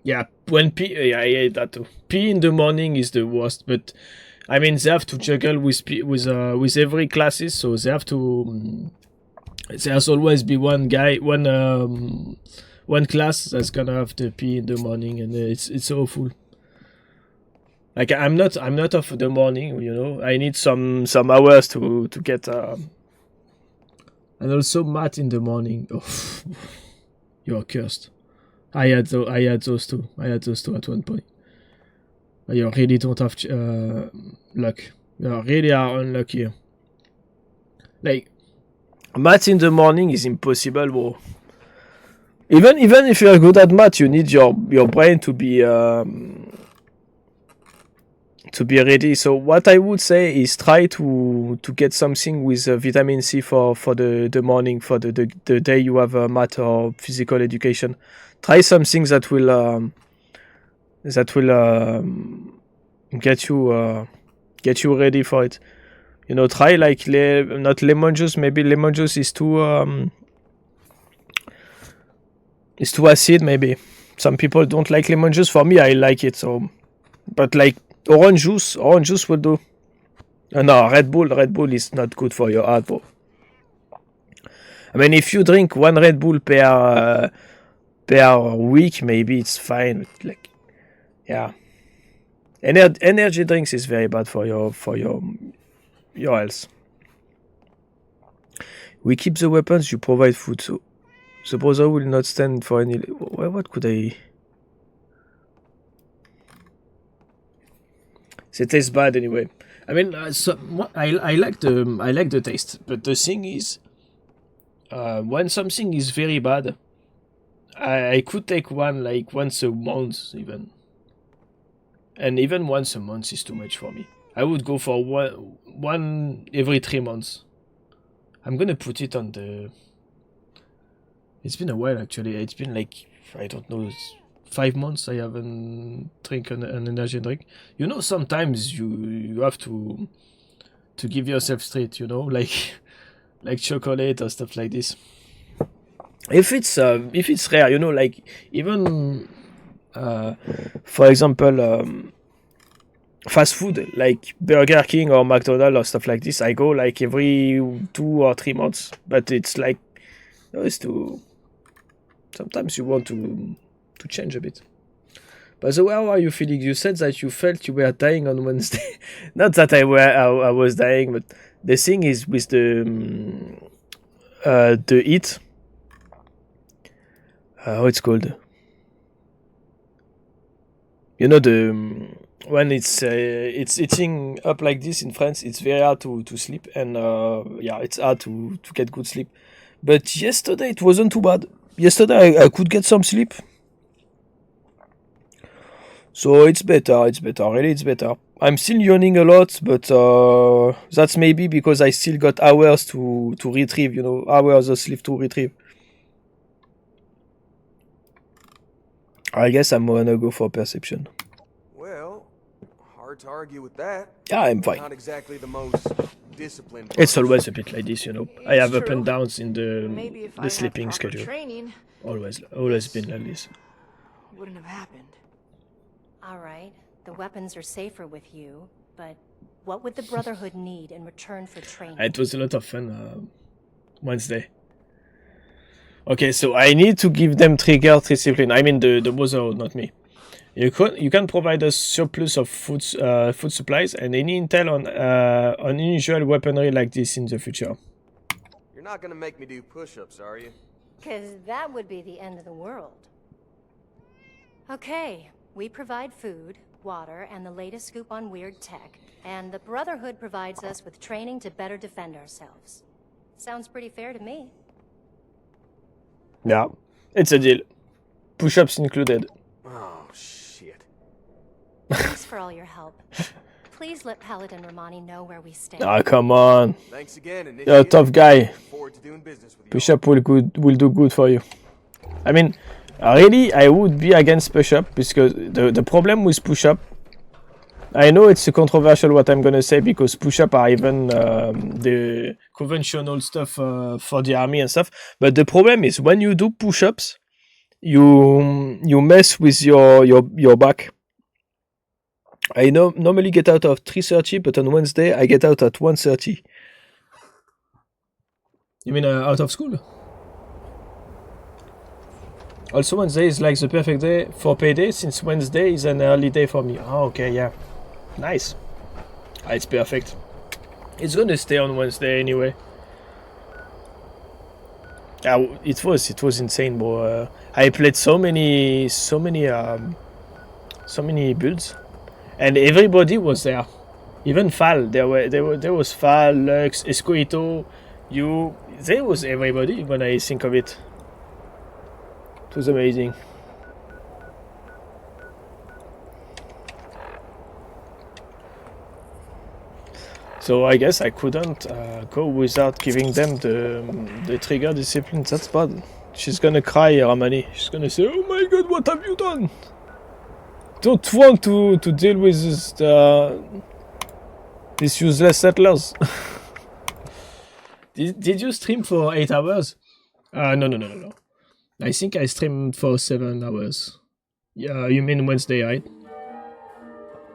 Speaker 1: Yeah, when P, yeah, that too. P in the morning is the worst, but I mean they have to juggle with every classes, so they have to. There's always be one guy, one class that's gonna have the P in the morning, and it's awful. Like I'm not off the morning, you know. I need some hours to get. And also math in the morning. Oh, you're cursed. I had those two. I had those two at one point. You really don't have luck. You really are unlucky. Like math in the morning is impossible, bro. Even if you're good at math, you need your brain to be ready. So what I would say is try to get something with vitamin C for the morning, for the day you have math or physical education. Try something that will get you ready for it. You know, try like not lemon juice. Maybe lemon juice is too acid. Maybe some people don't like lemon juice. For me, I like it. So, but like orange juice will do. No, Red Bull is not good for your heart, bro. I mean, if you drink one Red Bull per week, maybe it's fine. Like, yeah, energy drinks is very bad for your health. We keep the weapons, you provide food, so the brother will not stand for any. What could I? It tastes bad anyway. I mean, I like the taste, but the thing is, when something is very bad, I could take one like once a month even, and even once a month is too much for me. I would go for one every 3 months. I'm gonna put it on the. It's been a while actually. It's been like I don't know. 5 months I haven't drink an energy drink. You know, sometimes you have to give yourself treat, you know, like chocolate or stuff like this. If it's rare, you know, like even for example fast food like Burger King or McDonald's or stuff like this, I go like every 2 or 3 months. But it's like, you know, it's too. Sometimes you want to change a bit. By the way, how are you feeling? You said that you felt you were dying on Wednesday. Not that I was dying, but the thing is with the heat. How it's called? You know, when it's heating up like this in France, it's very hard to sleep, and yeah, it's hard to get good sleep. But yesterday it wasn't too bad. Yesterday I could get some sleep. So it's better, really it's better. I'm still yawning a lot, but that's maybe because I still got hours to retrieve, you know, hours of sleep to retrieve. I guess I'm gonna go for perception.
Speaker 6: Well, hard to argue with that.
Speaker 1: Yeah, I'm fine.
Speaker 6: Not exactly the most disciplined.
Speaker 1: It's always a bit like this, you know. I have up and
Speaker 14: true.
Speaker 1: downs in
Speaker 14: Maybe if I
Speaker 1: the
Speaker 14: had
Speaker 1: sleeping
Speaker 14: proper
Speaker 1: schedule.
Speaker 14: training,
Speaker 1: Always been like this.
Speaker 14: wouldn't have happened.
Speaker 8: All right, the weapons are safer with you, but what would the Brotherhood need in return for training?
Speaker 1: It was a lot of fun Wednesday. Okay, so I need to give them trigger discipline. I mean the Brotherhood, not me. You can provide us surplus of food supplies and any intel on unusual weaponry like this in the future.
Speaker 6: You're not gonna make me do push-ups, are you?
Speaker 8: Because that would be the end of the world. Okay, we provide food, water, and the latest scoop on weird tech, and the Brotherhood provides us with training to better defend ourselves. Sounds pretty fair to me.
Speaker 1: Yeah, it's a deal. Push-ups included.
Speaker 6: Oh, shit.
Speaker 8: Thanks for all your help. Please let Paladin Romani know where we stand.
Speaker 1: Ah, come on.
Speaker 6: Thanks again,
Speaker 1: You're a tough guy.
Speaker 6: forward to doing business with you.
Speaker 1: Push-up will do good for you. I mean, really, I would be against push-up because the problem with push-up, I know it's controversial what I'm gonna say because push-up are even the conventional stuff for the army and stuff. But the problem is when you do push-ups, you mess with your back. I normally get out at 3:30, but on Wednesday I get out at 1:30. You mean out of school? Also, Wednesday is like the perfect day for payday since Wednesday is an early day for me. Oh, okay, yeah. Nice. It's perfect. It's gonna stay on Wednesday anyway. It was insane, bro. I played so many builds, and everybody was there. Even Fal, there was Fal, Lux, Escoito, you. There was everybody when I think of it. It was amazing. So I guess I couldn't go without giving them the trigger discipline. That's bad. She's gonna cry, Ramani. She's gonna say, "Oh my God, what have you done?" Don't want to deal with these useless settlers. Did you stream for 8 hours? No. I think I streamed for 7 hours. Yeah, you mean Wednesday, right?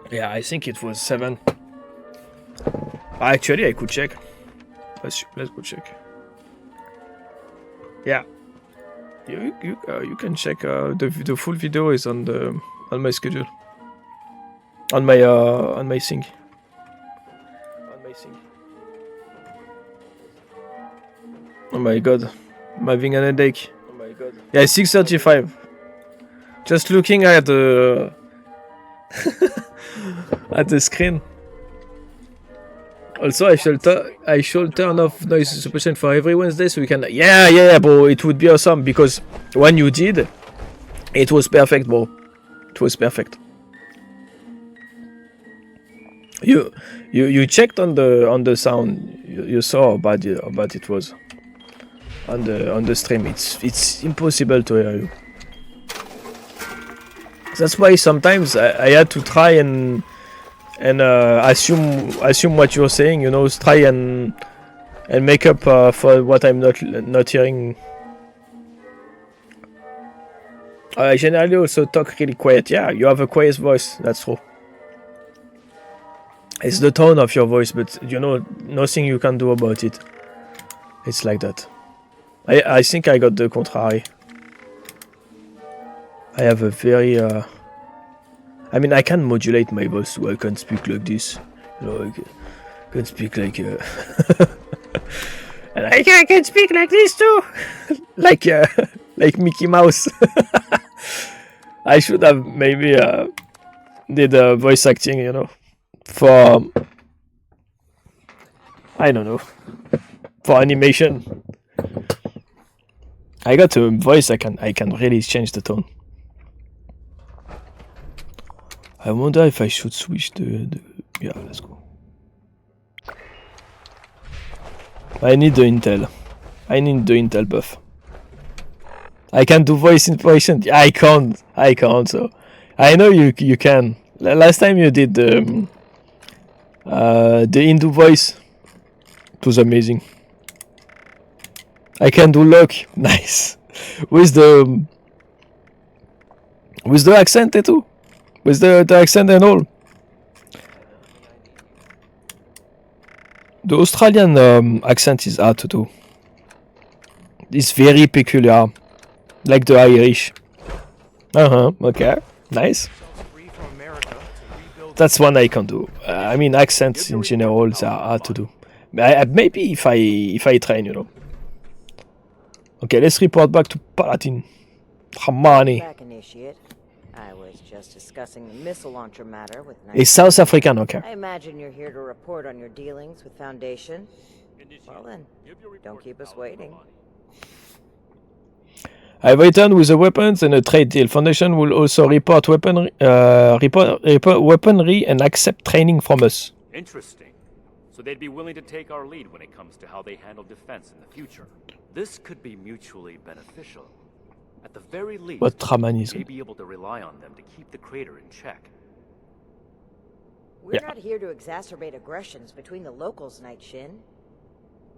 Speaker 1: Yeah, I think it was 7. Actually, I could check. Let's go check. Yeah, you can check. The full video is on my schedule. On my thing. Oh my God, I'm having an headache. Oh my God. Yeah, 6:35. Just looking at the at the screen. Also, I should turn off noise suppression for every Wednesday so we can. Yeah, bro. It would be awesome because when you did, it was perfect, bro. It was perfect. You checked on the sound. You saw how bad it was on the stream. It's impossible to hear you. That's why sometimes I had to try and assume what you're saying, you know, try and make up for what I'm not hearing. I generally also talk really quiet. Yeah, you have a quiet voice, that's true. It's the tone of your voice, but you know, nothing you can do about it. It's like that. I think I got the contrary. I have a very I mean, I can modulate my voice so I can speak like this. You know, I can speak like and I can speak like this too. like Mickey Mouse. I should have maybe did voice acting, you know, for I don't know, for animation. I got a voice I can really change the tone. I wonder if I should switch the yeah, let's go. I need the intel. I need the intel buff. I can do voice inspiration. I can't. So I know you can. Last time you did the Hindu voice. It was amazing. I can do luck. Nice. With the accent too. With the accent and all. The Australian accent is hard to do. It's very peculiar. Like the Irish. Okay. Nice. That's one I can do. I mean, accents in general are hard to do. Maybe if I train, you know. Okay, let's report back to Paladin. Hamani.
Speaker 4: Back, Initiate. I was just discussing the missile launcher matter with
Speaker 1: He's South African, okay.
Speaker 4: I imagine you're here to report on your dealings with Foundation. Well then, don't keep us waiting.
Speaker 1: I've returned with the weapons and a trade deal. Foundation will also report weaponry and accept training from us.
Speaker 2: Interesting. So they'd be willing to take our lead when it comes to how they handle defense in the future. This could be mutually beneficial. At the very least, we may be able to rely on them to keep the crater in check.
Speaker 4: We're not here to exacerbate aggressions between the locals, Night Shin.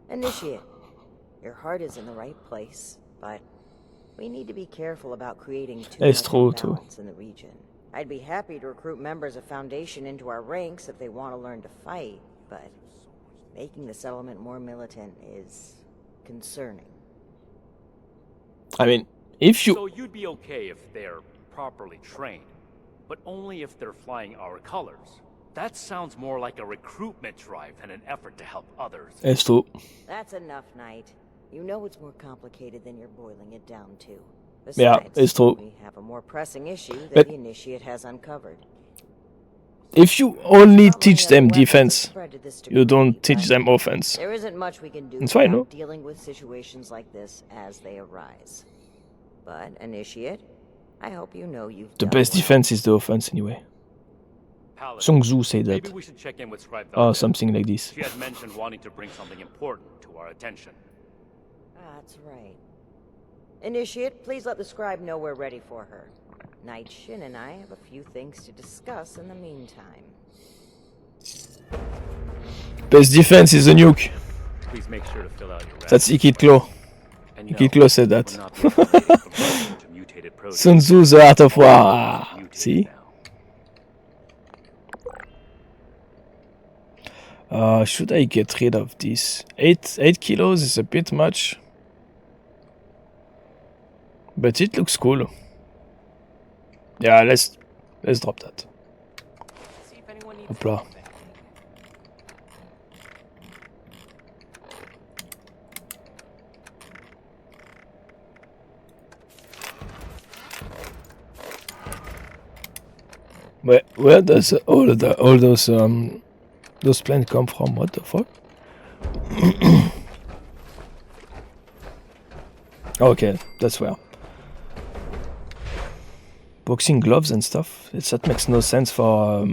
Speaker 4: Initiate. Your heart is in the right place, but we need to be careful about creating too much imbalance in the region. I'd be happy to recruit members of Foundation into our ranks if they want to learn to fight, but making the settlement more militant is concerning.
Speaker 1: I mean, if you...
Speaker 2: So you'd be okay if they're properly trained, but only if they're flying our colors. That sounds more like a recruitment drive than an effort to help others.
Speaker 1: It's true.
Speaker 4: That's enough, Knight. You know it's more complicated than you're boiling it down to. Besides,
Speaker 1: yeah, it's true.
Speaker 4: We have a more pressing issue that
Speaker 1: But
Speaker 4: the Initiate has uncovered.
Speaker 1: if you only teach them defense, you don't teach them offense.
Speaker 4: There isn't much we can do
Speaker 1: That's fine, no?
Speaker 4: about dealing with situations like this as they arise. But, Initiate, I hope you know you've
Speaker 1: The
Speaker 4: done
Speaker 1: best
Speaker 4: well.
Speaker 1: defense is the offense anyway. Sun Tzu said that.
Speaker 2: Maybe we should check in with Scribe
Speaker 1: Or
Speaker 2: Valdez.
Speaker 1: something like this.
Speaker 2: She had mentioned wanting to bring something important to our attention.
Speaker 4: That's right. Initiate, please let the scribe know we're ready for her. Night Shin and I have a few things to discuss in the meantime.
Speaker 1: Best defense is a nuke.
Speaker 2: Please make sure to fill out your
Speaker 1: That's Ikit Klo.
Speaker 2: And
Speaker 1: Ikit Klo said that.
Speaker 2: we're not the only lady from Russia to mutated proteins.
Speaker 1: Sun Tzu, the art of war. Ah, see? Should I get rid of this? 8 kilos is a bit much. But it looks cool. Yeah, let's drop that. Hopla. Where does all those plants come from? What the fuck? Okay, that's where. Boxing gloves and stuff. That makes no sense for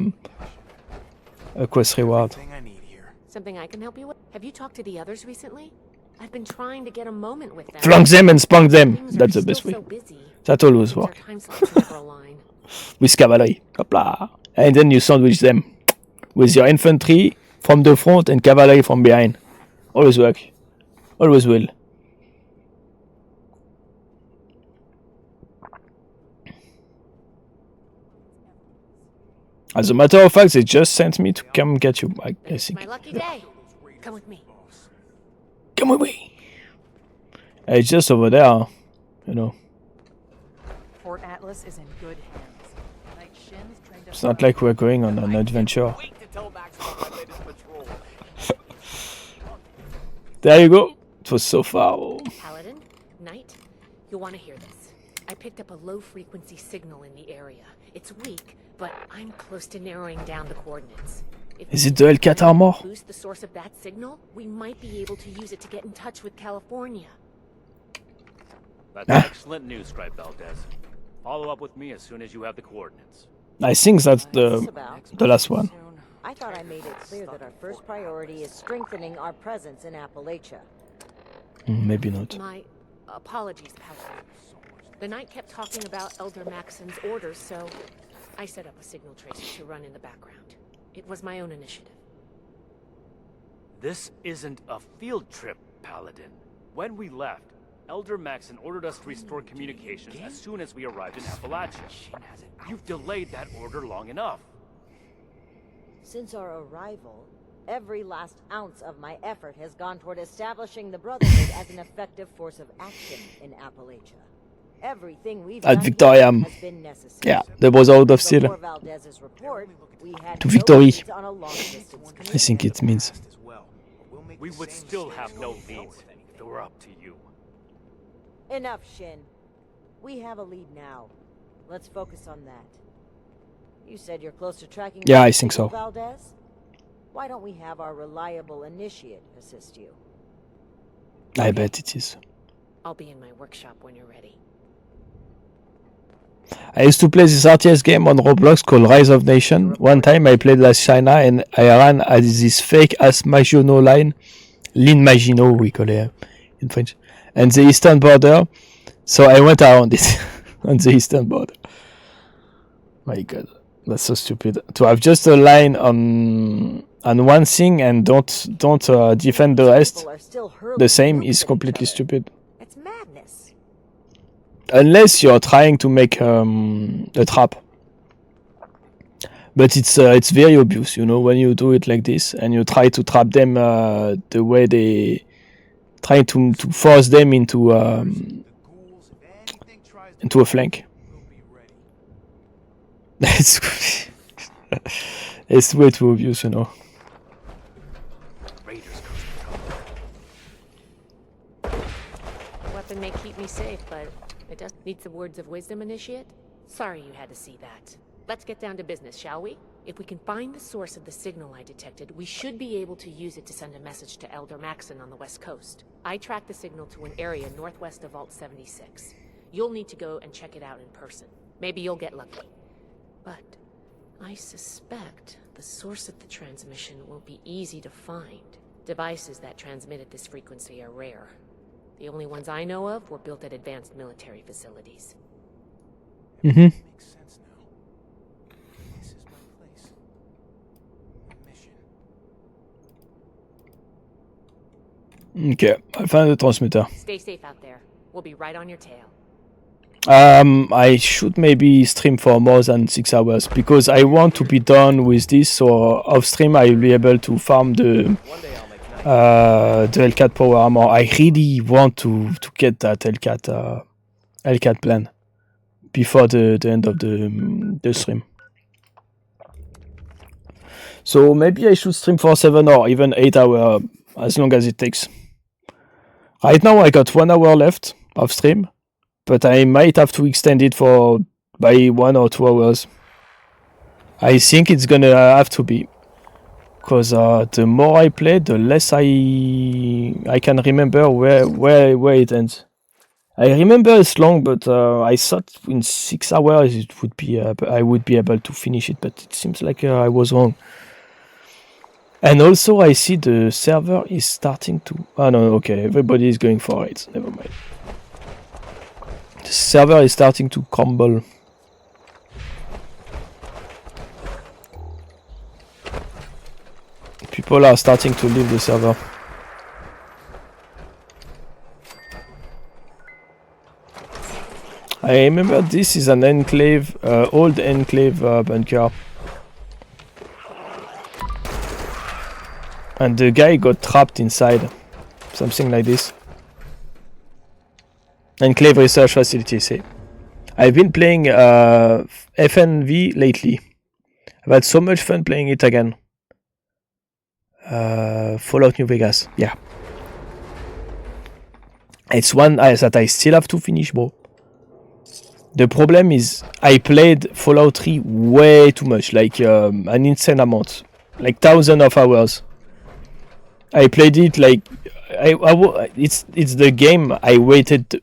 Speaker 1: a quest reward.
Speaker 11: Something I can help you with? Have you talked to the others recently? I've been trying to get a moment with them.
Speaker 1: Flank them and spunk them.
Speaker 11: Things
Speaker 1: That's
Speaker 11: are
Speaker 1: the best
Speaker 11: still
Speaker 1: way.
Speaker 11: so busy.
Speaker 1: That always works.
Speaker 11: Time slots never align.
Speaker 1: With cavalry. Hopla. And then you sandwich them. With your infantry from the front and cavalry from behind. Always work. Always will. As a matter of fact, they just sent me to come get you, I think.
Speaker 11: My lucky day. Come with me.
Speaker 1: Come with me. It's just over there, you know.
Speaker 14: Fort Atlas is in good hands. Night Shin's trained
Speaker 1: It's not like we're going on an adventure. There you go. It was so far.
Speaker 11: Paladin, Knight, you'll want to hear this. I picked up a low-frequency signal in the area. It's weak, but I'm close to narrowing down the coordinates. If
Speaker 1: Is it the Hellcat armor?
Speaker 11: boost the source of that signal, we might be able to use it to get in touch with California.
Speaker 2: That's excellent news, Scribe Valdez. Follow up with me as soon as you have the coordinates.
Speaker 1: I think that's the last one.
Speaker 4: I thought I made it clear that our first priority is strengthening our presence in Appalachia.
Speaker 1: Maybe not.
Speaker 11: My apologies, Paladin. The Knight kept talking about Elder Maxon's orders, so I set up a signal tracer to run in the background. It was my own initiative.
Speaker 2: This isn't a field trip, Paladin. When we left, Elder Maxon ordered us to restore communications as soon as we arrived in Appalachia. You've delayed that order long enough.
Speaker 4: Since our arrival, every last ounce of my effort has gone toward establishing the Brotherhood as an effective force of action in Appalachia. Everything we've
Speaker 1: At
Speaker 4: done
Speaker 1: Victoria.
Speaker 4: here has been necessary.
Speaker 1: Yeah, the Brotherhood of Steel.
Speaker 4: Before Valdez's report, we had
Speaker 1: To
Speaker 4: no
Speaker 1: victory.
Speaker 4: leads on a long-distance
Speaker 1: I think it means.
Speaker 2: We would still have no leads if it were up to you.
Speaker 4: Enough, Shin. We have a lead now. Let's focus on that. You said you're close to tracking
Speaker 1: Yeah,
Speaker 4: down
Speaker 1: I think so.
Speaker 4: Valdez? Why don't we have our reliable initiate assist you?
Speaker 1: I bet it is.
Speaker 11: I'll be in my workshop when you're ready.
Speaker 1: I used to play this RTS game on Roblox called Rise of Nation. One time I played as China and I ran at this fake ass Maginot line. Ligne Maginot, we call it in French. And the eastern border. So I went around it on the eastern border. My god, that's so stupid. To have just a line on one thing and don't defend the rest the same is completely stupid.
Speaker 4: It's madness.
Speaker 1: Unless you're trying to make a trap. But it's very obvious, you know, when you do it like this and you try to trap them the way they try to force them into a flank. It's way too obvious, you know.
Speaker 11: Weapon may keep me safe, but it does need some words of wisdom, Initiate. Sorry you had to see that. Let's get down to business, shall we? If we can find the source of the signal I detected, we should be able to use it to send a message to Elder Maxon on the west coast. I tracked the signal to an area northwest of Vault 76. You'll need to go and check it out in person. Maybe you'll get lucky. But I suspect the source of the transmission won't be easy to find. Devices that transmit at this frequency are rare. The only ones I know of were built at advanced military facilities.
Speaker 1: Mm-hmm. Okay, I found the transmitter.
Speaker 11: Stay safe out there. We'll be right on your tail.
Speaker 1: I should maybe stream for more than 6 hours because I want to be done with this, so off stream I will be able to farm the Hellcat power armor. I really want to get that Hellcat plan before the end of the stream. So maybe I should stream for 7 or even 8 hours, as long as it takes. Right now I got 1 hour left of stream, but I might have to extend it by 1 or 2 hours. I think it's gonna have to be, because the more I play, the less I can remember where it ends. I remember it's long, but I thought in 6 hours it would be I would be able to finish it, but it seems like I was wrong. And also I see the server is starting to... Oh no, okay, everybody is going for it, never mind. The server is starting to crumble. People are starting to leave the server. I remember this is an enclave, old enclave bunker. And the guy got trapped inside. Something like this. Enclave research facility, say. I've been playing FNV lately. I've had so much fun playing it again. Fallout New Vegas, yeah. It's one that I still have to finish, bro. The problem is I played Fallout 3 way too much, like an insane amount, like thousands of hours. I played it like it's the game I waited.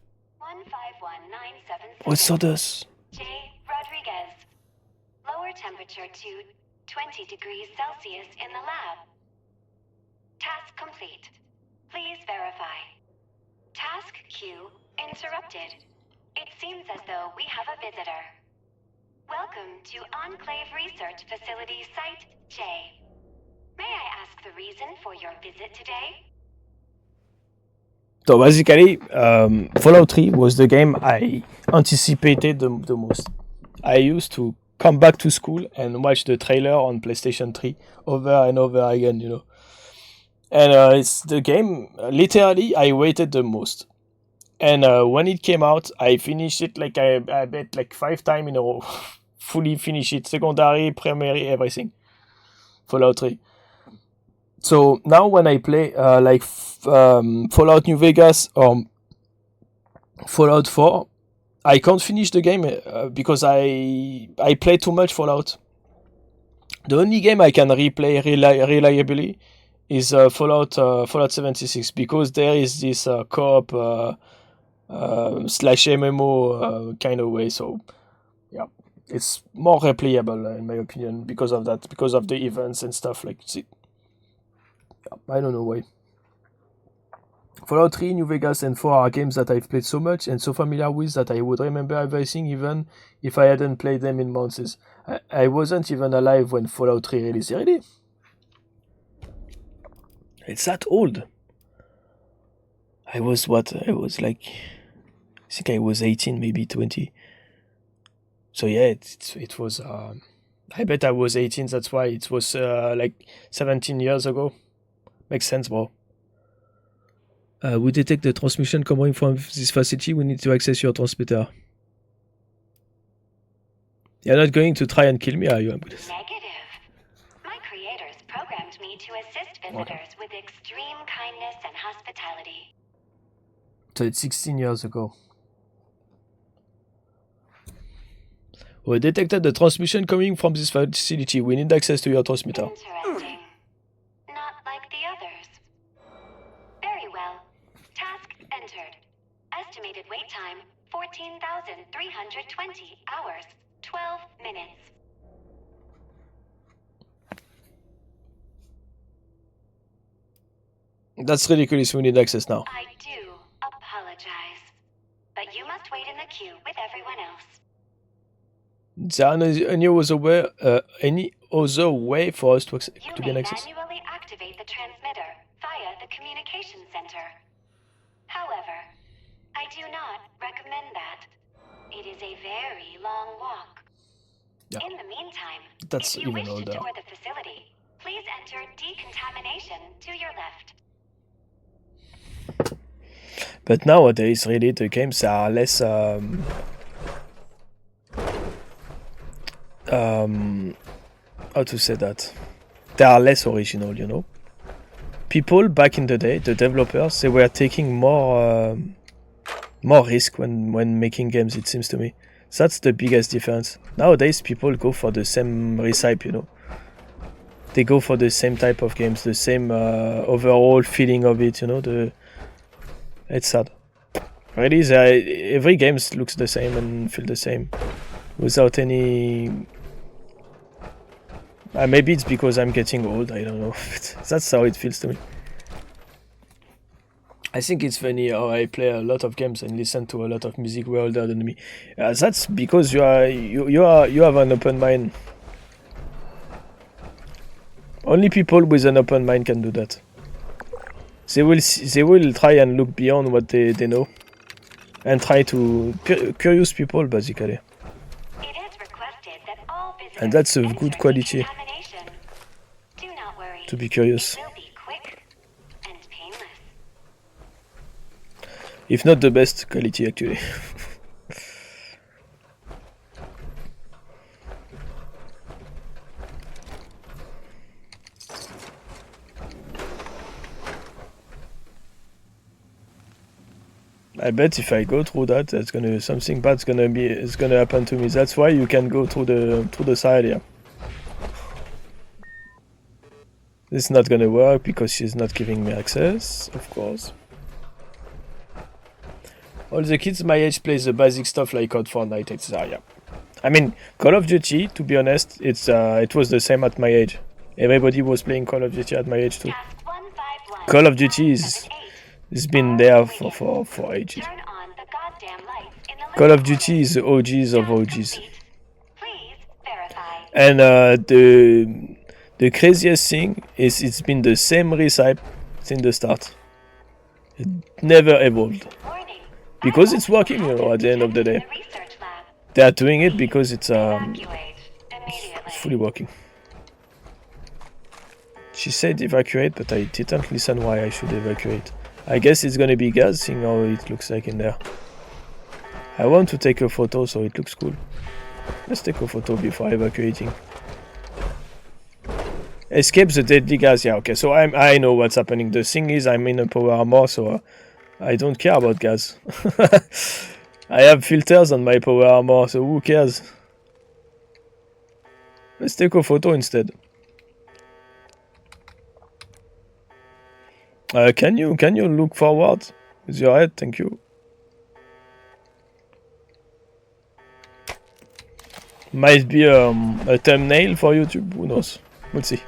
Speaker 1: What's others?
Speaker 15: J. Rodriguez. Lower temperature to 20 degrees Celsius in the lab. Task complete. Please verify. Task queue interrupted. It seems as though we have a visitor. Welcome to Enclave Research Facility Site J. May I ask the reason for your visit today?
Speaker 1: So basically, Fallout 3 was the game I anticipated the most. I used to come back to school and watch the trailer on PlayStation 3 over and over again, you know. And it's the game, literally, I waited the most. And when it came out, I finished it like I bet like 5 times in a row. Fully finish it, secondary, primary, everything. Fallout 3. So now when I play like Fallout New Vegas or Fallout 4, I can't finish the game because I play too much Fallout. The only game I can replay reliably is Fallout 76 because there is this co-op slash MMO kind of way. So yeah, it's more replayable in my opinion because of that, because of the events and stuff like that. I don't know why. Fallout 3, New Vegas, and 4 are games that I've played so much and so familiar with that I would remember everything even if I hadn't played them in months. I wasn't even alive when Fallout 3 released. Really? It's that old. I was like, I think I was 18, maybe 20. So yeah, it was, I bet I was 18, that's why it was like 17 years ago. Makes sense, bro. We detect the transmission coming from this facility. We need to access your transmitter. You're not going to try and kill me, are you?
Speaker 15: Negative. My creators programmed me to assist visitors with extreme kindness and hospitality.
Speaker 1: So it's 16 years ago. We detected the transmission coming from this facility. We need access to your transmitter.
Speaker 15: Interesting. Not like the others. Very well. Task entered. Estimated wait time, 14,320 hours, 12 minutes.
Speaker 1: That's ridiculous. We need access now.
Speaker 15: I do apologize. But you must wait in the queue with everyone else.
Speaker 1: Is there any other way for us to gain access?
Speaker 15: You may manually activate the transmitter via the communication center. However, I do not recommend that. It is a very long walk.
Speaker 1: Yeah.
Speaker 15: In the meantime,
Speaker 1: That's
Speaker 15: if you
Speaker 1: even
Speaker 15: wish
Speaker 1: older.
Speaker 15: to tour the facility, please enter decontamination to your left.
Speaker 1: But nowadays, really, the games are less how to say that? They are less original, you know. People back in the day, the developers, they were taking more risk when making games. It seems to me that's the biggest difference. Nowadays, people go for the same recipe, you know. They go for the same type of games, the same overall feeling of it, you know. It's sad. Really, every game looks the same and feel the same, without any. Maybe it's because I'm getting old. I don't know. That's how it feels to me. I think it's funny how I play a lot of games and listen to a lot of music way older than me. That's because you have an open mind. Only people with an open mind can do that. They will try and look beyond what they know, and try to curious people basically. And that's a good quality. To be curious. If not the best quality, actually. I bet if I go through that, something bad's gonna happen to me. That's why you can go through the side here. This is not gonna work because she's not giving me access, of course. All the kids my age play the basic stuff like COD, Fortnite, etc. Yeah. I mean, Call of Duty, to be honest, it was the same at my age. Everybody was playing Call of Duty at my age too. Call of Duty it's been there for ages. Call of Duty is the OGs of OGs. And the craziest thing is it's been the same recipe since the start. It never evolved. Because it's working, you know, at the end of the day. They are doing it because it's fully working. She said evacuate, but I didn't listen why I should evacuate. I guess it's gonna be gas, seeing how it looks like in there. I want to take a photo so it looks cool. Let's take a photo before evacuating. Escape the deadly gas. Yeah, okay. So I know what's happening. The thing is, I'm in a power armor, so I don't care about gas. I have filters on my power armor, so who cares? Let's take a photo instead. Can you look forward with your head? Thank you. Might be a thumbnail for YouTube. Who knows? We'll see.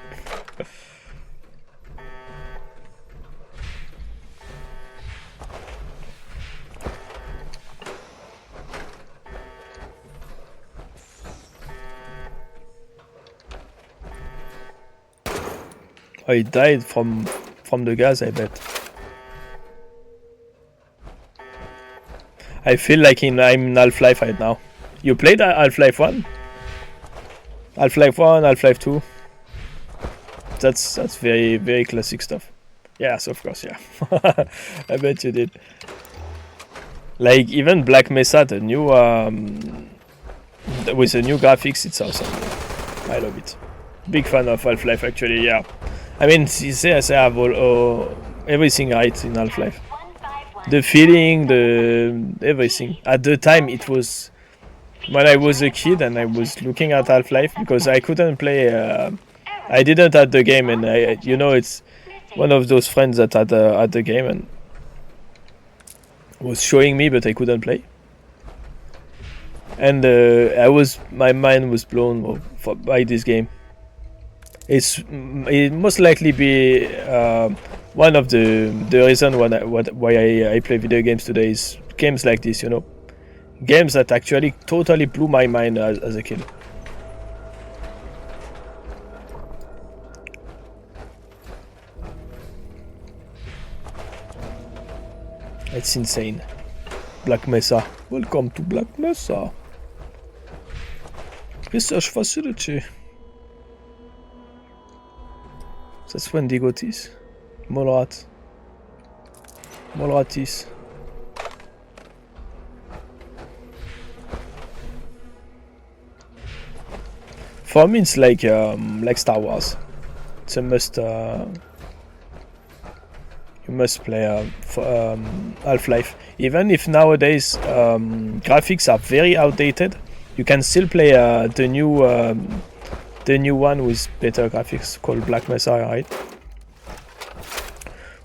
Speaker 1: Oh, he died from the gas, I bet. I feel like I'm in Half-Life right now. You played Half-Life 1? Half-Life 1, Half-Life 2? That's very, very classic stuff. Yes, of course, yeah. I bet you did. Like, even Black Mesa, the new... with the new graphics, it's awesome. I love it. Big fan of Half-Life, actually, yeah. I mean, I have everything right in Half-Life. The feeling, everything. At the time, it was... When I was a kid and I was looking at Half-Life, because I couldn't play... I didn't have the game, and it's one of those friends that had the game and was showing me, but I couldn't play. And my mind was blown by this game. It most likely be one of the reason why I play video games today is games like this, games that actually totally blew my mind as a kid. It's insane. Black Mesa. Welcome to Black Mesa. Research facility. That's when Digotis. Molrat. Molratis. For me, it's like Star Wars. It's a must. You must play Half-Life. Even if nowadays graphics are very outdated, you can still play the new one with better graphics called Black Mesa, right?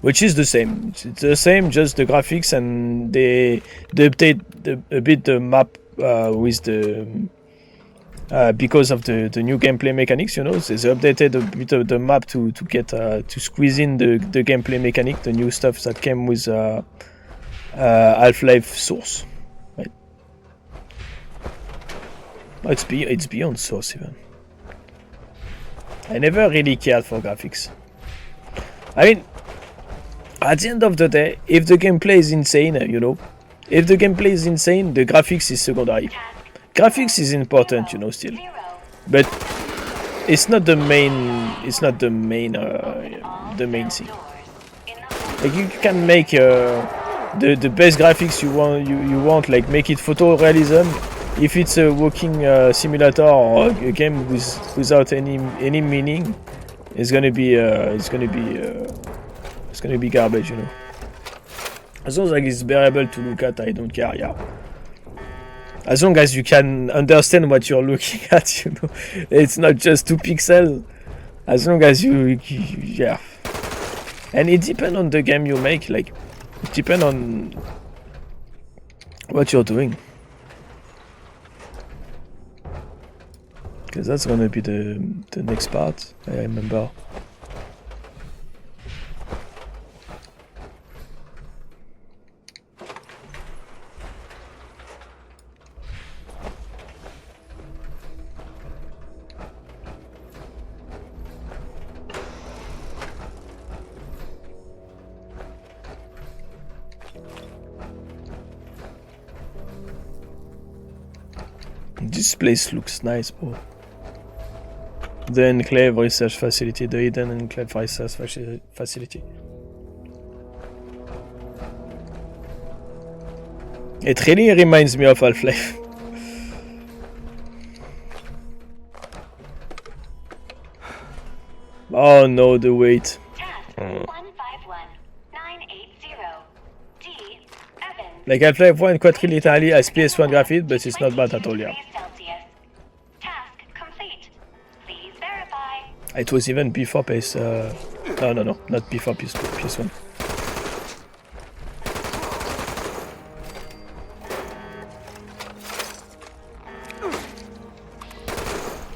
Speaker 1: Which is the same. It's the same, just the graphics, and they update a bit the map with the because of the new gameplay mechanics. They updated a bit of the map to get to squeeze in the gameplay mechanic, the new stuff that came with Half-Life Source. Right? It's beyond Source even. I never really cared for graphics. I mean, at the end of the day, if the gameplay is insane, if the gameplay is insane, the graphics is secondary. Graphics is important, still, but it's not the main. It's not the main thing. Like, you can make the best graphics you want, like make it photorealism. If it's a walking simulator or a game without any meaning, it's gonna be garbage, As long as it's bearable to look at, I don't care. Yeah. As long as you can understand what you're looking at, it's not just 2 pixels. As long as yeah. And it depends on the game you make. Like, it depends on what you're doing. Because that's gonna be the next part, I remember. This place looks nice, bro. The Enclave Research Facility, the Hidden Enclave Research Facility. It really reminds me of Half-Life. Oh no, the weight. Like Half-Life 1 quite literally has PS1 graphics, but it's not bad at all, yeah. It was even before PS... no, not before PS1.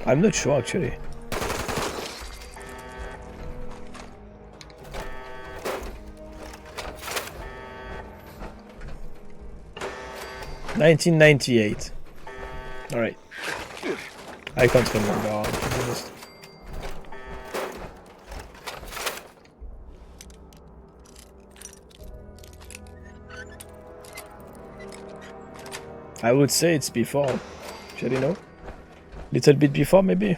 Speaker 1: I'm not sure actually. $1998. Alright. I can't remember, to be honest. I would say it's before. Actually, no. Little bit before, maybe.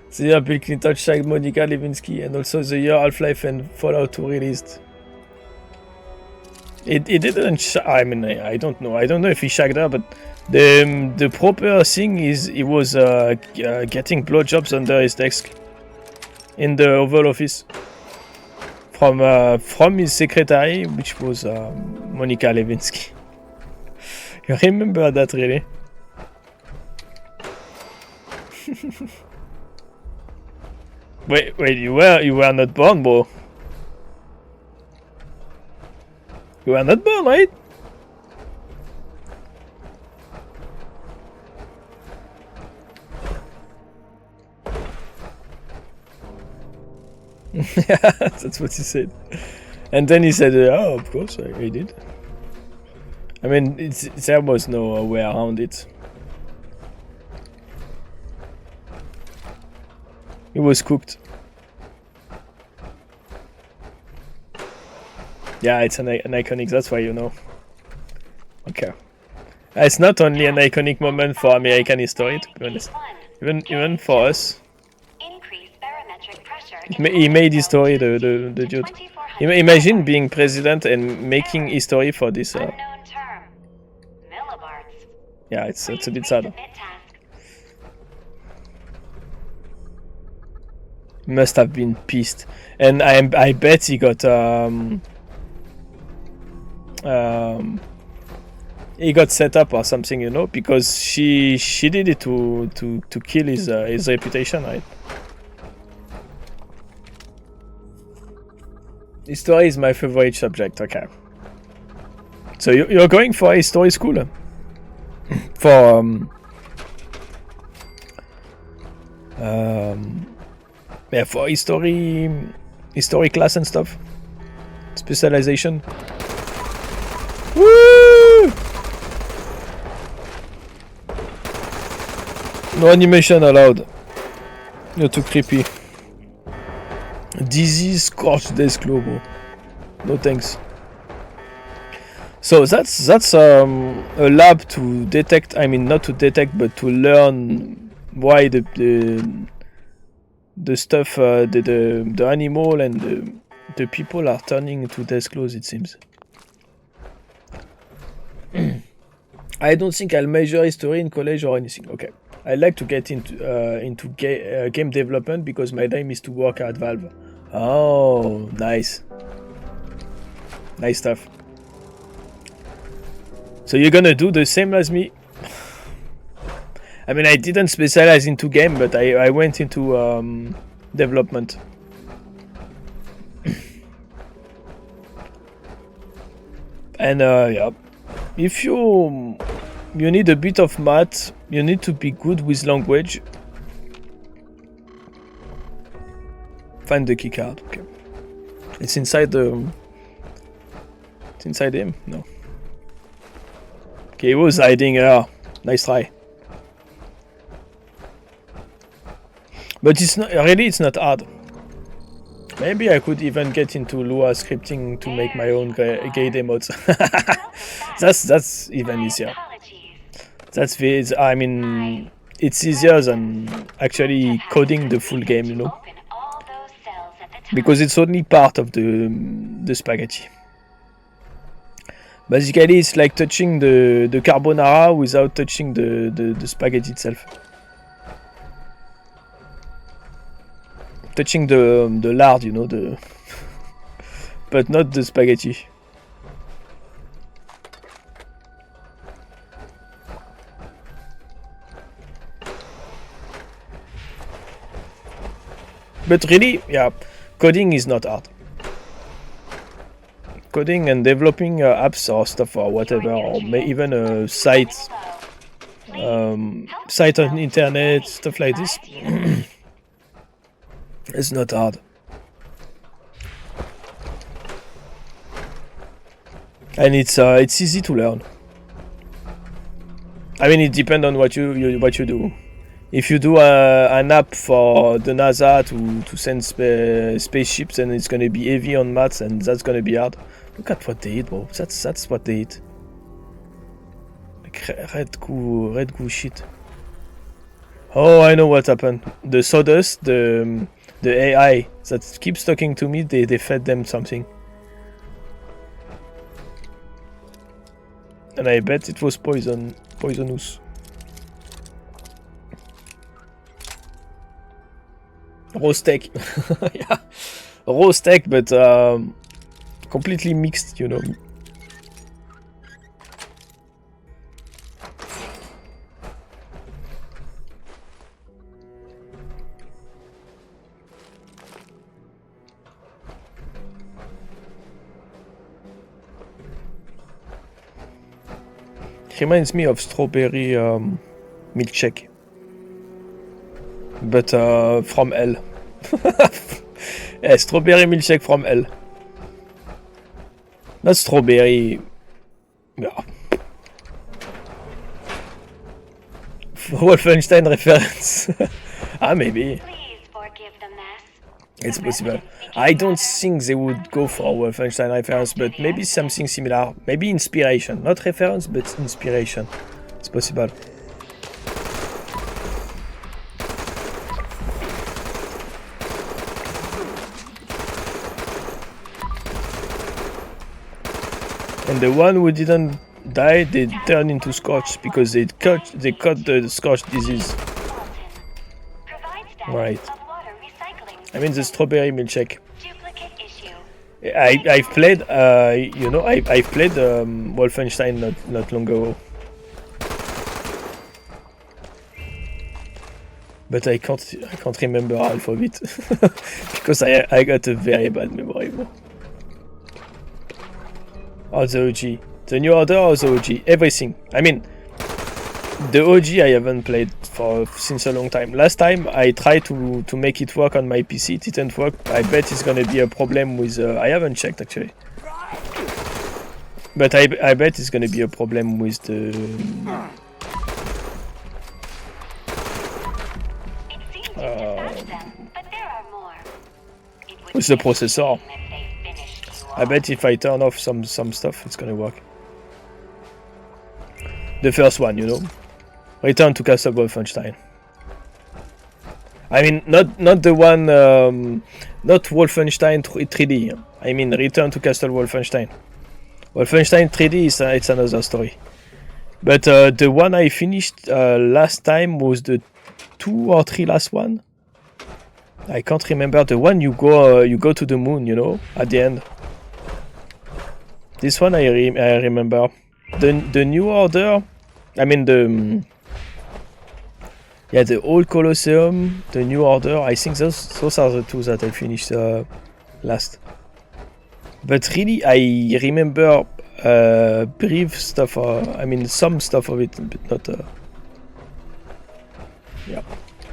Speaker 1: The year Bill Clinton shagged Monica Lewinsky, and also the year Half-Life and Fallout 2 released. It didn't. I mean, I don't know. I don't know if he shagged her, but the proper thing is he was getting blowjobs under his desk in the Oval Office from his secretary, which was Monica Lewinsky. You remember that, really? Wait, you were not born, bro. You were not born, right? Yeah, that's what he said. And then he said, "Oh, of course, I did." I mean, there was no way around it. It was cooked. Yeah, it's an iconic, that's why you know. Okay. It's not only an iconic moment for American history, to be honest. Even for us. He made history, the dude. Imagine being president and making history for this. Yeah, it's a bit sad. Must have been pissed, and I bet he got set up or something, you know, because she did it to kill his reputation, right? History is my favorite subject. Okay, so you're going for a history school for yeah, for history class and stuff. Specialization. Woo! No animation allowed. You're too creepy. Disease scorched desk global. No thanks. So that's a lab to detect. I mean, not to detect, but to learn why the stuff, the animal and the people are turning into death clothes. It seems. I don't think I'll major history in college or anything. Okay, I like to get into game development because my dream is to work at Valve. Oh, nice stuff. So you're gonna do the same as me? I mean, I didn't specialize into game, but I went into development. And yeah, if you need a bit of math, you need to be good with language. Find the key card. Okay, it's inside the. It's inside him. No. Okay, he was hiding. Nice try. But it's not really. It's not hard. Maybe I could even get into Lua scripting to make my own gay mods. That's even easier. I mean, it's easier than actually coding the full game, you know, because it's only part of the spaghetti. Basically, it's like touching the carbonara without touching the spaghetti itself. Touching the lard, you know, but not the spaghetti. But really, yeah, coding is not hard. Coding and developing apps or stuff or whatever, or even a site on internet, stuff like this. It's not hard. And it's easy to learn. I mean, it depends on what you do. If you do an app for the NASA to send spaceships, and it's gonna be heavy on maths, and that's gonna be hard. Look at what they eat, bro. That's what they eat. Like red goo shit. Oh, I know what happened. The sawdust, the AI that keeps talking to me, they fed them something. And I bet it was poisonous. Raw steak. Yeah. Raw steak, but completely mixed, you know. Reminds me of strawberry milkshake, but from L. Yeah, strawberry milkshake from L. Not strawberry. Yeah. Wolfenstein reference. Ah, maybe. It's possible. I don't think they would go for Wolfenstein reference, but maybe something similar. Maybe inspiration. Not reference, but inspiration. It's possible. And the one who didn't die, they turned into Scorch because they caught the Scorch disease. Right. I mean the strawberry milkshake. I've played, you know, I've played Wolfenstein not long ago. But I can't remember half of it because I got a very bad memory. Oh, the OG, the New Order or the OG, everything. I mean, the OG I haven't played since a long time. Last time I tried to make it work on my PC, it didn't work. I bet it's gonna be a problem with. I haven't checked actually, but I bet it's gonna be a problem with the. With the processor. I bet if I turn off some stuff, it's gonna work. The first one, you know. Return to Castle Wolfenstein. I mean, not the one, not Wolfenstein 3D. I mean, Return to Castle Wolfenstein. Wolfenstein 3D it's another story. But the one I finished last time was the 2 or 3 last one. I can't remember. The one you go to the moon, you know, at the end. This one I remember. The New Order. I mean the the old Colosseum, the New Order. I think those are the 2 that I finished last. But really, I remember brief stuff. I mean some stuff of it, but not.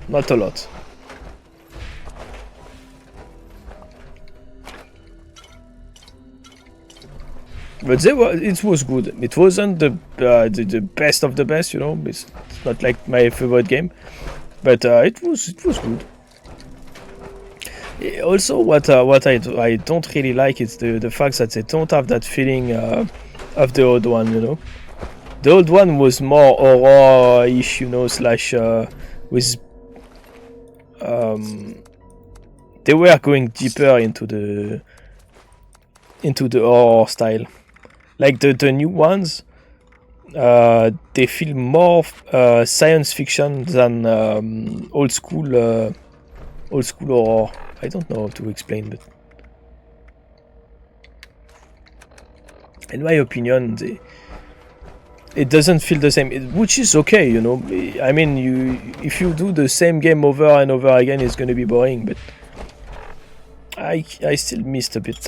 Speaker 1: Not a lot. But it was good. It wasn't the best of the best, you know. It's not like my favorite game, but it was good. Also, what I don't really like is the fact that they don't have that feeling of the old one. You know, the old one was more horror-ish, you know, slash with they were going deeper into the horror style. Like the new ones, they feel more science fiction than old school horror. I don't know how to explain, but in my opinion, it doesn't feel the same, which is okay, you know. I mean, if you do the same game over and over again, it's gonna be boring. But I still missed a bit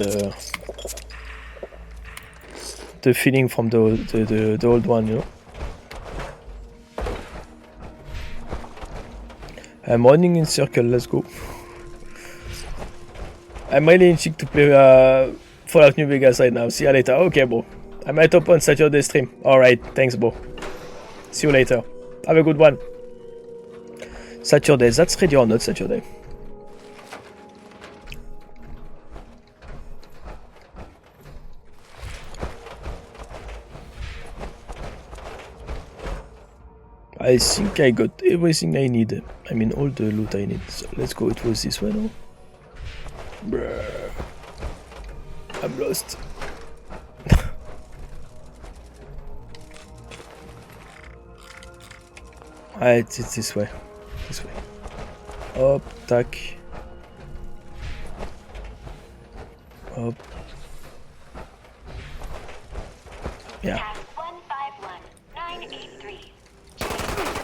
Speaker 1: the feeling from the old one, you know. I'm running in circle. Let's go. I'm really itching to play Fallout New Vegas right now. See you later. Okay, bro. I might open Saturday stream. Alright, thanks, bro. See you later. Have a good one. Saturday, that's ready or not Saturday? I think I got everything I need. I mean, all the loot I need. So let's go. It was this one, no? Bruh. I'm lost. It's this way. This way. Up, tac. Up. Yeah.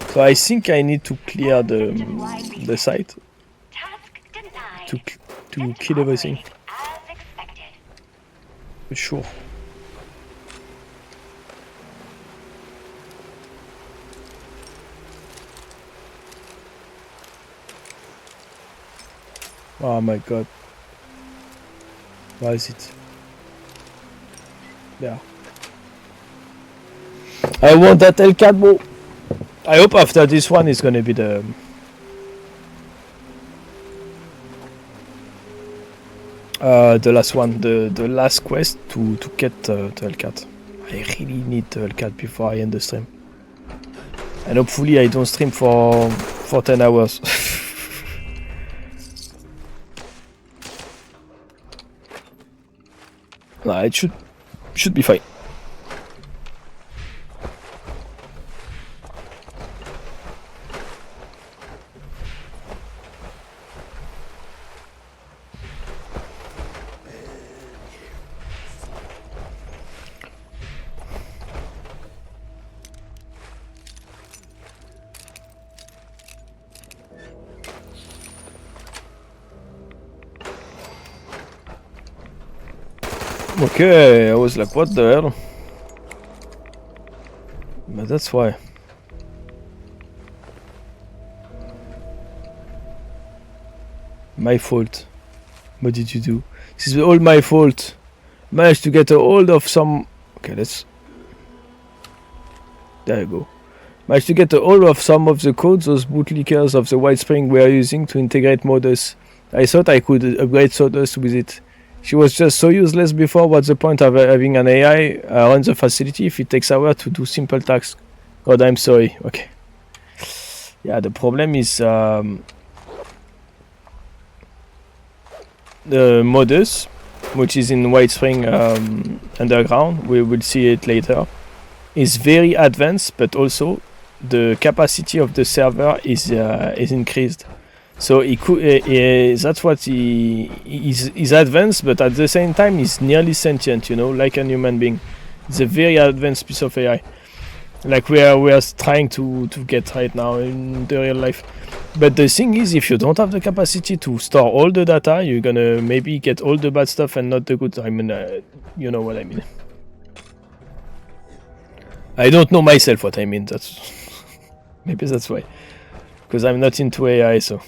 Speaker 1: So I think I need to clear the site to kill everything. But sure. Oh my god. Why is it? Yeah. I want that Hellcat, bro. I hope after this one is gonna be the last one, the last quest to get the Hellcat. I really need the Hellcat before I end the stream. And hopefully I don't stream for 10 hours. Nah, it should be fine. Okay, I was like, what the hell? But that's why. My fault. What did you do? This is all my fault. Managed to get a hold of some... Okay, let's... There you go. Managed to get a hold of some of the codes those bootlickers of the White Spring were using to integrate modus. I thought I could upgrade Sawdust with it. She was just so useless before. What's the point of having an AI run the facility if it takes hours to do simple tasks? God, I'm sorry. Okay. Yeah, the problem is the modus, which is in White Spring underground. We will see it later. Is very advanced, but also the capacity of the server is increased. So he could, that's what he's advanced, but at the same time he's nearly sentient, you know, like a human being. It's a very advanced piece of AI, like we are trying to get right now in the real life. But the thing is, if you don't have the capacity to store all the data, you're gonna maybe get all the bad stuff and not the good. I mean, you know what I mean. I don't know myself what I mean. That's maybe that's why, because I'm not into AI, so.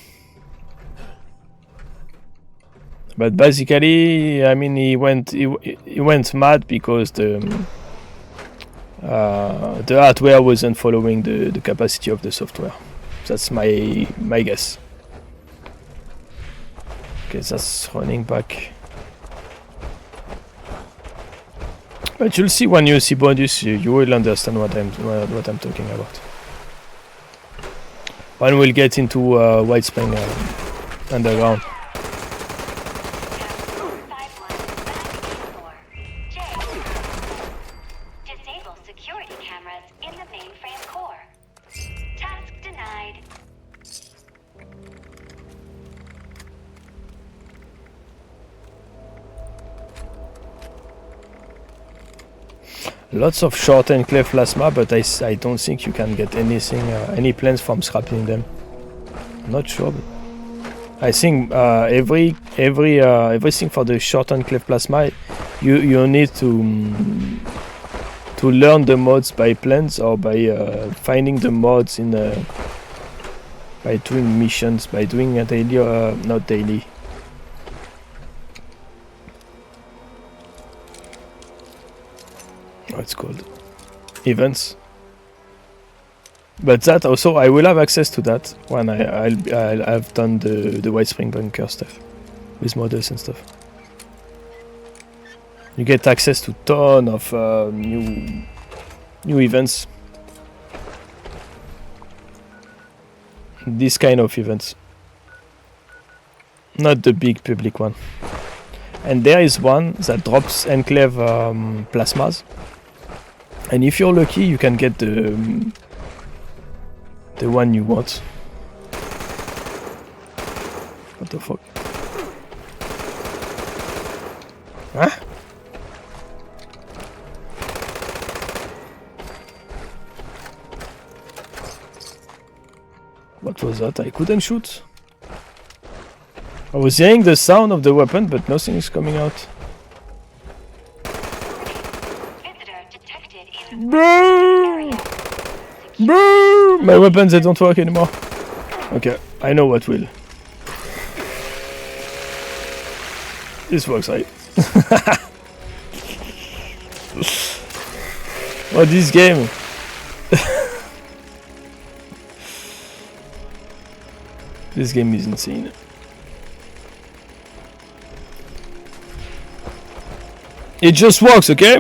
Speaker 1: But basically, I mean, he went mad because the hardware wasn't following the capacity of the software. That's my guess. Okay, that's running back. But you'll see when you see bonus, you will understand what I'm talking about. When we'll get into White Spring underground.
Speaker 15: Disable security cameras in the mainframe core. Task denied.
Speaker 1: Lots of short enclave plasma, but I don't think you can get anything, any plans from scrapping them. Not sure. But I think everything for the short enclave plasma, you need to learn the mods by plans or by finding the mods in by doing missions, by doing a daily, not daily. It's called events, but that also I will have access to that when I've done the White Spring bunker stuff with models and stuff. You get access to ton of new events, this kind of events, not the big public one. And there is one that drops enclave plasmas. And if you're lucky, you can get the one you want. What the fuck? Huh? What was that? I couldn't shoot. I was hearing the sound of the weapon, but nothing is coming out. Boo! Boo! My weapons, they don't work anymore. Okay, I know what will. This works, right? What this game? This game is insane. It just works, okay?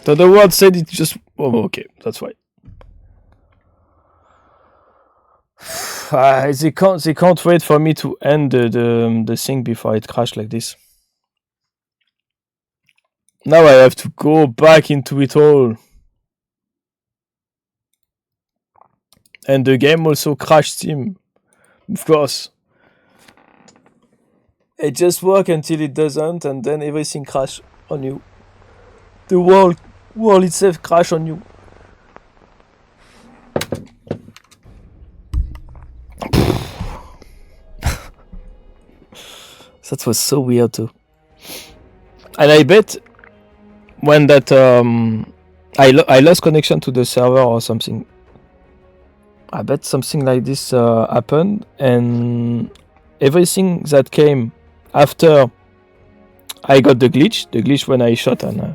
Speaker 1: So the word said it just... Oh, okay, that's right. They can't wait for me to end the thing before it crashed like this. Now I have to go back into it all. And the game also crashed Steam. Of course. It just works until it doesn't, and then everything crashes on you. The world itself crash on you. That was so weird too. And I bet when that I lost connection to the server or something. I bet something like this happened, and everything that came after I got the glitch when I shot, and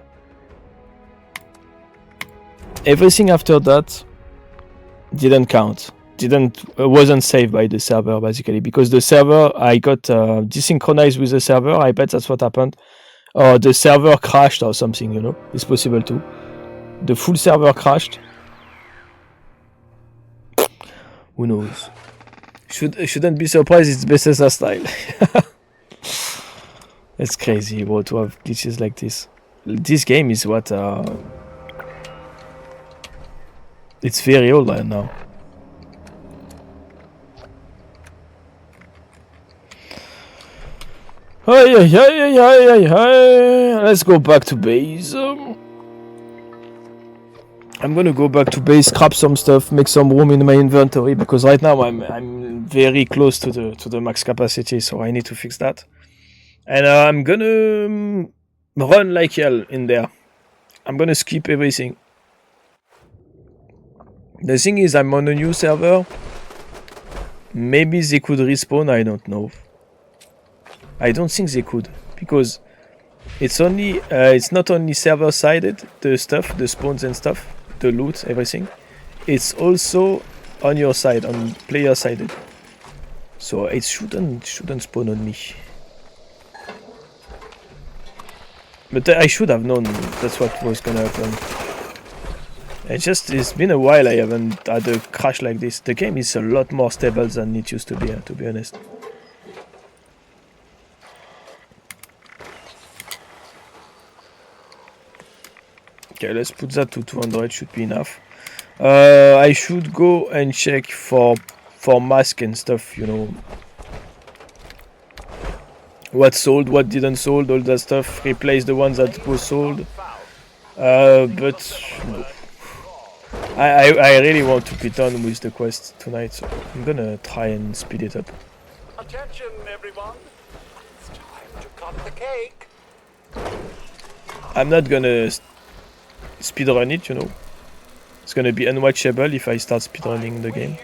Speaker 1: everything after that didn't count. Wasn't saved by the server, basically, because the server, I got desynchronized with the server. I bet that's what happened, or the server crashed or something. You know, it's possible too. The full server crashed. Who knows? Shouldn't be surprised. It's Bethesda style. It's crazy, bro, to have glitches like this. This game is what it's very old right now. Let's go back to base. I'm gonna go back to base, scrap some stuff, make some room in my inventory, because right now I'm very close to the max capacity, so I need to fix that. And I'm gonna run like hell in there. I'm gonna skip everything. The thing is, I'm on a new server. Maybe they could respawn, I don't know. I don't think they could, because it's not only server-sided, the stuff, the spawns and stuff, the loot, everything. It's also on your side, on player-sided. So it shouldn't spawn on me. But I should have known that's what was gonna happen. It's been a while I haven't had a crash like this. The game is a lot more stable than it used to be honest. Okay, let's put that to 200, should be enough. I should go and check for mask and stuff, you know. What sold, what didn't sold, all that stuff. Replace the ones that was sold. But I really want to be done with the quest tonight, so I'm gonna try and speed it up.
Speaker 9: Attention, everyone. It's time to cut the cake.
Speaker 1: I'm not gonna speedrun it, you know. It's gonna be unwatchable if I start speedrunning the game.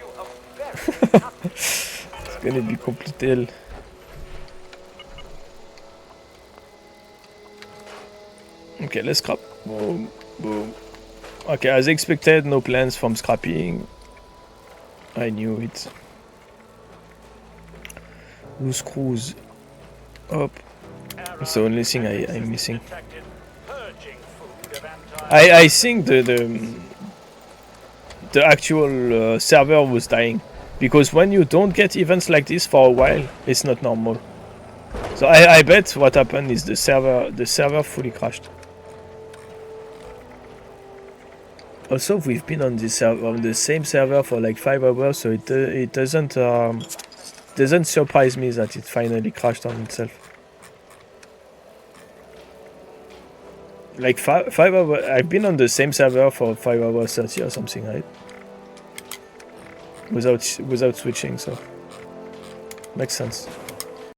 Speaker 1: It's gonna be complete hell. Okay, let's scrap. Boom, boom. Okay, as expected, no plans from scrapping. I knew it. Loose screws. Up. That's the only thing I'm missing. I think the actual server was dying, because when you don't get events like this for a while, it's not normal. So I bet what happened is the server fully crashed. Also, we've been on this on the same server for like 5 hours, so it doesn't surprise me that it finally crashed on itself. Like 5 hours. I've been on the same server for 5 hours 30 or something, right? Without switching, so makes sense.